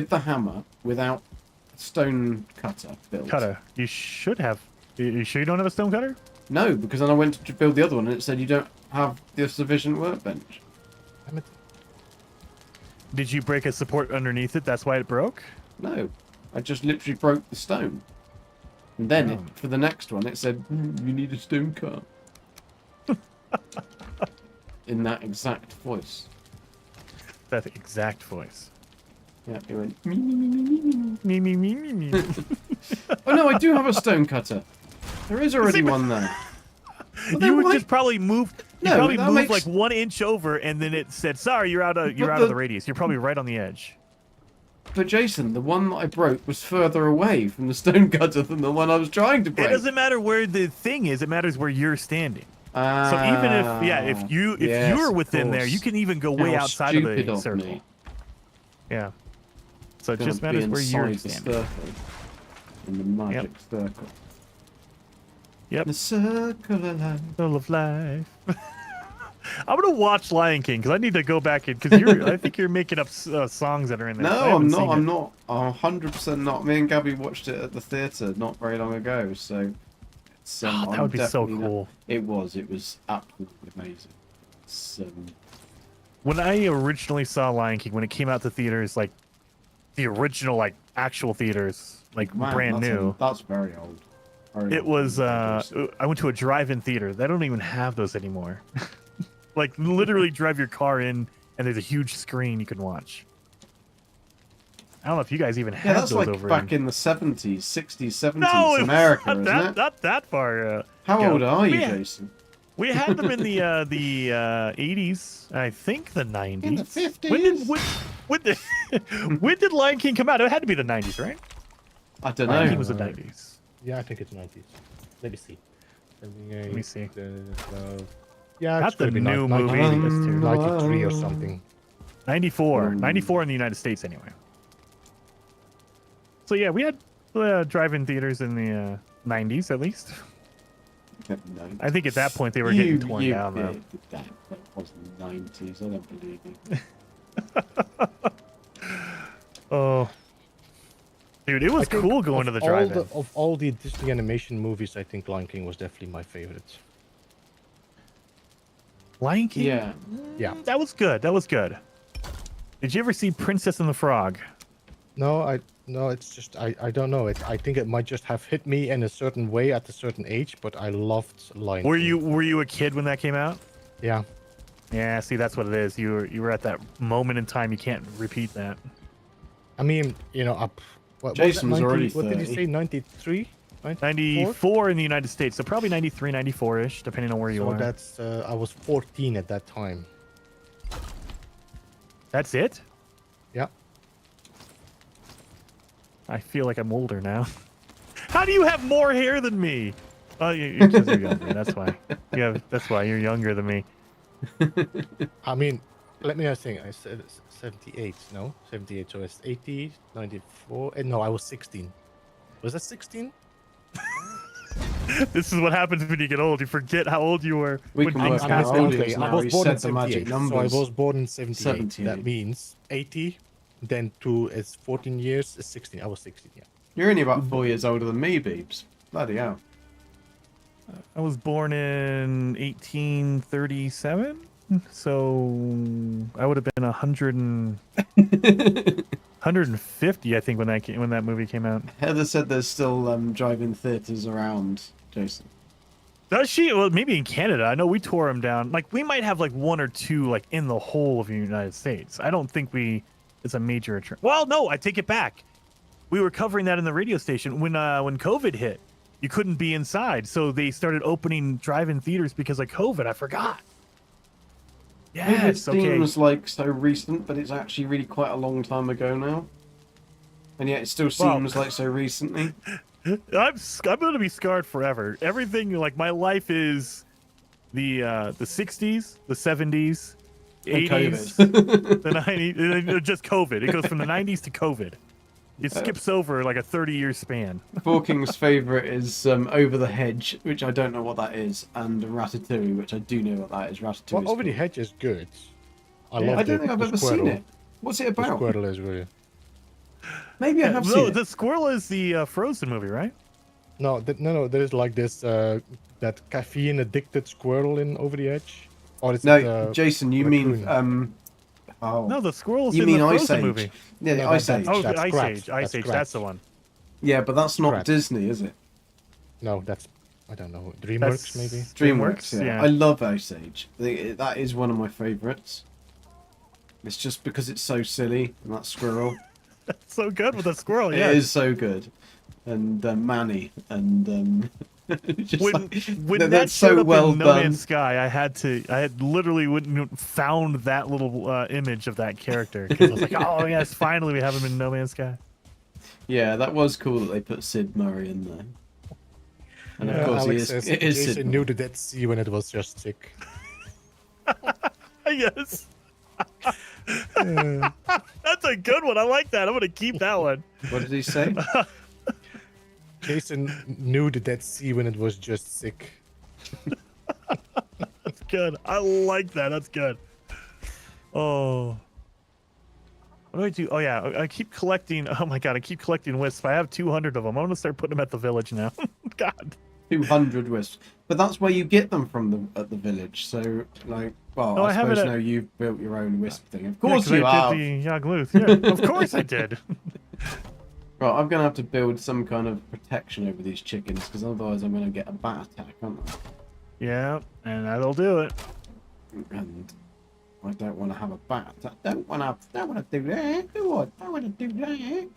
the hammer, without a stone cutter built? Cutter. You should have. You sure you don't have a stone cutter? No, because then I went to build the other one and it said you don't have the sufficient workbench. damn it. Did you break a support underneath it? That's why it broke? No, I just literally broke the stone. And then Oh. for the next one it said, you need a stone cut. In that exact voice. That exact voice. Yeah, it went, me, me, me, me, me, me. Me, me, me, me, me. Oh no, I do have a stone cutter. There is already one there. Well, then You would why- just probably move. You No, probably that moved makes- like 1 inch over, and then it said, "Sorry, you're out of But the radius." You're probably right on the edge. But Jason, the one that I broke was further away from the stone cutter than the one I was trying to break. It doesn't matter where the thing is; it matters where you're standing. So even if you're within there, you can even go way How outside of stupid the of circle. me. Yeah. So it Gonna just be matters where you're inside the standing. circle. In the magic circle. Yep. The circle of life. Circle of life. I'm gonna watch Lion King because I need to go back in because I think you're making up songs that are in there. I No, haven't I'm seen not. I'm it. not. 100% not. Me and Gabby watched it at the theatre not very long ago, so it's, Oh, that I'm would be so definitely not- cool. It was. It was absolutely amazing. It's, When I originally saw Lion King, when it came out to theaters, like the original, like actual theaters, like man, brand new, That's very old. Very it old was. Jason. I went to a drive-in theater. They don't even have those anymore. Like literally, drive your car in, and there's a huge screen you can watch. I don't know if you guys even Yeah, have that's those like over back in the 70s, 60s, 70s, no, America, not isn't that, it? not that far. How ago. old are you, Yeah. Jason? We had them in the 80s, I think the 90s. In the 50s? When did Lion King come out? It had to be the 90s, right? I don't Lion know. King was the 90s. Yeah, I think it's 90s. Let me see. Let me see. Yeah, That's it's gonna the be new 90, movie. 90, That's too- 93 or something. 94 in the United States anyway. So yeah, we had drive-in theaters in the 90s at least. I think at that point they were getting torn down though. That was the 90s. I don't believe you. Oh, dude, it was I think cool going to the drive-in. Of all the Disney animation movies, I think Lion King was definitely my favorite. Lion King. Yeah. Yeah. That was good. That was good. Did you ever see Princess and the Frog? No, it's just I don't know. I think it might just have hit me in a certain way at a certain age, but I loved Lion King. Were you a kid when that came out? Yeah. Yeah, see, that's what it is. You were at that moment in time. You can't repeat that. I mean, you know, what Jason was already What did you 30. say? 93? 94 in the United States, so probably 93, 94-ish, depending on where you So are. that's I was 14 at that time. That's it? Yeah. I feel like I'm older now. How do you have more hair than me? Oh, because you're younger. That's why. Yeah, that's why you're younger than me. I mean, let me think. I said 78. No, 78. So it's 80, 94. No, I was 16. Was that 16? This is what happens when you get old. You forget how old you were. We when can things work happen. out. audience I now, was he born in said the magic 78. So I numbers. was born in 78. 78. That means 80. Then 2 is 14 years. Is 16. I was 16. Yeah. You're only about 4 years older than me, Beebs. Bloody hell. I was born in 1837, so I would have been 150, I think, when that movie came out. Heather said there's still drive-in theatres around, Jason. Does she? Well, maybe in Canada. I know we tore them down. Like, we might have like one or two like in the whole of the United States. I don't think it's a major trend. Well, no, I take it back. We were covering that in the radio station when COVID hit. You couldn't be inside, so they started opening drive-in theaters because of COVID. I forgot. It Yes, okay. seems like so recent, but it's actually really quite a long time ago now. And yet it still seems like so recently. I'm going to be scarred forever. Everything, like, my life is the 60s, the 70s, And 80s, COVID. the 90s, just COVID. It goes from the 90s to COVID. It skips over like a 30-year span. Borking's favourite is Over the Hedge, which I don't know what that is, and Ratatouille, which I do know what that is. Ratatouille. Well, Over the Hedge is good. Yeah. love I don't think I've the ever seen Squirrel. it. What's it The about? Squirrel is really. Maybe I have No, seen it. the squirrel is the Frozen movie, right? No, no. There is like this that caffeine addicted squirrel in Over the Edge. Or is No, it, Jason, you raccoon? mean oh, No, the squirrel's you in mean the Ice Frozen Age? movie. Yeah, the No, Ice that's- Age. Oh, That's Ice Scratch. Age. Ice That's Age. Scratch. That's the one. Yeah, but that's not Scratch. Disney, is it? No, that's I don't know. DreamWorks That's- maybe. DreamWorks. Yeah. yeah. I love Ice Age. That is one of my favourites. It's just because it's so silly, and that squirrel. So good with the squirrel, yeah. It is so good. and Manny, and just When like, when that's that showed so up well in No done. Man's Sky, I had literally found that little image of that character because I was like, oh yes, finally we have him in No Man's Sky. Yeah, that was cool that they put Sid Murray in there. And of Yeah. course, Alex says it is Sid Jason Murray. knew the Dead Sea when it was just sick. Yes. That's a good one. I like that. I'm gonna keep that one. What did he say? Jason knew the Dead Sea when it was just sick. That's good. I like that. That's good. Oh. What do I do? Oh yeah, I keep collecting. Oh my god, I keep collecting wisps. I have 200 of them. I'm gonna start putting them at the village now. God. 200 wisps. But that's where you get them from at the village. So, like, well, No, I I have it suppose at- now you've built your own wisp thing. Of Yeah, course 'cause you I have. did the Yagluth. Yeah, of course I did. Right, I'm going to have to build some kind of protection over these chickens, because otherwise I'm going to get a bat attack, aren't I? Yeah, and that'll do it. And I don't want to have a bat attack. Don't want to do that. Do I? Don't want to do that.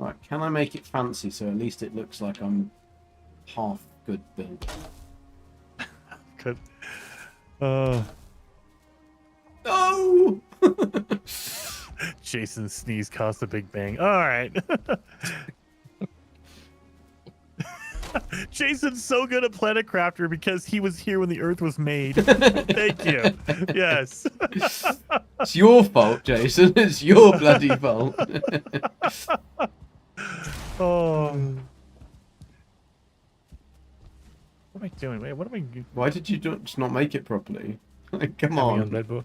Right, can I make it fancy so at least it looks like I'm half good build? Good. No! Jason sneeze caused a big bang. All right. Jason's so good at Planet Crafter because he was here when the Earth was made. Thank you. Yes. It's your fault, Jason. It's your bloody fault. Oh. What am I doing? Wait, what am I? Why did you just not make it properly? Like, come Having on. Red Bull.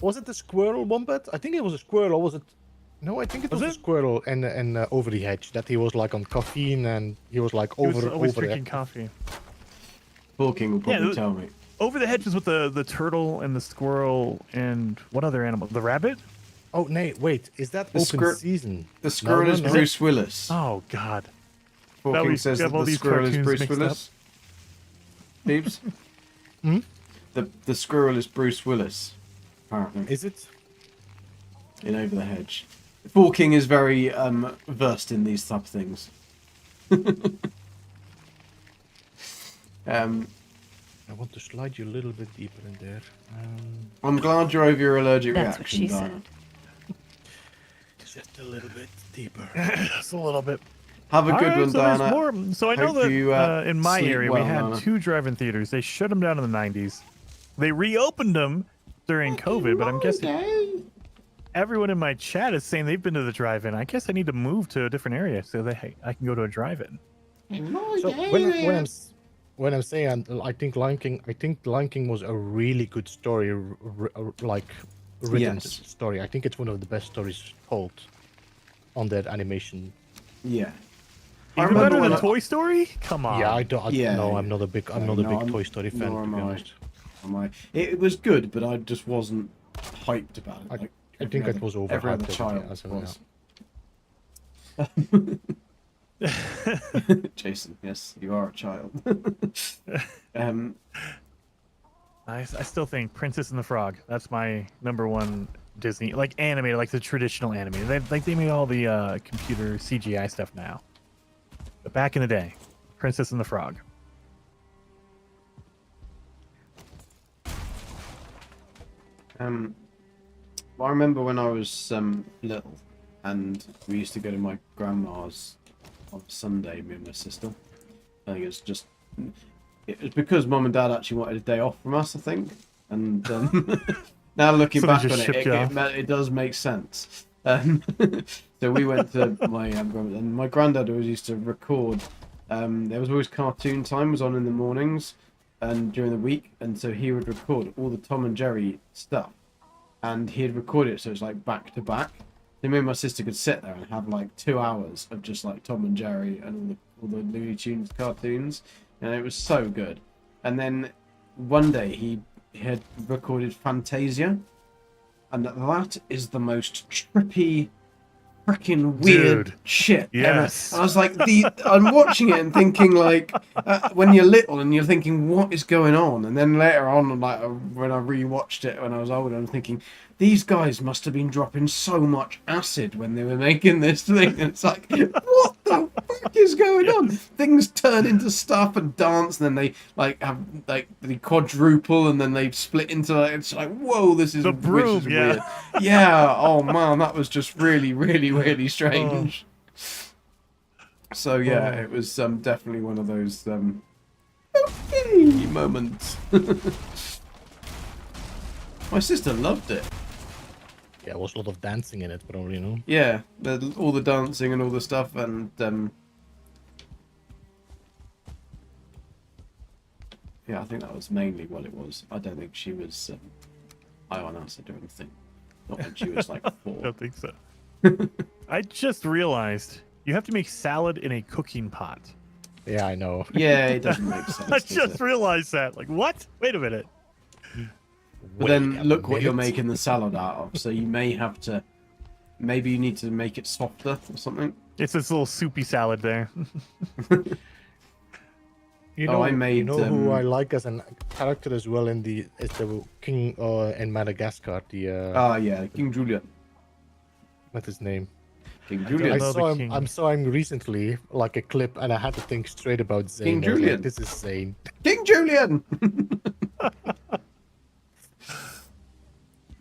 Was it the squirrel wombat? I think it was a squirrel, or was it? No, I think it was Was a it? squirrel and over the hedge that he was like on caffeine and he was like He was always over drinking it. coffee. Forking will probably Yeah, tell me. Over the hedges with the turtle and the squirrel and what other animal? The rabbit? Oh, nay, wait, is that The open season? The squirrel no, is no. Bruce Willis. Oh God. Forking we says have that all the these squirrel is cartoons Bruce mixed Willis. Beeps? Hmm? The squirrel is Bruce Willis, apparently, Is it? in Over the Hedge. Forking is very versed in these type of things. I want to slide you a little bit deeper in there. I'm glad you're over your allergic That's what reaction, she Diana. said. Just a little bit deeper. Just a little bit. Have a All good right, one, so there's Diana. more. So I know Hope that you, in my sleep area well, we had Diana. 2 drive-in theaters. They shut them down in the 90s. They reopened them during COVID, but I'm guessing everyone in my chat is saying they've been to the drive-in. I guess I need to move to a different area so that I can go to a drive-in. So when I'm saying I think Lion King was a really good story, like written Yes. story. I think it's one of the best stories told on that animation. Yeah. I Even remember better when than Toy Story? Come on. Yeah, I don't. Yeah, no, yeah. I'm not a big Toy Story fan, nor to am be I. honest. It was good, but I just wasn't hyped about it. Like I think every it was other- every other overhyped child as of was. Jason, yes, you are a child. I still think Princess and the Frog. That's my #1 Disney, like animated, like the traditional animated. They made all the computer CGI stuff now. But back in the day, Princess and the Frog. Well, I remember when I was little, and we used to go to my grandma's on Sunday, me and my sister. I think it's just it was because Mum and Dad actually wanted a day off from us, I think. And now looking So they back just on shipped you off. it does make sense. So we went to my grandma, and my granddad always used to record. There was always cartoon time was on in the mornings and during the week, and so he would record all the Tom and Jerry stuff, and he'd record it so it's like back to back. So me and my sister could sit there and have like 2 hours of just like Tom and Jerry and all the Looney Tunes cartoons, and it was so good. And then one day he had recorded Fantasia, and that is the most trippy, freaking weird Dude. shit. Yes. And I was like, I'm watching it and thinking like, when you're little and you're thinking, what is going on? And then later on, like when I rewatched it when I was older, I'm thinking, these guys must have been dropping so much acid when they were making this thing. And it's like, what the fuck is going on? Things turn into stuff and dance, and then they like have like the quadruple, and then they split into like, it's like, whoa, this is The broom, this is yeah. weird. Yeah. Oh man, that was just really, really, really strange. So yeah, it was definitely one of those okay moments. My sister loved it. Yeah, there was a lot of dancing in it, but you know. Yeah, all the dancing and all the stuff, and yeah, I think that was mainly what it was. I don't think she was high on acid or anything. Not when she was like I 4. don't think so. I just realized you have to make salad in a cooking pot. Yeah, I know. Yeah, it doesn't make sense. I does just it? realized that. Like, what? Wait a minute. But then look what you're making the salad out of. So you may have to, maybe you need to make it softer or something. It's this little soupy salad there. You Oh, know, I made, you know who I like as a character as well is the king in Madagascar. Ah, yeah, King Julian. What's his name? King I Julian. know the saw him. king. I saw him recently, like a clip, and I had to think straight about Zane. King I was like, Julian. this is Zane. King Julian.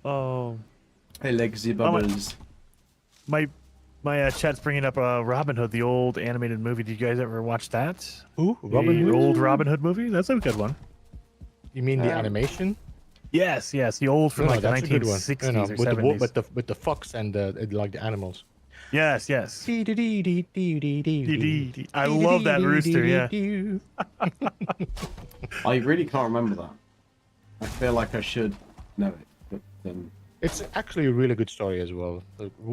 Oh, Hey, Legacy Bubbles. my chat's bringing up Robin Hood, the old animated movie. Did you guys ever watch that? Who? The Robin Hood? old Robin Hood movie. That's a good one. You mean the animation? Yes, the old from No, like the that's a good one. 1960s No, or with 70s. with the fox and like the animals. Yes. I I love that rooster. Yeah. I really can't remember that. I feel like I should know it, but It's actually a really good story as well.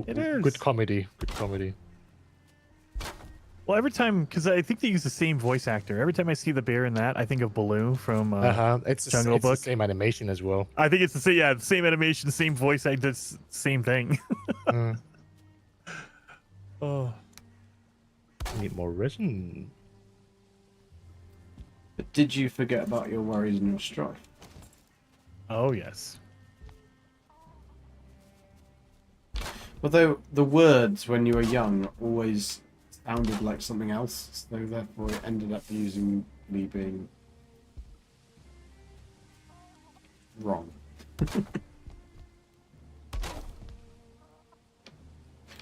It is. Good comedy. Good comedy. Well, every time, because I think they use the same voice actor. Every time I see the bear in that, I think of Baloo from It's Jungle it's the Book. same animation as well. I think it's the same. Yeah, the same animation, same voice actor, same thing. Oh, Need more resin. But did you forget about your worries and your strife? oh yes. Although the words when you were young always sounded like something else, so therefore it ended up using me being wrong.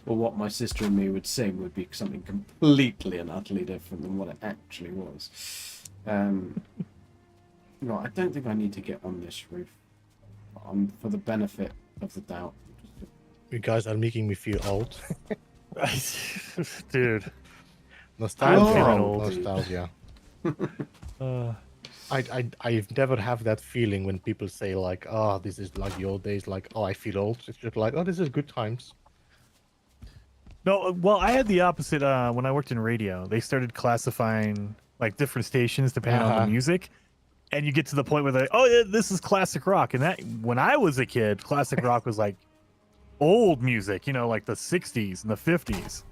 Or what my sister and me would sing would be something completely and utterly different than what it actually was. No, I don't think I need to get on this roof. For the benefit of the doubt. You guys are making me feel old. Dude. Nostalgia. Oh. Nostalgia. Uh, I've never have that feeling when people say like, oh, this is like the old days, like, oh, I feel old. It's just like, oh, this is good times. no, well, I had the opposite when I worked in radio. They started classifying like different stations depending on the music. And you get to the point where they, oh, yeah, this is classic rock. And that when I was a kid, classic rock was like old music, like the 60s and the 50s.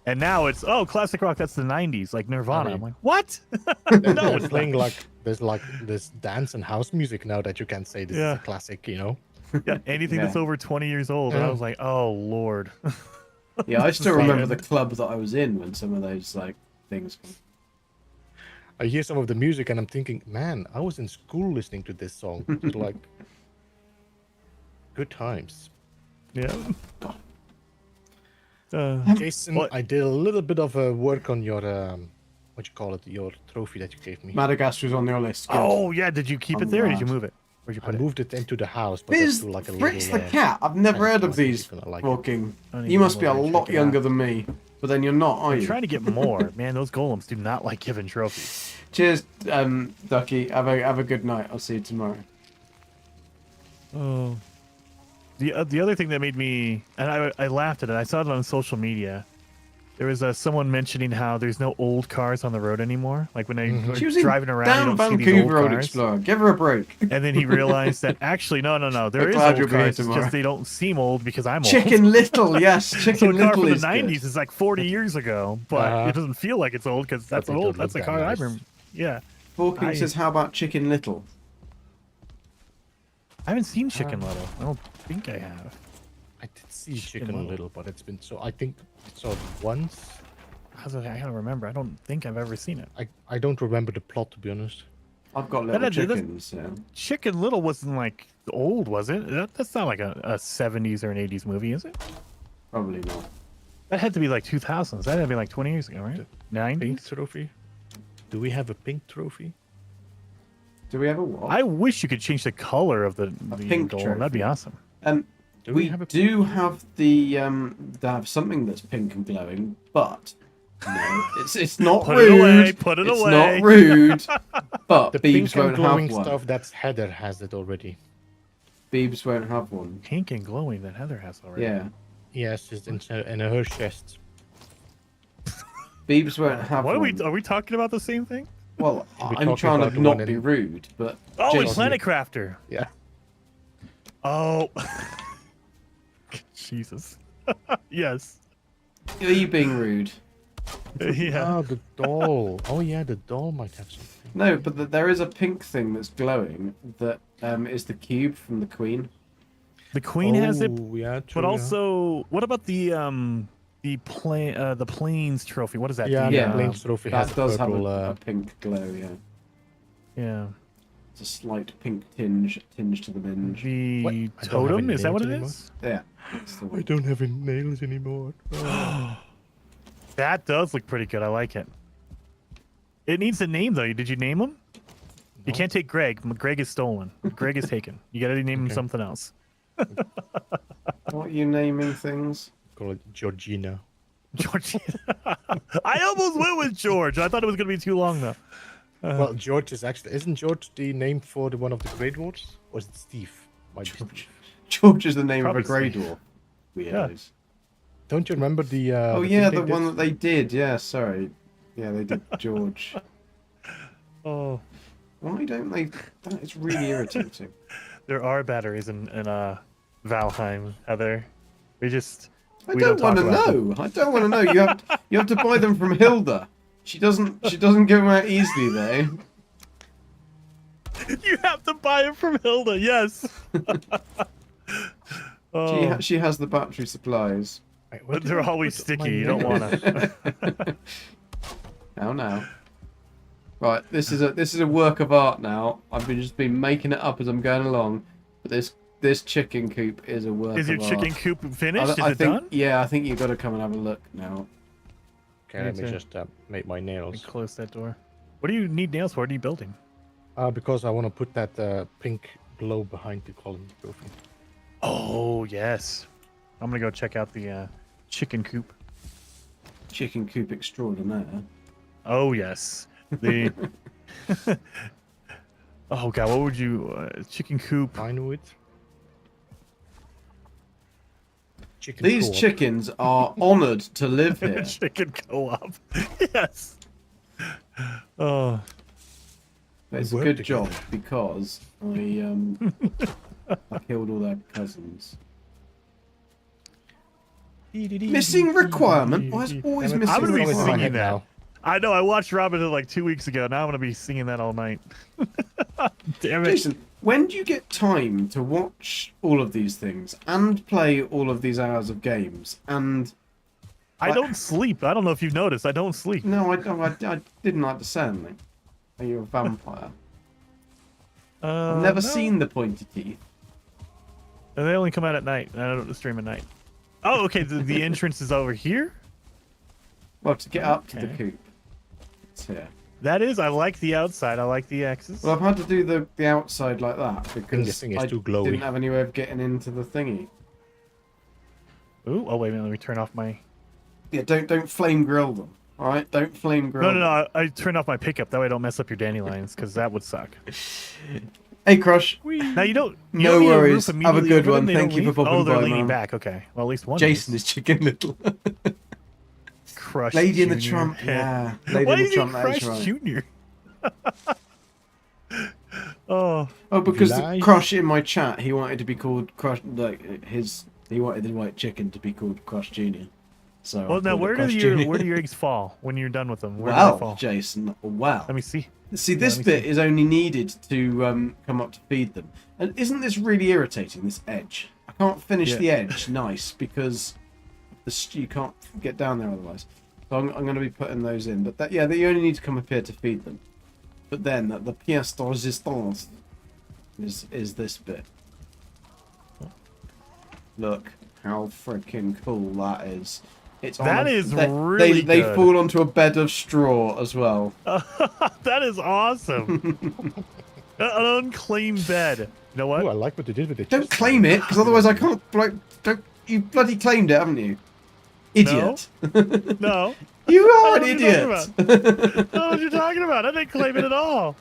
And now it's, oh, classic rock, that's the 90s, like Nirvana. I'm like, what? No, it's playing like there's dance and house music now that you can say this is a classic, Yeah, anything Yeah. that's over 20 years old. And I was like, oh, Lord. Yeah, I still remember the club that I was in when some of those like things. I hear some of the music and I'm thinking, man, I was in school listening to this song. It's like good times. Yeah. Jason, what? I did a little bit of work on your what you call it, your trophy that you gave me. Madagascar's on your list. Good. Oh, yeah. Did you keep it there or did you Alright. move it? Where'd you I put it? moved it into the house, but Fizz, that's like a Fritz little. the cat. I've never heard of these Gonna like walking. I don't even You must be a know where I lot check it younger out. than me, but then you're not, are I'm you? trying to get more. Man, those golems do not like giving trophies. Cheers, Ducky. Have a good night. I'll see you tomorrow. Oh. The other thing that made me, and I laughed at it, I saw it on social media. There was someone mentioning how there's no old cars on the road anymore. Like when they were She was in driving around, you damn don't see these old Vancouver Road cars. Explorer. Give her a break. And then he realized that actually, no, there is glad you'll old be here cars. It's tomorrow. just they don't seem old because I'm old. Chicken Little, yes. Chicken So a car Little from the is 90s good. is like 40 years ago, but it doesn't feel like it's old because that's they an old. don't That's a look car that I nice. remember. Yeah, Forking says, how about Chicken Little? I haven't seen Chicken Little. I don't think I have. I did see Chicken Chicken Little. Little, but it's been so. I think I saw it once. I gotta remember. I don't think I've ever seen it. I don't remember the plot, to be honest. I've got little That- that- chickens, yeah. Chicken Little wasn't like old, was it? That's not like a 70s or an 80s movie, is it? Probably not. That had to be like 2000s. That had to be like 20 years ago, right? 90s? Pink trophy? Do we have a pink trophy? Do we have a what? I wish you could change the color of the pink goal. That'd be trophy. awesome. Do we have a do have the they have something that's pink and glowing, but no, it's not Put it rude. away, put it it's away. not rude. But the Beebs pink and won't glowing have one. stuff? That's Heather has it already. Beebs won't have one. Pink and glowing that Heather has already. Yeah, Yes, it's in her chest. Beebs won't have What one. are we talking about the same thing? Well, We're I'm talking trying about to the not one be in- rude, but Oh, and Jason, Planet Crafter. Yeah. Oh. Jesus. Yes. are you being rude? Yeah. Oh, the doll. Oh yeah, the doll might have something. No, but there is a pink thing that's glowing that is the cube from the Queen. The Queen has it, Yeah, true, but also, what about the Plains trophy? What is that? Yeah, The, yeah, the Plains trophy has That a does have purple. a pink glow, yeah. Yeah. It's a slight pink tinge to the minge. The What? I don't have totem? any Is that what it names is? Yeah. That's the one. don't have any nails anymore. That does look pretty good. I like it. It needs a name though. Did you name him? You No. can't take Greg. Greg is stolen. Greg is taken. You gotta name him Okay. something else. What are you naming things? Call it Georgina. George. I almost went with George. I thought it was gonna be too long though. Well, George isn't George the name for the one of the Great Wars? Or is it Steve? Might be George. Steve. George is the name Probably of a grey Steve. dwarf. Weirdos. Don't you remember the? Oh the yeah, thing the they one did? that they did. Yeah, sorry. Yeah, they did George. Oh, Why don't they? That is really irritating. there are batteries in Valheim, Heather. We I We don't don't want to talk about know. I don't want to know. You have to buy them from Hilda. She doesn't give them out easily though. You have to buy it from Hilda. Yes. Oh, She has the battery supplies. Wait, where but did they're I always put my sticky. You don't nails? wanna. How now? Right, this is a work of art now. I've just been making it up as I'm going along. But this chicken coop is a work Is your of chicken art. coop finished? Is I it think, done? yeah, I think you've got to come and have a look now. Okay, let Me me too. just make my Let me nails. close that door. What do you need nails for? What are you building? Because I want to put that pink glow behind the column trophy. Oh yes. I'm gonna go check out the chicken coop. Chicken coop extraordinaire. Oh yes. The. Oh god, what would you chicken coop? Fine with. Chicken These co-op. chickens are honoured to live here. Chicken co-op. Yes. Oh. It's a work good together. job because I killed all their cousins. Missing requirement? Why is always Damn it, missing I'm gonna be it's always in my singing head that. now. I know. I watched Robin Hood like 2 weeks ago. Now I'm gonna be singing that all night. Damn it. Jason, when do you get time to watch all of these things and play all of these hours of games? And I don't sleep. I don't know if you've noticed. I don't sleep. no, I don't. I didn't understand. Like, are you a vampire? I've never No. seen the pointy teeth. They only come out at night. I don't stream at night. Oh, okay. The entrance is over here. Well, to get up to the Okay. coop, it's here. That is. I like the outside. I like the X's. Well, I've had to do the outside like that because thing is I too glowy. didn't have any way of getting into the thingy. Ooh. Oh wait a minute. Let me turn off my. Yeah, don't flame grill them. All right, don't flame grill. No. I turned off my pickup. That way I don't mess up your dandelions, because that would suck. Hey, Crush. Now you don't. You No don't need a worries. roof Have a immediately good over them, one. they Thank don't you for lean? popping Oh, they're by, leaning man. back. Okay. Well, at least one. Jason is Chicken Little. Crush Lady in the Jr.. Trump, yeah. Lady Why in the is he Trump, that is Crush right. Jr.? Oh, Oh, because the Village? Crush in my chat, he wanted to be called Crush, like, he wanted the white chicken to be called Crush Jr. So well, I now called where it do Crush your Jr. eggs fall when you're done with them? Where do they Well, fall? Jason, well. Let me see. See, Yeah, this let me bit see. is only needed to come up to feed them. And isn't this really irritating, this edge? I can't finish Yeah. the edge nice because you can't get down there otherwise. So I'm going to be putting those in. But that, yeah, you only need to come up here to feed them. But then the pièce de résistance is this bit. Look how freaking cool that is. It's on That a, is they, really they good. fall onto a bed of straw as well. That is awesome. An unclaimed bed. You know what? Ooh, I like what they did with the Don't chest claim layer. it, because otherwise I can't. Like, don't you bloody claimed it, haven't you? Idiot! No. You are I an know idiot! what I don't know what you're talking about. I didn't claim it at all.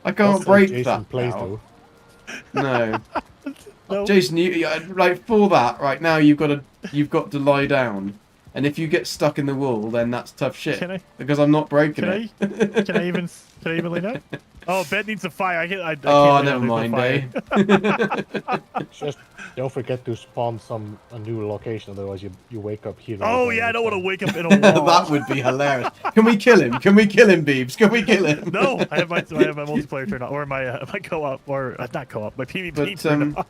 I can't That's how break Jason that plays, now. though. No, No. Jason, you like for that right now. You've got to lie down, and if you get stuck in the wall, then that's tough shit. Can I- Because I'm not breaking Can it. I even lay down? Oh, bed needs a fire. I can't Oh, lay never down. There's mind, no fire. eh? Just don't forget to spawn a new location, otherwise you wake up here. Oh yeah, I don't want to wake up in a wall. That would be hilarious. Can we kill him? Can we kill him, Beebs? Can we kill him? No, I have my multiplayer turned on, or my co-op, or not co-op, my PvP But turned on.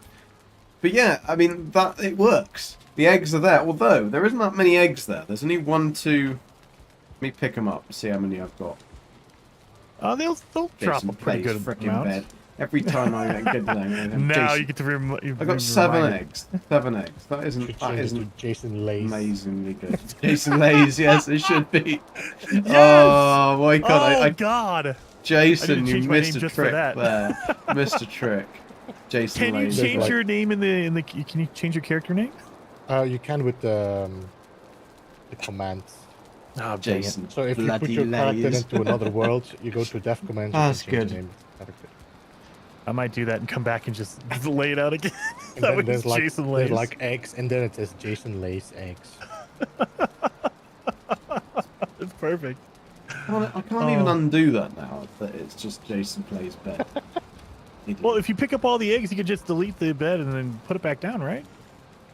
but yeah, I mean that it works. The eggs are there, although there isn't that many eggs there. There's only 1, 2. Let me pick them up. See how many I've got. Oh, they'll drop a pretty good freaking amount. bed. Every time I get down, Now you get to I got 7 eggs. 7 eggs. That Should isn't change it to Jason Lays. amazingly good. Jason Lays, yes, it should be. Yes! Oh my god, Oh I God! Jason, I need to you change my missed name a just for trick that. there. Missed a trick. Jason Can you Lays. change like- your name in the? Can you change your character name? You can with the commands. Oh, Jason. So if you put Bloody your character Lays. into another world, you go to dev commands. That's you can change good. the name of the character. I might do that and come back and just lay it out again. And That then was there's like Jason there's Lays. like eggs, and then it says Jason Lays eggs. It's perfect. I can't even undo that now. That it's just Jason plays bed. Idiot. Well, if you pick up all the eggs, you could just delete the bed and then put it back down, right?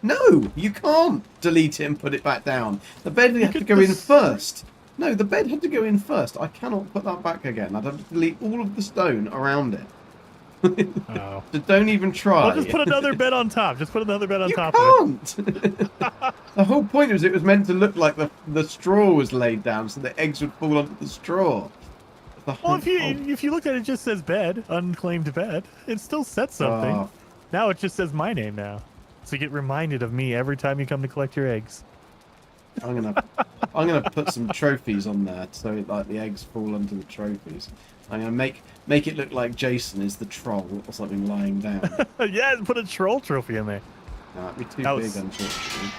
No, you can't delete it and put it back down. The bed had to could go in just- first. No, the bed had to go in first. I cannot put that back again. I'd have to delete all of the stone around it. Oh. So don't even try. Well, just put another bed on top. Just put another bed on You top of it. can't. The whole point was it was meant to look like the straw was laid down, so the eggs would fall onto the straw. The Well, whole- if you looked at it, it just says bed, unclaimed bed. It still said something. Oh. Now it just says my name now. So you get reminded of me every time you come to collect your eggs. I'm gonna put some trophies on there so like the eggs fall onto the trophies. I'm gonna make it look like Jason is the troll or something lying down. Yeah, put a troll trophy in there. No, that'd be too That big, was- unfortunately.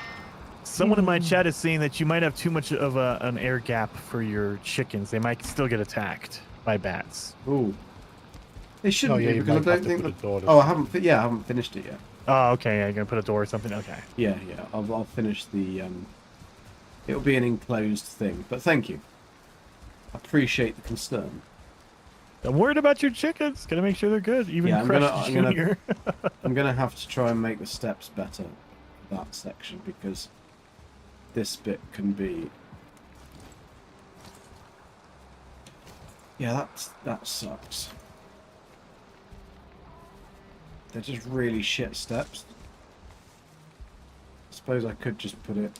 Someone in my chat is saying that you might have too much of an air gap for your chickens. They might still get attacked by bats. Ooh. They shouldn't Oh, yeah, be you because might I have don't to think put that. a door Oh, I or haven't. Yeah, I haven't finished it yet. Oh, okay. Yeah, you're gonna put a door or something. Okay. Yeah. I'll finish the. It'll be an enclosed thing, but thank you. I appreciate the concern. I'm worried about your chickens. Gotta make sure they're good. Even Yeah, I'm Crush gonna- Junior. I'm gonna have to try and make the steps better for that section because this bit can be. Yeah, that sucks. They're just really shit steps. I suppose I could just put it.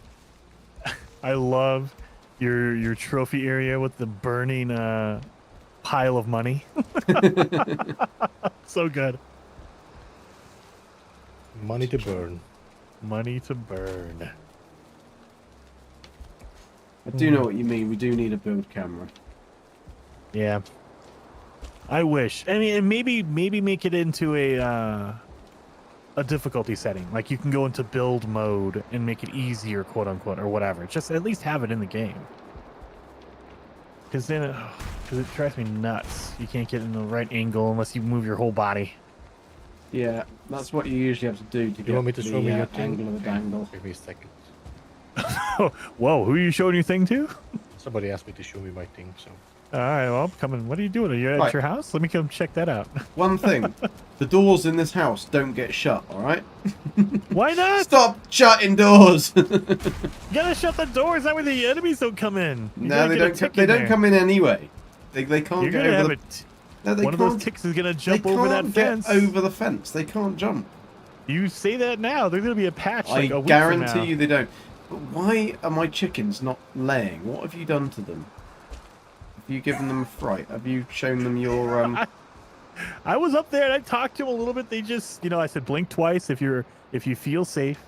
I love your trophy area with the burning pile of money. So good. Money to burn. Money to burn. I do know what you mean. We do need a build camera. Yeah. I wish. I mean, and maybe make it into a difficulty setting. Like you can go into build mode and make it easier, quote unquote, or whatever. Just at least have it in the game. Because then, because it drives me nuts. You can't get in the right angle unless you move your whole body. Yeah, that's what you usually have to do to You get want me to the show me your thing? angle of the Okay, dangle. Give me a second. Whoa, who are you showing your thing to? Somebody asked me to show me my thing, so All right, well, I'm coming. What are you doing? Are you at Right. your house? Let me come check that out. One thing, the doors in this house don't get shut. All right. Why not? Stop shutting doors. You gotta shut the doors. That way the enemies don't come in. You're No, gonna they get a don't. tick They in don't there. come in anyway. They can't You're get gonna over have the. it. No, they One of can't. those ticks is gonna They jump over that can't get fence. over the fence. They can't jump. You say that now. There's gonna be a patch I like a week from guarantee now. you they don't. But why are my chickens not laying? What have you done to them? Have you given them a fright? Have you shown them your I was up there and I talked to them a little bit. They just, I said blink twice if you feel safe,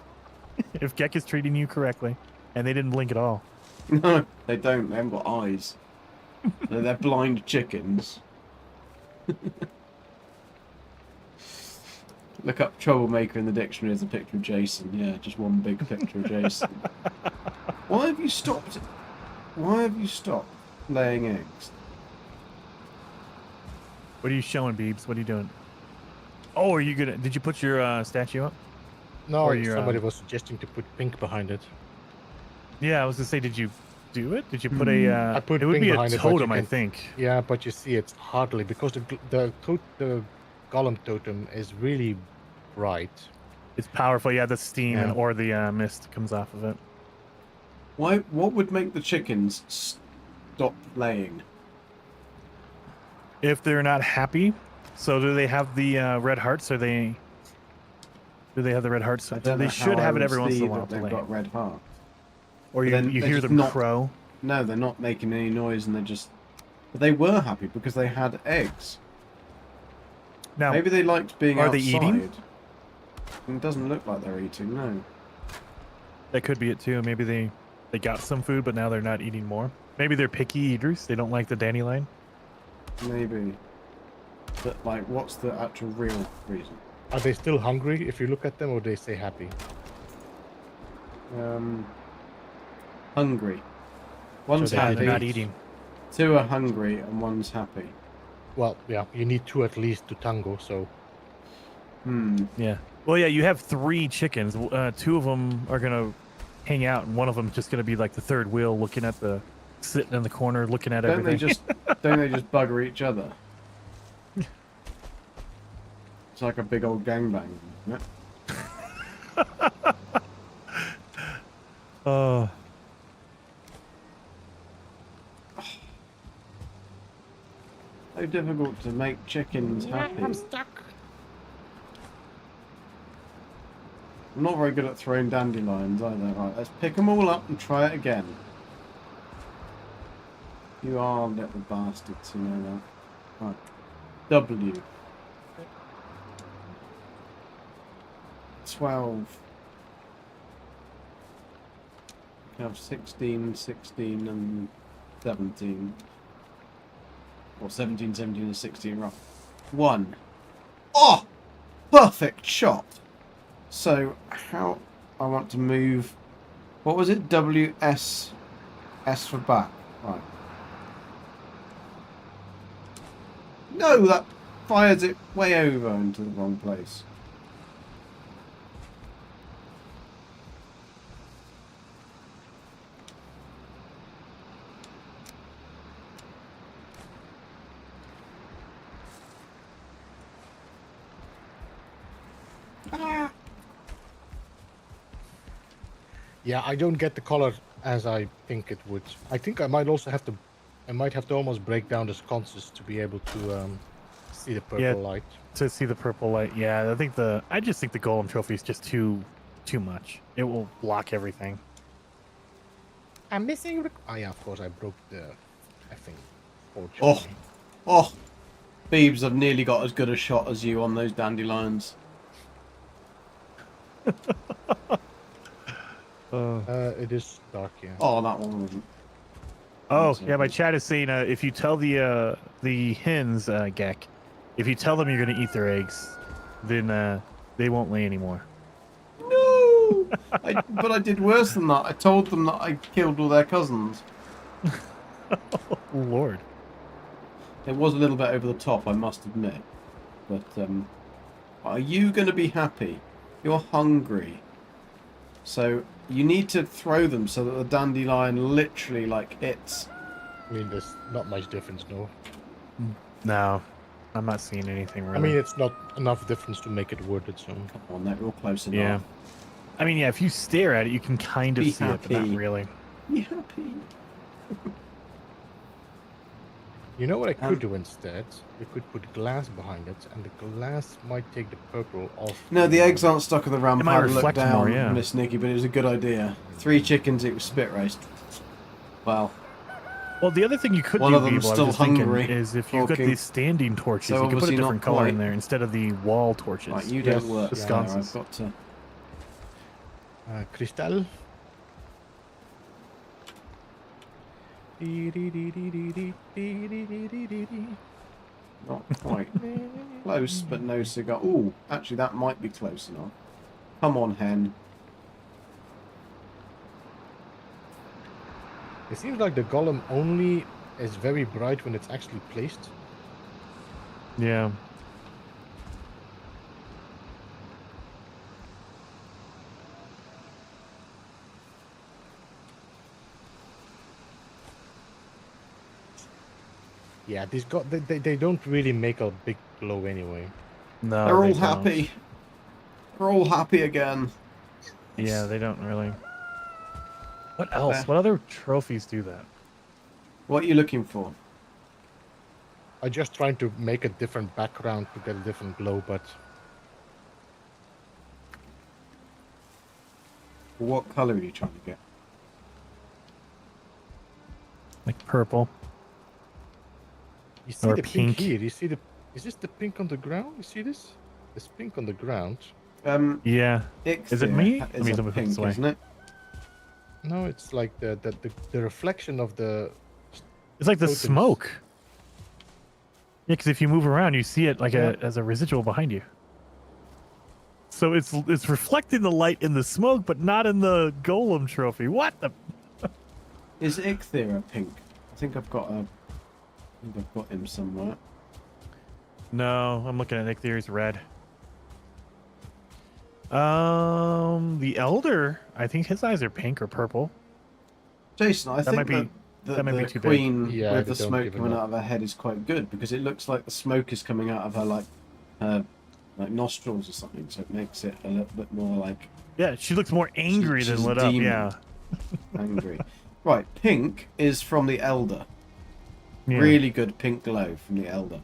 if Gek is treating you correctly, and they didn't blink at all. No, they don't. They haven't got eyes. They're blind chickens. Look up troublemaker in the dictionary. There's a picture of Jason. Yeah, just one big picture of Jason. Why have you stopped? Why have you stopped laying eggs? What are you showing, Beebs? What are you doing? Oh, are you gonna? Did you put your statue up? no. Or your, Somebody was suggesting to put pink behind it. Yeah, I was gonna say, did you do it? Did you put a? I put it would pink be a behind it, but you totem, I can- think. Yeah, but you see, it's hardly because the golem totem is really bright. It's powerful. Yeah, the steam Yeah. or the mist comes off of it. Why? What would make the chickens stop laying? If they're not happy, so do they have the red hearts? Or they? Do they have the red hearts? I don't know They how should I have it would every once in see a while. that to they've lay. got red heart. Or you then they're hear just them not- crow. No, they're not making any noise, and they're just. But they were happy because they had eggs. Now, Maybe they liked being are outside. they eating? It doesn't look like they're eating. No. that could be it too. Maybe they got some food, but now they're not eating more. Maybe they're picky eaters. They don't like the dandelion. Maybe. But like, what's the actual real reason? Are they still hungry if you look at them, or they stay happy? Hungry. One's they happy. They're not eating. Two are hungry, and one's happy. Well, yeah, you need two at least to tango, so Yeah. Well, yeah, you have 3 chickens. 2 of them are gonna hang out, and one of them just gonna be like the third wheel, sitting in the corner, looking at Don't everything. they just bugger each other? It's like a big old gangbang, isn't it? Oh. So difficult to make chickens happy. I'm stuck. not very good at throwing dandelions either. Right, let's pick them all up and try it again. You are little bastards, you know that. Right. W. 12. You have 16, 16 and 17. Or 17, 17 and 16, right. 1. Oh! Perfect shot! So, how I want to move... What was it? W, S... S for back. Right. No, that fires it way over into the wrong place. Yeah, I don't get the color as I think it would. I think I might also have to, almost break down the sconces to be able to see the purple Yeah. light. To see the purple light. Yeah, I just think the golem trophy is just too much. It will block everything. I'm missing. Oh yeah, of course I broke the. I think. Oh, oh, Beebs, I've nearly got as good a shot as you on those dandelions. It is dark, yeah. Oh, that one wasn't. Oh, yeah, my chat is saying if you tell the hens, Gek, if you tell them you're going to eat their eggs, then they won't lay anymore. No! But I did worse than that. I told them that I killed all their cousins. Oh, Lord. It was a little bit over the top, I must admit. But, are you going to be happy? You're hungry. So you need to throw them so that the dandelion literally like hits. I mean, there's not much difference, no. No, I'm not seeing anything really. I mean, it's not enough difference to make it worth its own. Come on, they're real close enough. yeah. I mean, yeah, if you stare at it, you can kind of Be see it, but not happy. really. Be happy. You know what I could do instead? We could put glass behind it, and the glass might take the purple off. No, the eggs aren't stuck on the might rampart. Look reflect down, more, yeah. Miss Nikki, but it was a good idea. 3 chickens, it was spit raised. Well, Well, the other thing you could One do, of them's Beeble, I was still just thinking, hungry, is if you've got talking. these standing torches, So you can put a obviously different not color in quite. there instead of the wall torches. right, you Yes, don't work the there. sconces. I've got to... Crystal. Not quite close, but no cigar. Ooh, actually, that might be close enough. Come on, hen. It seems like the golem only is very bright when it's actually placed. Yeah. Yeah, they don't really make a big glow anyway. No, They're they all don't. happy. They're all happy again. Yeah, they don't really. What else? There. What other trophies do that? What are you looking for? I'm just trying to make a different background to get a different glow, but What colour are you trying to get? Like purple. you see Or the pink. pink here. You see the is this the pink on the ground? You see this? There's pink on the ground. Yeah. Is it me? Let Is me a look pink, this way. isn't it? No, it's like the reflection of the. It's like the Totems. smoke. Yeah, because if you move around, you see it like Yeah. as a residual behind you. So it's reflecting the light in the smoke, but not in the golem trophy. What the? Is Icthera pink? I think I've got him somewhere. No, I'm looking at Nick Theory's red. The Elder, I think his eyes are pink or purple. Jason, I think might be- that might be the too big. queen Yeah, with they the don't smoke give coming enough. out of her head is quite good because it looks like the smoke is coming out of her like nostrils or something, so it makes it a little bit more like Yeah, she looks more angry she's than a lit up. demon. Yeah. angry. Right, pink is from the Elder. Yeah. Really good pink glow from the Elder.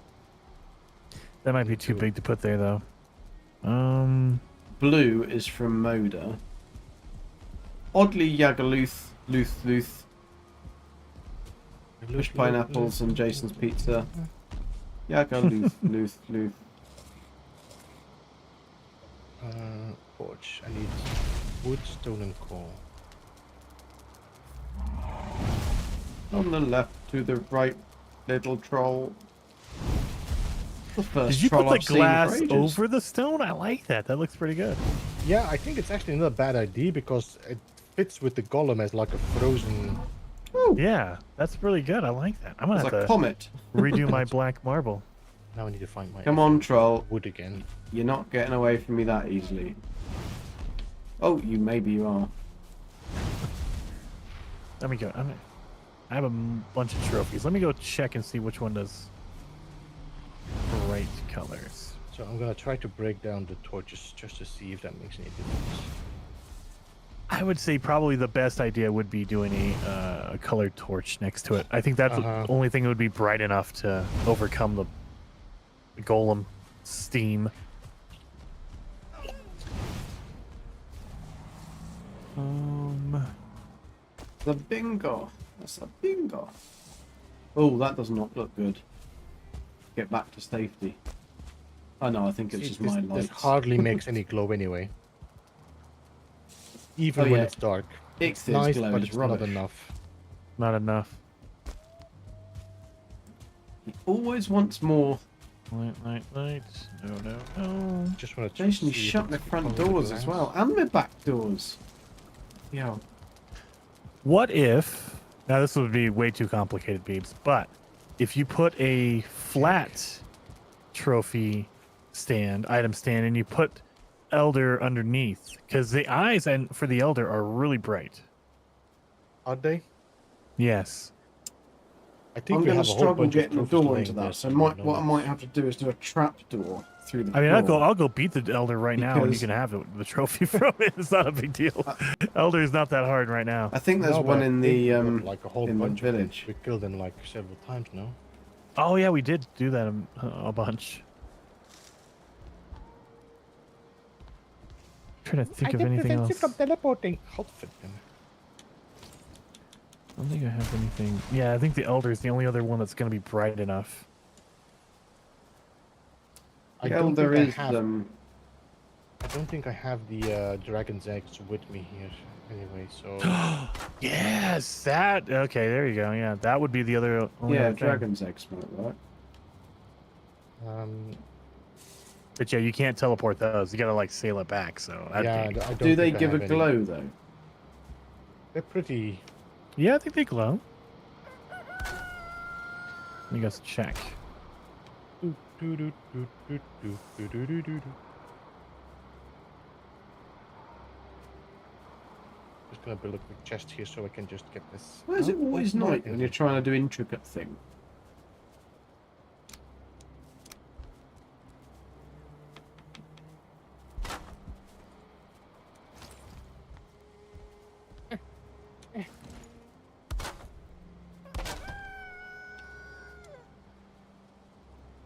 That might be too big to put there though. Blue is from Moda. Oddly, Yagaluth, Luth, Bush pineapples and Jason's pizza. Yagaluth, Luth. Torch. I need wood, stone, and coal. On the left to the right, little troll. The first Did you troll put the I've seen glass for ages. over the stone? I like that. That looks pretty good. Yeah, I think it's actually not a bad idea because it fits with the golem as like a frozen. Yeah, that's really good. I like that. I'm gonna It's have a to comet. redo my black marble. Now I need to find my. Come on, troll. Wood again. You're not getting away from me that easily. Oh, maybe you are. Let me go. I have a bunch of trophies. Let me go check and see which one does bright colors. So I'm gonna try to break down the torches just to see if that makes any difference. I would say probably the best idea would be doing a colored torch next to it. I think that's the only thing that would be bright enough to overcome the golem steam. The bingo. That's a bingo. Oh, that does not look good. Get back to safety. Oh no, I think it's See, just this, my this lights. hardly makes any glow anyway. Even Oh, when yeah. it's dark. It's Icthir's nice, glow but is it's rubbish. not enough. Not enough. He always wants more. Light. No. Just want to. Jason, you shut my front doors as well, and my back doors. Yeah. What if, now this would be way too complicated, Beebs, but if you put a flat trophy stand, item stand, and you put elder underneath, because the eyes and for the elder are really bright. Are they? Yes. I think I'm we going to have a whole struggle bunch of getting the trophies door laying into there that. So somewhere, what I no, might it's- have to do is do a trap door through the I mean, floor. I'll go beat the elder right now, and you Because- can have the trophy from it. It's not a big deal. Elder is not that hard right now. I think there's No, but one I in think the we got, like a whole in the bunch of them. village. We killed them like several times now. Oh yeah, we did do that a bunch. Trying to think of anything else. teleporting. Godverdomme. I don't think I have anything. Yeah, I think the elder is the only other one that's going to be bright enough. I The don't elder think is I don't think I have the dragon's eggs with me here. Anyway, so Yes, that. Okay, there you go. Yeah, that would be the only yeah, other thing. dragon's egg smell, right? But yeah, you can't teleport those. You gotta like sail it back. So that'd yeah, be- I don't Do they think I give a have any. glow though? They're pretty. yeah, I think they glow. Let me just check. Just gonna build a quick chest here so I can just get this. Why is it out always of my night when you're trying to do intricate thing?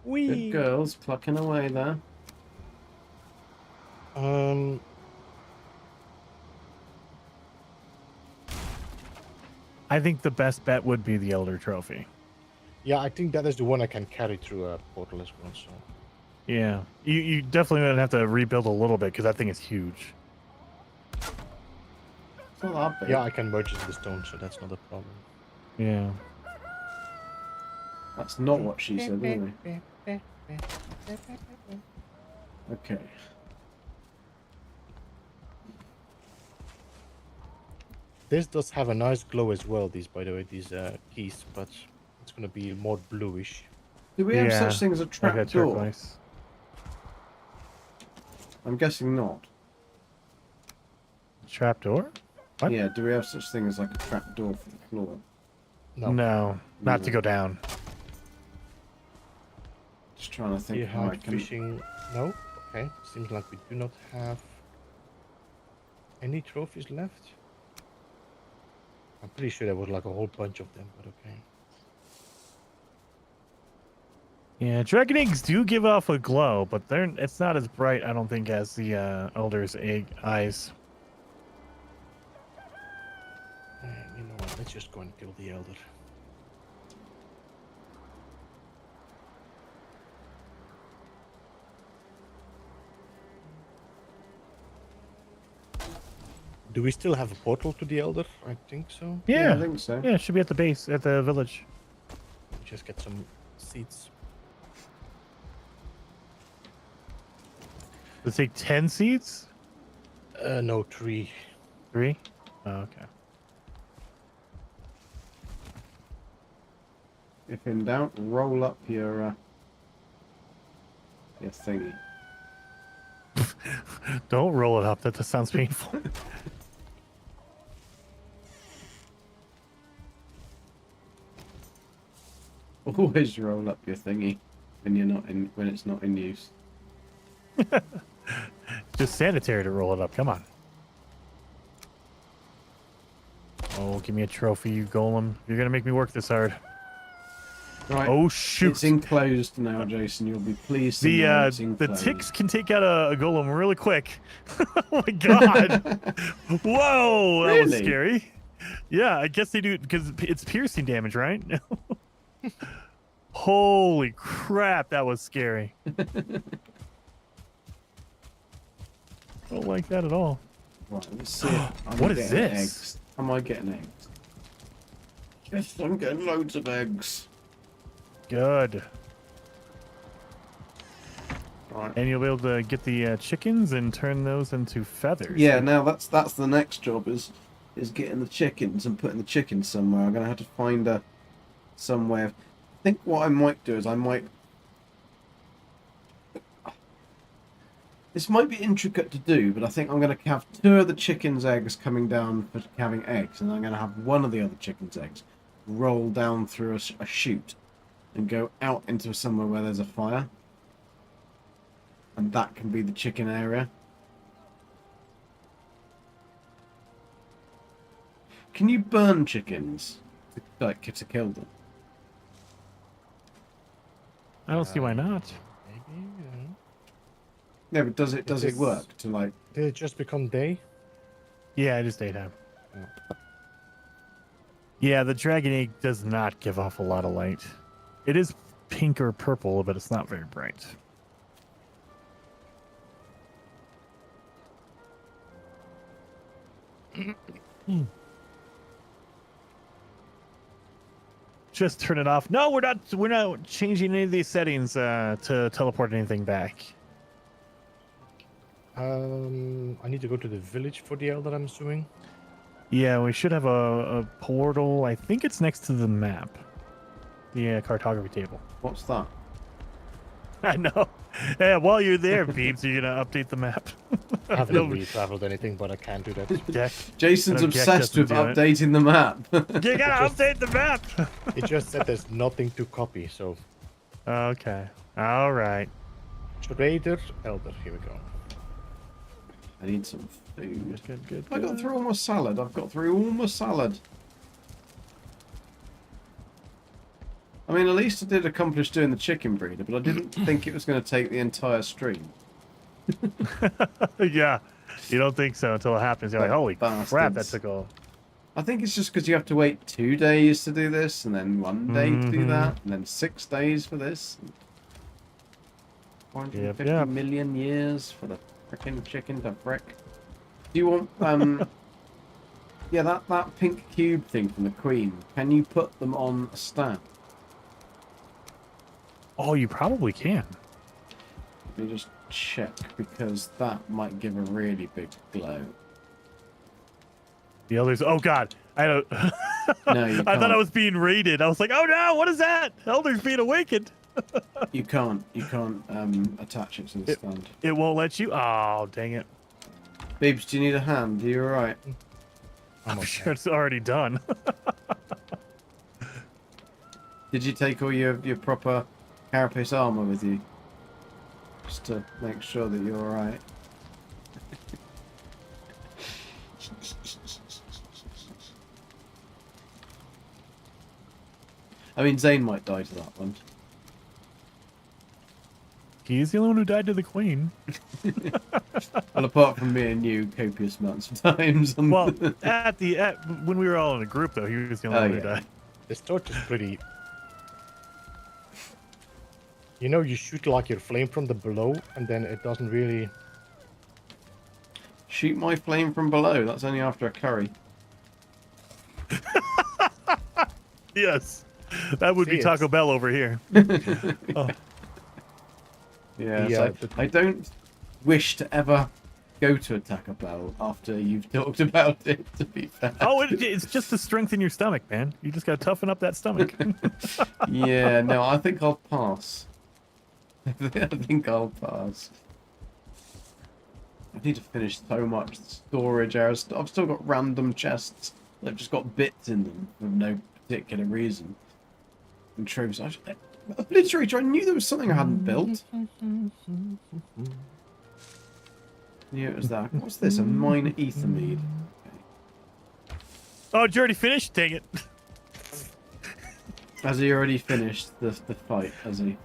Good girls, plucking away there. Um, I think the best bet would be the elder trophy. yeah, I think that is the one I can carry through a portal as well. So Yeah, you definitely gonna have to rebuild a little bit because that thing is huge. It's not that big. yeah, I can merge it in the stone, so that's not a problem. Yeah. That's not what she said, anyway. Okay. This does have a nice glow as well. These, by the way, these keys, but it's gonna be more bluish. Do we have Yeah, such things as a Like trap a door? turquoise. I'm guessing not. Trapdoor? What? Yeah, do we have such thing as like a trap door for the floor? No. No, not to No. go down. Just trying to think You how I have can... fishing. No. Okay. Seems like we do not have any trophies left. I'm pretty sure there was like a whole bunch of them, but okay. Yeah, dragon eggs do give off a glow, but it's not as bright, I don't think, as the elder's egg eyes. You know what? Let's just go and kill the elder. Do we still have a portal to the elder? I think so. Yeah, I think so. yeah, it should be at the base, at the village. Just get some seeds. Does it take 10 seeds? No, 3. 3? Oh, okay. If in doubt, roll up your thingy. Don't roll it up, that just sounds painful. Always roll up your thingy when it's not in use. Just sanitary to roll it up, come on. Oh, give me a trophy, you golem. You're gonna make me work this hard. Right. Oh, shoot. It's enclosed now, Jason. You'll be pleased to know it's The enclosed. ticks can take out a golem really quick. Oh my god! Whoa, that was Really? scary. Yeah, I guess they do because it's piercing damage, right? Holy crap, that was scary. Don't like that at all. Right, let's see. I'm What is getting this? Eggs. Am I getting eggs? Yes, I'm getting loads of eggs. Good. Right. And you'll be able to get the chickens and turn those into feathers. Yeah, now that's the next job is getting the chickens and putting the chickens somewhere. I'm gonna have to find somewhere. I think what I might do is I might This might be intricate to do, but I think I'm going to have 2 of the chicken's eggs coming down for having eggs, and I'm going to have one of the other chicken's eggs roll down through a chute and go out into somewhere where there's a fire. And that can be the chicken area. Can you burn chickens to kill them? I don't see why not. Maybe. Yeah, but does it is- work to like? Did it just become day? Yeah, it is daytime. Yeah. Yeah, the dragon egg does not give off a lot of light. It is pink or purple, but it's not very bright. Just turn it off. No, we're not changing any of these settings to teleport anything back. I need to go to the village for the elder, I'm assuming. Yeah, we should have a portal. I think it's next to the map. The cartography table. What's that? I know. Yeah, while you're there, Peeps, you're gonna update the map. I haven't No, really traveled anything, but I can't do that. Jack, Jason's I know Jack obsessed with doesn't do updating the map. you gotta update the map. It just said there's nothing to copy, so Okay. All right. trader, elder, here we go. I need some food. Good. I got through all my salad. I've got through all my salad. I mean, at least I did accomplish doing the chicken breeder, but I didn't think it was going to take the entire stream. Yeah. You don't think so until it happens. You're like, holy crap, that Bastards. took all. I think it's just because you have to wait 2 days to do this, and then 1 day to do Mhm. that, and then 6 days for this. 450 Yep. million years for the frickin' chicken to frick. Do you want, yeah, that pink cube thing from the Queen, can you put them on a stand? Oh, you probably can. Let me just check, because that might give a really big glow. The elders. Oh God, I don't. No, you I thought I can't. was being raided. I was like, oh no, what is that? Elders being awakened. You can't attach it to the stand. It won't let you. Oh, dang it. Babes, do you need a hand? Are you alright? I'm okay. sure it's already done. Did you take all your proper carapace armor with you? Just to make sure that you're alright. I mean, Zane might die to that one. He's the only one who died to the queen. Well, apart from me and you, copious amounts of times. Well, when we were all in a group, though, he was the only Oh, one who yeah. died. This torch is pretty. You know, you shoot like your flame from the below, and then it doesn't really. Shoot my flame from below. That's only after a curry. Yes, that would See, be Taco Bell over here. Oh. Yeah, The, so the- I don't wish to ever go to a Taco Bell after you've talked about it, to be fair. Oh, it's just to strengthen your stomach, man. You just gotta toughen up that stomach. Yeah, no, I think I'll pass. I think I'll pass. I need to finish so much storage areas. I've still got random chests that have just got bits in them for no particular reason. And trophies. Obliterator, I knew there was something I hadn't built. Knew it was that. What's this? A minor ether mead. Oh, did you already finished? Dang it. Has he already finished the fight? Has he?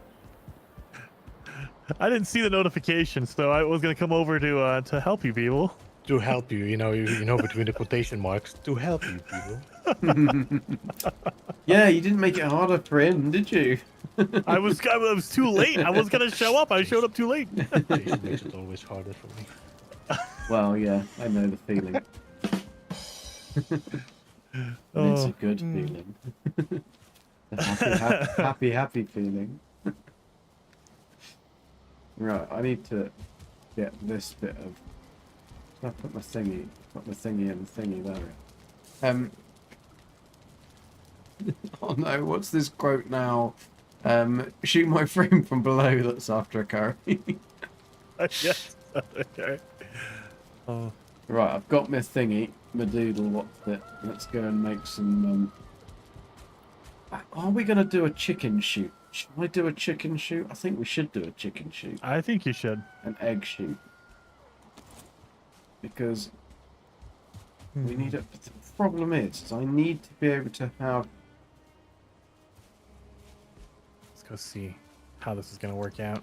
I didn't see the notification, so I was gonna come over to help you people. To help you, you know, between the quotation marks, to help you, people. Yeah, you didn't make it harder for him, did you? I was too late. I was gonna show up. I showed up too late. Jason makes it always harder for me. Well, yeah, I know the feeling. It's a good feeling. A happy feeling. Right, I need to get this bit of. I put my thingy in the thingy there. Oh no, what's this quote now? Shoot my frame from below. That's after a curry. Yes. Okay. Oh, Right, I've got my thingy, my doodle. What's it? Let's go and make some. Are we gonna do a chicken shoot? Should I do a chicken shoot? I think we should do a chicken shoot, I think you should. an egg shoot, because we need it. But the problem is I need to be able to have. Let's go see how this is going to work out.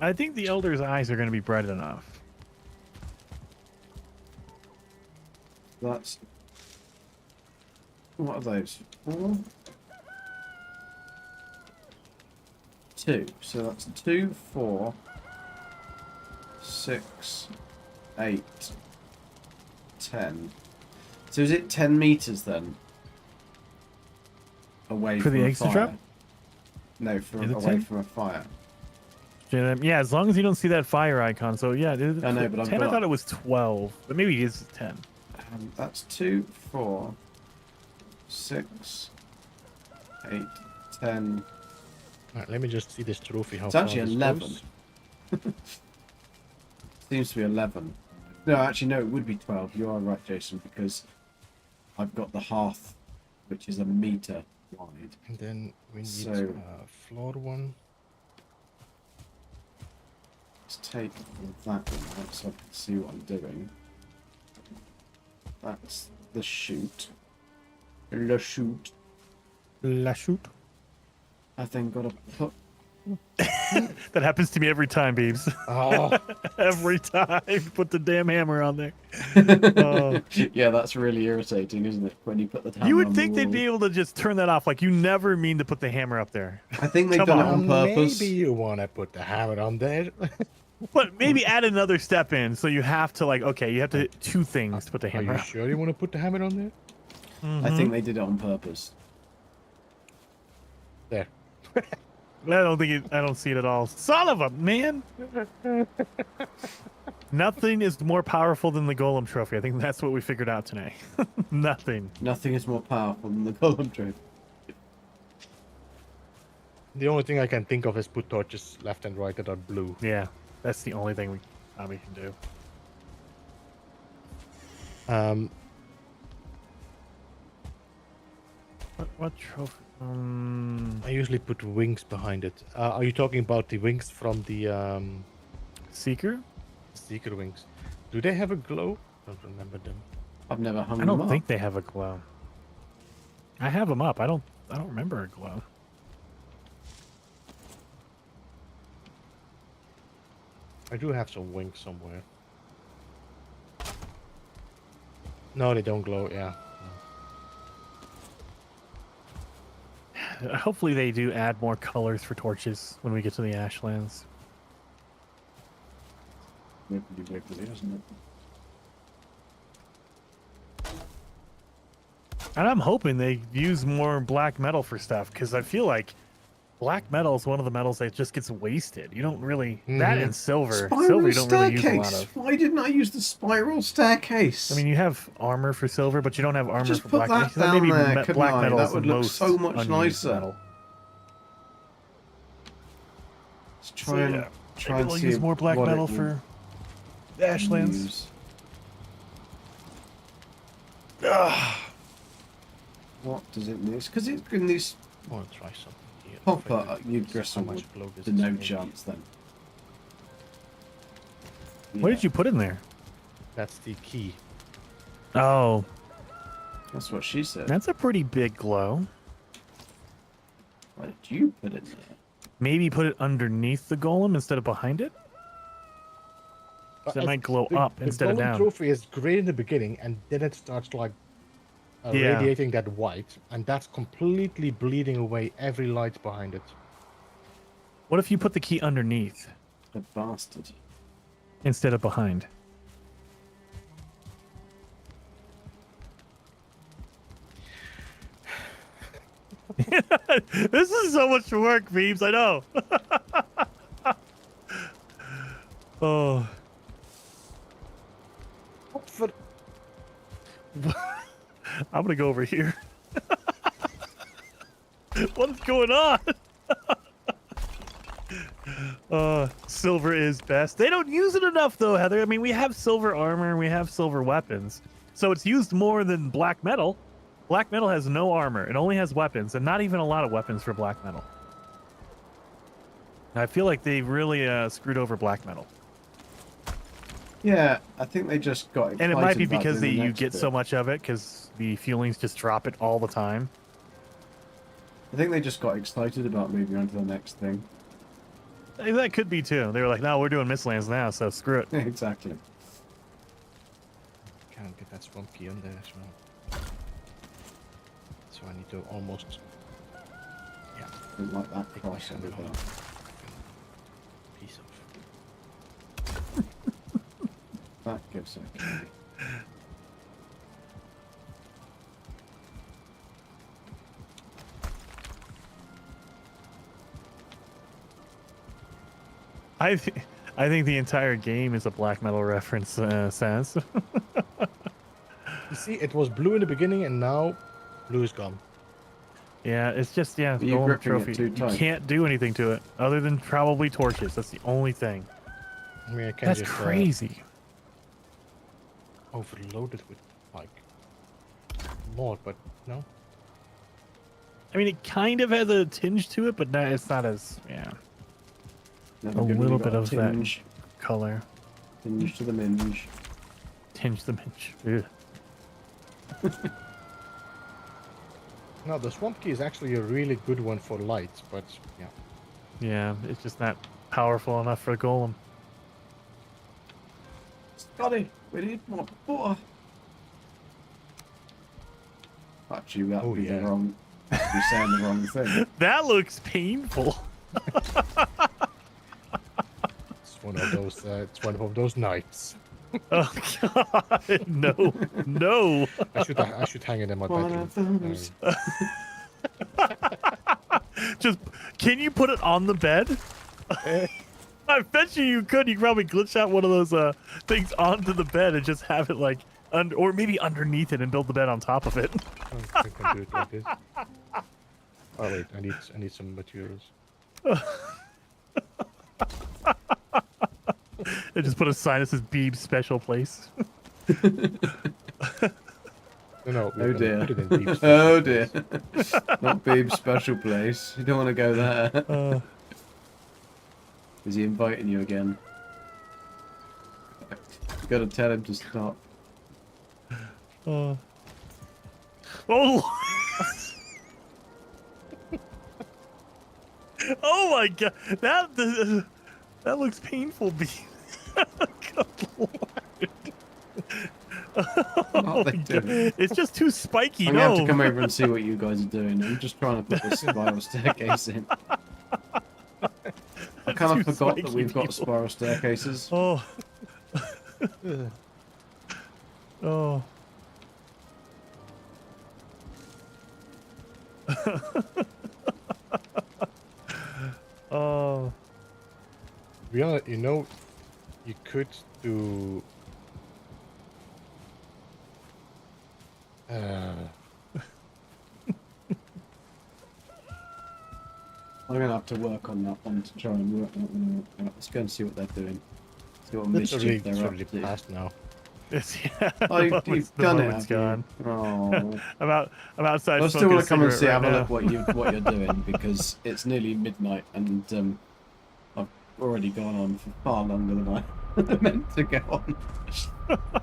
I think the Elder's eyes are going to be bright enough. That's. What are those? 4? 2. So that's 2, 4, 6, 8, 10. So is it 10 meters then? Away For from the a eggs to fire? drop? No, Is it away 10? from a fire. Yeah, as long as you don't see that fire icon. So yeah, I know, but I've 10. I got- thought it was 12, but maybe it is 10. That's 2, 4, 6, 8, 10. Alright, let me just see this trophy. How It's far actually this 11. goes. Seems to be 11. No, actually, no, it would be 12. You are right, Jason, because I've got the hearth, which is a meter wide. And then we need So- a floor one. Let's take that one out so I can see what I'm doing. That's the chute. The chute. La shoot. I then got to put. That happens to me every time, Beebs. Oh, Every time. Put the damn hammer on there. Oh. Yeah, that's really irritating, isn't it? When you put the hammer You on would the think they'd wall. be able to just turn that off. Like, you never mean to put the hammer up there. I think they've Come done it on. on purpose. maybe you want to put the hammer on there. But maybe add another step in. So you have to, like, okay, you have to hit 2 things to put the Are hammer you up. sure you want to put the hammer on there? I think they did it on purpose. There. I don't see it at all. Son of a man! Nothing is more powerful than the Golem trophy. I think that's what we figured out today. Nothing. Nothing is more powerful than the column trophy. The only thing I can think of is put torches left and right that are blue. Yeah, that's the only thing we probably can do. What trophy? I usually put wings behind it. Are you talking about the wings from the Seeker? Seeker wings? Do they have a glow? Don't remember them. I've never hung I them don't up. think they have a glow. I have them up. I don't remember a glow. I do have some wings somewhere. No, they don't glow. Yeah. Hopefully they do add more colors for torches when we get to the Ashlands. Wiggly wiggly, isn't it? And I'm hoping they use more black metal for stuff, because I feel like black metal is one of the metals that just gets wasted. You don't really... That and silver. Silver Spiral you don't really use a lot staircase. of. Why didn't I use the spiral staircase? I mean, you have armor for silver, but you don't have armor Just for put black that metal. down Maybe there, black couldn't I? metal That is the would look most so much unused nicer. metal. Let's try and yeah, try maybe and they'll see use more black what it metal will for the Ashlands. use. What does it need? Because it's in this I want to try something here. copper. You'd How guess much glow does the this no make? chance then. What Yeah, did you put in there? That's the key. Oh, That's what she said. that's a pretty big glow. Why did you put it there? Maybe put it underneath the golem instead of behind it? So it might glow up instead of The golden down. trophy is great in the beginning, and then it starts like Yeah. radiating that white, and that's completely bleeding away every light behind it. What if you put the key underneath The bastard. instead of behind? This is so much work, Beebs. I know. Oh. I'm gonna go over here. What is going on? Silver is best. They don't use it enough though, Heather. I mean, we have silver armor and we have silver weapons. So it's used more than black metal. Black metal has no armor. It only has weapons, and not even a lot of weapons for black metal. I feel like they really screwed over black metal. Yeah, I think they just got excited. And it might be about because doing the you next get bit. so much of it, because the fuelings just drop it all the time. I think they just got excited about moving on to the next thing. That could be too. They were like, no, we're doing Mistlands now, so screw it. Exactly. Can't get that swamp key on there as well. So I need to almost. Yeah, Didn't like that take cross myself over on there. a piece of. That gives it. I think the entire game is a black metal reference, Sans. You see, it was blue in the beginning, and now blue is gone. Yeah, it's just, yeah, You're golden gripping it trophy. too You tight. can't do anything to it other than probably torches. That's the only thing. I mean, I can That's just crazy. overload it with like mod, but no. I mean, it kind of has a tinge to it, but no, it's not as, yeah, Never a good when little you bit got of tinge, that color. tinge to the minge. Tinge the minge. Ugh. No, the swamp key is actually a really good one for lights, but yeah. Yeah, it's just not powerful enough for a golem. Scotty, we need more butter. Actually, that would Oh, be the yeah. wrong. You're saying the wrong thing. That looks painful. It's one of those. It's one of those nights. Oh God, no, no. I should hang it in my One bedroom. of those. Just, can you put it on the bed? I bet you could. You could probably glitch out one of those things onto the bed and just have it like, or maybe underneath it and build the bed on top of it. I can do it like this. Oh wait, I need some materials. And just put a sign that says Beeb's special place. No, Oh dear. put it in deep space. Oh dear. Not Babe's special place. You don't want to go there. Is he inviting you again? You gotta tell him to stop. Oh. Oh my God, that looks painful, Beeb. Good Lord. What are they doing? It's just too spiky. I'm gonna have No. to come over and see what you guys are doing. I'm just trying to put this spiral staircase in. I kind of Too forgot that spiky, we've got people. spiral staircases. Oh. Oh. Oh. To be honest, you know, you could do. I'm gonna have to work on that one to try and work that one out. Let's go and see what they're doing. See what It's already, mischief they're up to. past now. It's, yeah, Oh, you've the done it, moment's have gone. you? Oh. I'm outside. I still smoking want a to come and see, cigarette have a right look what you're doing because it's nearly midnight and I've already gone on for far longer than I meant to go on.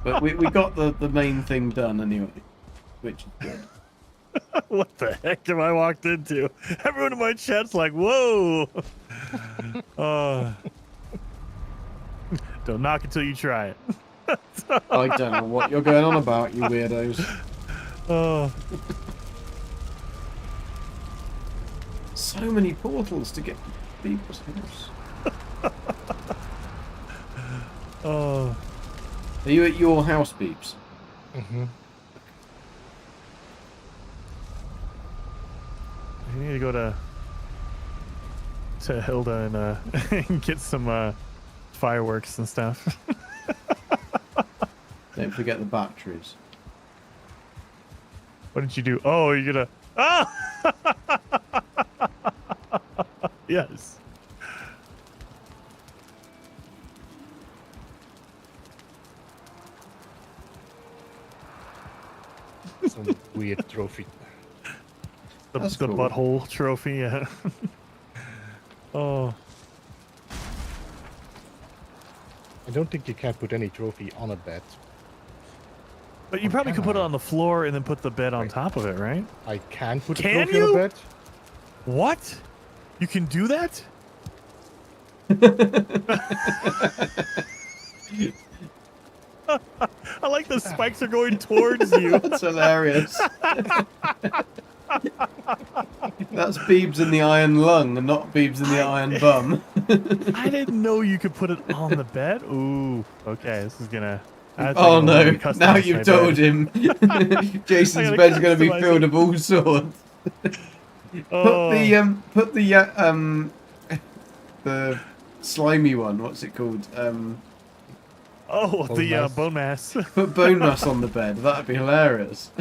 But we got the main thing done anyway, which is good. now. What the heck have I walked into? Everyone in my chat's like, "Whoa!" Don't knock until you try it. I don't know what you're going on about, you weirdos. Oh. So many portals to get to people's house. Oh. Are you at your house, Beeps? Mm-hmm. I need to go to Hilda and get some fireworks and stuff. Don't forget the batteries. What did you do? Oh, you're gonna. Ah! Yes. weird trophy. The That's cool. butthole trophy. Yeah. Oh. I don't think you can put any trophy on a bed. But you Or probably can could put it I? on the floor and then put the bed on Right. top of it, right? I can put a Can trophy on you? a bed. What? You can do that? I like the spikes are going towards you. That's hilarious. That's Beebs in the iron lung and not Beebs in the iron bum. I didn't know you could put it on the bed. Ooh, okay, this is gonna. I think Oh I'm gonna no, customize now my you've told bed. him. Jason's I gotta bed's going to be customize filled it. of all sorts. Oh, Put the slimy one, what's it called? oh, Bone the mass. bone mass. Put bone mass on the bed, that'd be hilarious.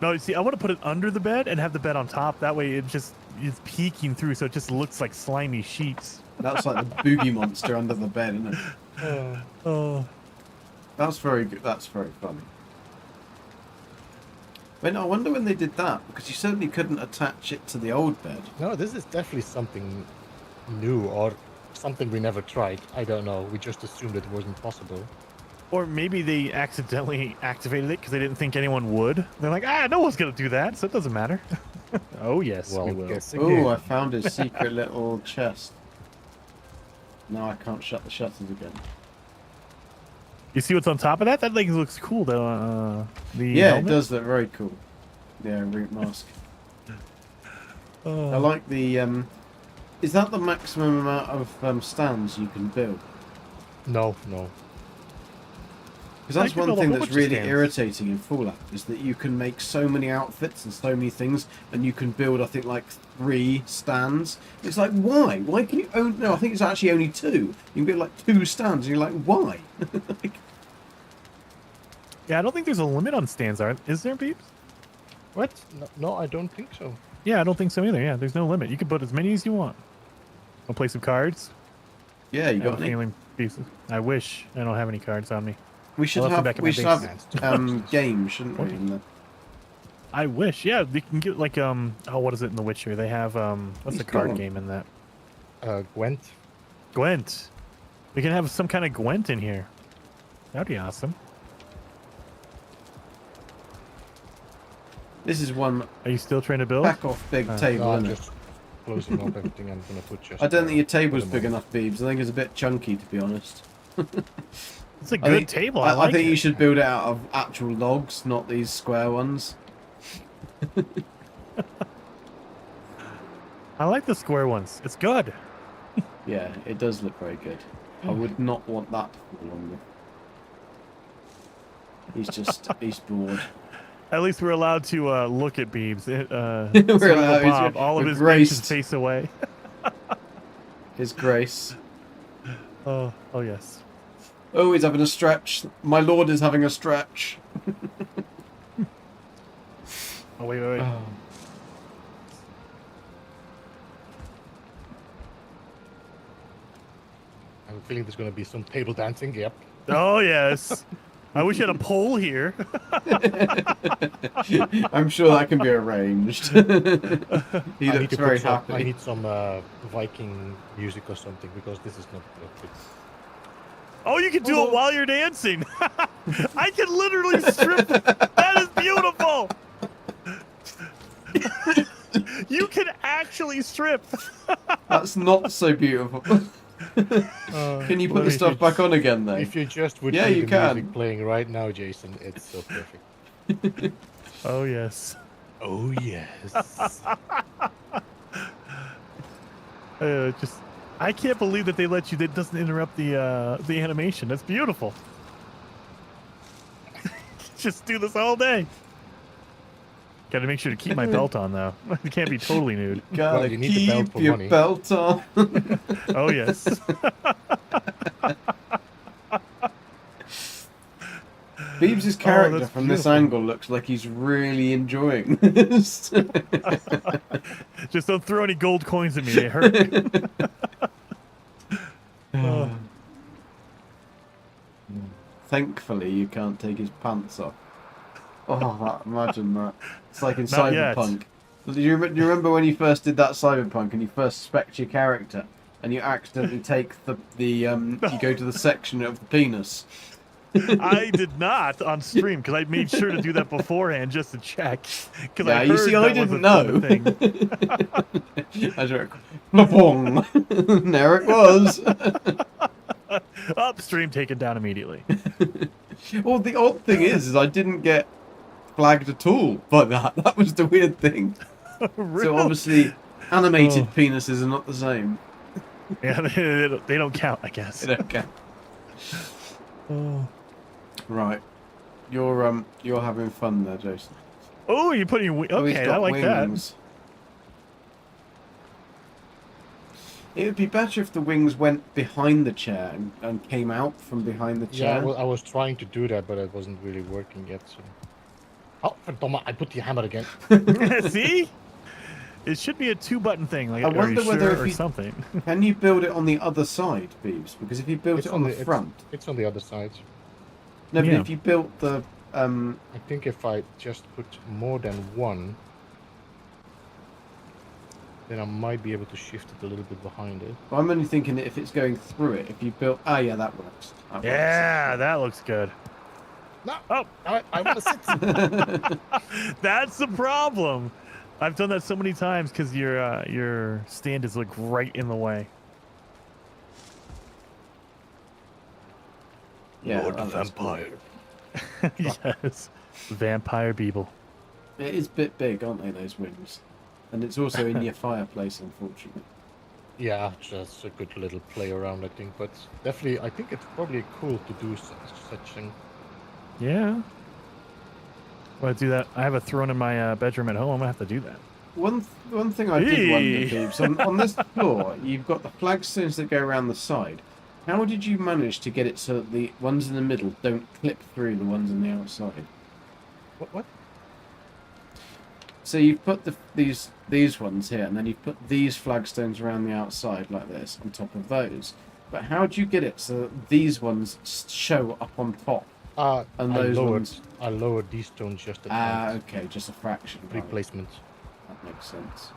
No, you see, I want to put it under the bed and have the bed on top. That way, it just is peeking through, so it just looks like slimy sheets. That's like the boogie monster under the bed, isn't it? Oh, That's very good. That's very funny. But I wonder when they did that, because you certainly couldn't attach it to the old bed. No, this is definitely something new or something we never tried. I don't know. We just assumed it wasn't possible. or maybe they accidentally activated it because they didn't think anyone would. They're like, no one's gonna do that, so it doesn't matter. Oh yes, Well, we will. guess Oh, again. I found his secret little chest. Now I can't shut the shutters again. You see what's on top of that? That thing looks cool, though. The Yeah, helmet? it does look very cool. Yeah, root mask. Oh. I like the. Is that the maximum amount of stands you can build? No, no. Because I that's can one build a thing whole that's bunch of really stands. irritating in Fallout is that you can make so many outfits and so many things, and you can build, I think, like 3 stands. It's like, why? Why can you own? No, I think it's actually only 2. You can build like 2 stands, and you're like, why? Like, Yeah, I don't think there's a limit on stands, is there, Peeps? What? No, I don't think so. Yeah, I don't think so either. Yeah, there's no limit. You can put as many as you want. I'll play some cards. yeah, you I have got a any? feeling pieces. I wish I don't have any cards on me. We should I'll have to have. back up We my should base. have games, shouldn't we? in the- I wish. Yeah, they can get like oh, what is it in The Witcher? They have what's He's the card gone. game in that? Gwent. Gwent. We can have some kind of Gwent in here. That'd be awesome. This is one Are you still trying to build? back off big table, No, I'm isn't it? just closing up everything. I'm gonna put just. I don't think your table's put them big on. enough, Beebs. I think it's a bit chunky, to be honest. It's a I good think- table. I, I like I think it. you should build it out of actual logs, not these square ones. I like the square ones. It's good. Yeah, it does look very good. I would not want that to fall on me. He's bored. At least we're allowed to look at Beebs. We're Sort of allowed- a Bob, all of we're his makes his graced. face away. His grace. Oh yes. Oh, he's having a stretch. My lord is having a stretch. Oh wait. I have a feeling there's gonna be some table dancing. Yep. Oh yes. I wish you had a pole here. I'm sure that can be arranged. He I need looks to very put some, I happy. need some Viking music or something because this is not good. Oh, you can do it while you're dancing. I can literally strip. That is beautiful. You can actually strip. That's not so beautiful. Can you put the if stuff you- back on again, though? If you just would Yeah, see you the can. music playing right now, Jason, it's so perfect. Oh yes. Oh yes. Just, I can't believe that they let you. That doesn't interrupt the animation. That's beautiful. Just do this all day. Got to make sure to keep my belt on though. You can't be totally nude. Gotta Well, you need the belt keep for your money. belt on. Oh yes. Beebs' character that's from this beautiful. angle looks like he's really enjoying this. Just don't throw any gold coins at me. They hurt. Oh. Thankfully, you can't take his pants off. Oh, imagine that. It's like in Not yet. Cyberpunk. Do you remember when you first did that Cyberpunk and you first spec'd your character and you accidentally take you go to the section of the penis? I did not on stream because I made sure to do that beforehand just to check. Because Yeah, I you heard see, I that was didn't a know. thing. I just went, there it was. Upstream taken down immediately. Well, the odd thing is I didn't get flagged at all by that. That was the weird thing. Really? So obviously, animated Oh. penises are not the same. Yeah, they don't count, I guess. They don't count. Oh, Right, you're having fun there, Jason. oh you're putting Oh, he's okay. got I like wings. It would be better if the wings went behind the chair and came out from behind the Yeah, chair. well, I was trying to do that, but it wasn't really working yet. So. Oh, verdomme, I put the hammer again. that. See, it should be a 2-button thing. Like, I are you wonder whether sure, if or you- something. Can you build it on the other side, Beebs? Because if you built It's it on the it's- front, It's on the other side. no, but Yeah. if you built the I think if I just put more than one, then I might be able to shift it a little bit behind it. I'm only thinking that if it's going through it, if you built, yeah, that works. That works. Yeah, that looks good. No, Oh, I want to sit. that's the problem. I've done that so many times because your stand is like right in the way. Yeah, Lord that looks Vampire. Yes, Vampire Beeble. good. It is a bit big, aren't they, those wings? And it's also in your fireplace, unfortunately. Yeah, just a good little play around, I think. But definitely, I think it's probably cool to do such thing. Yeah. Well, I do that. I have a throne in my bedroom at home. I'm gonna have to do that. One thing I did wonder, Hey. Beebs, on this floor, you've got the flagstones that go around the side. How did you manage to get it so that the ones in the middle don't clip through the ones on the outside? What? So you've put these ones here, and then you've put these flagstones around the outside like this on top of those. But how do you get it so that these ones show up on top? And those ones. I lowered these stones just a Ah, tad. okay, just a fraction. Right. Replacement. That makes sense.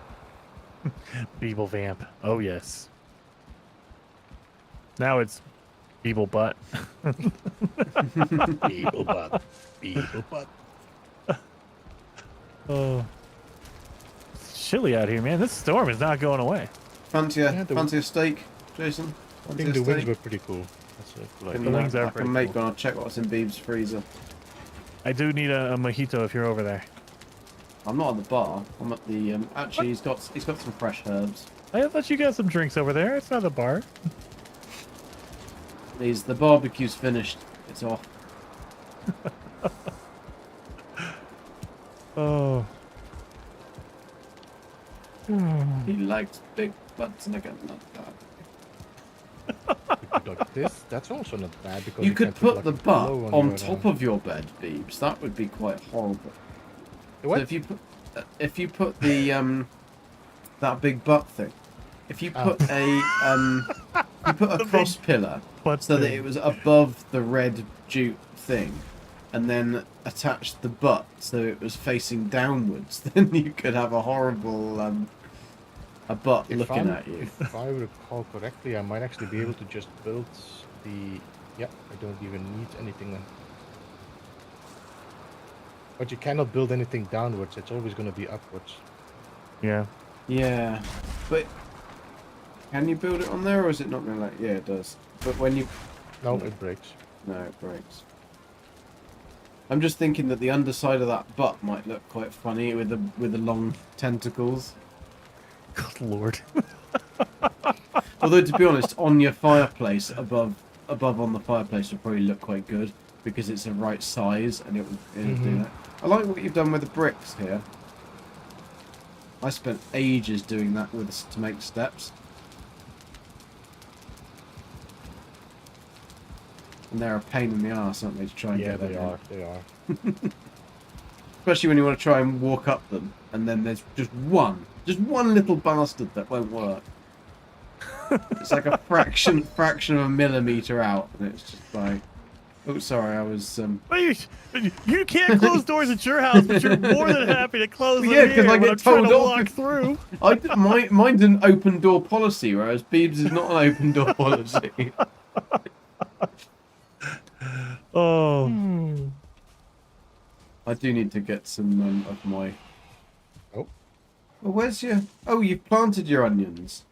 Beeble Vamp. Oh yes. Now it's Beeble Butt. Beetle butt. Beetle butt. Oh. It's chilly out here, man. This storm is not going away. Fancy Yeah, a steak, Jason? I Fancy think a the wings steak? were pretty cool. That's a cool Can, idea. The wings are I pretty can make cool. one. I'll check what's in Beeb's freezer. I do need a mojito if you're over there. I'm not at the bar. I'm at the. Actually, he's got some fresh herbs. I thought you got some drinks over there. It's not a bar. The barbecue's finished. It's off. Oh. He likes big butts and I got not that. You could like this. That's also not bad because You could can put like, the a butt pillow on your, top of your bed, Beebs. That would be quite horrible. What? So if you put the that big butt thing, if you Oh. put you put a cross pillar Butt so that thing. it was above the red jute thing, and then attached the butt so it was facing downwards, then you could have a horrible a butt looking at you. If I recall correctly, I might actually be able to just build the... Yeah, I don't even need anything then. But you cannot build anything downwards. It's always going to be upwards. Yeah. Yeah, but can you build it on there, or is it not going to let? Yeah, it does. But when you No, it breaks. no, it breaks. I'm just thinking that the underside of that butt might look quite funny with the long tentacles. Good lord. Although to be honest, on your fireplace above on the fireplace would probably look quite good because it's the right size and it would do Mhm. that. I like what you've done with the bricks here. I spent ages doing that to make steps. And they're a pain in the arse, aren't they, to try and Yeah, get that they in. are. They are. Especially when you want to try and walk up them, and then there's just one little bastard that won't work. It's like a fraction of a millimeter out, and it's just like, Oh, sorry, I was. You can't close doors at your house, but you're more than happy to close them Yeah, 'cause here I when get I'm trying told to off walk if- through. Mine's an open door policy, whereas Beebs is not an open door policy. Oh, I do need to get some of my. Oh. Well, where's your? Oh, you've planted your onions.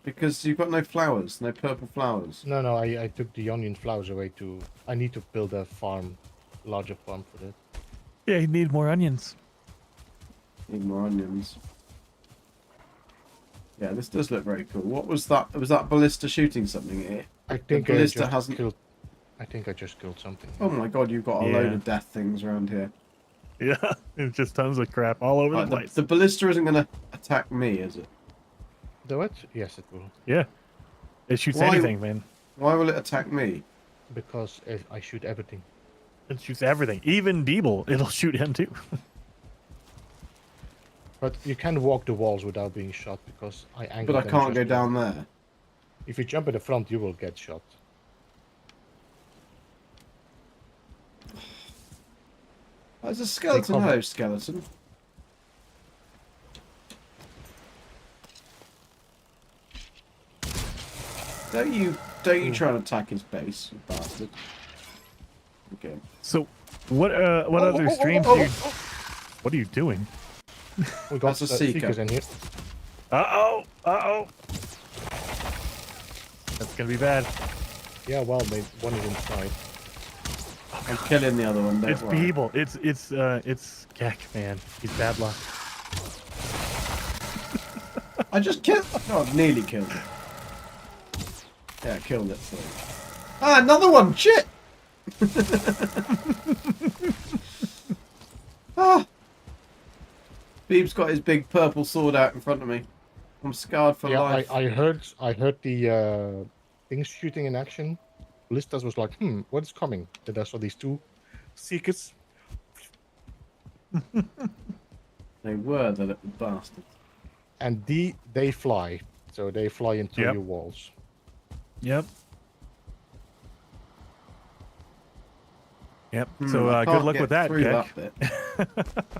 Because you've got no flowers, no purple flowers. No, I took the onion flowers away to. I need to build a farm, larger farm for that. yeah, you need more onions. Need more onions. Yeah, this does look very cool. What was that? Was that ballista shooting something? I think the I ballista just hasn't. killed. I think I just killed something. Oh my god, you've got a load Yeah. of death things around here. Yeah, there's just tons of crap all over Right, the place. the ballista isn't going to attack me, is it? Do it? Yes, it will. Yeah, it shoots Why- anything, man. Why will it attack me? Because I shoot everything. It shoots everything, even Deeble. It'll shoot him too. But you can walk the walls without being shot because I angle But I them can't just go enough. down there. If you jump in the front, you will get shot. There's a skeleton. come- Hello, skeleton. Don't you try and attack his base, you bastard. Okay. So, what other streams oh, do you? What are you doing? We got That's a seeker. seekers in here. Uh oh. That's gonna be bad. Yeah, well, one is inside. I'm killing the other one. Don't It's worry. Beeble. It's Gek, man. He's bad luck. I just killed. Oh, I've nearly killed it. Yeah, I killed it. Sorry. Ah, another one. Shit. Ah. Beeb's got his big purple sword out in front of me. I'm scarred for Yeah, life. I heard the things shooting in action. Ballistas was like, what is coming? Then I saw these two seekers. They were the little bastards. And they fly. So they fly into Yep. your walls. Yep. Yep. I So good can't luck get with that, through Gek. that bit.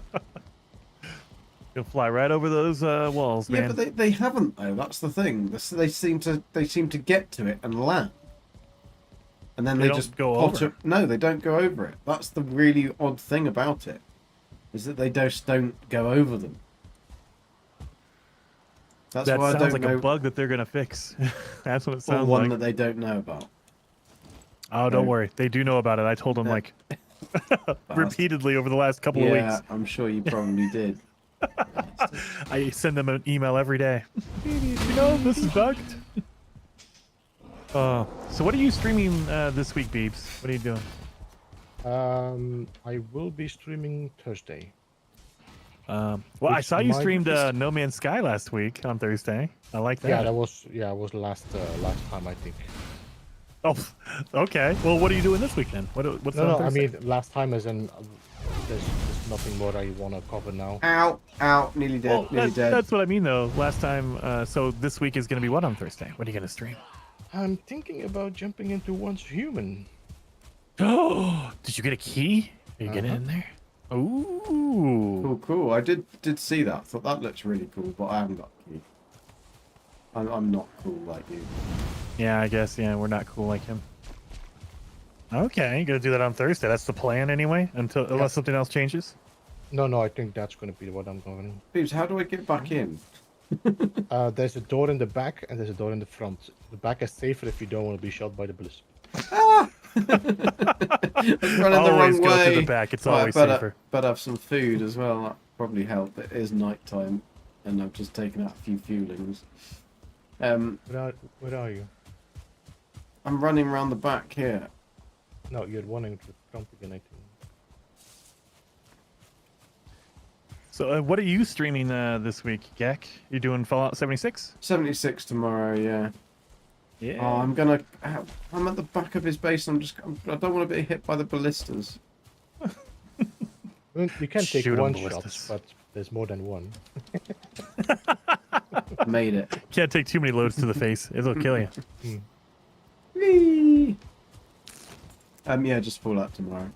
You'll fly right over those walls, Yeah, man. but they haven't though. That's the thing. They seem to get to it and land, and then They they, don't just go potter. over. No, they don't go over it. That's the really odd thing about it, is that they just don't go over them. That's That why I sounds don't like know. a bug that they're gonna fix. That's what it Or sounds one like. that they don't know about. Oh, don't no. worry. They do know about it. I told them Yeah. like repeatedly over the last couple of Yeah, weeks. I'm sure you probably did. I send them an email every day. You know, this is bugged. So what are you streaming this week, Beebs? What are you doing? I will be streaming Thursday. Well, I Which saw you might streamed be- No Man's Sky last week on Thursday. I like that. Yeah, that was last time I think. Oh, okay. Well, what are you doing this week then? What's on No, I Thursday? mean last time as in there's nothing more I want to cover now. Ow! Ow! Nearly dead. Well, nearly dead. that's what I mean though. Last time, so this week is going to be what on Thursday? What are you going to stream? I'm thinking about jumping into Once Human. Oh, did you get a key? Are you getting in there? Ooh. Cool, cool. I did see that. Thought that looks really cool, but I haven't got a key. I'm not cool like you. Yeah, I guess. Yeah, we're not cool like him. Okay, you're gonna do that on Thursday. That's the plan anyway, unless something else changes. No, I think that's going to be what I'm going. Beebs, how do I get back in? There's a door in the back and there's a door in the front. The back is safer if you don't want to be shot by the ballista. I'm running the Always wrong go way. to the back. It's Right, always better, safer. better have some food as well. That probably help. It is night time, and I've just taken out a few fuelings. Where are you? I'm running around the back here. No, you're running to the front again, I think. So, what are you streaming this week, Gek? You doing Fallout 76? 76 tomorrow. Yeah. Yeah. Oh, I'm at the back of his base. I don't want to be hit by the ballistas. Well, you can take Shoot 'em, one ballistas. shot, but there's more than one. Made it. Can't take too many loads to the face. It'll kill you. Whee! Yeah, just Fallout tomorrow.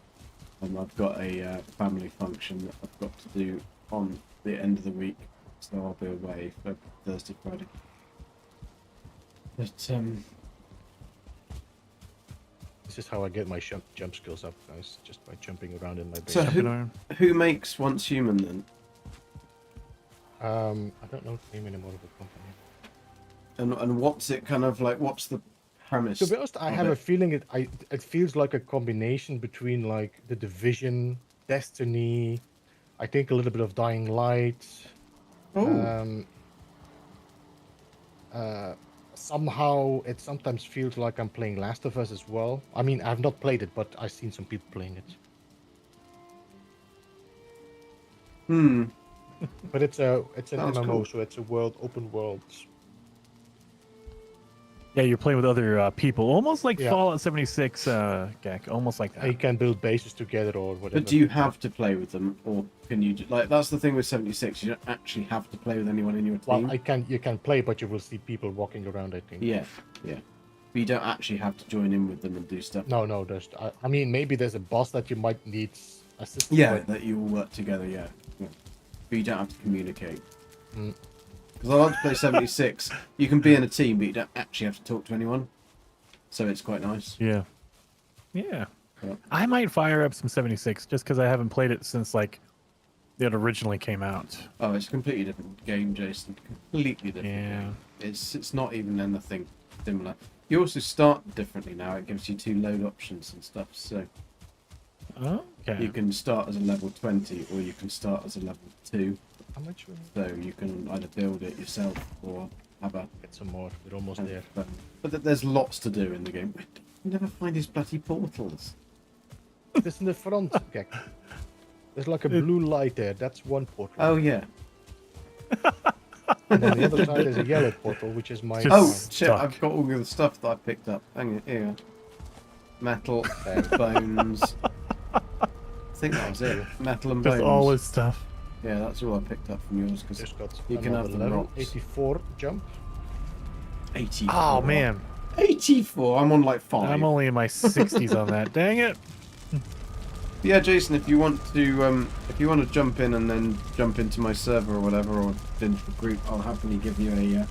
I've got a family function that I've got to do on the end of the week, so I'll be away for Thursday, Friday. But This is how I get my jump skills up, guys. Just by jumping around in my base. so Jumping who makes Once Human then? I don't know the name anymore of the company. And what's it kind of like? What's the premise? To be honest, I of have it? a feeling it feels like a combination between like the Division, Destiny, I think a little bit of Dying Light. Oh, Somehow it sometimes feels like I'm playing Last of Us as well. I mean, I've not played it, but I've seen some people playing it. But it's an Sounds MMO, cool. so it's a open world. Yeah, you're playing with other people, almost like Yeah. Fallout 76, Gak, almost like You that. can build bases together or whatever. But do you have to play with them, or can you like? That's the thing with 76. You don't actually have to play with anyone in your team. Well, you can play, but you will see people walking around, I think. Yeah, yeah. But you don't actually have to join in with them and do stuff. No, I mean, maybe there's a boss that you might need assistance Yeah, with. that you all work together. Yeah, yeah. But you don't have to communicate. Mm. Because I like to play 76. You can be in a team, but you don't actually have to talk to anyone. So it's quite nice. Yeah. Yeah. Yeah. I might fire up some 76 just because I haven't played it since like it originally came out. Oh, it's a completely different game, Jason. Completely different. Yeah. Game. It's not even anything similar. You also start differently now. It gives you 2 load options and stuff. So Okay. you can start as a level 20 or you can start as a level 2. How much? So you can either build it yourself or have a. Get some more. We're almost there. But there's lots to do in the game. You never find these bloody portals. This in the front, Gek. There's like a blue light there. That's one portal. Oh yeah. And on the other side there's a yellow portal, which is my. Just- Oh mine. shit! stuck. I've got all the stuff that I picked up. Hang on, here. Metal, bones. I think that was it. Metal and bones. Just all this stuff. Yeah, that's all I picked up from yours because Just got you can have another the level. rocks. 84 jump. 84. Oh man, 84. I'm on like 5. I'm only in my 60s on that. Dang it. Yeah, Jason, if you want to jump in and then jump into my server or whatever, or into the group, I'll happily give you a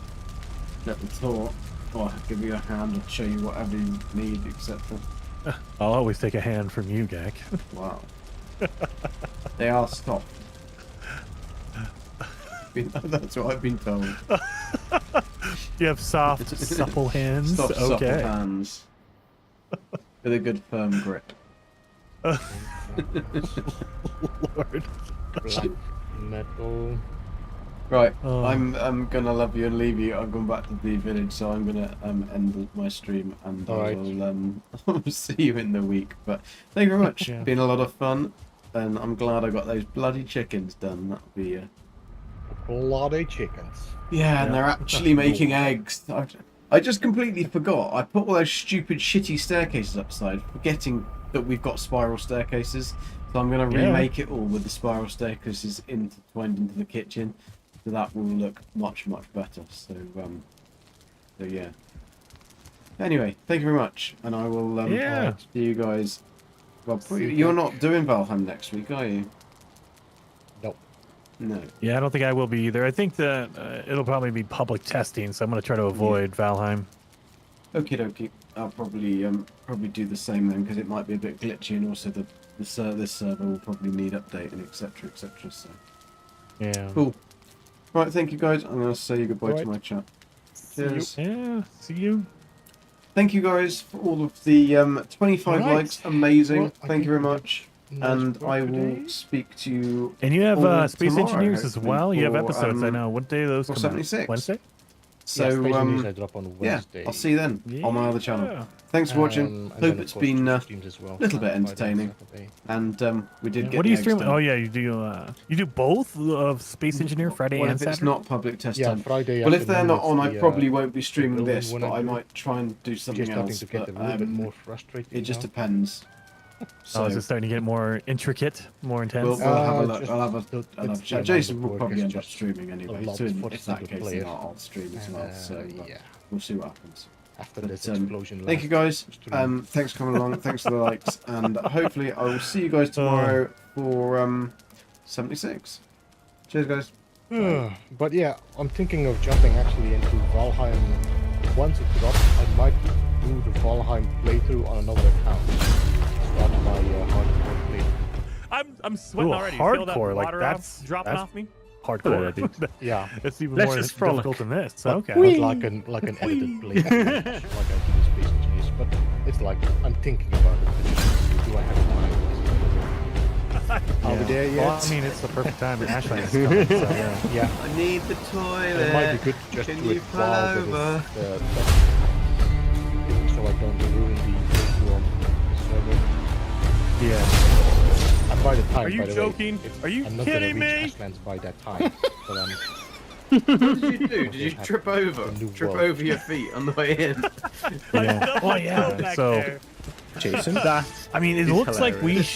little tour, or give you a hand and show you whatever you need, etc. I'll always take a hand from you, Gak. Wow. They are stopped. That's what I've been told. You have soft, supple hands. Soft, supple Okay. hands. With a good firm grip. Lord. Black metal. Right, Oh. I'm gonna love you and leave you. I'm going back to the village, so I'm gonna end my stream and Alright. I will see you in the week. But thank you very much. Yeah. Been a lot of fun, and I'm glad I got those bloody chickens done. That'll be Bloody chickens. yeah, and Yeah. they're actually making eggs. I just completely forgot. I put all those stupid, shitty staircases upside, forgetting that we've got spiral staircases. So I'm going to Yeah. remake it all with the spiral staircases intertwined into the kitchen. So that will look much, much better. So yeah. Anyway, thank you very much. And I will Yeah. see you guys. Well, See you you're back. not doing Valheim next week, are you? Nope. No. Yeah, I don't think I will be either. I think that it'll probably be public testing, so I'm going to try to avoid Valheim. Okie dokie. I'll probably do the same then, because it might be a bit glitchy, and also this server will probably need updating, etc., etc. So Yeah. cool. Right, thank you guys. I'm gonna say goodbye to Right. my chat. See you. Cheers. Yeah. See you. Thank you guys for all of the 25 Alright. likes. Amazing. Well, I Thank you think very we much. Nice And work I today. will speak to you And you have Or Space tomorrow, Engineers as hopefully, well. You have for, episodes. I know. What day do those for come 76. out? Wednesday. So Yeah, Space News I drop on yeah, Wednesday. I'll see you then on my other channel. Yeah. Thanks for watching. And Hope then, of it's course, been streams as well, little bit Friday and entertaining. Saturday. and we did get What do you the eggs stream? done. Oh yeah, you do both of Space Engineer Friday Well, and if it's Saturday. not public test Yeah, time. Friday. Well, if they're afternoon not on, I it's the, probably won't be streaming building this, one but I I do. might try and do something just starting else. to get But a little bit more frustrating. it just now. depends. So So is it starting to get more intricate, more intense? we'll have a Uh, look. just I'll have a the- I'll have a it's chat. the Jason amount of will work probably is end up streaming anyway. lot So for if that single case, player. then I'll stream as well. So Yeah. we'll see what happens. after But, this explosion. Thank you guys. Just to- Thanks for coming along. Thanks for the likes, and hopefully I will see you guys tomorrow for 76. Cheers, guys. But yeah, I'm thinking of jumping actually into Valheim. Once it drops, I might do the Valheim playthrough on another account. Start my hardcore playthrough. I'm sweating Ooh, already. Feel that hardcore, like, water that's- dropping that's- off me. Hardcore. dude. Yeah, It's even Let's more just frolic. difficult than this. but, Okay. but like an edited playthrough, like I do the Space Engineers. But it's like I'm thinking about it. But just, do I have time? Are we there yet? Well, I mean, it's the perfect time. Ashland is coming, so yeah. Yeah. I need the toilet. It might be good to just do it while there is so I don't ruin the playthrough on the server. Yeah. And by the time, Are you by the joking? Way, Are you I'm not kidding gonna reach me? Ashlands by that time. But What did you do? Did you have trip over? a new Trip world. over your feet on the way in? Yeah. Oh yeah. Back So there. Jason, That I mean, it is looks like we hilarious. should.